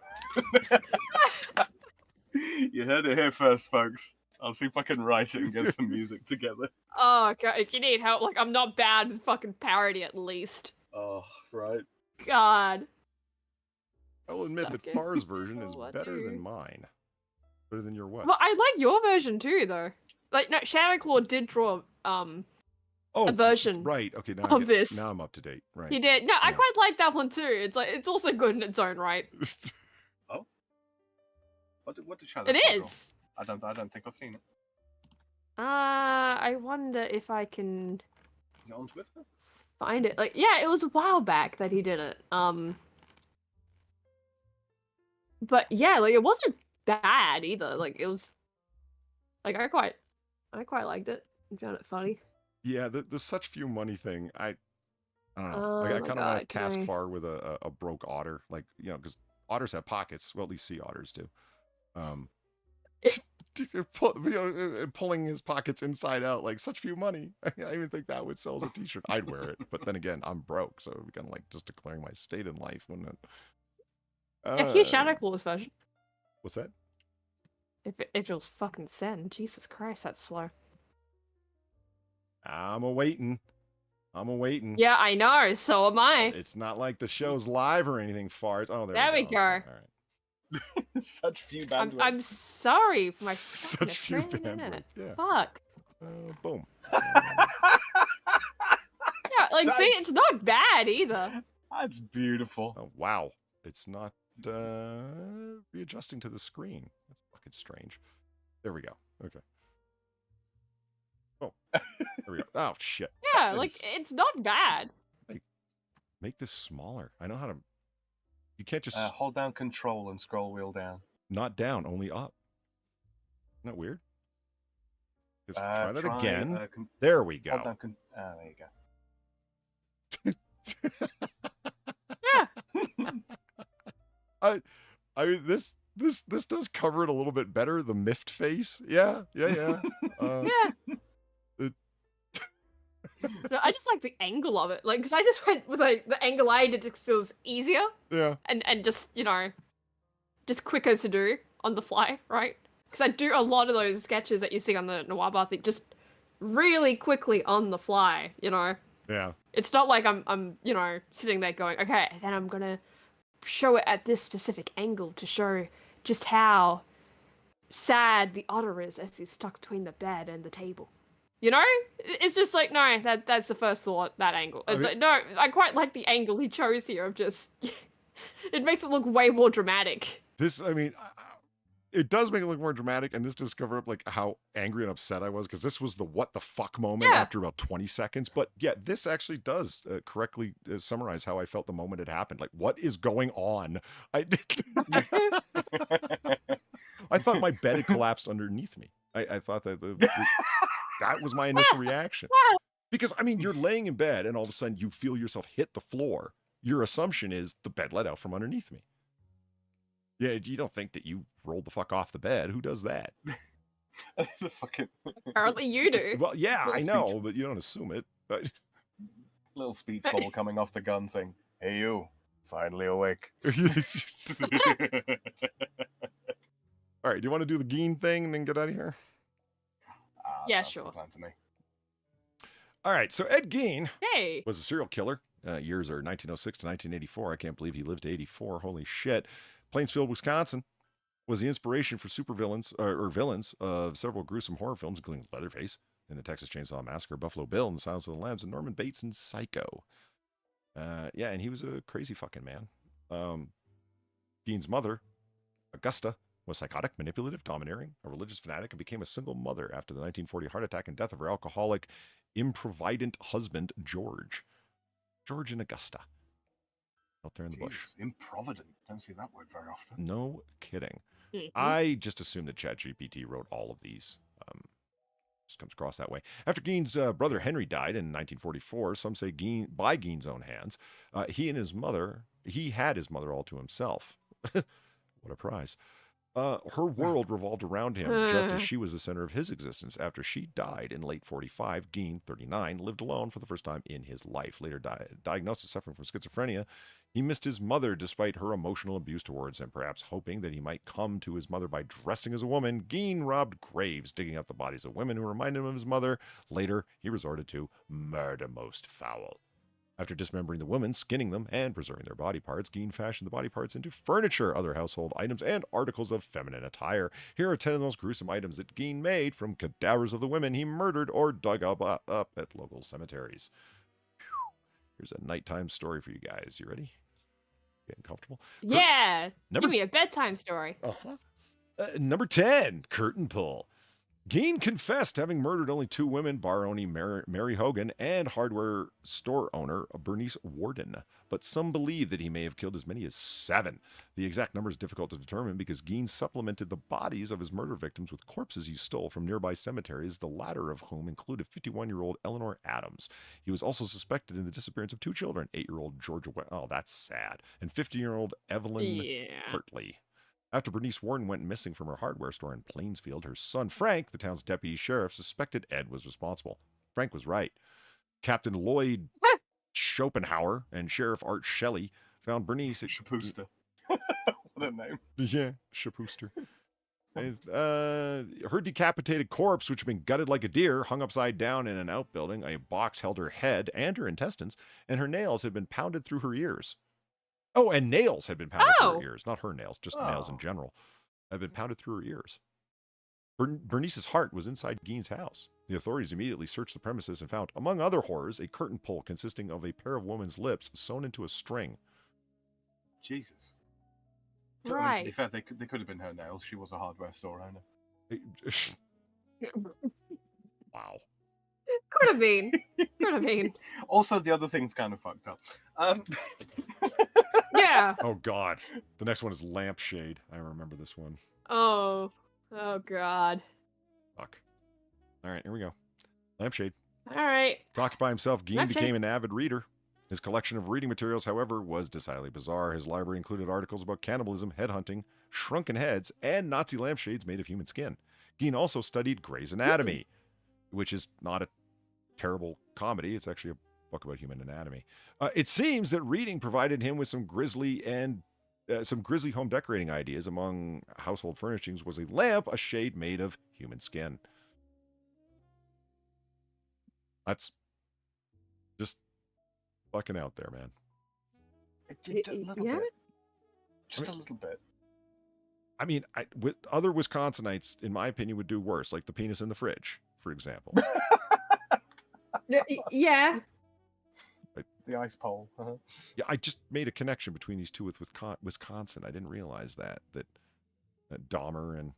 You heard it here first, folks. I'll see if I can write it and get some music together. Oh, God, if you need help, like, I'm not bad with fucking parody at least. Oh, right. God. I will admit that Far's version is better than mine. Better than your what? Well, I like your version too, though. Like, no, Shadowclaw did draw, a version right. Okay, now of this. Now I'm up to date. Right. He did. No, I quite like that one too. It's like it's also good in its own right. Oh. What did Shadowclaw It draw? is. I don't think I've seen it. I wonder if I can Is it on Twitter? find it. Like, yeah, it was a while back that he did it. But yeah, like it wasn't bad either. Like it was, like I quite liked it. I found it funny. Yeah, the such few money thing. I don't know. Oh Like, I my kind of want God, to task can I- Far with a broke otter, like because otters have pockets. Well, at least sea otters do. Pulling his pockets inside out, like such few money. I even think that would sell as a T-shirt. I'd wear it, but then again, I'm broke, so I'm kind of like just declaring my state in life, wouldn't it? Yeah, here's Shadowclaw's version. What's that? If it was fucking send, Jesus Christ, that's slow. I'm awaiting. Yeah, I know. So am I. It's not like the show's live or anything, Far. Oh, There we go. Okay, all right. Such few bandwidth. I'm sorry for my Such few Australian internet. bandwidth, yeah. Fuck. Boom. Yeah, like see, it's not bad either. That's beautiful. Oh, wow. It's not readjusting to the screen. That's fucking strange. There we go. Okay. Oh, there we go. Oh, shit. Yeah, like it's not bad. Make this smaller. I know how to. You can't just Hold down Control and scroll wheel down. not down, only up. Isn't that weird? Let's try that again. There we go. Hold down there you go. Yeah. I mean this does cover it a little bit better. The miffed face. Yeah. Yeah. No, I just like the angle of it. Like, because I just went with like the angle I did because it was easier. Yeah. And just, just quicker to do on the fly, right? Because I do a lot of those sketches that you see on the Noir Bar thing just really quickly on the fly, Yeah. It's not like I'm sitting there going, okay, then I'm gonna show it at this specific angle to show just how sad the otter is as he's stuck between the bed and the table. It's just like, no, that's the first thought, that angle. It's like, no, I quite like the angle he chose here of just, it makes it look way more dramatic. This, I mean, it does make it look more dramatic, and this does cover up like how angry and upset I was, because this was the what the fuck moment after about 20 seconds. But yeah, this actually does correctly summarize how I felt the moment it happened. Like, what is going on? I thought my bed had collapsed underneath me. I thought that that was my initial reaction. Because, I mean, you're laying in bed and all of a sudden you feel yourself hit the floor. Your assumption is the bed let out from underneath me. Yeah, you don't think that you rolled the fuck off the bed. Who does that? Apparently you do. Well, yeah, I know, but you don't assume it. But little speech bubble coming off the gun saying, "Hey you, Finally awake. All right, do you want to do the Gein thing and then get out of here? Yeah, sounds like a sure. plan to me. All right, so Ed Gein Hey. was a serial killer. Years are 1906 to 1984. I can't believe he lived to 84. Holy shit. Plainsfield, Wisconsin was the inspiration for supervillains or villains of several gruesome horror films, including Leatherface in the Texas Chainsaw Massacre, Buffalo Bill in the Silence of the Lambs, and Norman Bates in Psycho. Yeah, and he was a crazy fucking man. Gein's mother, Augusta, was psychotic, manipulative, domineering, a religious fanatic, and became a single mother after the 1940 heart attack and death of her alcoholic, improvident husband, George. George and Augusta. Out there in the bush. Improvident. Don't see that word very often. No kidding. Mhm. I just assumed that ChatGPT wrote all of these. Just comes across that way. After Gein's brother Henry died in 1944, some say by Gein's own hands, he had his mother all to himself. What a prize. Her world revolved around him just as she was the center of his existence. After she died in late 45, Gein, 39, lived alone for the first time in his life. Later diagnosed as suffering from schizophrenia, he missed his mother despite her emotional abuse towards him. Perhaps hoping that he might come to his mother by dressing as a woman, Gein robbed graves, digging up the bodies of women who reminded him of his mother. Later, he resorted to murder most foul. After dismembering the women, skinning them, and preserving their body parts, Gein fashioned the body parts into furniture, other household items, and articles of feminine attire. Here are 10 of the most gruesome items that Gein made from cadavers of the women he murdered or dug up at local cemeteries. Whew. Here's a nighttime story for you guys. You ready? Getting comfortable? Yeah. Give me a bedtime story. Number 10, curtain pull. Gein confessed having murdered only 2 women, bar owner Mary Hogan and hardware store owner Bernice Warden. But some believe that he may have killed as many as 7. The exact number is difficult to determine because Gein supplemented the bodies of his murder victims with corpses he stole from nearby cemeteries, the latter of whom included 51-year-old Eleanor Adams. He was also suspected in the disappearance of 2 children, 8-year-old Georgia, oh, that's sad, and 50-year-old Evelyn Hartley. After Bernice Warden went missing from her hardware store in Plainsfield, her son Frank, the town's deputy sheriff, suspected Ed was responsible. Frank was right. Captain Lloyd Schopenhauer and Sheriff Art Shelley found Bernice at Shapuster. What a name. Yeah, Shapuster. Her decapitated corpse, which had been gutted like a deer, hung upside down in an outbuilding. A box held her head and her intestines, and her nails had been pounded through her ears. Oh, and nails had been pounded through her ears. Not her nails, just nails in general. Had been pounded through her ears. Bernice's heart was inside Gein's house. The authorities immediately searched the premises and found, among other horrors, a curtain pole consisting of a pair of woman's lips sewn into a string. Jesus. So, I mean, to be fair, they could have been her nails. She was a hardware store owner. Wow. Could have been. Could have been. Also, the other thing's kind of fucked up. Yeah. Oh, God. The next one is Lampshade. I remember this one. Oh, God. Fuck. All right, here we go. Lampshade. All right. To occupy himself, Gein Lampshade. became an avid reader. His collection of reading materials, however, was decidedly bizarre. His library included articles about cannibalism, headhunting, shrunken heads, and Nazi lampshades made of human skin. Gein also studied Grey's Anatomy, which is not a terrible comedy. It's actually a book about human anatomy. It seems that reading provided him with some grisly home decorating ideas. Among household furnishings was a lamp, a shade made of human skin. That's just fucking out there, man. A little bit. Just a little bit. I mean, with other Wisconsinites, in my opinion, would do worse, like the penis in the fridge, for example. Yeah. The ice pole. Uh-huh. Yeah, I just made a connection between these two with Wisconsin. I didn't realize that Dahmer and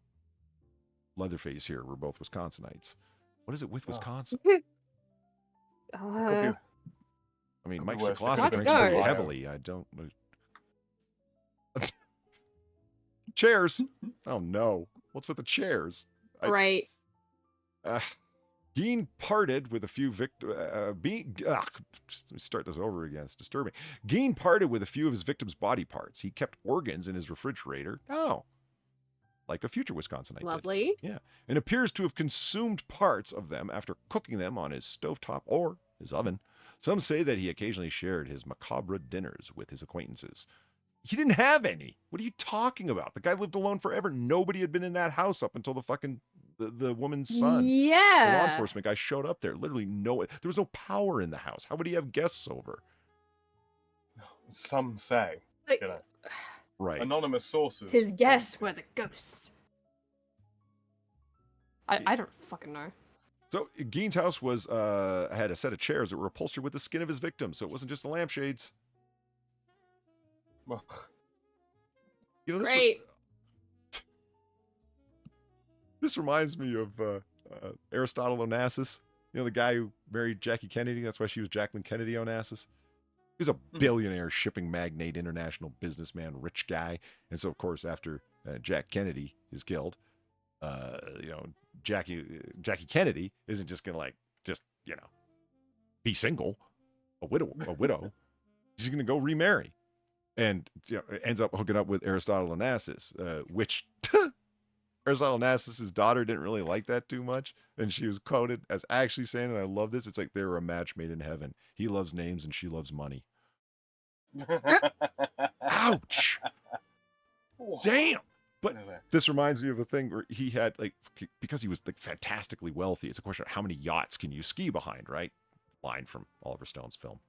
Leatherface here were both Wisconsinites. What is it with Wisconsin? Uh, I mean, Mike worse. Seklasa drinks pretty heavily. I don't know. Chairs. Oh, no. What's with the chairs? Right. Gein parted with a few let me start this over again. It's disturbing. Gein parted with a few of his victims' body parts. He kept organs in his refrigerator. Oh. Like a future Wisconsinite Lovely. did. Yeah. And appears to have consumed parts of them after cooking them on his stovetop or his oven. Some say that he occasionally shared his macabre dinners with his acquaintances. He didn't have any. What are you talking about? The guy lived alone forever. Nobody had been in that house up until the woman's son. The law Yeah. enforcement guy showed up there. Literally there was no power in the house. How would he have guests over? Some say, Like, you know, Right. anonymous sources. his guests were the ghosts. I don't fucking know. So Gein's house was had a set of chairs that were upholstered with the skin of his victim, so it wasn't just the lampshades. Well, You know, Great. This reminds me of Aristotle Onassis. You know, the guy who married Jackie Kennedy. That's why she was Jacqueline Kennedy Onassis. He's a billionaire, shipping magnate, international businessman, rich guy. And so, of course, after Jack Kennedy is killed, Jackie Kennedy isn't just gonna be single, a widow. She's gonna go remarry, and ends up hooking up with Aristotle Onassis, which Aristotle Onassis' daughter didn't really like that too much, and she was quoted as actually saying, and I love this, it's like they were a match made in heaven. He loves names and she loves money. Ouch! Damn! But this reminds me of a thing where he had, because he was fantastically wealthy, it's a question of how many yachts can you ski behind, right? Line from Oliver Stone's film,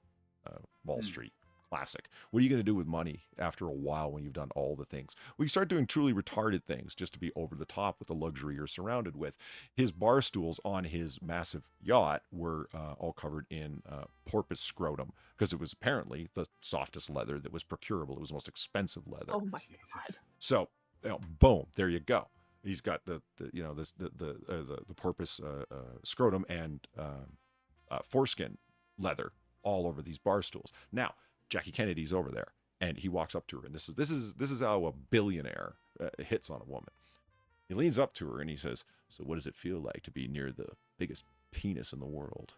Wall Street. Classic. What are you going to do with money after a while when you've done all the things? Well, you start doing truly retarded things just to be over the top with the luxury you're surrounded with. His bar stools on his massive yacht were all covered in porpoise scrotum, because it was apparently the softest leather that was procurable. It was the most expensive leather. Oh my God. So, boom, there you go. He's got the porpoise scrotum and foreskin leather all over these bar stools. Now, Jackie Kennedy's over there, and he walks up to her, and this is how a billionaire hits on a woman. He leans up to her and he says, "So, what does it feel like to be near the biggest penis in the world?"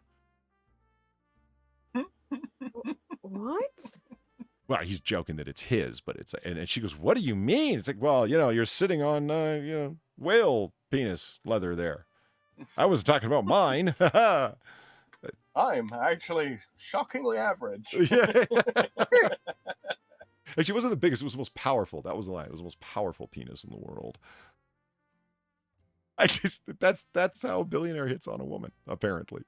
What? Well, he's joking that it's his, but it's and she goes, "What do you mean?" It's like, well, you're sitting on whale penis leather there. I wasn't talking about mine. I'm actually shockingly average. Yeah. And she wasn't the biggest, it was the most powerful. That was the line. It was the most powerful penis in the world. That's how a billionaire hits on a woman, apparently.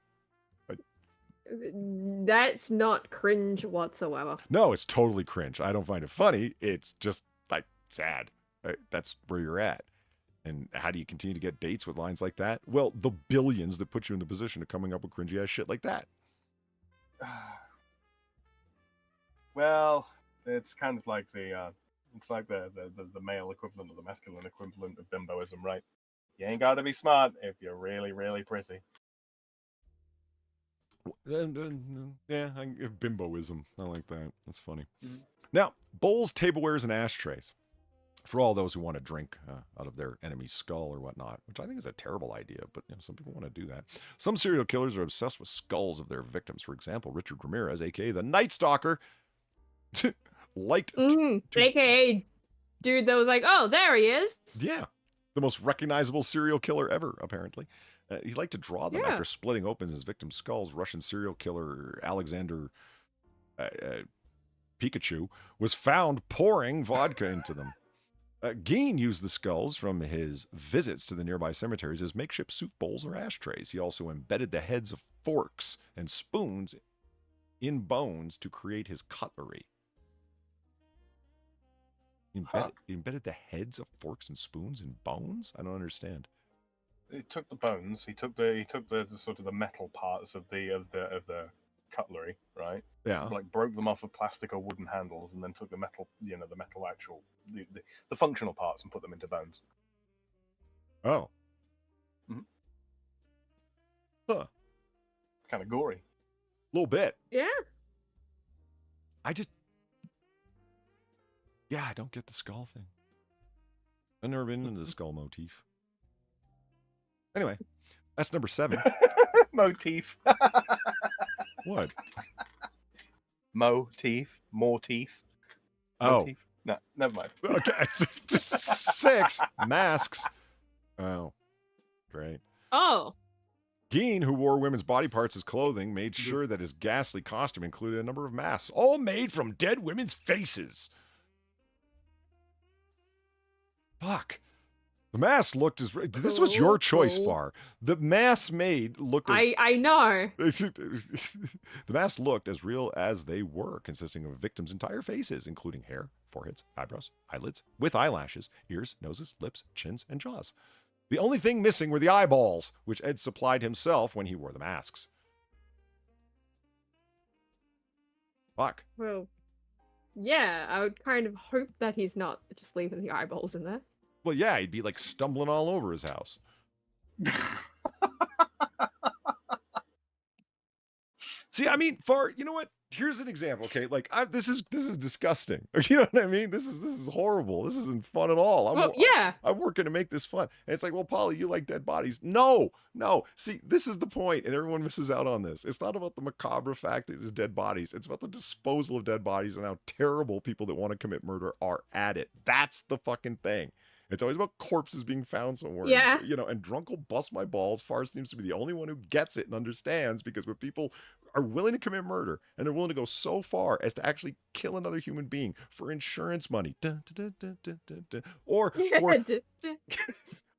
That's not cringe whatsoever. No, it's totally cringe. I don't find it funny. It's just sad. That's where you're at. And how do you continue to get dates with lines like that? Well, the billions that put you in the position of coming up with cringy ass shit like that. Well, it's kind of like the male equivalent or the masculine equivalent of bimboism, right? You ain't got to be smart if you're really, really pretty. Yeah, bimboism. I like that. That's funny. Mm-hmm. Now, bowls, tablewares, and ashtrays. For all those who want to drink out of their enemy's skull or whatnot, which I think is a terrible idea, but some people want to do that. Some serial killers are obsessed with skulls of their victims. For example, Richard Ramirez, a.k.a. the Night Stalker, liked a.k.a. dude that was like, oh, there he is. Yeah, the most recognizable serial killer ever, apparently. He liked to draw them after splitting open his victims' skulls. Russian serial killer Alexander Pikachu was found pouring vodka into them. Gein used the skulls from his visits to the nearby cemeteries as makeshift soup bowls or ashtrays. He also embedded the heads of forks and spoons in bones to create his cutlery. He embedded the heads of forks and spoons in bones? I don't understand. He took the bones. He took the sort of the metal parts of the cutlery, right? Yeah. Broke them off of plastic or wooden handles, and then took the metal, the actual, the functional parts, and put them into bones. Oh. Mm-hmm. Huh. Kind of gory. A little bit. Yeah. I don't get the skull thing. I've never been into the skull motif. Anyway, that's number 7. Motif. What? Motif. More teeth. Oh. Motif. No, never mind. Okay. Just 6 masks. Oh. Great. Oh. Gein, who wore women's body parts as clothing, made sure that his ghastly costume included a number of masks, all made from dead women's faces. Fuck. The mask looked as... This was your choice, Far. The mask made looked as... I know. The mask looked as real as they were, consisting of victims' entire faces, including hair, foreheads, eyebrows, eyelids, with eyelashes, ears, noses, lips, chins, and jaws. The only thing missing were the eyeballs, which Ed supplied himself when he wore the masks. Fuck. Well, yeah, I would kind of hope that he's not just leaving the eyeballs in there. Well, yeah, he'd be like stumbling all over his house. See, I mean, Far, you know what? Here's an example, okay? Like, this is disgusting. You know what I mean? This is horrible. This isn't fun at all. I'm working to make this fun. And it's like, well, Polly, you like dead bodies. No. See, this is the point, and everyone misses out on this. It's not about the macabre fact of dead bodies. It's about the disposal of dead bodies and how terrible people that want to commit murder are at it. That's the fucking thing. It's always about corpses being found somewhere. Yeah. And, and drunk will bust my balls. Far seems to be the only one who gets it and understands, because when people are willing to commit murder and they're willing to go so far as to actually kill another human being for insurance money, or for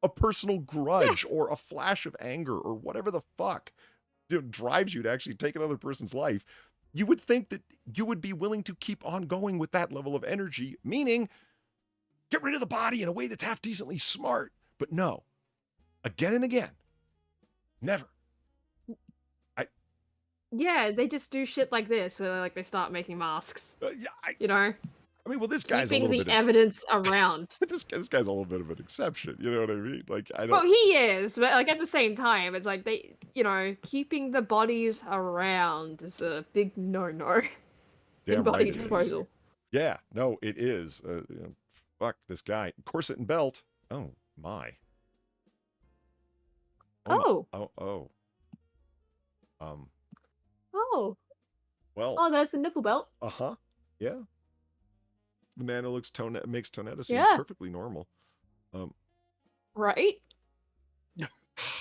a personal grudge or a flash of anger or whatever the fuck drives you to actually take another person's life, you would think that you would be willing to keep on going with that level of energy, meaning get rid of the body in a way that's half decently smart. But no, again and again, never. Yeah, they just do shit like this, where they start making masks. I mean, well, this guy's keeping a little the bit evidence around. this guy's a little bit of an exception. You know what I mean? Like, I don't. Well, he is, but at the same time, it's like they, keeping the bodies around is a big no-no in body disposal. Yeah, no, it is. Fuck this guy. Corset and belt. Oh my. Oh. Well. Oh, there's the nipple belt. Uh-huh. Yeah. The man who makes Tonetta seem perfectly normal. Right?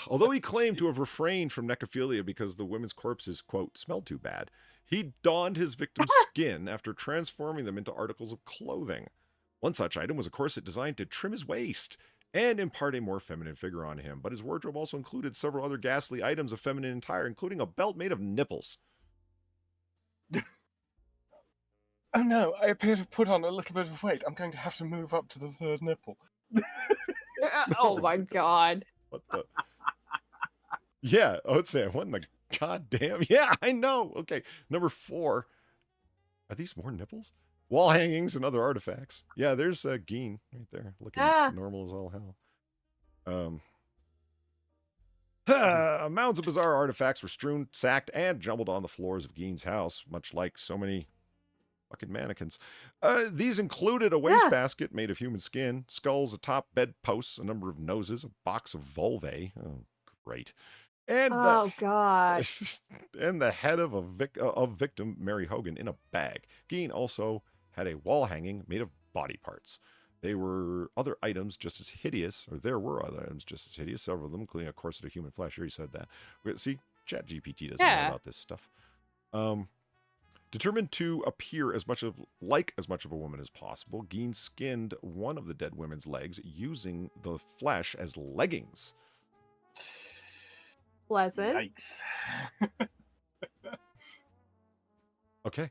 Although he claimed to have refrained from necrophilia because the women's corpses, quote, smelled too bad, he donned his victim's skin after transforming them into articles of clothing. One such item was a corset designed to trim his waist and impart a more feminine figure on him, but his wardrobe also included several other ghastly items of feminine attire, including a belt made of nipples. Oh no, I appear to put on a little bit of weight. I'm going to have to move up to the third nipple. Oh my god. What the? Yeah, I would say, what in the goddamn? Yeah, I know. Okay, number 4. Are these more nipples? Wall hangings and other artifacts. Yeah, there's Gein right there, looking normal as all hell. Mounds of bizarre artifacts were strewn, sacked, and jumbled on the floors of Gein's house, much like so many fucking mannequins. These included a wastebasket made of human skin, skulls atop bedposts, a number of noses, a box of vulvae. Oh, great. And God. And the head of victim Mary Hogan in a bag. Gein also had a wall hanging made of body parts. There were other items just as hideous, several of them, including a corset of human flesh. I already said that. See, ChatGPT doesn't know about this stuff. Determined to appear as much of a woman as possible, Gein skinned one of the dead women's legs using the flesh as leggings. Pleasant. Yikes. Okay.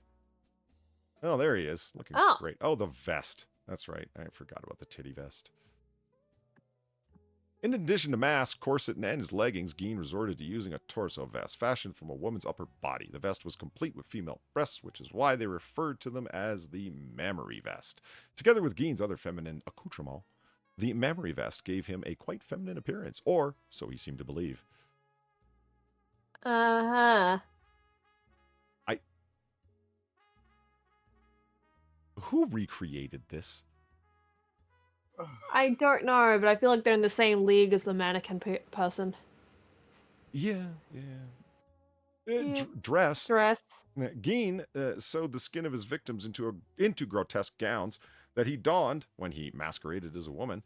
Oh, there he is. Looking great. Oh, the vest. That's right. I forgot about the titty vest. In addition to mask, corset, and his leggings, Gein resorted to using a torso vest fashioned from a woman's upper body. The vest was complete with female breasts, which is why they referred to them as the mammary vest. Together with Gein's other feminine accoutrements, the mammary vest gave him a quite feminine appearance, or so he seemed to believe. Uh-huh. Who recreated this? I don't know, but I feel like they're in the same league as the mannequin person. Yeah. Dress. Gein sewed the skin of his victims into grotesque gowns that he donned when he masqueraded as a woman.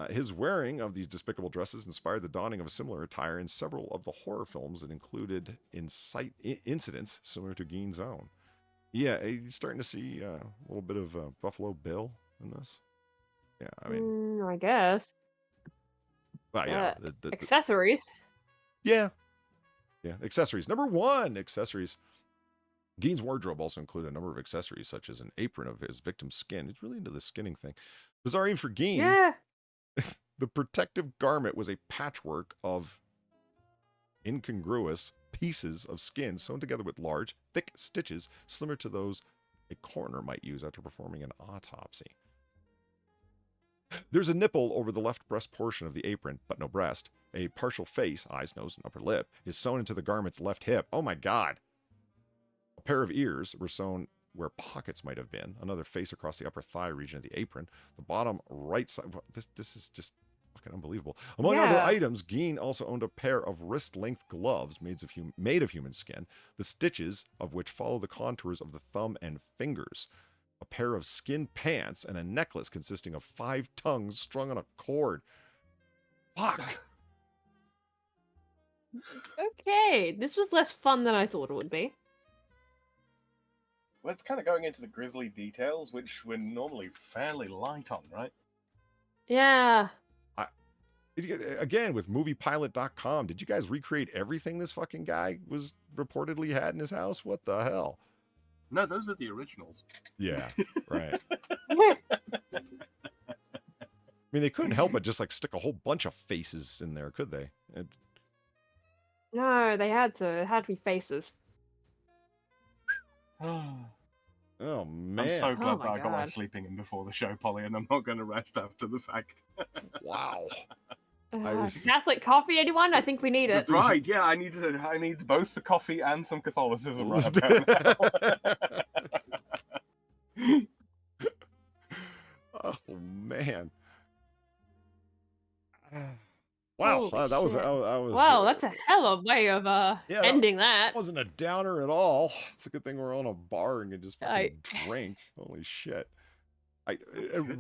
His wearing of these despicable dresses inspired the donning of a similar attire in several of the horror films that included incidents similar to Gein's own. Yeah, you're starting to see a little bit of Buffalo Bill in this. Yeah, I mean, I guess. Well, yeah, accessories. Yeah, accessories. Number 1, accessories. Gein's wardrobe also included a number of accessories, such as an apron of his victim's skin. He's really into the skinning thing. Bizarre even for Gein. Yeah. The protective garment was a patchwork of incongruous pieces of skin sewn together with large, thick stitches similar to those a coroner might use after performing an autopsy. There's a nipple over the left breast portion of the apron, but no breast. A partial face, eyes, nose, and upper lip, is sewn into the garment's left hip. Oh my God! A pair of ears were sewn where pockets might have been. Another face across the upper thigh region of the apron. The bottom right side. This is just fucking unbelievable. Among other items, Gein also owned a pair of wrist-length gloves made of human skin, the stitches of which follow the contours of the thumb and fingers. A pair of skin pants, and a necklace consisting of 5 tongues strung on a cord. Fuck! Okay, this was less fun than I thought it would be. Well, it's kind of going into the grisly details, which we're normally fairly light on, right? Yeah. Again, with moviepilot.com, did you guys recreate everything this fucking guy was reportedly had in his house? What the hell? No, those are the originals. Yeah, right. I mean, they couldn't help but just like stick a whole bunch of faces in there, could they? No, they had to. It had to be faces. Oh, man. I'm so glad that I got my sleeping in before the show, Polly, and I'm not going to rest after the fact. Wow. Catholic coffee, anyone? I think we need it. Right, yeah, I need both the coffee and some Catholicism right about now. Oh, man. Wow, that was wow, that's a hell of a way of ending that. Wasn't a downer at all. It's a good thing we're on a bar and can just fucking drink. Holy shit.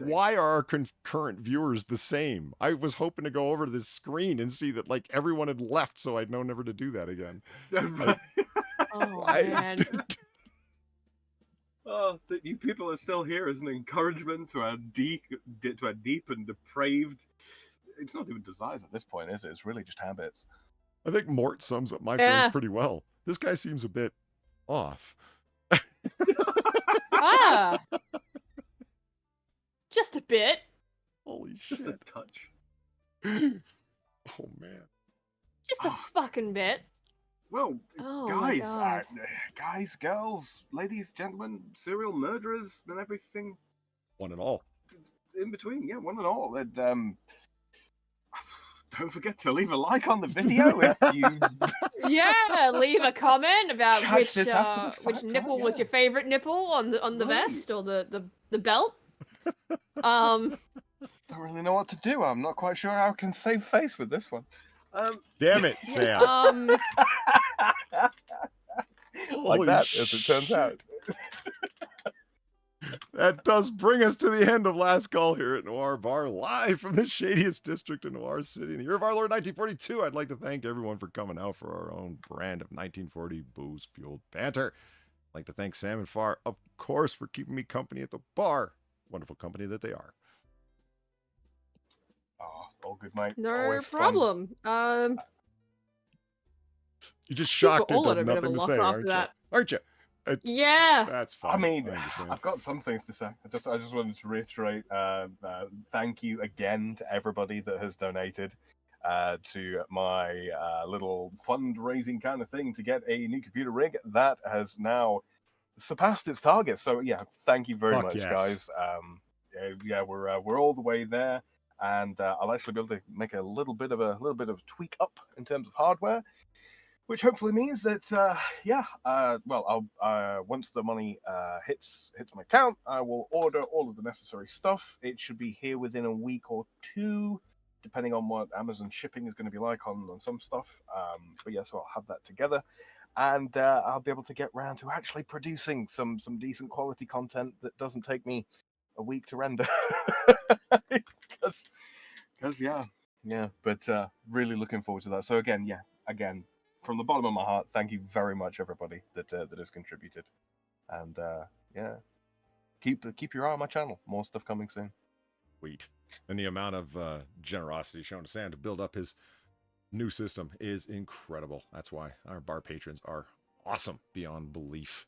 Why are our concurrent viewers the same? I was hoping to go over to this screen and see that like everyone had left, so I'd know never to do that again. Oh, man. Oh, that you people are still here as an encouragement to our deep and depraved. It's not even desires at this point, is it? It's really just habits. I think Mort sums up my feelings pretty well. This guy seems a bit off. Just a bit. Holy shit. Just a touch. Oh, man. Just a fucking bit. Well, guys, girls, ladies, gentlemen, serial murderers, and everything. One and all. In between, yeah, one and all. And, don't forget to leave a like on the video if you... Yeah, leave a comment about which nipple was your favorite nipple on the vest or the belt. Don't really know what to do. I'm not quite sure how I can save face with this one. Damn it, Sam. Like that, as it turns out. That does bring us to the end of Last Call here at Noir Bar, live from the shadiest district in Noir City in the year of our Lord 1942. I'd like to thank everyone for coming out for our own brand of 1940 booze-fueled banter. I'd like to thank Sam and Far, of course, for keeping me company at the bar. Wonderful company that they are. Oh, all good, mate. No Always problem. Fun. You're just shocked and have nothing to say, aren't you? Yeah, that's fine. I mean, I've got some things to say. I just wanted to reiterate, thank you again to everybody that has donated to my little fundraising kind of thing to get a new computer rig that has now surpassed its target. So yeah, thank you very much, guys. Yeah, we're all the way there, and I'll actually be able to make a little bit of tweak up in terms of hardware. Which hopefully means that, once the money hits my account, I will order all of the necessary stuff. It should be here within a week or two, depending on what Amazon shipping is going to be like on some stuff. But yeah, so I'll have that together, and I'll be able to get round to actually producing some decent quality content that doesn't take me a week to render. Because Because yeah, but really looking forward to that. So again, from the bottom of my heart, thank you very much, everybody that has contributed, and keep your eye on my channel. More stuff coming soon. Sweet. And the amount of generosity shown to Sam to build up his new system is incredible. That's why our bar patrons are awesome beyond belief.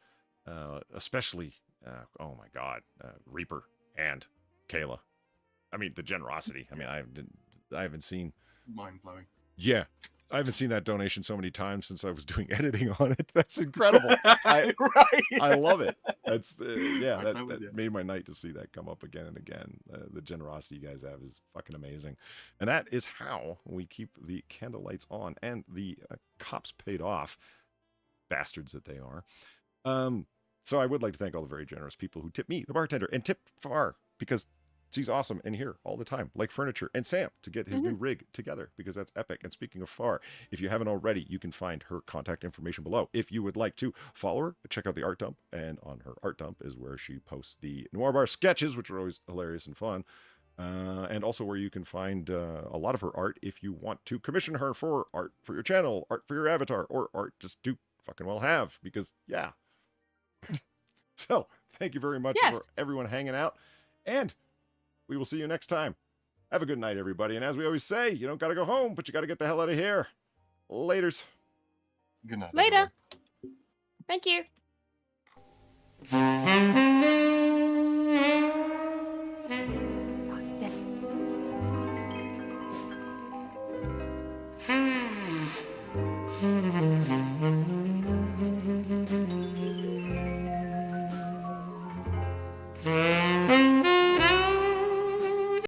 Especially, oh my God, Reaper and Kayla. I mean, the generosity. I mean, I haven't seen. Mind blowing. Yeah. I haven't seen that donation so many times since I was doing editing on it. That's incredible. I love it. That's that made my night to see that come up again and again. The generosity you guys have is fucking amazing, and that is how we keep the candle lights on and the cops paid off, bastards that they are. So I would like to thank all the very generous people who tip me, the bartender, and tip Far because she's awesome and here all the time, like furniture, and Sam to get his new rig together because that's epic. And speaking of Far, if you haven't already, you can find her contact information below. If you would like to follow her, check out the art dump, and on her art dump is where she posts the Noir Bar sketches, which are always hilarious and fun, and also where you can find a lot of her art if you want to commission her for art for your channel, art for your avatar, or art just to fucking well have, because yeah. So thank you very much for everyone hanging out, and we will see you next time. Have a good night, everybody. And as we always say, you don't got to go home, but you got to get the hell out of here. Laters. Good night. Later. Thank you. Mm-hmm.